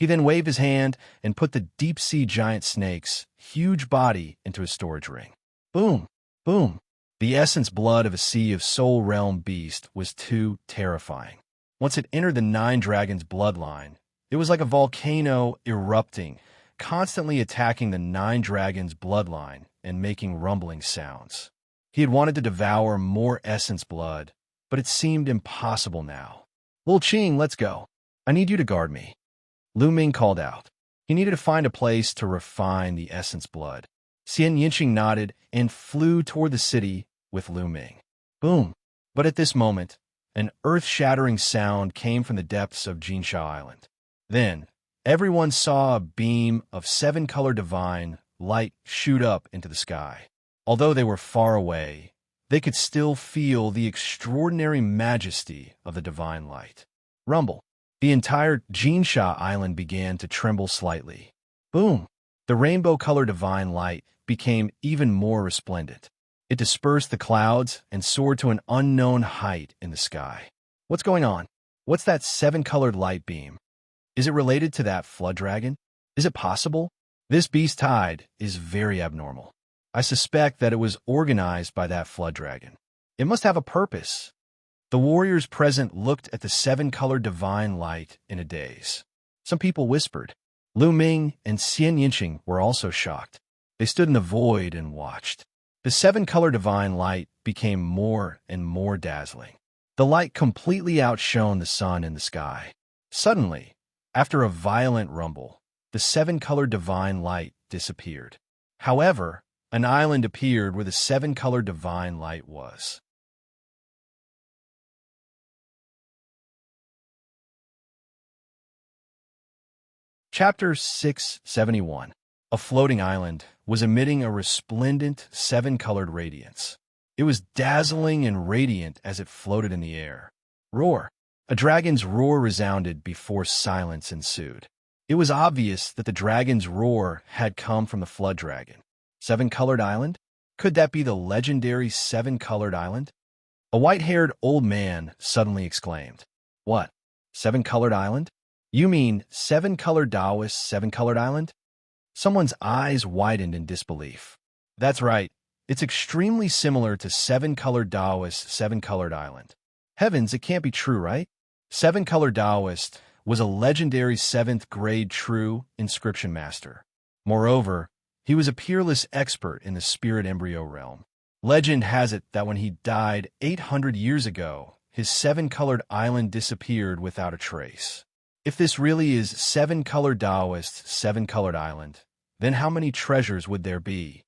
He then waved his hand and put the deep-sea giant snake's huge body into his storage ring. Boom! Boom! The essence blood of a Sea of Soul Realm beast was too terrifying. Once it entered the 9 dragons' bloodline, it was like a volcano erupting, constantly attacking the 9 dragons' bloodline and making rumbling sounds. He had wanted to devour more essence blood, but it seemed impossible now. Lil Qing, let's go. I need you to guard me. Lu Ming called out. He needed to find a place to refine the essence blood. Xianxia nodded and flew toward the city with Lu Ming. Boom! But at this moment, an earth-shattering sound came from the depths of Xianxia Island. Then, everyone saw a beam of seven-colored divine light shoot up into the sky. Although they were far away, they could still feel the extraordinary majesty of the divine light. Rumble. The entire Xianxia Island began to tremble slightly. Boom! The rainbow-colored divine light became even more resplendent. It dispersed the clouds and soared to an unknown height in the sky. What's going on? What's that seven-colored light beam? Is it related to that flood dragon? Is it possible? This beast tide is very abnormal. I suspect that it was organized by that flood dragon. It must have a purpose. The warriors present looked at the seven-colored divine light in a daze. Some people whispered. Lu Ming and Xianxia were also shocked. They stood in the void and watched. The seven-colored divine light became more and more dazzling. The light completely outshone the sun in the sky. Suddenly, after a violent rumble, the seven-colored divine light disappeared. However, an island appeared where the seven-colored divine light was. Chapter 671. A floating island was emitting a resplendent seven-colored radiance. It was dazzling and radiant as it floated in the air. Roar! A dragon's roar resounded before silence ensued. It was obvious that the dragon's roar had come from the flood dragon. Seven-colored island? Could that be the legendary seven-colored island? A white-haired old man suddenly exclaimed. What? Seven-colored island? You mean seven-colored Taoist seven-colored island? Someone's eyes widened in disbelief. That's right. It's extremely similar to seven-colored Taoist seven-colored island. Heavens, it can't be true, right? Seven-colored Taoist was a legendary 7th-grade true inscription master. Moreover, he was a peerless expert in the spirit embryo realm. Legend has it that when he died 800 years ago, his seven-colored island disappeared without a trace. If this really is seven-colored Taoist seven-colored island, then how many treasures would there be?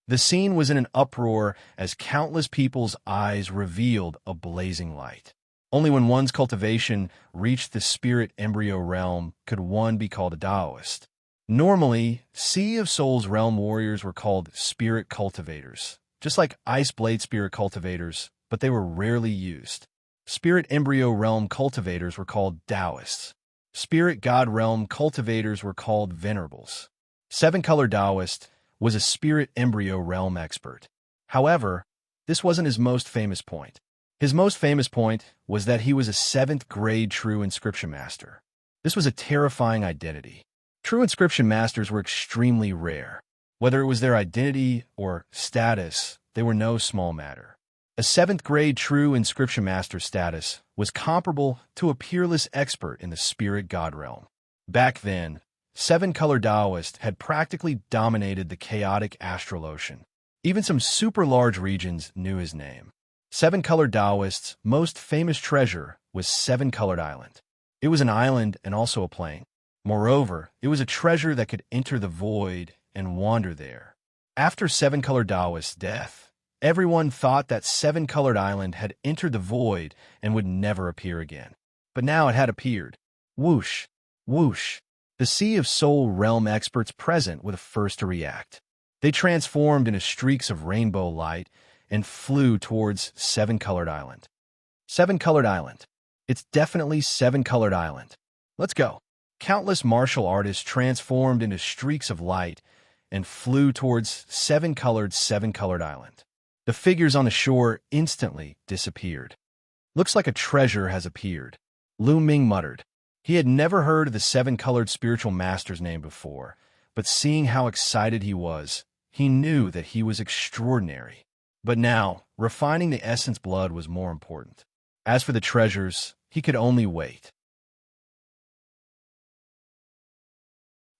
The scene was in an uproar as countless people's eyes revealed a blazing light. Only when one's cultivation reached the spirit embryo realm could one be called a Taoist. Normally, Sea of Souls realm warriors were called spirit cultivators, just like Ice Blade spirit cultivators, but they were rarely used. Spirit embryo realm cultivators were called Taoists. Spirit god realm cultivators were called venerables. Seven-colored Taoist was a spirit embryo realm expert. However, this wasn't his most famous point. His most famous point was that he was a 7th-grade true inscription master. This was a terrifying identity. True inscription masters were extremely rare. Whether it was their identity or status, they were no small matter. A 7th-grade true inscription master status was comparable to a peerless expert in the spirit god realm. Back then, seven-colored Taoist had practically dominated the chaotic astral ocean. Even some super-large regions knew his name. Seven-colored Taoist's most famous treasure was Seven-Colored Island. It was an island and also a plane. Moreover, it was a treasure that could enter the void and wander there. After Seven-Colored Taoist's death, everyone thought that Seven-Colored Island had entered the void and would never appear again. But now it had appeared. Whoosh! Whoosh! The Sea of Soul realm experts present were the first to react. They transformed into streaks of rainbow light and flew towards Seven-Colored Island. Seven-Colored Island. It's definitely Seven-Colored Island. Let's go. Countless martial artists transformed into streaks of light and flew towards Seven-Colored Island. The figures on the shore instantly disappeared. Looks like a treasure has appeared, Lu Ming muttered. He had never heard of the seven-colored spiritual master's name before, but seeing how excited he was, he knew that he was extraordinary. But now, refining the essence blood was more important. As for the treasures, he could only wait.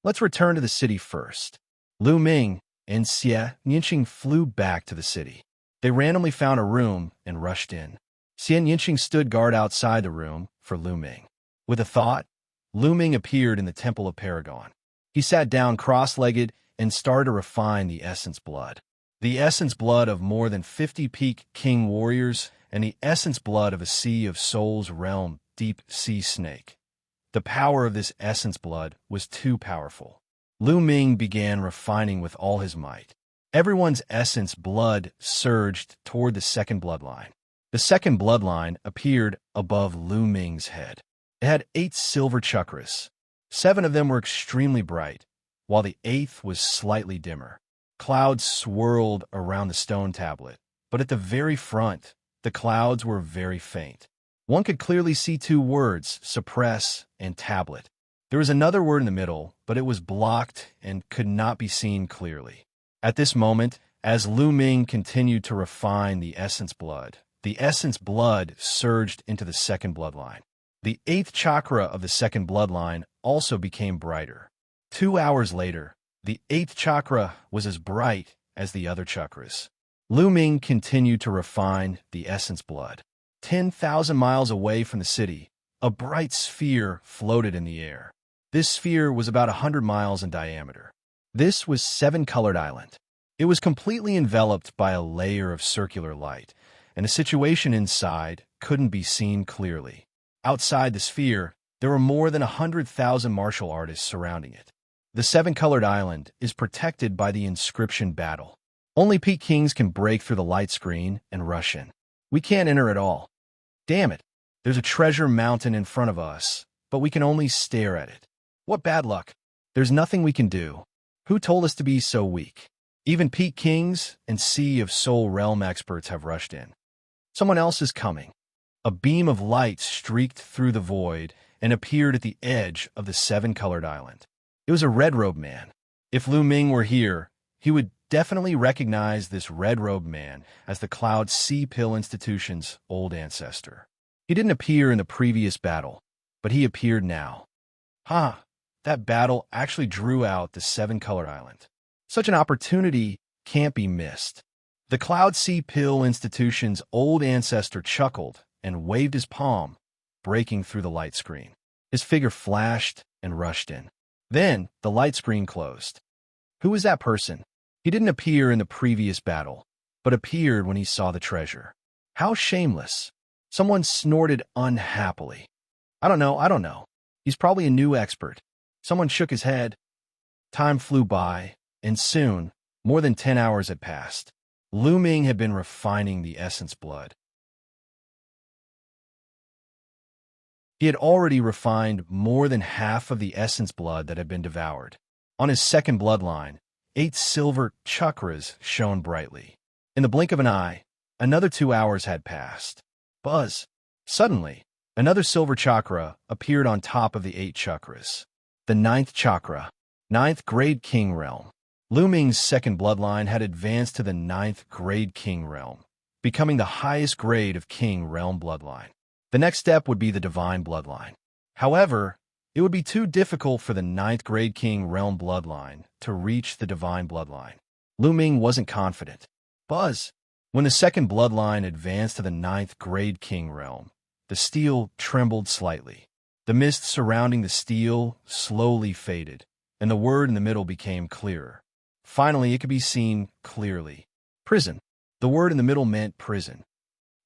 Let's return to the city first. Lu Ming and Xianxia flew back to the city. They randomly found a room and rushed in. Xianxia stood guard outside the room for Lu Ming. With a thought, Lu Ming appeared in the Temple of Paragon. He sat down cross-legged and started to refine the essence blood. The essence blood of more than 50 peak king warriors and the essence blood of a sea of souls realm deep sea snake. The power of this essence blood was too powerful. Lu Ming began refining with all his might. Everyone's essence blood surged toward the second bloodline. The second bloodline appeared above Lu Ming's head. It had 8 silver chakras. 7 of them were extremely bright, while the 8th was slightly dimmer. Clouds swirled around the stone tablet, but at the very front, the clouds were very faint. One could clearly see 2 words, suppress and tablet. There was another word in the middle, but it was blocked and could not be seen clearly. At this moment, as Lu Ming continued to refine the essence blood surged into the second bloodline. The 8th chakra of the second bloodline also became brighter. 2 hours later, the 8th chakra was as bright as the other chakras. Lu Ming continued to refine the essence blood. 10,000 miles away from the city, a bright sphere floated in the air. This sphere was about 100 miles in diameter. This was 7-colored island. It was completely enveloped by a layer of circular light, and the situation inside couldn't be seen clearly. Outside the sphere, there were more than 100,000 martial artists surrounding it. The 7-colored island is protected by the inscription battle. Only peak kings can break through the light screen and rush in. We can't enter at all. Damn it, there's a treasure mountain in front of us, but we can only stare at it. What bad luck. There's nothing we can do. Who told us to be so weak? Even peak kings and Sea of Soul realm experts have rushed in. Someone else is coming. A beam of light streaked through the void and appeared at the edge of the 7-colored island. It was a red-robed man. If Lu Ming were here, he would definitely recognize this red-robed man as the Cloud Sea Pill Institution's old ancestor. He didn't appear in the previous battle, but he appeared now. That battle actually drew out the 7-colored island. Such an opportunity can't be missed. The Cloud Sea Pill Institution's old ancestor chuckled and waved his palm, breaking through the light screen. His figure flashed and rushed in. Then the light screen closed. Who was that person? He didn't appear in the previous battle, but appeared when he saw the treasure. How shameless. Someone snorted unhappily. I don't know. He's probably a new expert. Someone shook his head. Time flew by, and soon, more than 10 hours had passed. Lu Ming had been refining the essence blood. He had already refined more than half of the essence blood that had been devoured. On his second bloodline, 8 silver chakras shone brightly. In the blink of an eye, another 2 hours had passed. Buzz! Suddenly, another silver chakra appeared on top of the 8 chakras. The 9th chakra, 9th grade king realm. Lu Ming's second bloodline had advanced to the 9th grade king realm, becoming the highest grade of king realm bloodline. The next step would be the divine bloodline. However, it would be too difficult for the 9th grade king realm bloodline to reach the divine bloodline. Lu Ming wasn't confident. Buzz! When the second bloodline advanced to the 9th grade king realm, the steel trembled slightly. The mist surrounding the steel slowly faded, and the word in the middle became clearer. Finally, it could be seen clearly. Prison. The word in the middle meant prison.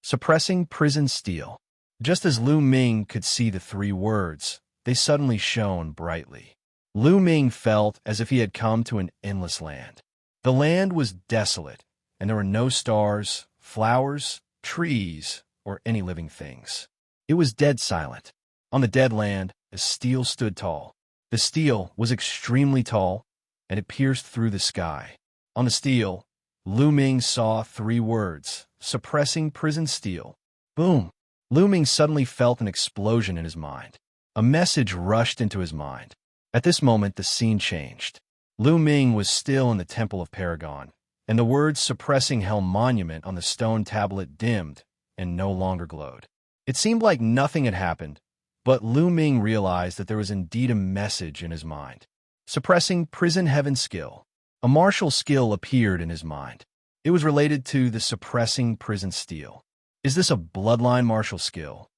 Suppressing prison steel. Just as Lu Ming could see the 3 words, they suddenly shone brightly. Lu Ming felt as if he had come to an endless land. The land was desolate, and there were no stars, flowers, trees, or any living things. It was dead silent. On the dead land, a steel stood tall. The steel was extremely tall, and it pierced through the sky. On the steel, Lu Ming saw 3 words, suppressing prison steel. Boom! Lu Ming suddenly felt an explosion in his mind. A message rushed into his mind. At this moment, the scene changed. Lu Ming was still in the Temple of Paragon, and the words suppressing hell monument on the stone tablet dimmed and no longer glowed. It seemed like nothing had happened, but Lu Ming realized that there was indeed a message in his mind. Suppressing prison heaven skill. A martial skill appeared in his mind. It was related to the suppressing prison steel. Is this a bloodline martial skill?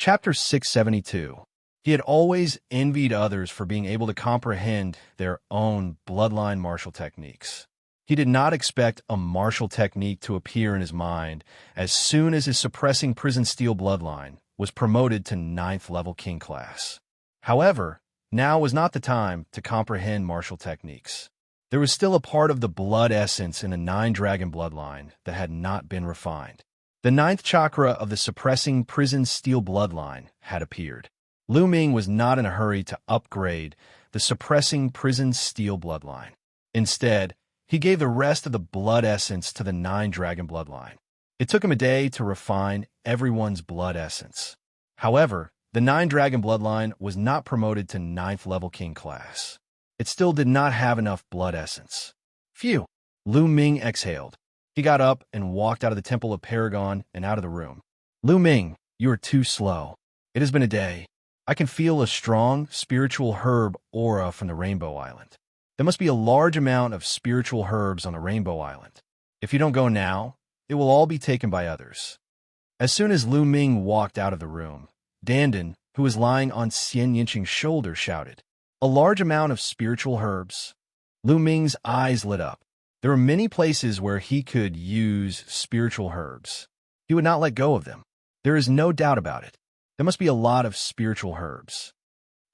Chapter 672. He had always envied others for being able to comprehend their own bloodline martial techniques. He did not expect a martial technique to appear in his mind as soon as his suppressing prison steel bloodline was promoted to 9th level king class. However, now was not the time to comprehend martial techniques. There was still a part of the blood essence in the 9-dragon bloodline that had not been refined. The 9th chakra of the suppressing prison steel bloodline had appeared. Lu Ming was not in a hurry to upgrade the suppressing prison steel bloodline. Instead, he gave the rest of the blood essence to the 9-dragon bloodline. It took him a day to refine everyone's blood essence. However, the 9-dragon bloodline was not promoted to 9th level king class. It still did not have enough blood essence. Phew! Lu Ming exhaled. He got up and walked out of the Temple of Paragon and out of the room. Lu Ming, you are too slow. It has been a day. I can feel a strong spiritual herb aura from the Rainbow Island. There must be a large amount of spiritual herbs on the Rainbow Island. If you don't go now, it will all be taken by others. As soon as Lu Ming walked out of the room, Dandan, who was lying on Xianxia's shoulder, shouted, "A large amount of spiritual herbs." Lu Ming's eyes lit up. There were many places where he could use spiritual herbs. He would not let go of them. There is no doubt about it. There must be a lot of spiritual herbs.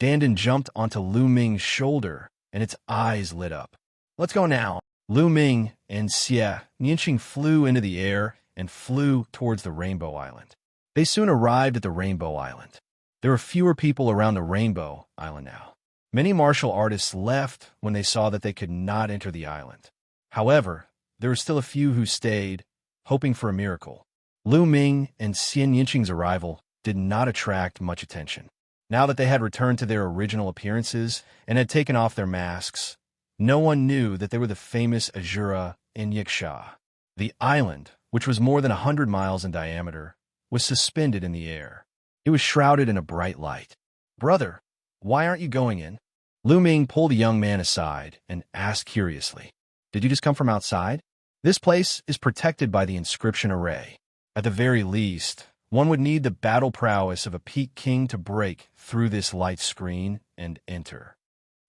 Dandan jumped onto Lu Ming's shoulder, and its eyes lit up. Let's go now. Lu Ming and Xianxia flew into the air and flew towards the Rainbow Island. They soon arrived at the Rainbow Island. There were fewer people around the Rainbow Island now. Many martial artists left when they saw that they could not enter the island. However, there were still a few who stayed, hoping for a miracle. Lu Ming and Xianxia's arrival did not attract much attention. Now that they had returned to their original appearances and had taken off their masks, no one knew that they were the famous Azura and Wuxia. The island, which was more than 100 miles in diameter, was suspended in the air. It was shrouded in a bright light. "Brother, why aren't you going in?" Lu Ming pulled the young man aside and asked curiously, "Did you just come from outside? This place is protected by the inscription array. At the very least, one would need the battle prowess of a peak king to break through this light screen and enter."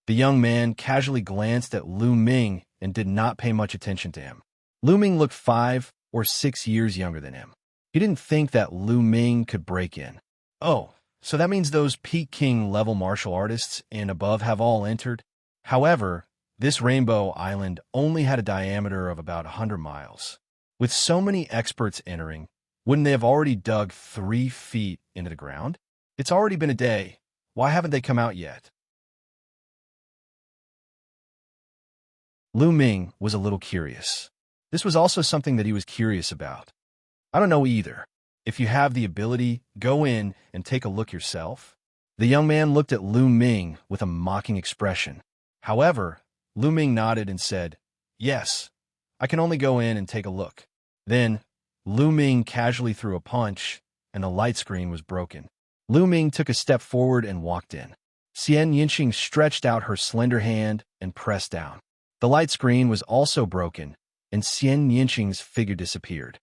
The young man casually glanced at Lu Ming and did not pay much attention to him. Lu Ming looked 5 or 6 years younger than him. He didn't think that Lu Ming could break in. Oh, so that means those peak king level martial artists and above have all entered? However, this Rainbow Island only had a diameter of about 100 miles. With so many experts entering, wouldn't they have already dug 3 feet into the ground? It's already been a day. Why haven't they come out yet? Lu Ming was a little curious. This was also something that he was curious about. "I don't know either. If you have the ability, go in and take a look yourself." The young man looked at Lu Ming with a mocking expression. However, Lu Ming nodded and said, "Yes, I can only go in and take a look." Then, Lu Ming casually threw a punch, and the light screen was broken. Lu Ming took a step forward and walked in. Xianxia stretched out her slender hand and pressed down. The light screen was also broken, and Xianxia's figure disappeared.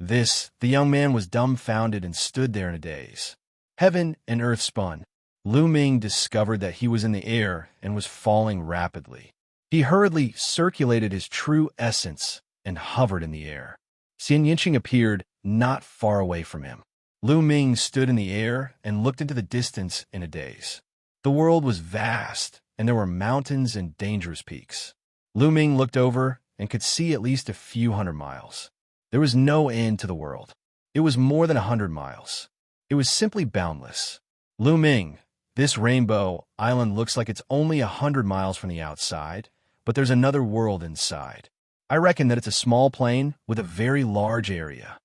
The young man was dumbfounded and stood there in a daze. Heaven and earth spun. Lu Ming discovered that he was in the air and was falling rapidly. He hurriedly circulated his true essence and hovered in the air. Xianxia appeared not far away from him. Lu Ming stood in the air and looked into the distance in a daze. The world was vast, and there were mountains and dangerous peaks. Lu Ming looked over and could see at least a few hundred miles. There was no end to the world. It was more than 100 miles. It was simply boundless. Lu Ming, this Rainbow Island looks like it's only 100 miles from the outside, but there's another world inside. I reckon that it's a small plain with a very large area."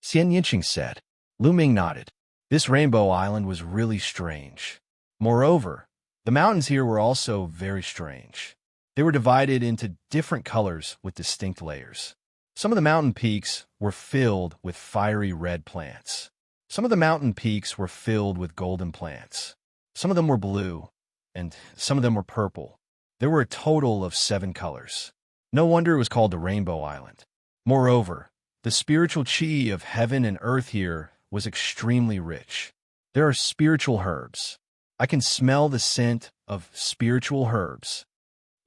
Xianxia said. Lu Ming nodded. This Rainbow Island was really strange. Moreover, the mountains here were also very strange. They were divided into different colors with distinct layers. Some of the mountain peaks were filled with fiery red plants. Some of the mountain peaks were filled with golden plants. Some of them were blue, and some of them were purple. There were a total of 7 colors. No wonder it was called the Rainbow Island. Moreover, the spiritual chi of heaven and earth here was extremely rich. There are spiritual herbs. I can smell the scent of spiritual herbs.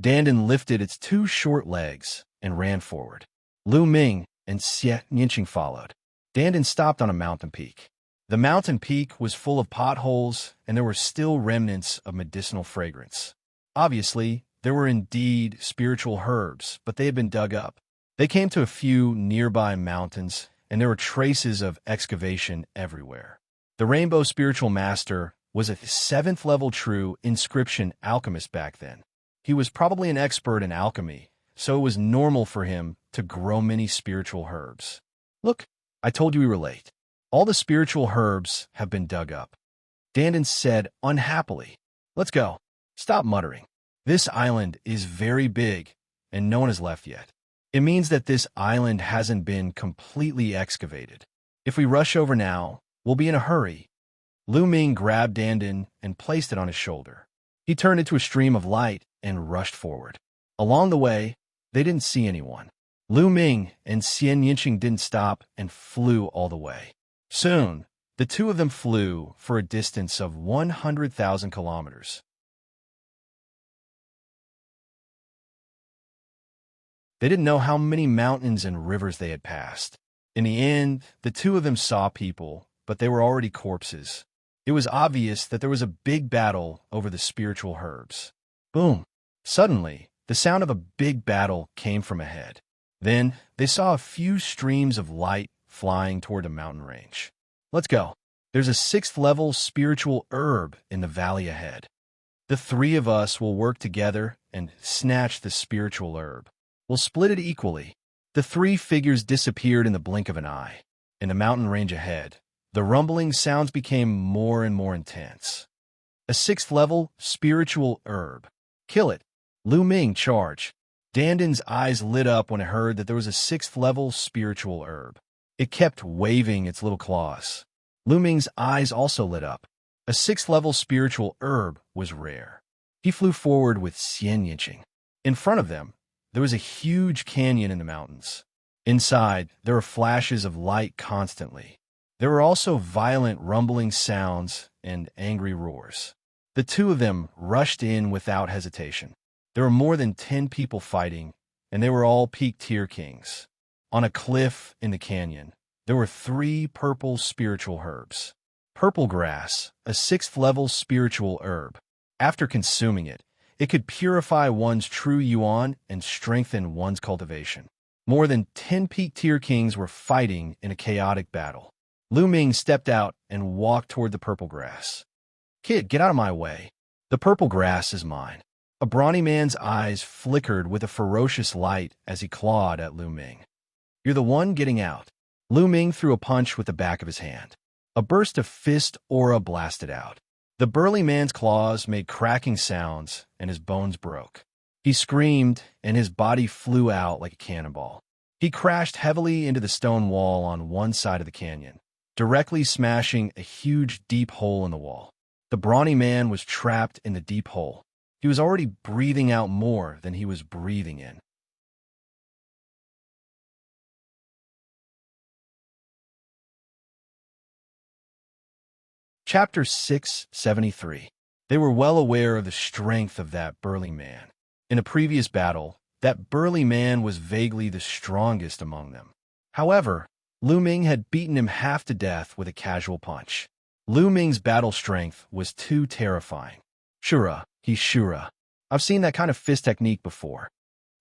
Dandan lifted its 2 short legs and ran forward. Lu Ming and Xianxia followed. Dandan stopped on a mountain peak. The mountain peak was full of potholes, and there were still remnants of medicinal fragrance. Obviously, there were indeed spiritual herbs, but they had been dug up. They came to a few nearby mountains, and there were traces of excavation everywhere. The Rainbow Spiritual Master was a 7th level true inscription alchemist back then. He was probably an expert in alchemy, so it was normal for him to grow many spiritual herbs. Look, I told you we were late. All the spiritual herbs have been dug up. Dandan said unhappily. Let's go. Stop muttering. This island is very big, and no one has left yet. It means that this island hasn't been completely excavated. If we rush over now, we'll be in a hurry. Lu Ming grabbed Dandan and placed it on his shoulder. He turned into a stream of light and rushed forward. Along the way, they didn't see anyone. Lu Ming and Xianxia didn't stop and flew all the way. Soon, the 2 of them flew for a distance of 100,000 kilometers. They didn't know how many mountains and rivers they had passed. In the end, the 2 of them saw people, but they were already corpses. It was obvious that there was a big battle over the spiritual herbs. Boom! Suddenly, the sound of a big battle came from ahead. Then, they saw a few streams of light flying toward a mountain range. Let's go. There's a 6th level spiritual herb in the valley ahead. The 3 of us will work together and snatch the spiritual herb. We'll split it equally. The 3 figures disappeared in the blink of an eye. In the mountain range ahead, the rumbling sounds became more and more intense. A 6th level spiritual herb. Kill it. Lu Ming, charge. Dandan's eyes lit up when it heard that there was a 6th level spiritual herb. It kept waving its little claws. Lu Ming's eyes also lit up. A 6th level spiritual herb was rare. He flew forward with Xianxia. In front of them, there was a huge canyon in the mountains. Inside, there were flashes of light constantly. There were also violent rumbling sounds and angry roars. The 2 of them rushed in without hesitation. There were more than 10 people fighting, and they were all peak tier kings. On a cliff in the canyon, there were 3 purple spiritual herbs. Purple grass, a 6th level spiritual herb. After consuming it, it could purify one's true yuan and strengthen one's cultivation. More than 10 peak tier kings were fighting in a chaotic battle. Lu Ming stepped out and walked toward the purple grass. Kid, get out of my way. The purple grass is mine. A brawny man's eyes flickered with a ferocious light as he clawed at Lu Ming. You're the one getting out. Lu Ming threw a punch with the back of his hand. A burst of fist aura blasted out. The burly man's claws made cracking sounds, and his bones broke. He screamed, and his body flew out like a cannonball. He crashed heavily into the stone wall on one side of the canyon, directly smashing a huge deep hole in the wall. The brawny man was trapped in the deep hole. He was already breathing out more than he was breathing in. Chapter 673. They were well aware of the strength of that burly man. In a previous battle, that burly man was vaguely the strongest among them. However, Lu Ming had beaten him half to death with a casual punch. Lu Ming's battle strength was too terrifying. Shura, he's Shura. I've seen that kind of fist technique before.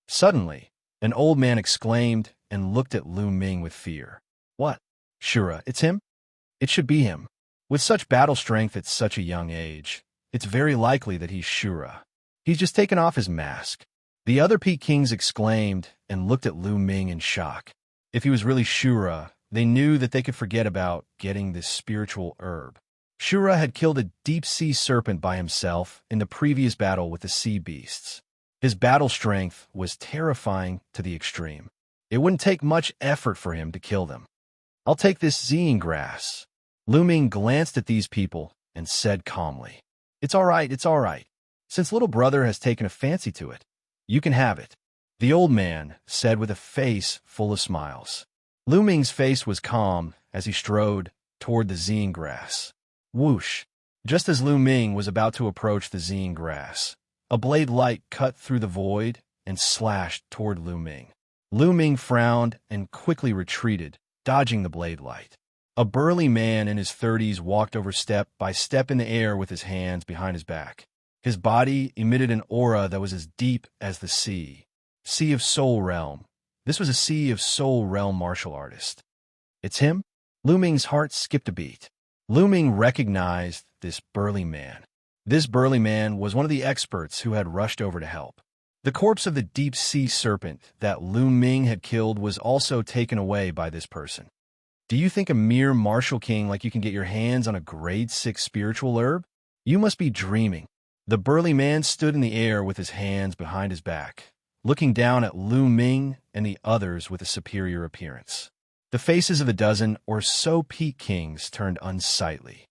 Suddenly, an old man exclaimed and looked at Lu Ming with fear. What? Shura, it's him? It should be him. With such battle strength at such a young age, it's very likely that he's Shura. He's just taken off his mask. The other Peak Kings exclaimed and looked at Lu Ming in shock. If he was really Shura, they knew that they could forget about getting this spiritual herb. Shura had killed a deep-sea serpent by himself in the previous battle with the sea beasts. His battle strength was terrifying to the extreme. It wouldn't take much effort for him to kill them. I'll take this Xian grass. Lu Ming glanced at these people and said calmly, It's all right, it's all right. Since little brother has taken a fancy to it, you can have it. The old man said with a face full of smiles. Lu Ming's face was calm as he strode toward the Xian grass. Whoosh! Just as Lu Ming was about to approach the Zine grass, a blade light cut through the void and slashed toward Lu Ming. Lu Ming frowned and quickly retreated, dodging the blade light. A burly man in his 30s walked over step by step in the air with his hands behind his back. His body emitted an aura that was as deep as the sea. Sea of Soul Realm. This was a Sea of Soul Realm martial artist. It's him? Lu Ming's heart skipped a beat. Lu Ming recognized this burly man. This burly man was one of the experts who had rushed over to help. The corpse of the deep-sea serpent that Lu Ming had killed was also taken away by this person. Do you think a mere martial king like you can get your hands on a grade 6 spiritual herb? You must be dreaming. The burly man stood in the air with his hands behind his back, looking down at Lu Ming and the others with a superior appearance. The faces of the dozen or so peak kings turned unsightly.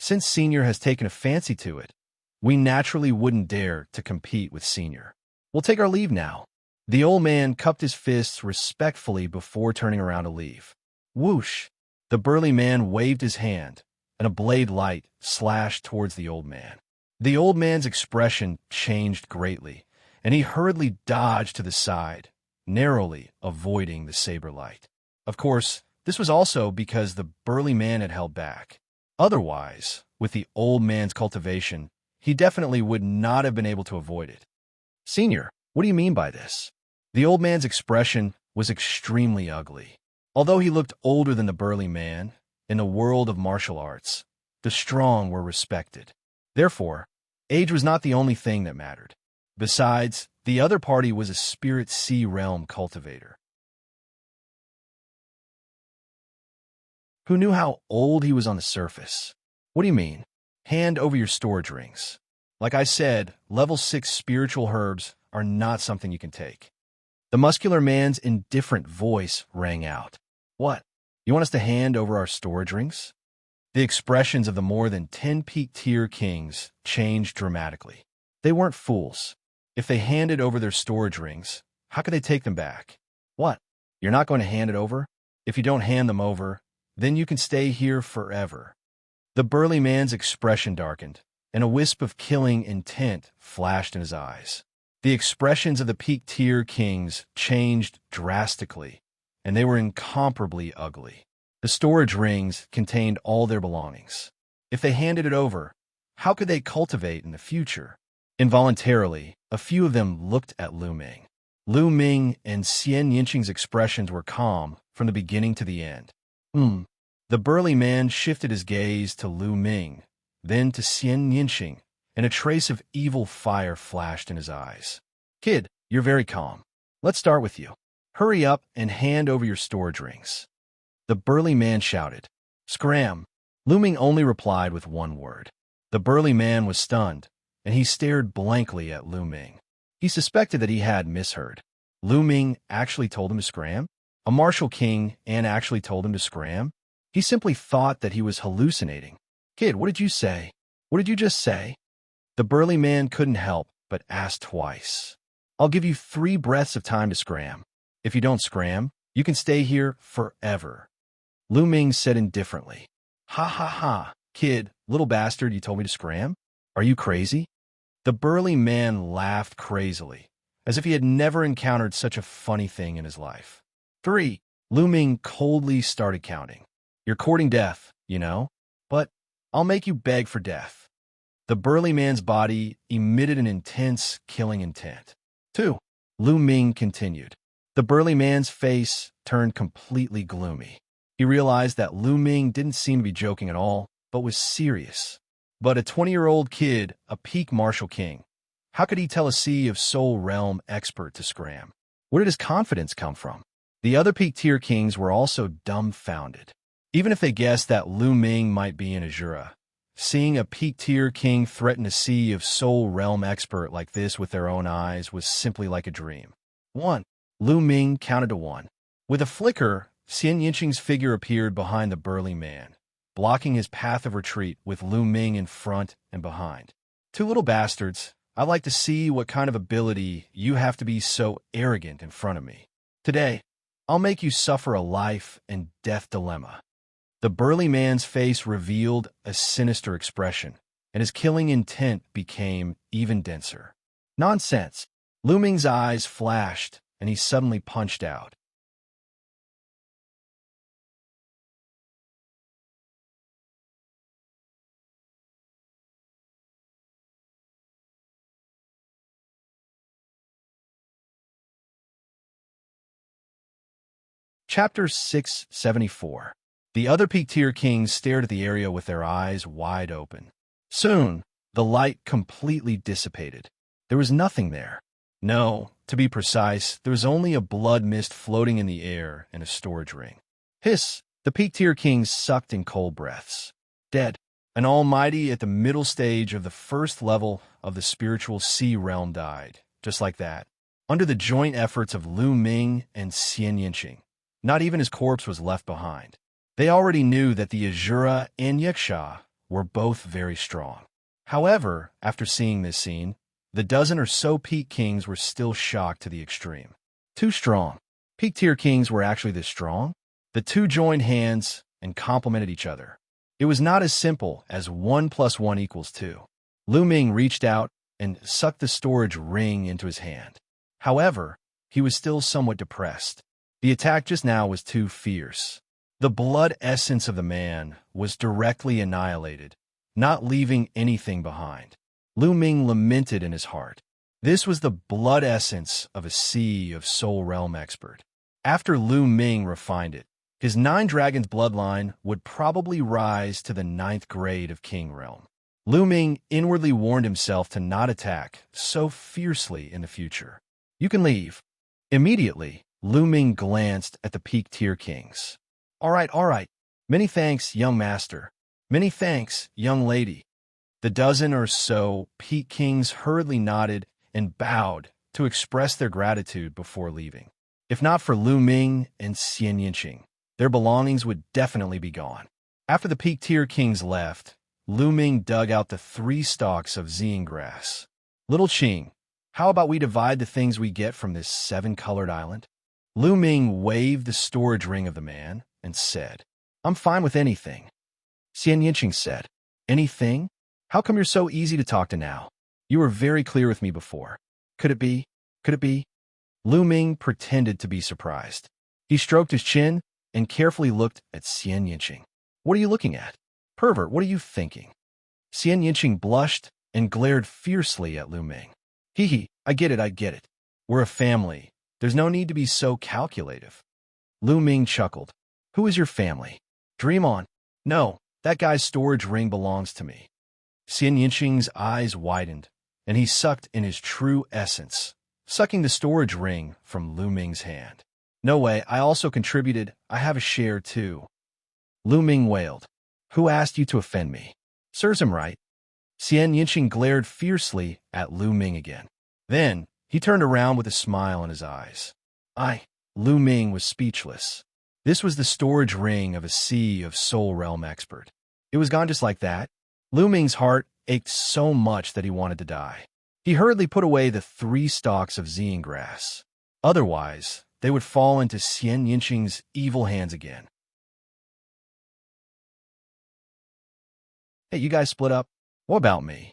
Since Senior has taken a fancy to it, we naturally wouldn't dare to compete with Senior. We'll take our leave now. The old man cupped his fists respectfully before turning around to leave. Whoosh! The burly man waved his hand, and a blade light slashed towards the old man. The old man's expression changed greatly, and he hurriedly dodged to the side, narrowly avoiding the saber light. Of course, this was also because the burly man had held back. Otherwise, with the old man's cultivation, he definitely would not have been able to avoid it. Senior, what do you mean by this? The old man's expression was extremely ugly. Although he looked older than the burly man, in the world of martial arts, the strong were respected. Therefore, age was not the only thing that mattered. Besides, the other party was a spirit sea realm cultivator. Who knew how old he was on the surface? What do you mean? Hand over your storage rings. Like I said, level 6 spiritual herbs are not something you can take. The muscular man's indifferent voice rang out. What? You want us to hand over our storage rings? The expressions of the more than 10 peak tier kings changed dramatically. They weren't fools. If they handed over their storage rings, how could they take them back? What? You're not going to hand it over? If you don't hand them over, then you can stay here forever. The burly man's expression darkened, and a wisp of killing intent flashed in his eyes. The expressions of the peak tier kings changed drastically, and they were incomparably ugly. The storage rings contained all their belongings. If they handed it over, how could they cultivate in the future? Involuntarily, a few of them looked at Lu Ming. Lu Ming and Xianxia's expressions were calm from the beginning to the end. The burly man shifted his gaze to Lu Ming, then to Xianxia, and a trace of evil fire flashed in his eyes. Kid, you're very calm. Let's start with you. Hurry up and hand over your storage rings. The burly man shouted. Scram! Lu Ming only replied with one word. The burly man was stunned, and he stared blankly at Lu Ming. He suspected that he had misheard. Lu Ming actually told him to scram? A martial king and actually told him to scram? He simply thought that he was hallucinating. Kid, what did you say? What did you just say? The burly man couldn't help but ask twice. I'll give you 3 breaths of time to scram. If you don't scram, you can stay here forever. Lu Ming said indifferently. Ha ha ha, kid, little bastard, you told me to scram? Are you crazy? The burly man laughed crazily, as if he had never encountered such a funny thing in his life. 3. Lu Ming coldly started counting. You're courting death, you know, but I'll make you beg for death. The burly man's body emitted an intense killing intent. 2. Lu Ming continued. The burly man's face turned completely gloomy. He realized that Lu Ming didn't seem to be joking at all, but was serious. But a 20-year-old kid, a peak martial king, how could he tell a Sea of Soul Realm expert to scram? Where did his confidence come from? The other peak tier kings were also dumbfounded. Even if they guessed that Lu Ming might be an Azura, seeing a peak tier king threaten a Sea of Soul Realm expert like this with their own eyes was simply like a dream. 1. Lu Ming counted to 1. With a flicker, Xianxia's figure appeared behind the burly man, blocking his path of retreat with Lu Ming in front and behind. 2 little bastards, I'd like to see what kind of ability you have to be so arrogant in front of me. Today, I'll make you suffer a life and death dilemma. The burly man's face revealed a sinister expression, and his killing intent became even denser. Nonsense! Lu Ming's eyes flashed, and he suddenly punched out. Chapter 674. The other peak-tier kings stared at the area with their eyes wide open. Soon, the light completely dissipated. There was nothing there. No, to be precise, there was only a blood mist floating in the air and a storage ring. Hiss! The peak-tier kings sucked in cold breaths. Dead. An almighty at the middle stage of the first level of the spiritual sea realm died, just like that, under the joint efforts of Lu Ming and Xianxia. Not even his corpse was left behind. They already knew that the Azura and Xianxia were both very strong. However, after seeing this scene, the dozen or so peak kings were still shocked to the extreme. Too strong. Peak tier kings were actually this strong? The two joined hands and complemented each other. It was not as simple as 1 + 1 = 2. Lu Ming reached out and sucked the storage ring into his hand. However, he was still somewhat depressed. The attack just now was too fierce. The blood essence of the man was directly annihilated, not leaving anything behind. Lu Ming lamented in his heart. This was the blood essence of a Sea of Soul Realm expert. After Lu Ming refined it, his 9 dragons bloodline would probably rise to the 9th grade of King Realm. Lu Ming inwardly warned himself to not attack so fiercely in the future. You can leave. Immediately, Lu Ming glanced at the peak tier kings. All right. Many thanks, young master. Many thanks, young lady. The dozen or so peak kings hurriedly nodded and bowed to express their gratitude before leaving. If not for Lu Ming and Xianxia, their belongings would definitely be gone. After the peak tier kings left, Lu Ming dug out the 3 stalks of Xian grass. Little Qing, how about we divide the things we get from this 7-colored island? Lu Ming waved the storage ring of the man and said, I'm fine with anything. Xianxia said, Anything? How come you're so easy to talk to now? You were very clear with me before. Could it be? Lu Ming pretended to be surprised. He stroked his chin and carefully looked at Xianxia. What are you looking at? Pervert, what are you thinking? Xianxia blushed and glared fiercely at Lu Ming. Hee, I get it. We're a family. There's no need to be so calculative. Lu Ming chuckled. Who is your family? Dream on. No, that guy's storage ring belongs to me. Xianxia's eyes widened, and he sucked in his true essence, sucking the storage ring from Lu Ming's hand. No way, I also contributed. I have a share too. Lu Ming wailed. Who asked you to offend me? Serves him right. Xianxia glared fiercely at Lu Ming again. Then, he turned around with a smile in his eyes. Lu Ming was speechless. This was the storage ring of a Sea of Soul Realm expert. It was gone just like that. Lu Ming's heart ached so much that he wanted to die. He hurriedly put away the 3 stalks of Xian grass. Otherwise, they would fall into Xianxia's evil hands again. Hey, you guys split up? What about me?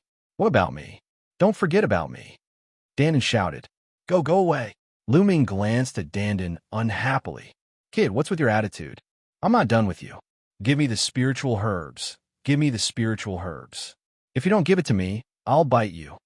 Don't forget about me. Dandan shouted. Go away. Lu Ming glanced at Dandan unhappily. Kid, what's with your attitude? I'm not done with you. Give me the spiritual herbs. If you don't give it to me, I'll bite you.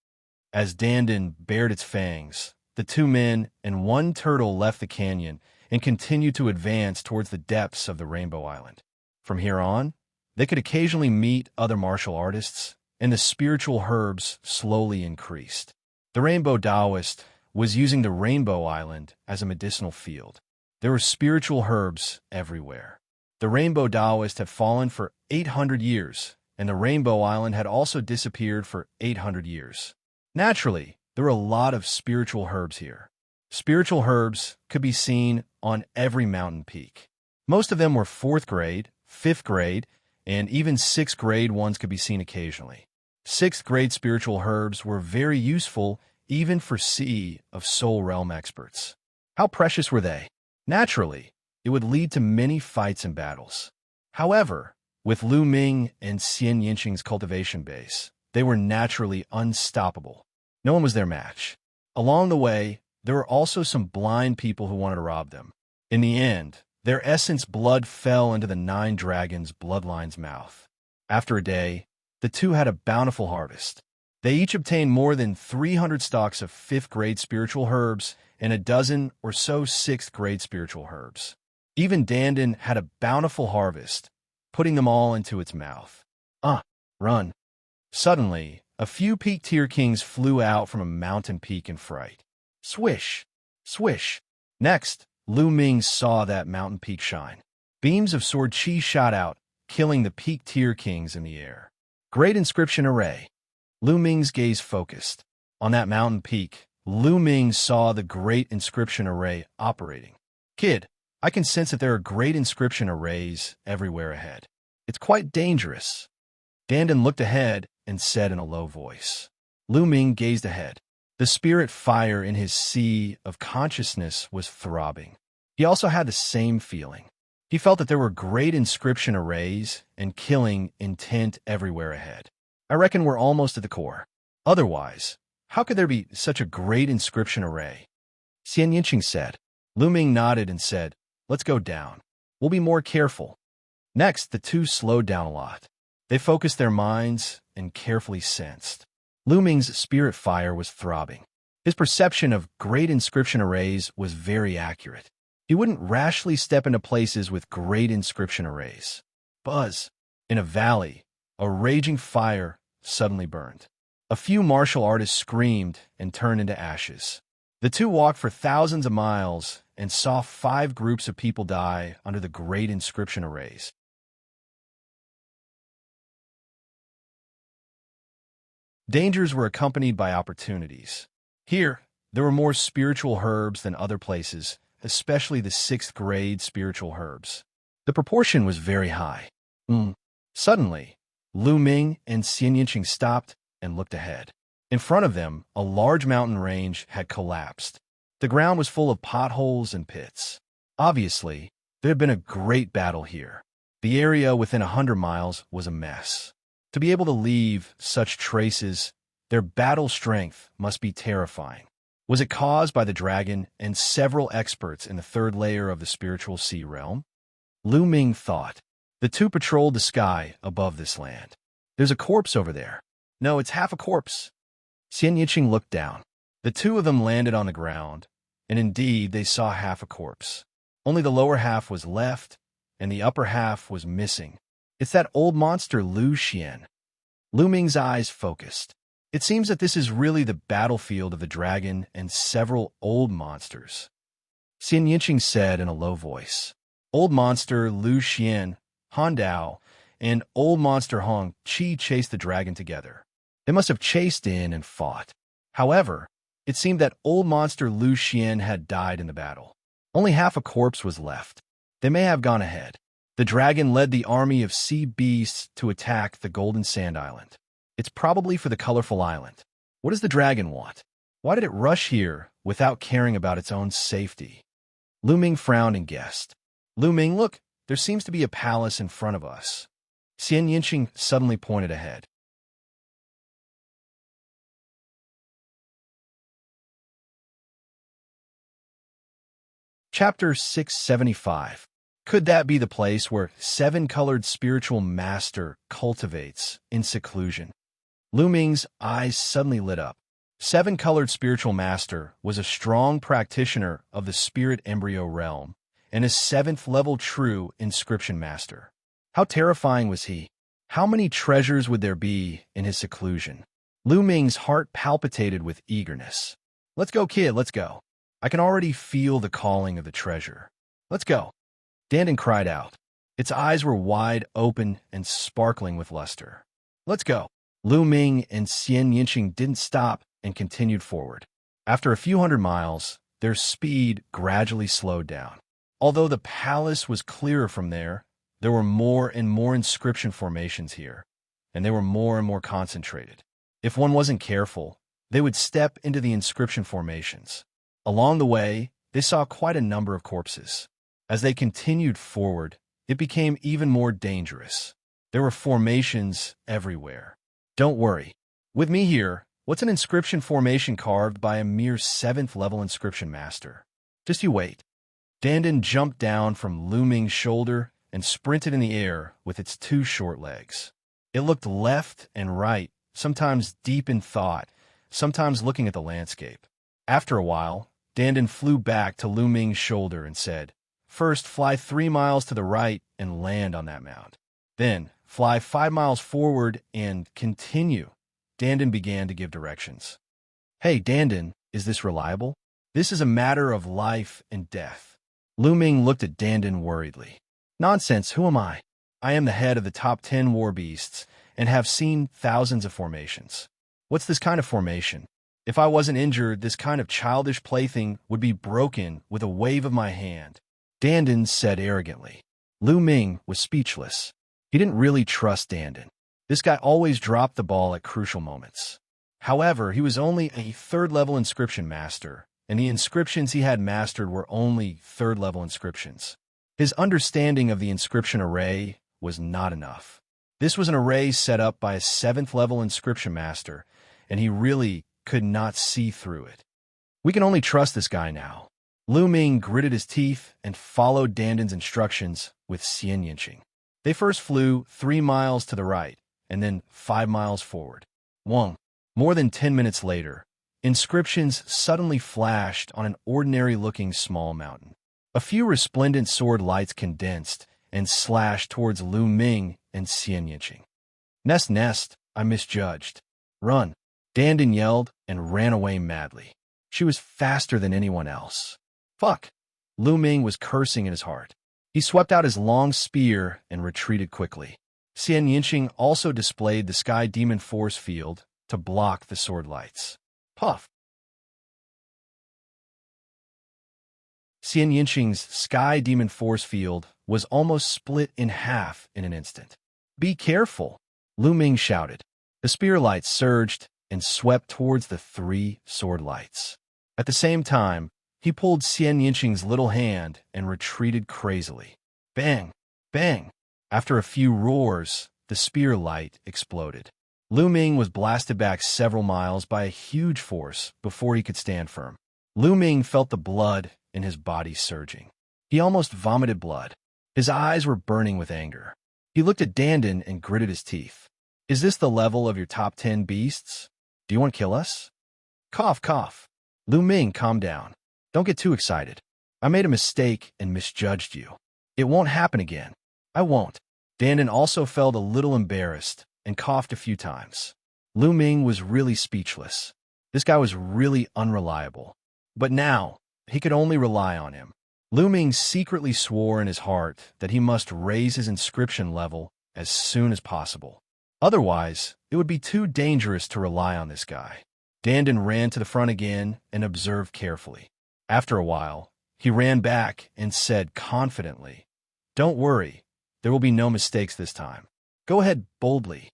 As Dandan bared its fangs, the 2 men and 1 turtle left the canyon and continued to advance towards the depths of the Rainbow Island. From here on, they could occasionally meet other martial artists, and the spiritual herbs slowly increased. The Rainbow Taoist was using the Rainbow Island as a medicinal field. There were spiritual herbs everywhere. The Rainbow Taoist had fallen for 800 years, and the Rainbow Island had also disappeared for 800 years. Naturally, there were a lot of spiritual herbs here. Spiritual herbs could be seen on every mountain peak. Most of them were 4th grade, 5th grade, and even 6th grade ones could be seen occasionally. 6th grade spiritual herbs were very useful even for Sea of Soul Realm experts. How precious were they? Naturally, it would lead to many fights and battles. However, with Lu Ming and Xianxia's cultivation base, they were naturally unstoppable. No one was their match. Along the way, there were also some blind people who wanted to rob them. In the end, their essence blood fell into the 9 dragons' bloodline's mouth. After a day, the two had a bountiful harvest. They each obtained more than 300 stalks of 5th-grade spiritual herbs and a dozen or so 6th-grade spiritual herbs. Even Dandan had a bountiful harvest, putting them all into its mouth. Run. Suddenly, a few peak-tier kings flew out from a mountain peak in fright. Swish! Swish! Next, Lu Ming saw that mountain peak shine. Beams of sword chi shot out, killing the peak-tier kings in the air. Great inscription array. Lu Ming's gaze focused. On that mountain peak, Lu Ming saw the great inscription array operating. Kid, I can sense that there are great inscription arrays everywhere ahead. It's quite dangerous. Dandan looked ahead and said in a low voice. Lu Ming gazed ahead. The spirit fire in his sea of consciousness was throbbing. He also had the same feeling. He felt that there were great inscription arrays and killing intent everywhere ahead. I reckon we're almost at the core. Otherwise, how could there be such a great inscription array? Xianxia said. Lu Ming nodded and said, let's go down. We'll be more careful. Next, the two slowed down a lot. They focused their minds and carefully sensed. Lu Ming's spirit fire was throbbing. His perception of great inscription arrays was very accurate. He wouldn't rashly step into places with great inscription arrays. Buzz! In a valley, a raging fire suddenly burned. A few martial artists screamed and turned into ashes. The two walked for thousands of miles and saw 5 groups of people die under the great inscription arrays. Dangers were accompanied by opportunities. Here, there were more spiritual herbs than other places, especially the 6th-grade spiritual herbs. The proportion was very high. Suddenly, Lu Ming and Xianxia stopped and looked ahead. In front of them, a large mountain range had collapsed. The ground was full of potholes and pits. Obviously, there had been a great battle here. The area within 100 miles was a mess. To be able to leave such traces, their battle strength must be terrifying. Was it caused by the dragon and several experts in the 3rd layer of the spiritual sea realm? Lu Ming thought. The two patrolled the sky above this land. There's a corpse over there. No, it's half a corpse. Xianxia looked down. The two of them landed on the ground, and indeed they saw half a corpse. Only the lower half was left, and the upper half was missing. It's that old monster Lu Xian. Lu Ming's eyes focused. It seems that this is really the battlefield of the dragon and several old monsters. Xianxia said in a low voice. Old monster Lu Xian, Han Dao, and old monster Hong Qi chased the dragon together. They must have chased in and fought. However, it seemed that old monster Lu Xian had died in the battle. Only half a corpse was left. They may have gone ahead. The dragon led the army of sea beasts to attack the Golden Sand Island. It's probably for the colorful island. What does the dragon want? Why did it rush here without caring about its own safety? Lu Ming frowned and guessed. Lu Ming, look, there seems to be a palace in front of us. Xianxia suddenly pointed ahead. Chapter 675. Could that be the place where 7-colored spiritual master cultivates in seclusion? Lu Ming's eyes suddenly lit up. 7-colored spiritual master was a strong practitioner of the spirit embryo realm and a 7th-level true inscription master. How terrifying was he? How many treasures would there be in his seclusion? Lu Ming's heart palpitated with eagerness. Let's go, kid, let's go. I can already feel the calling of the treasure. Let's go. Dandan cried out. Its eyes were wide open and sparkling with luster. Let's go. Lu Ming and Xianxia didn't stop and continued forward. After a few hundred miles, their speed gradually slowed down. Although the palace was clearer from there were more and more inscription formations here, and they were more and more concentrated. If one wasn't careful, they would step into the inscription formations. Along the way, they saw quite a number of corpses. As they continued forward, it became even more dangerous. There were formations everywhere. Don't worry. With me here, what's an inscription formation carved by a mere 7th level inscription master? Just you wait. Dandan jumped down from Lu Ming's shoulder and sprinted in the air with its 2 short legs. It looked left and right, sometimes deep in thought, sometimes looking at the landscape. After a while, Dandan flew back to Lu Ming's shoulder and said, "First, fly 3 miles to the right and land on that mound. Then, fly 5 miles forward and continue." Dandan began to give directions. "Hey, Dandan, is this reliable? This is a matter of life and death." Lu Ming looked at Dandan worriedly. "Nonsense, who am I? I am the head of the top 10 war beasts and have seen thousands of formations. What's this kind of formation? If I wasn't injured, this kind of childish plaything would be broken with a wave of my hand," Dandan said arrogantly. Lu Ming was speechless. He didn't really trust Dandan. This guy always dropped the ball at crucial moments. However, he was only a 3rd-level inscription master, and the inscriptions he had mastered were only 3rd-level inscriptions. His understanding of the inscription array was not enough. This was an array set up by a 7th-level inscription master, and he really could not see through it. "We can only trust this guy now." Lu Ming gritted his teeth and followed Dandan's instructions with Xianxia. They first flew 3 miles to the right, and then 5 miles forward. More than 10 minutes later, inscriptions suddenly flashed on an ordinary-looking small mountain. A few resplendent sword lights condensed and slashed towards Lu Ming and Xianxia. Nest, I misjudged. Run!" Dandan yelled and ran away madly. She was faster than anyone else. Fuck! Lu Ming was cursing in his heart. He swept out his long spear and retreated quickly. Xianxia also displayed the Sky Demon Force Field to block the sword lights. Puff! Xianxia's Sky Demon Force Field was almost split in half in an instant. "Be careful!" Lu Ming shouted. The spear lights surged and swept towards the 3 sword lights. At the same time, he pulled Xianxia's little hand and retreated crazily. Bang! Bang! After a few roars, the spear light exploded. Lu Ming was blasted back several miles by a huge force before he could stand firm. Lu Ming felt the blood in his body surging. He almost vomited blood. His eyes were burning with anger. He looked at Dandan and gritted his teeth. "Is this the level of your top 10 beasts? Do you want to kill us?" Cough, cough. Lu Ming, calm down. Don't get too excited. I made a mistake and misjudged you. It won't happen again. I won't. Dandan also felt a little embarrassed and coughed a few times. Lu Ming was really speechless. This guy was really unreliable. But now, he could only rely on him. Lu Ming secretly swore in his heart that he must raise his inscription level as soon as possible. Otherwise, it would be too dangerous to rely on this guy. Dandan ran to the front again and observed carefully. After a while, he ran back and said confidently, "Don't worry, there will be no mistakes this time. Go ahead boldly."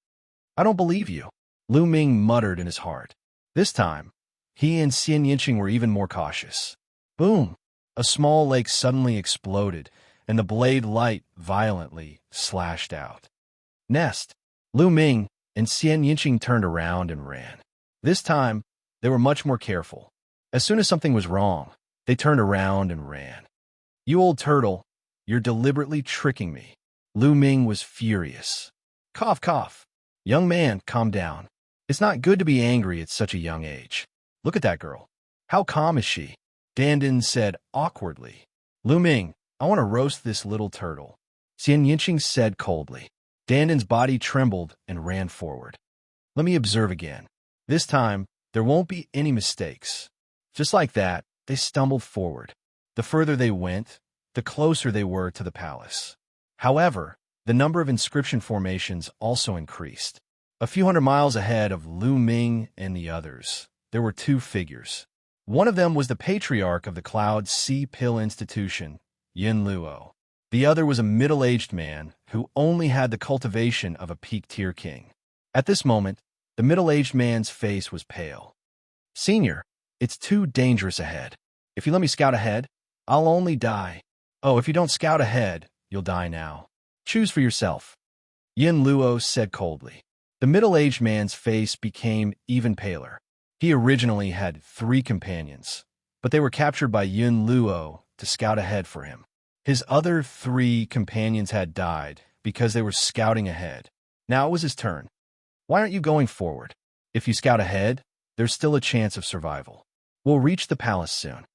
"I don't believe you," Lu Ming muttered in his heart. This time, he and Xianxia were even more cautious. Boom! A small lake suddenly exploded, and the blade light violently slashed out. Nest! Lu Ming and Xianxia turned around and ran. This time, they were much more careful. As soon as something was wrong, they turned around and ran. "You old turtle, you're deliberately tricking me." Lu Ming was furious. Cough, cough. "Young man, calm down. It's not good to be angry at such a young age. Look at that girl. How calm is she?" Dandan said awkwardly. "Lu Ming, I want to roast this little turtle," Xianxia said coldly. Dandan's body trembled and ran forward. "Let me observe again. This time, there won't be any mistakes." Just like that, they stumbled forward. The further they went, the closer they were to the palace. However, the number of inscription formations also increased. A few hundred miles ahead of Lu Ming and the others, there were 2 figures. One of them was the patriarch of the Cloud Sea Pill Institution, Yin Luo. The other was a middle-aged man who only had the cultivation of a peak-tier king. At this moment, the middle-aged man's face was pale. "Senior, it's too dangerous ahead. If you let me scout ahead, I'll only die." "Oh, if you don't scout ahead, you'll die now. Choose for yourself. Yin Luo said coldly. The middle-aged man's face became even paler. He originally had 3 companions, but they were captured by Yin Luo to scout ahead for him. His other 3 companions had died because they were scouting ahead. Now it was his turn. Why aren't you going forward? If you scout ahead, there's still a chance of survival. We'll reach the palace soon.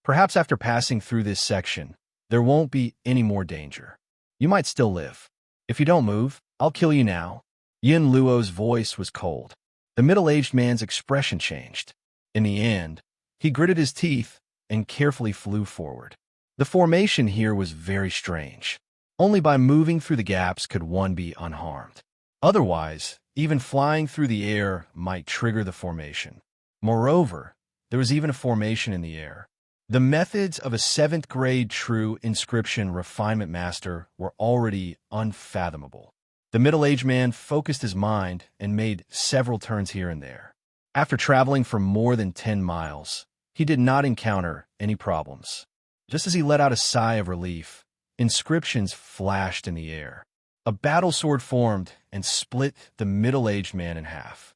Perhaps after passing through this section, there won't be any more danger. You might still live. If you don't move, I'll kill you now. Yin Luo's voice was cold. The middle-aged man's expression changed. In the end, he gritted his teeth and carefully flew forward. The formation here was very strange. Only by moving through the gaps could one be unharmed. Otherwise, even flying through the air might trigger the formation. Moreover, there was even a formation in the air. The methods of a 7th-grade true inscription refinement master were already unfathomable. The middle-aged man focused his mind and made several turns here and there. After traveling for more than 10 miles, he did not encounter any problems. Just as he let out a sigh of relief, inscriptions flashed in the air. A battle sword formed and split the middle-aged man in half.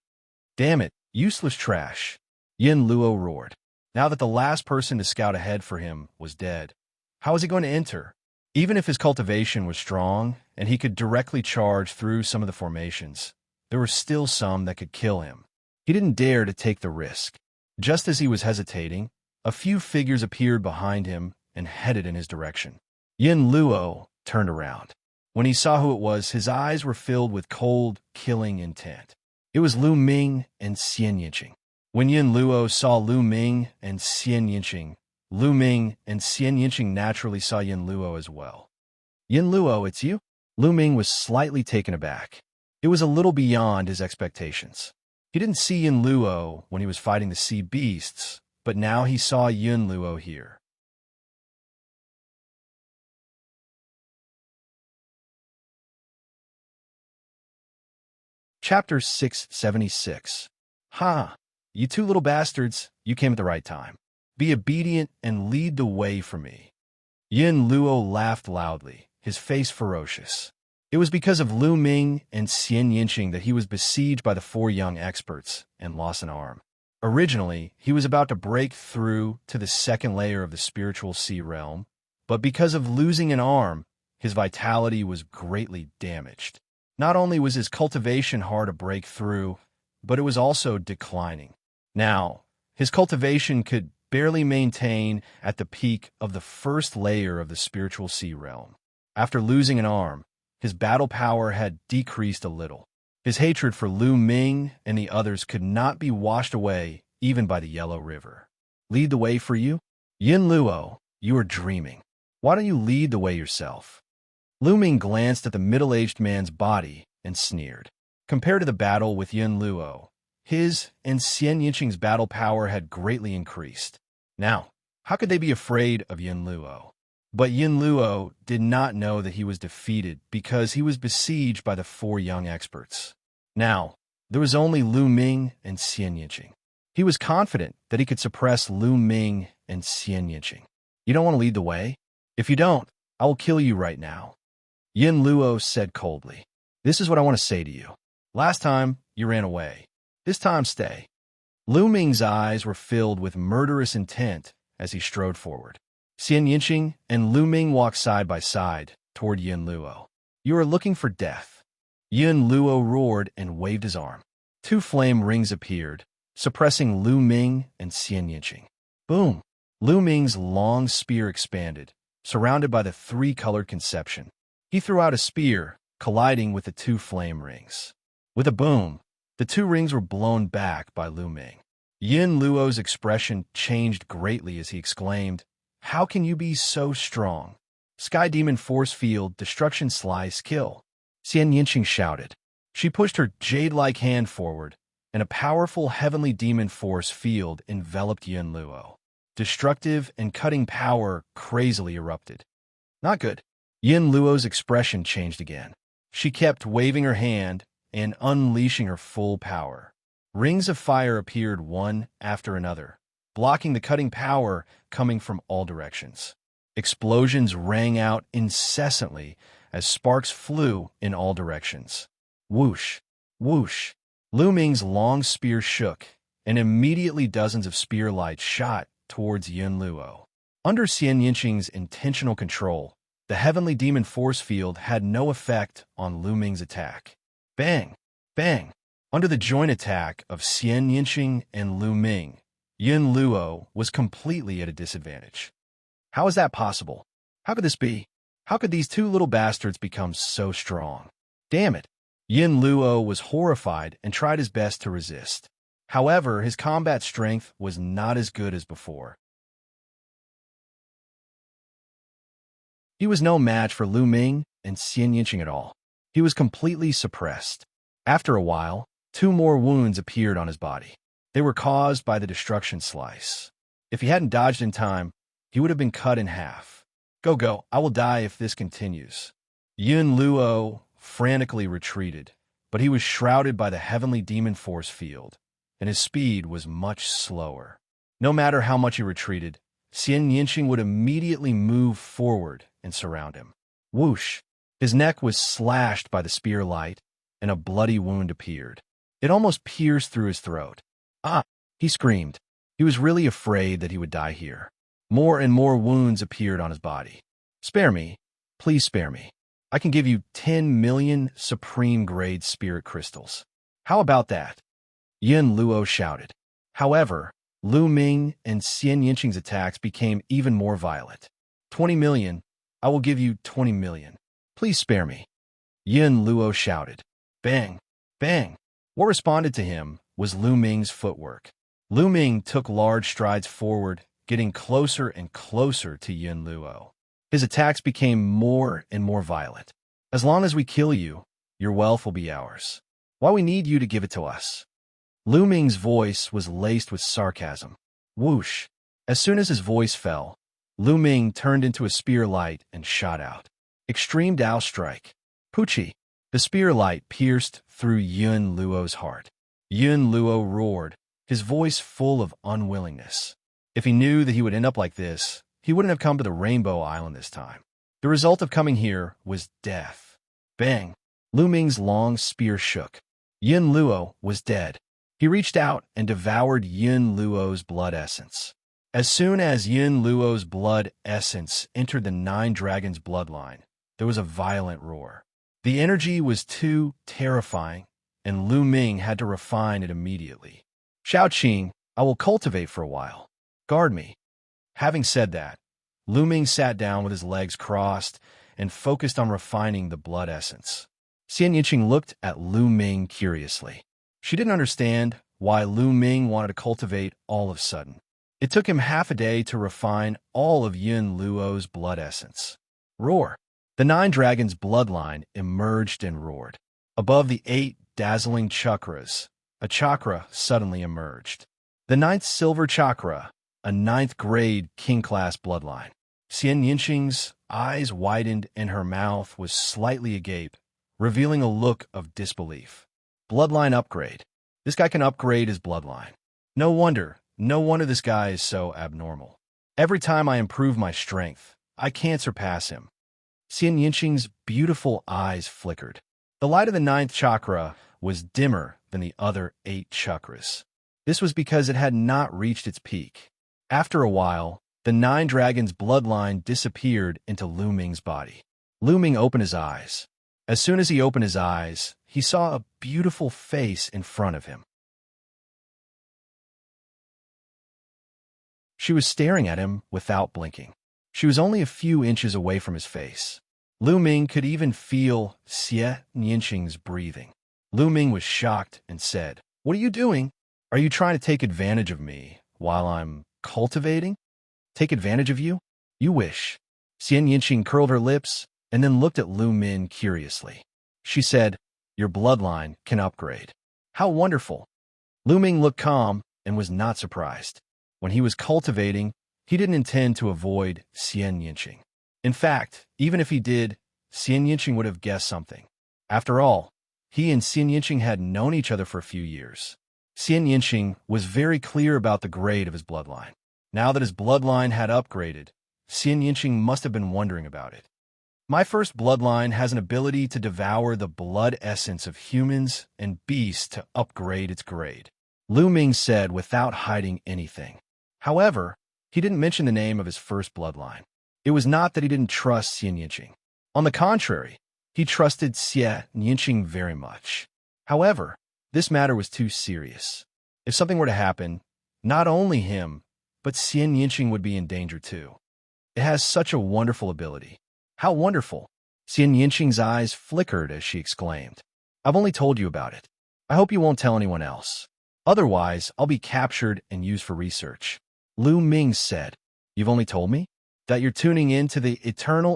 Damn it, useless trash, Yin Luo roared. Now that the last person to scout ahead for him was dead, how was he going to enter? Even if his cultivation was strong and he could directly charge through some of the formations, there were still some that could kill him. He didn't dare to take the risk. Just as he was hesitating, a few figures appeared behind him and headed in his direction. Yin Luo turned around. When he saw who it was, his eyes were filled with cold, killing intent. It was Lu Ming and Xianxia. When Yin Luo saw Lu Ming and Xianxia, Lu Ming and Xianxia naturally saw Yin Luo as well. Yin Luo, it's you? Lu Ming was slightly taken aback. It was a little beyond his expectations. He didn't see Yin Luo when he was fighting the sea beasts, but now he saw Yin Luo here. Chapter 676. Ha! You 2 little bastards, you came at the right time. Be obedient and lead the way for me. Yin Luo laughed loudly, his face ferocious. It was because of Lu Ming and Xianxia that he was besieged by the 4 young experts and lost an arm. Originally, he was about to break through to the 2nd layer of the spiritual sea realm, but because of losing an arm, his vitality was greatly damaged. Not only was his cultivation hard to break through, but it was also declining. Now, his cultivation could barely maintain at the peak of the 1st layer of the spiritual sea realm. After losing an arm, his battle power had decreased a little. His hatred for Lu Ming and the others could not be washed away even by the Yellow River. Lead the way for you? Yin Luo, you are dreaming. Why don't you lead the way yourself? Lu Ming glanced at the middle-aged man's body and sneered. Compared to the battle with Yin Luo, his and Xianxia's battle power had greatly increased. Now, how could they be afraid of Yin Luo? But Yin Luo did not know that he was defeated because he was besieged by the 4 young experts. Now, there was only Lu Ming and Xianxia. He was confident that he could suppress Lu Ming and Xianxia. You don't want to lead the way? If you don't, I will kill you right now. Yin Luo said coldly. This is what I want to say to you. Last time, you ran away. This time, stay. Lu Ming's eyes were filled with murderous intent as he strode forward. Xianxia and Lu Ming walked side by side toward Yin Luo. You are looking for death. Yin Luo roared and waved his arm. 2 flame rings appeared, suppressing Lu Ming and Xianxia. Boom! Lu Ming's long spear expanded, surrounded by the 3-colored conception. He threw out a spear, colliding with the 2 flame rings. With a boom, the 2 rings were blown back by Lu Ming. Yin Luo's expression changed greatly as he exclaimed, How can you be so strong? Sky Demon Force Field, Destruction Slice, Kill. Xianxia shouted. She pushed her jade-like hand forward, and a powerful heavenly demon force field enveloped Yin Luo. Destructive and cutting power crazily erupted. Not good. Yin Luo's expression changed again. She kept waving her hand and unleashing her full power. Rings of fire appeared one after another, blocking the cutting power coming from all directions. Explosions rang out incessantly as sparks flew in all directions. Whoosh, whoosh. Lu Ming's long spear shook, and immediately dozens of spear lights shot towards Yun Luo. Under Xianxia's intentional control, the heavenly demon force field had no effect on Lu Ming's attack. Bang! Bang! Under the joint attack of Xianxia and Lu Ming, Yun Luo was completely at a disadvantage. How is that possible? How could this be? How could these two little bastards become so strong? Damn it! Yun Luo was horrified and tried his best to resist. However, his combat strength was not as good as before. He was no match for Lu Ming and Xianxia at all. He was completely suppressed. After a while, 2 more wounds appeared on his body. They were caused by the destruction slice. If he hadn't dodged in time, he would have been cut in half. Go, I will die if this continues. Yun Luo frantically retreated, but he was shrouded by the heavenly demon force field, and his speed was much slower. No matter how much he retreated, Xianxia would immediately move forward and surround him. Whoosh! His neck was slashed by the spear light, and a bloody wound appeared. It almost pierced through his throat. Ah! He screamed. He was really afraid that he would die here. More and more wounds appeared on his body. Spare me. Please spare me. I can give you 10 million supreme-grade spirit crystals. How about that? Yun Luo shouted. However, Lu Ming and Xianxia's attacks became even more violent. 20 million. I will give you 20 million. Please spare me. Yun Luo shouted. Bang! Bang! What responded to him was Lu Ming's footwork. Lu Ming took large strides forward, getting closer and closer to Yun Luo. His attacks became more and more violent. As long as we kill you, your wealth will be ours. Why we need you to give it to us? Lu Ming's voice was laced with sarcasm. Whoosh! As soon as his voice fell, Lu Ming turned into a spear light and shot out. Extreme Dao Strike. Puchi! The spear light pierced through Yun Luo's heart. Yun Luo roared, his voice full of unwillingness. If he knew that he would end up like this, he wouldn't have come to the Rainbow Island this time. The result of coming here was death. Bang! Lu Ming's long spear shook. Yun Luo was dead. He reached out and devoured Yun Luo's blood essence. As soon as Yun Luo's blood essence entered the 9 dragons' bloodline, there was a violent roar. The energy was too terrifying, and Lu Ming had to refine it immediately. Xiaoqing, I will cultivate for a while. Guard me. Having said that, Lu Ming sat down with his legs crossed and focused on refining the blood essence. Xianxia looked at Lu Ming curiously. She didn't understand why Lu Ming wanted to cultivate all of a sudden. It took him half a day to refine all of Yun Luo's blood essence. Roar! The 9 dragons' bloodline emerged and roared. Above the 8 dazzling chakras, a chakra suddenly emerged. The 9th silver chakra, a 9th grade king-class bloodline. Xianxia's eyes widened and her mouth was slightly agape, revealing a look of disbelief. Bloodline upgrade. This guy can upgrade his bloodline. No wonder this guy is so abnormal. Every time I improve my strength, I can't surpass him. Xianxia's beautiful eyes flickered. The light of the 9th chakra was dimmer than the other 8 chakras. This was because it had not reached its peak. After a while, the 9 dragons' bloodline disappeared into Lu Ming's body. Lu Ming opened his eyes. As soon as he opened his eyes, he saw a beautiful face in front of him. She was staring at him without blinking. She was only a few inches away from his face. Lu Ming could even feel Xianxia's breathing. Lu Ming was shocked and said, "What are you doing? Are you trying to take advantage of me while I'm cultivating? Take advantage of you? You wish." Xianxia curled her lips and then looked at Lu Ming curiously. She said, "Your bloodline can upgrade." How wonderful! Lu Ming looked calm and was not surprised. When he was cultivating, he didn't intend to avoid Xianxia. In fact, even if he did, Xianxia would have guessed something. After all, he and Xianxia had known each other for a few years. Xianxia was very clear about the grade of his bloodline. Now that his bloodline had upgraded, Xianxia must have been wondering about it. My first bloodline has an ability to devour the blood essence of humans and beasts to upgrade its grade, Lu Ming said without hiding anything. However, he didn't mention the name of his first bloodline. It was not that he didn't trust Xianxia. On the contrary, he trusted Xianxia very much. However, this matter was too serious. If something were to happen, not only him, but Xianxia would be in danger too. It has such a wonderful ability. How wonderful! Xianxia's eyes flickered as she exclaimed. I've only told you about it. I hope you won't tell anyone else. Otherwise, I'll be captured and used for research. Lu Ming said, You've only told me? That you're tuning in to the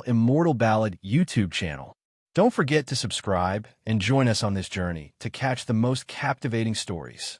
Immortal Ballad YouTube channel. Don't forget to subscribe and join us on this journey to catch the most captivating stories.